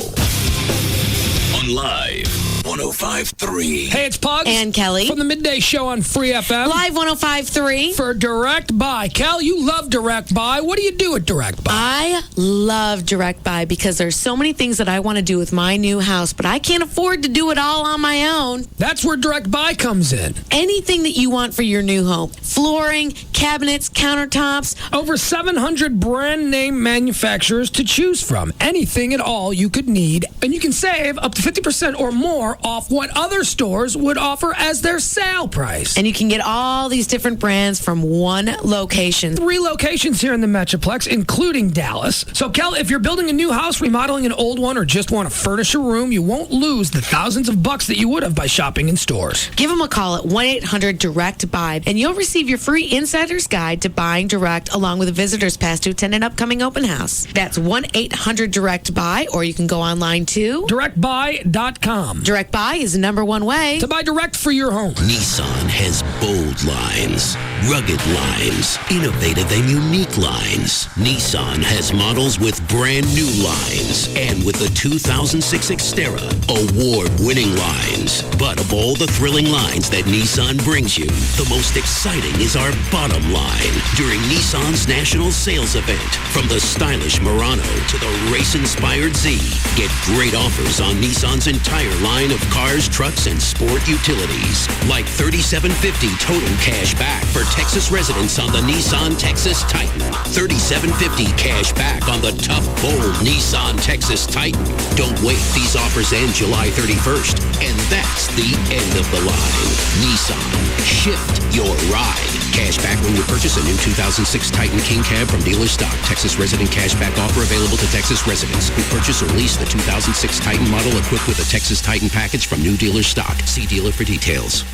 On Live 105.3. Hey, it's Pugs. And Kelly. From the Midday Show on Free FM. Live 105.3. For Direct Buy. Cal, you love Direct Buy. What do you do at Direct Buy? I love Direct Buy because there's so many things that I want to do with my new house, but I can't afford to do it all on my own. That's where Direct Buy comes in. Anything that you want for your new home. Flooring, cabinets, countertops. Over 700 brand name manufacturers to choose from. Anything at all you could need. And you can save up to 50% or more off what other stores would offer as their sale price. And you can get all these different brands from one location. 3 locations here in the Metroplex, including Dallas. So, Kel, if you're building a new house, remodeling an old one, or just want to furnish a room, you won't lose the thousands of bucks that you would have by shopping in stores. Give them a call at 1-800-DIRECT-BUY, and you'll receive your free insider's guide to buying direct, along with a visitor's pass to attend an upcoming open house. That's 1-800-DIRECT-BUY, or you can go online to directbuy.com. DirectBuy.com. Direct Buy is the #1 way to buy direct for your home. Nissan has bold lines, rugged lines, innovative and unique lines. Nissan has models with brand new lines, and with the 2006 Xterra, award-winning lines. But of all the thrilling lines that Nissan brings you, the most exciting is our bottom line during Nissan's national sales event. From the stylish Murano to the race-inspired Z, get great offers on Nissan's entire line of cars, trucks, and sport utilities. Like $3,750 total cash back for Texas residents on the Nissan Texas Titan. $3,750 cash back on the tough, bold Nissan Texas Titan. Don't wait. These offers end July 31st. And that's the end of the line. Nissan. Shift your ride. Cash back when you purchase a new 2006 Titan King Cab from dealer stock. Texas resident cash back offer available to Texas residents who purchase or lease the 2006 Titan model equipped with a Texas Titan package from new dealer stock. See dealer for details.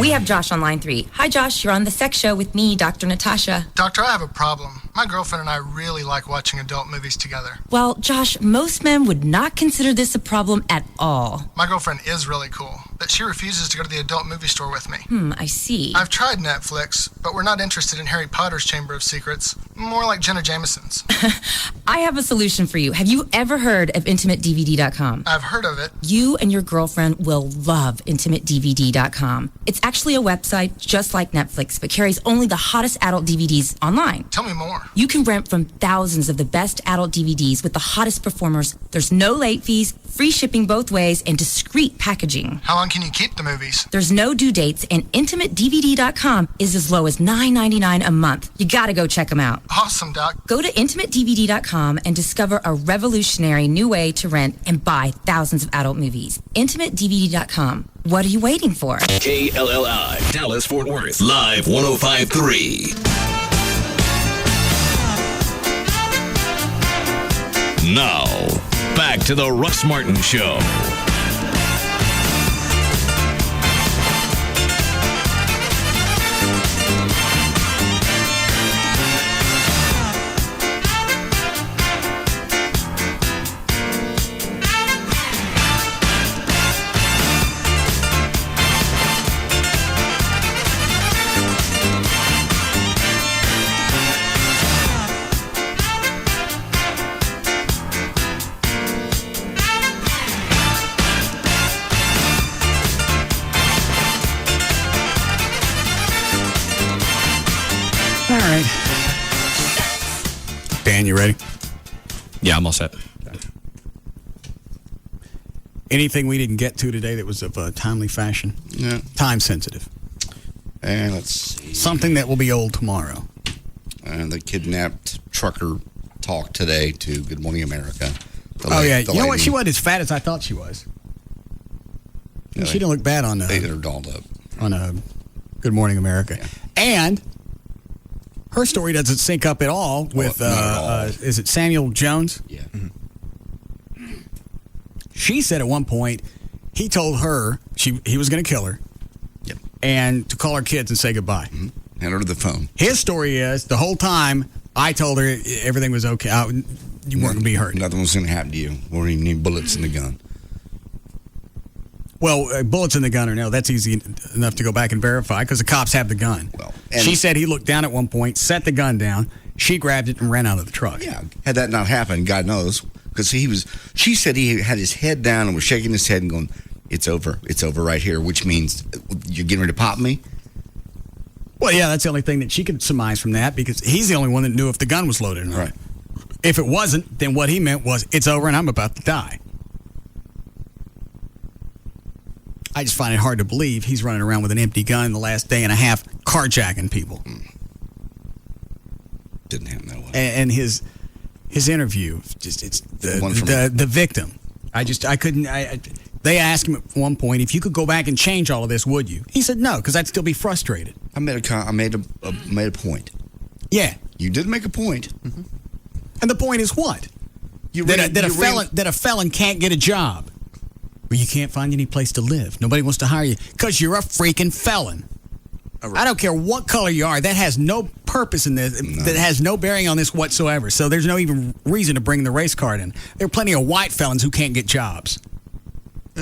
We have Josh on line 3. Hi, Josh. You're on the sex show with me, Dr. Natasha. Doctor, I have a problem. My girlfriend and I really like watching adult movies together. Well, Josh, most men would not consider this a problem at all. My girlfriend is really cool, but she refuses to go to the adult movie store with me. I see. I've tried Netflix, but we're not interested in Harry Potter's Chamber of Secrets. More like Jenna Jameson's. I have a solution for you. Have you ever heard of IntimateDVD.com? I've heard of it. You and your girlfriend will love IntimateDVD.com. It's actually a website just like Netflix, but carries only the hottest adult DVDs online. Tell me more. You can rent from thousands of the best adult DVDs with the hottest performers. There's no late fees, free shipping both ways, and discreet packaging. How long can you keep the movies? There's no due dates, and IntimateDVD.com is as low as $9.99 a month. You gotta go check them out. Awesome, Doc. Go to IntimateDVD.com and discover a revolutionary new way to rent and buy thousands of adult movies. IntimateDVD.com. What are you waiting for? KLLI, Dallas, Fort Worth, Live 105.3. Now, back to the Russ Martin Show. All right. Dan, you ready? Yeah, I'm all set. Okay. Anything we didn't get to today that was of a timely fashion? Yeah. Time sensitive. And let's see. Something that will be old tomorrow. And the kidnapped trucker talked today to Good Morning America. Yeah. You know what? She wasn't as fat as I thought she was. Yeah, she didn't look bad on they had her dolled up. On Good Morning America. Yeah. And her story doesn't sync up at all with, is it Samuel Jones? Yeah. Mm-hmm. She said at one point, he told her he was going to kill her. Yep. And to call her kids and say goodbye. Mm-hmm. Hand her to the phone. His story is, the whole time, I told her everything was okay. You weren't going to be hurt. Nothing was going to happen to you. We don't even need bullets in the gun. Well, bullets in the gun or no, that's easy enough to go back and verify because the cops have the gun. Well, she said he looked down at one point, set the gun down. She grabbed it and ran out of the truck. Yeah, had that not happened, God knows, because she said he had his head down and was shaking his head and going, it's over right here, which means you're getting ready to pop me? Well, yeah, that's the only thing that she could surmise from that because he's the only one that knew if the gun was loaded or not. Right. If it wasn't, then what he meant was, it's over and I'm about to die. I just find it hard to believe he's running around with an empty gun the last day and a half carjacking people. Didn't happen that way. And his interview, just it's the victim. I couldn't. They asked him at one point, if you could go back and change all of this, would you? He said no, because I'd still be frustrated. I made a point. Yeah, you did make a point. Mm-hmm. And the point is what? That a felon can't get a job. Well, you can't find any place to live. Nobody wants to hire you because you're a freaking felon. I don't care what color you are. That has no purpose in this. No. That has no bearing on this whatsoever. So there's no even reason to bring the race card in. There are plenty of white felons who can't get jobs.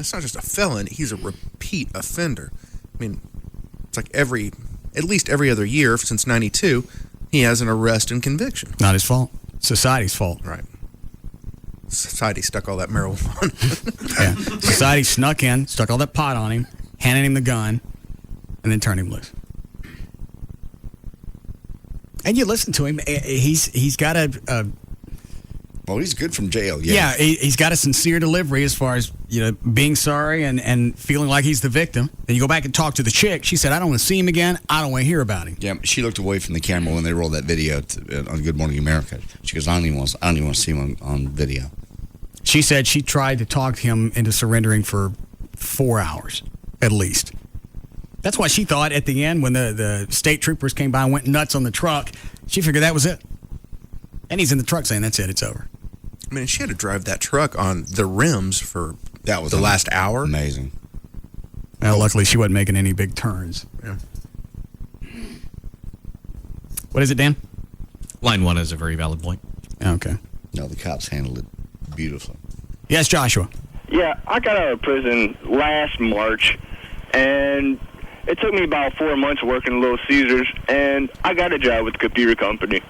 it's not just a felon, he's a repeat offender. I mean, it's like at least every other year since 92, he has an arrest and conviction. Not his fault. Society's fault. Right. Society stuck all that marijuana. Yeah. Society snuck in, stuck all that pot on him, handed him the gun, and then turned him loose. And you listen to him, he's got a well, he's good from jail. Yeah, he's got a sincere delivery as far as being sorry and feeling like he's the victim. Then you go back and talk to the chick. She said, "I don't want to see him again. I don't want to hear about him." Yeah, she looked away from the camera when they rolled that video on Good Morning America. She goes, "I don't even want to see him on video." She said she tried to talk him into surrendering for 4 hours at least. That's why she thought at the end when the state troopers came by and went nuts on the truck, she figured that was it. And he's in the truck saying, "That's it. It's over." I mean, she had to drive that truck on the rims for the last hour. Amazing. Well, luckily she wasn't making any big turns. Yeah. What is it, Dan? Line 1 is a very valid point. Okay. No, the cops handled it beautifully. Yes, Joshua. Yeah, I got out of prison last March, and it took me about 4 months working at Little Caesars, and I got a job with the computer company.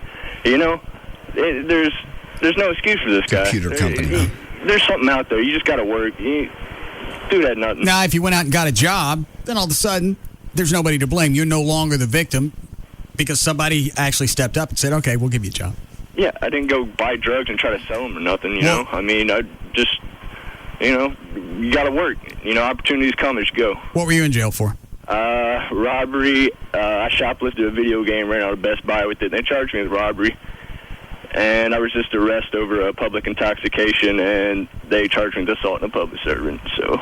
There's no excuse for this guy. Computer company. There's something out there. You just got to work. You do that nothing. Now, if you went out and got a job, then all of a sudden, there's nobody to blame. You're no longer the victim because somebody actually stepped up and said, "Okay, we'll give you a job." Yeah, I didn't go buy drugs and try to sell them or nothing, you know. I mean, I just, you got to work. Opportunities come as you go. What were you in jail for? Robbery. I shoplifted a video game, ran out of Best Buy with it. They charged me with robbery. And I resisted arrest over a public intoxication, and they charged me with assault on a public servant. So,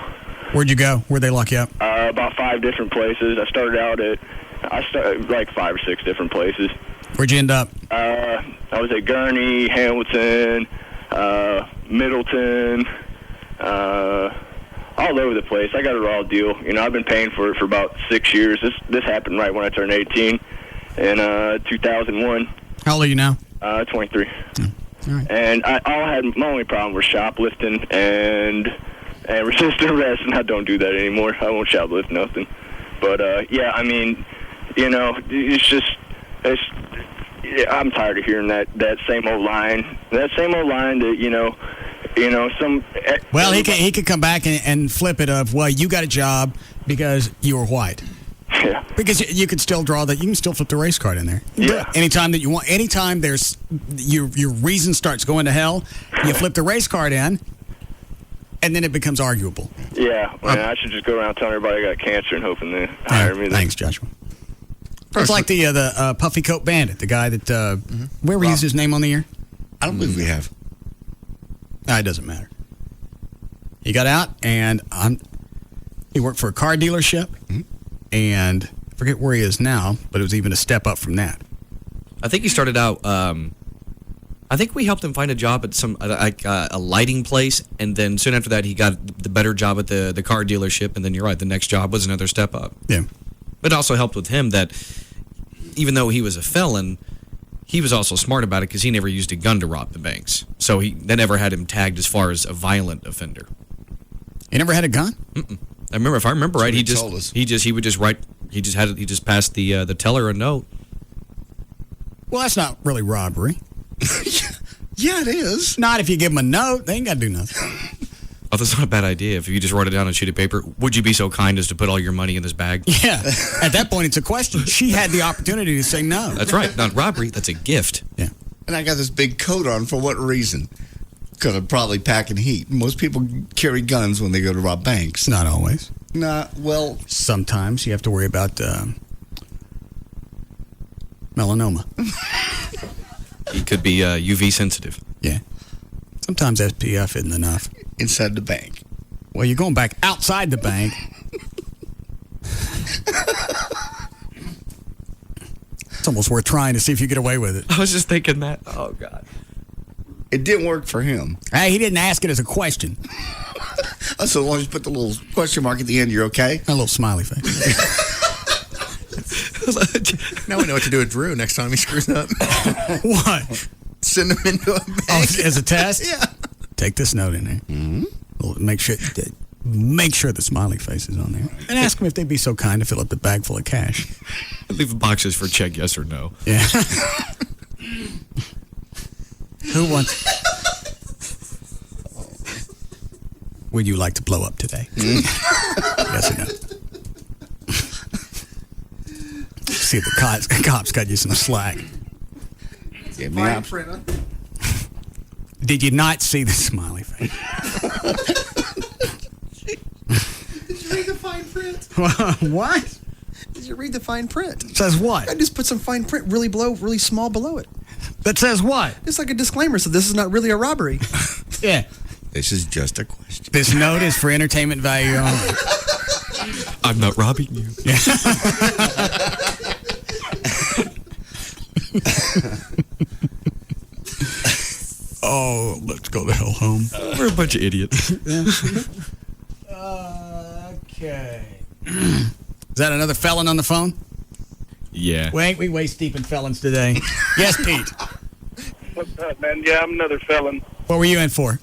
where'd you go? Where'd they lock you up? About 5 different places. I started like 5 or 6 different places. Where'd you end up? I was at Gurney, Hamilton, Middleton, all over the place. I got a raw deal. I've been paying for it for about 6 years. This happened right when I turned 18 in 2001. How old are you now? 23. All right. And my only problem was shoplifting and resisting arrest, and I don't do that anymore. I won't shoplift nothing. But yeah, I mean, I'm tired of hearing that same old line. That same old line that some. Well, he could come back and flip it of, well, you got a job because you were white. Yeah. Because you could still draw that. You can still flip the race card in there. Yeah. Anytime that you want. Anytime there's your reason starts going to hell, you flip the race card in, and then it becomes arguable. Yeah. I should just go around telling everybody I got cancer and hoping they hire me. Thanks, Joshua. It's like the Puffy Coat Bandit, the guy that where we used his name on the air. I don't believe we have. It doesn't matter. He got out, and he worked for a car dealership. And I forget where he is now, but it was even a step up from that. I think he started out. I think we helped him find a job at some a lighting place, and then soon after that, he got the better job at the car dealership. And then you're right, the next job was another step up. Yeah, but it also helped with him that even though he was a felon, he was also smart about it because he never used a gun to rob the banks. So they never had him tagged as far as a violent offender. He never had a gun? Mm-mm. If I remember right, he just passed the teller a note. Well, that's not really robbery. Yeah, it is. Not if you give him a note. They ain't got to do nothing. Oh, that's not a bad idea. If you just wrote it down on a sheet of paper, would you be so kind as to put all your money in this bag? Yeah. At that point, it's a question. She had the opportunity to say no. That's right. Not robbery. That's a gift. Yeah. And I got this big coat on for what reason? Because I'm probably packing heat. Most people carry guns when they go to rob banks. Not always. Well, sometimes you have to worry about melanoma. He could be UV sensitive. Yeah. Sometimes SPF isn't enough. Inside the bank. Well, you're going back outside the bank. It's almost worth trying to see if you get away with it. I was just thinking that. Oh, God. It didn't work for him. Hey, he didn't ask it as a question. So long as you put the little question mark at the end, you're okay? A little smiley face. Now we know what to do with Drew next time he screws up. What? Send him into a bank. Oh, as a test? Yeah. Take this note in there. Mm-hmm. Make sure. Make sure the smiley face is on there. And ask them if they'd be so kind to fill up the bag full of cash. Leave boxes for check, yes or no. Yeah. Who wants... Would you like to blow up today? Yes or no? See if the cops got you some slack. Give me up. Did you not see the smiley face? Did you read the fine print? What? Did you read the fine print? Says what? I just put some fine print really small below it. That says what? It's like a disclaimer, so this is not really a robbery. Yeah. This is just a question. This note is for entertainment value only. I'm not robbing you. Yeah. Oh, let's go the hell home. We're a bunch of idiots. Okay. Is that another felon on the phone? Yeah. Wait, we waist deep in felons today. Yes, Pete. What's up, man? Yeah, I'm another felon. What were you in for?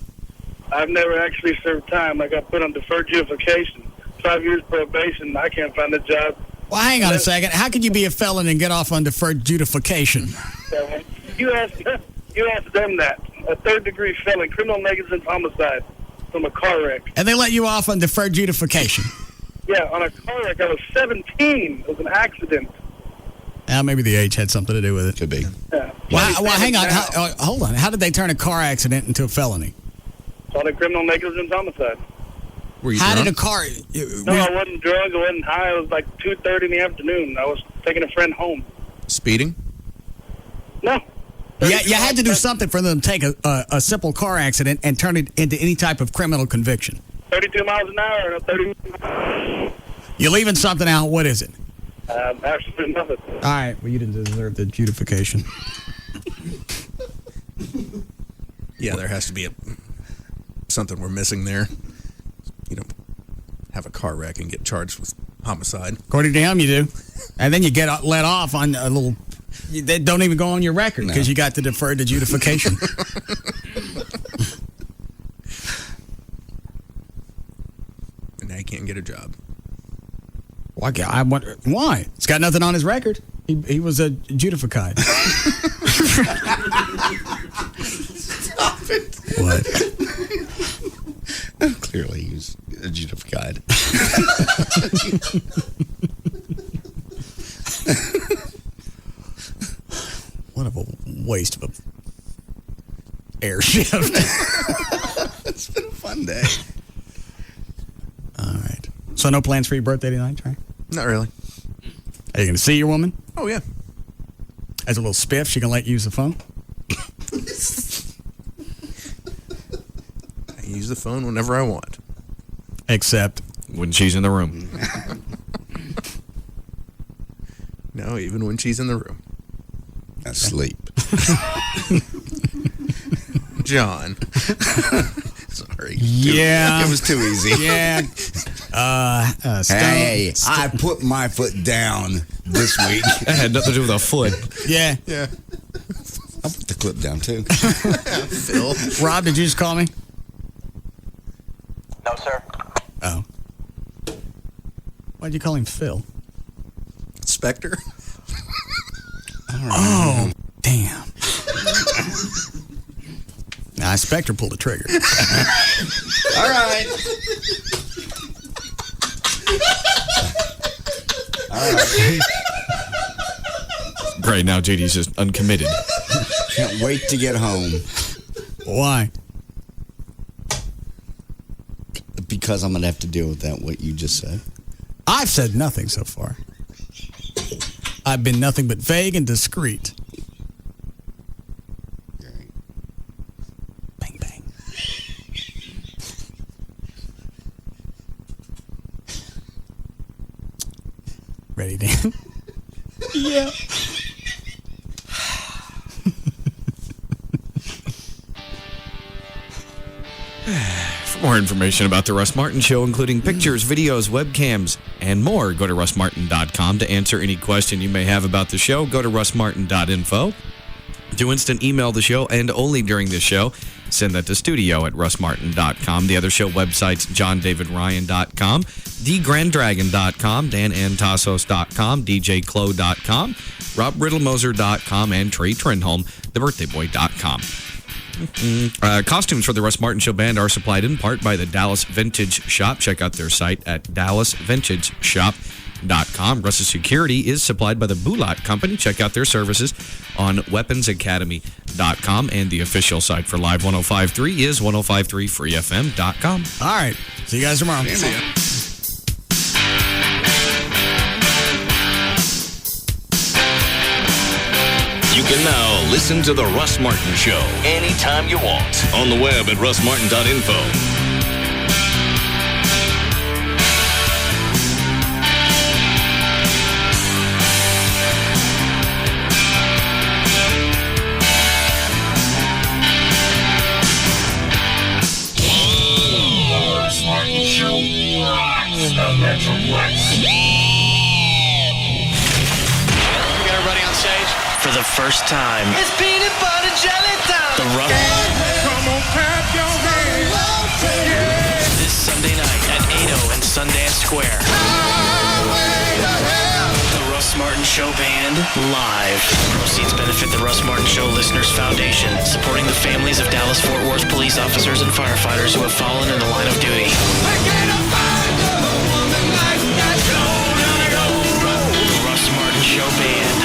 I've never actually served time. I got put on deferred adjudication. 5 years probation. I can't find a job. Well, hang on a second. How could you be a felon and get off on deferred adjudication? You asked them that. A third-degree felon, criminal negligence homicide from a car wreck. And they let you off on deferred adjudication? Yeah, on a car wreck. I was 17. It was an accident. Maybe the age had something to do with it. Could be. Yeah. Well, hang on. Hold on. How did they turn a car accident into a felony? It's on a criminal negligence homicide. Were you How drunk? did a car... No, I wasn't drunk. I wasn't high. It was like 2:30 in the afternoon. I was taking a friend home. Speeding? No. Yeah, you had to do something for them to take a simple car accident and turn it into any type of criminal conviction. 32 miles an hour and a 30... You're leaving something out. What is it? Absolutely nothing. All right. Well, you didn't deserve the adjudication. Yeah, there has to be something we're missing there. You don't have a car wreck and get charged with homicide. According to him, you do. And then you get let off on a little... They don't even go on your record because you got the deferred adjudication. And now you can't get a job. Well, I wonder why. It's got nothing on his record. He was a adjudified. Stop it. What? Clearly, he's adjudified. What a waste of a air shift. It's been a fun day. All right. So no plans for your birthday tonight, Trey? Not really. Are you going to see your woman? Oh, yeah. As a little spiff, she going to let you use the phone? I use the phone whenever I want. Except when she's in the room. No, even when she's in the room. Asleep. John. Sorry. Yeah. It was too easy. Yeah. Hey, I put my foot down this week. That had nothing to do with a foot. Yeah. Yeah. I put the clip down, too. Phil. Rob, did you just call me? No, sir. Oh. Why'd you call him Phil? Spectre. Oh, damn. Nah, Spectre pulled the trigger. All right. All right. Right now, JD's just uncommitted. Can't wait to get home. Why? Because I'm going to have to deal with that, what you just said. I've said nothing so far. I've been nothing but vague and discreet. Bang, bang. Ready, Dan? Yeah. For more information about the Russ Martin Show, including pictures, videos, webcams, and more, go to russmartin.com. To answer any question you may have about the show, go to russmartin.info. To instant email the show, and only during this show, send that to studio@russmartin.com. The other show websites, johndavidryan.com, dgranddragon.com, danantasos.com, djclo.com, robriddlemoser.com, and Trey Trenholm, thebirthdayboy.com. Costumes for the Russ Martin Show band are supplied in part by the Dallas Vintage Shop. Check out their site at dallasvintageshop.com. Russ's security is supplied by the Bulat Company. Check out their services on weaponsacademy.com, and the official site for Live 105.3 is 105.3freefm.com. All right. See you guys tomorrow. See ya. You can now listen to The Russ Martin Show anytime you want on the web at russmartin.info. For the first time, It's peanut butter jelly time. the Russ Come on, clap your hands. this Sunday night at 8:00 in Sundance Square. The Russ Martin Show Band live. Proceeds benefit the Russ Martin Show Listeners Foundation, supporting the families of Dallas-Fort Worth police officers and firefighters who have fallen in the line of duty. The Russ Martin Show Band.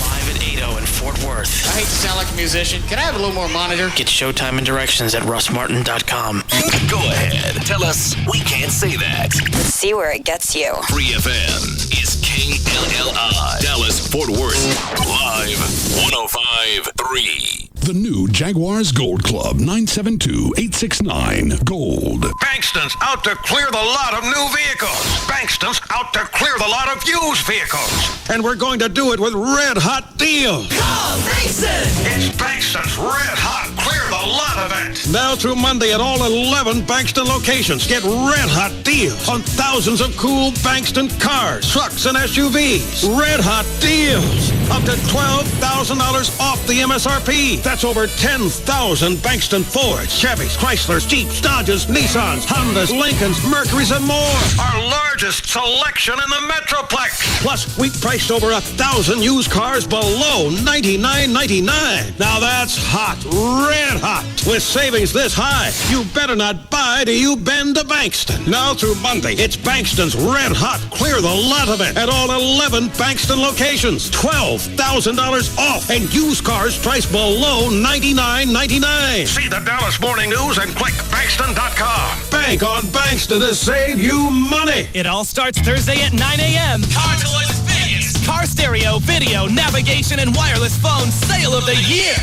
Live at 8:00 in Fort Worth. I hate to sound like a musician. Can I have a little more monitor? Get showtime and directions at russmartin.com. Go ahead. Tell us we can't say that. Let's see where it gets you. Free FM is KLLI. Dallas, Fort Worth. Live 105.3. The new Jaguars Gold Club, 972-869 Gold. Bankston's out to clear the lot of new vehicles. Bankston's out to clear the lot of used vehicles. And we're going to do it with red-hot deals. Call Bankston. It's Bankston's Red Hot Clear the Lot event. Now through Monday at all 11 Bankston locations. Get red-hot deals on thousands of cool Bankston cars, trucks, and SUVs. Red-hot deals. Up to $12,000 off the MSRP. That's over 10,000 Bankston Fords, Chevys, Chryslers, Jeeps, Dodges, Nissans, Hondas, Lincolns, Mercurys, and more. Our largest selection in the Metroplex. Plus, we priced over 1,000 used cars below $99.99. Now that's hot, red hot. With savings this high, you better not buy till you bend to Bankston. Now through Monday, it's Bankston's Red Hot Clear the Lot event at all 11 Bankston locations. $12,000 off and used cars priced below $99.99. See the Dallas Morning News and click Bankston.com. Bank on Bankston to save you money. It all starts Thursday at 9 a.m. Car Toys Vegas. Car stereo, video, navigation, and wireless phone sale of the year.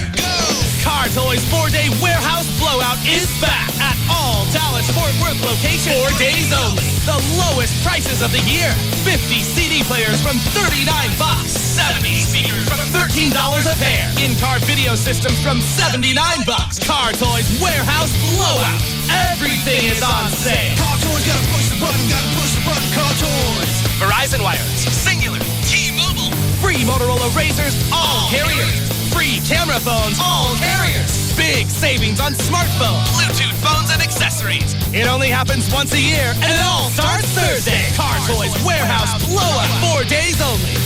Car Toys 4-day warehouse blowout is back at all Dallas-Fort Worth locations. 4 days only. The lowest prices of the year. 50 CD players from $39. 70 speakers from $13 a pair. In-car video systems from $79. Car Toys warehouse blowout. Everything is on sale. Car Toys, gotta push the button, Car Toys. Verizon Wireless, Singular, T-Mobile. Free Motorola Razrs, all carriers. Free camera phones, all carriers. Big savings on smartphones, Bluetooth phones, and accessories. It only happens once a year, and it all starts Thursday. Car Toys Warehouse Blowout, 4 days only.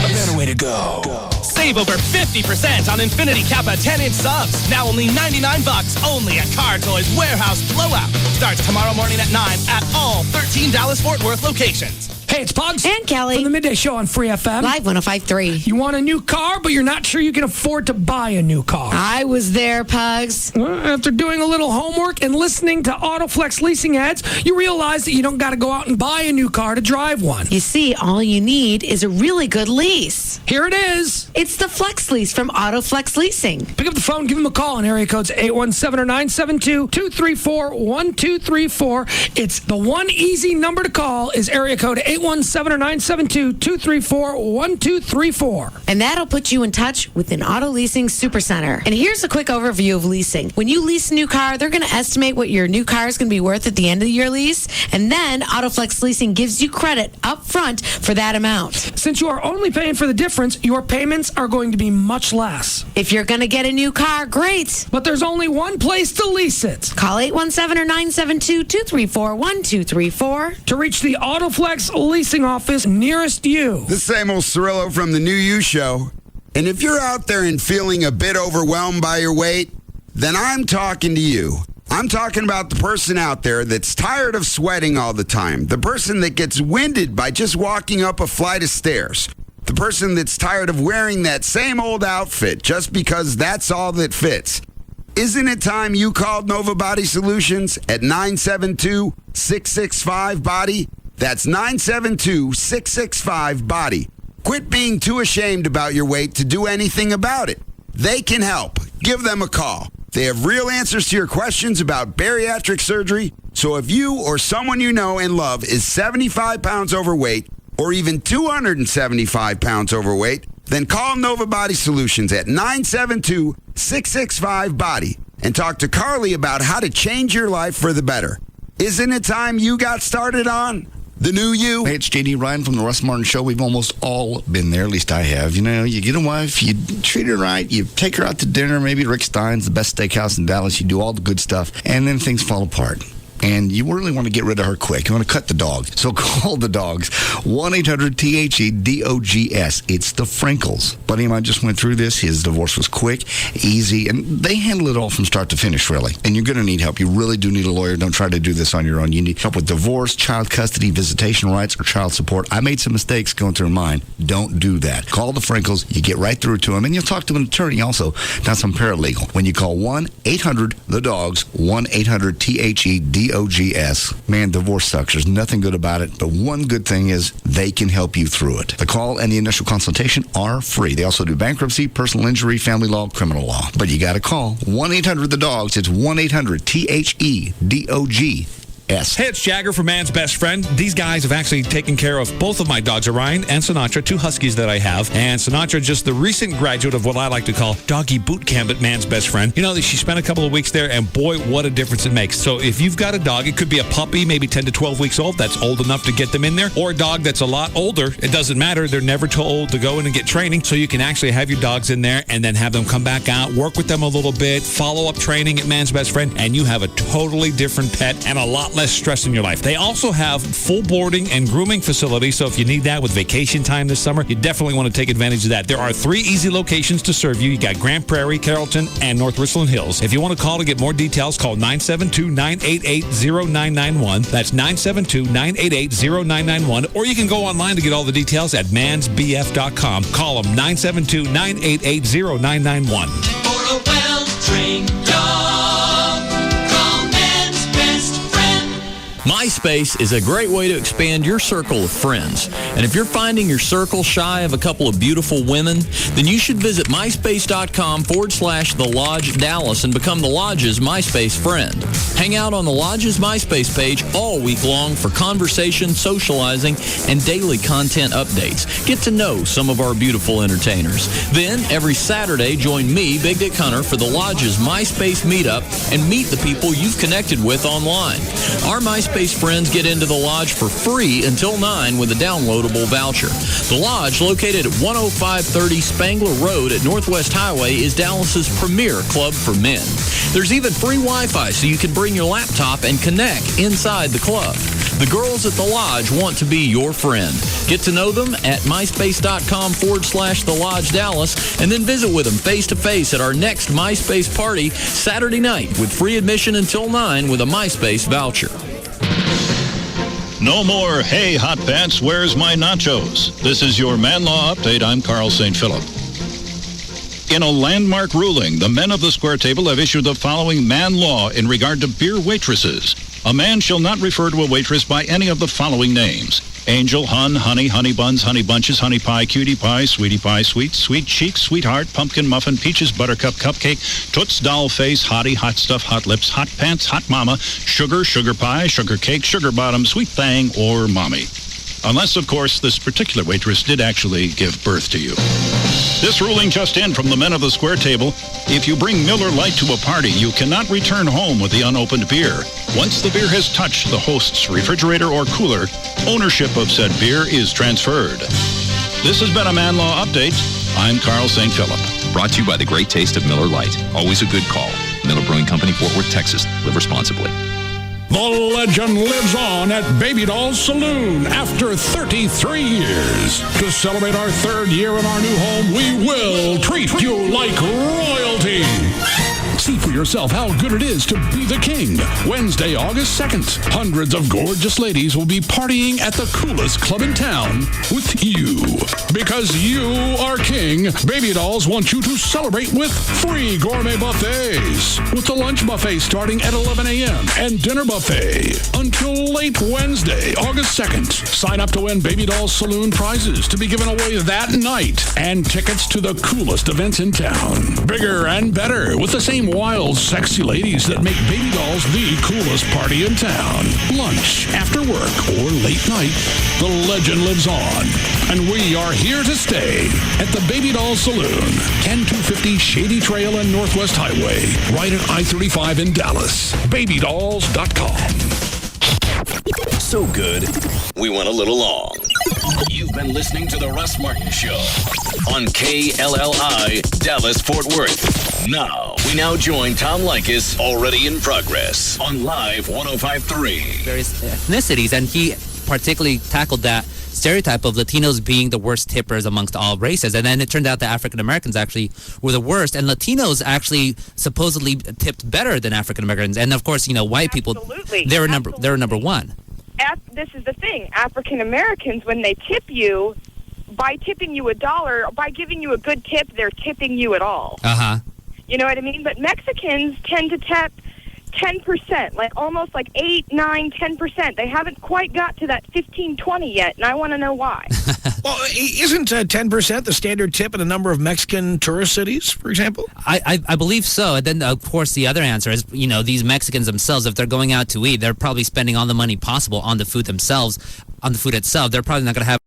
A better way to go. Save over 50% on Infinity Kappa 10-inch subs. Now only $99 only at Car Toys Warehouse Blowout. Starts tomorrow morning at 9 at all 13 Dallas-Fort Worth locations. Hey, it's Pugs. And Kelly. From the Midday Show on Free FM. Live 105.3. You want a new car, but you're not sure you can afford to buy a new car. I was there, Pugs. After doing a little homework and listening to Autoflex leasing ads, you realize that you don't got to go out and buy a new car to drive one. You see, all you need is a really good lease. Here it is. It's the Flex Lease from Autoflex Leasing. Pick up the phone, give them a call on area codes 817 or 972-234-1234. It's the one easy number to call is area code 817 or 972-234-1234. And that'll put you in touch with an auto leasing supercenter. And here's a quick overview of leasing. When you lease a new car, they're going to estimate what your new car is going to be worth at the end of your lease, And then Autoflex Leasing gives you credit up front for that amount. Since you are only paying for the difference, your payments are going to be much less. If you're going to get a new car, great. But there's only one place to lease it. Call 817 or 972-234-1234 to reach the Autoflex Leasing office nearest you. The same old Cirillo from the New You Show. And if you're out there and feeling a bit overwhelmed by your weight, then I'm talking to you. I'm talking about the person out there that's tired of sweating all the time. The person that gets winded by just walking up a flight of stairs. The person that's tired of wearing that same old outfit just because that's all that fits. Isn't it time you called Nova Body Solutions at 972-665-BODY? That's 972-665-BODY. Quit being too ashamed about your weight to do anything about it. They can help. Give them a call. They have real answers to your questions about bariatric surgery. So if you or someone you know and love is 75 pounds overweight or even 275 pounds overweight, then call Nova Body Solutions at 972-665-BODY and talk to Carly about how to change your life for the better. Isn't it time you got started on the new you? Hey, it's JD Ryan from the Russ Martin Show. We've almost all been there, at least I have. You know, you get a wife, you treat her right, you take her out to dinner, maybe Rick Stein's, the best steakhouse in Dallas, you do all the good stuff, and then things fall apart. And you really want to get rid of her quick. You want to cut the dog. So call the dogs. 1-800-THE-DOGS. It's the Frinkles. Buddy of mine just went through this. His divorce was quick, easy, and they handle it all from start to finish, really. And you're going to need help. You really do need a lawyer. Don't try to do this on your own. You need help with divorce, child custody, visitation rights, or child support. I made some mistakes going through mine. Don't do that. Call the Frinkles. You get right through to them, and you'll talk to an attorney also, not some paralegal. When you call 1-800-THE-DOGS, 1-800-THE-DOGS. Man, divorce sucks. There's nothing good about it, but one good thing is they can help you through it. The call and the initial consultation are free. They also do bankruptcy, personal injury, family law, criminal law. But you got to call 1-800-THE-DOGS. It's 1-800-THE-DOGS. Hey, it's Jagger from Man's Best Friend. These guys have actually taken care of both of my dogs, Orion and Sinatra, two huskies that I have. And Sinatra, just the recent graduate of what I like to call doggy boot camp at Man's Best Friend. You know, she spent a couple of weeks there, and boy, what a difference it makes. So if you've got a dog, it could be a puppy, maybe 10 to 12 weeks old. That's old enough to get them in there. Or a dog that's a lot older. It doesn't matter. They're never too old to go in and get training. So you can actually have your dogs in there and then have them come back out, work with them a little bit, follow-up training at Man's Best Friend, and you have a totally different pet and a lot less stress in your life. They also have full boarding and grooming facilities, so if you need that with vacation time this summer, you definitely want to take advantage of that. There are 3 easy locations to serve you. You got Grand Prairie, Carrollton, and North Richland Hills. If you want to call to get more details, call 972-988-0991. That's 972-988-0991. Or you can go online to get all the details at mansbf.com. Call them 972-988-0991. For a well-trained dog. MySpace is a great way to expand your circle of friends. And if you're finding your circle shy of a couple of beautiful women, then you should visit myspace.com/The Lodge Dallas and become The Lodge's MySpace friend. Hang out on The Lodge's MySpace page all week long for conversation, socializing, and daily content updates. Get to know some of our beautiful entertainers. Then, every Saturday, join me, Big Dick Hunter, for The Lodge's MySpace meetup and meet the people you've connected with online. Our MySpace friends get into the Lodge for free until 9 with a downloadable voucher. The Lodge, located at 10530 Spangler Road at Northwest Highway, is Dallas's premier club for men. There's even free Wi-Fi so you can bring your laptop and connect inside the club. The girls at the Lodge want to be your friend. Get to know them at myspace.com/The Lodge Dallas and then visit with them face-to-face at our next MySpace party Saturday night with free admission until 9 with a MySpace voucher. No more, hey, hot pants, where's my nachos? This is your Man Law Update. I'm Carl St. Philip. In a landmark ruling, the men of the Square Table have issued the following man law in regard to beer waitresses. A man shall not refer to a waitress by any of the following names: Angel, Hun, Honey, Honey Buns, Honey Bunches, Honey Pie, Cutie Pie, Sweetie Pie, Sweet, Sweet Cheek, Sweetheart, Pumpkin Muffin, Peaches, Buttercup, Cupcake, Toots, Doll Face, Hottie, Hot Stuff, Hot Lips, Hot Pants, Hot Mama, Sugar, Sugar Pie, Sugar Cake, Sugar Bottom, Sweet Thang, or Mommy. Unless, of course, this particular waitress did actually give birth to you. This ruling just in from the men of the square table. If you bring Miller Lite to a party, you cannot return home with the unopened beer. Once the beer has touched the host's refrigerator or cooler, ownership of said beer is transferred. This has been a Man Law Update. I'm Carl St. Philip. Brought to you by the great taste of Miller Lite. Always a good call. Miller Brewing Company, Fort Worth, Texas. Live responsibly. The legend lives on at Baby Doll's Saloon after 33 years. To celebrate our 3rd year in our new home, we will treat you like royalty. See for yourself how good it is to be the king. Wednesday, August 2nd, hundreds of gorgeous ladies will be partying at the coolest club in town with you. Because you are king, Baby Dolls want you to celebrate with free gourmet buffets. With the lunch buffet starting at 11 a.m. and dinner buffet until late Wednesday, August 2nd. Sign up to win Baby Dolls Saloon prizes to be given away that night and tickets to the coolest events in town. Bigger and better with the same wild, sexy ladies that make Baby Dolls the coolest party in town. Lunch, after work, or late night, the legend lives on. And we are here to stay at the Baby Doll Saloon, 10250 Shady Trail and Northwest Highway, right at I-35 in Dallas. BabyDolls.com. So good, we went a little long. You've been listening to The Russ Martin Show on KLLI, Dallas, Fort Worth. Now, we join Tom Likas, already in progress, on Live 105.3. Various ethnicities, and he particularly tackled that stereotype of Latinos being the worst tippers amongst all races. And then it turned out that African Americans actually were the worst, and Latinos actually supposedly tipped better than African Americans. And of course, white people, they were number one. This is the thing. African Americans, when they tip you, by tipping you $1, by giving you a good tip, they're tipping you at all. You know what I mean? But Mexicans tend to tip 10%, like almost like 8, 9, 10%. They haven't quite got to that 15, 20 yet, and I want to know why. Well, isn't 10% the standard tip in a number of Mexican tourist cities, for example? I believe so. And then, of course, the other answer is, these Mexicans themselves, if they're going out to eat, they're probably spending all the money possible on the food themselves, on the food itself. They're probably not going to have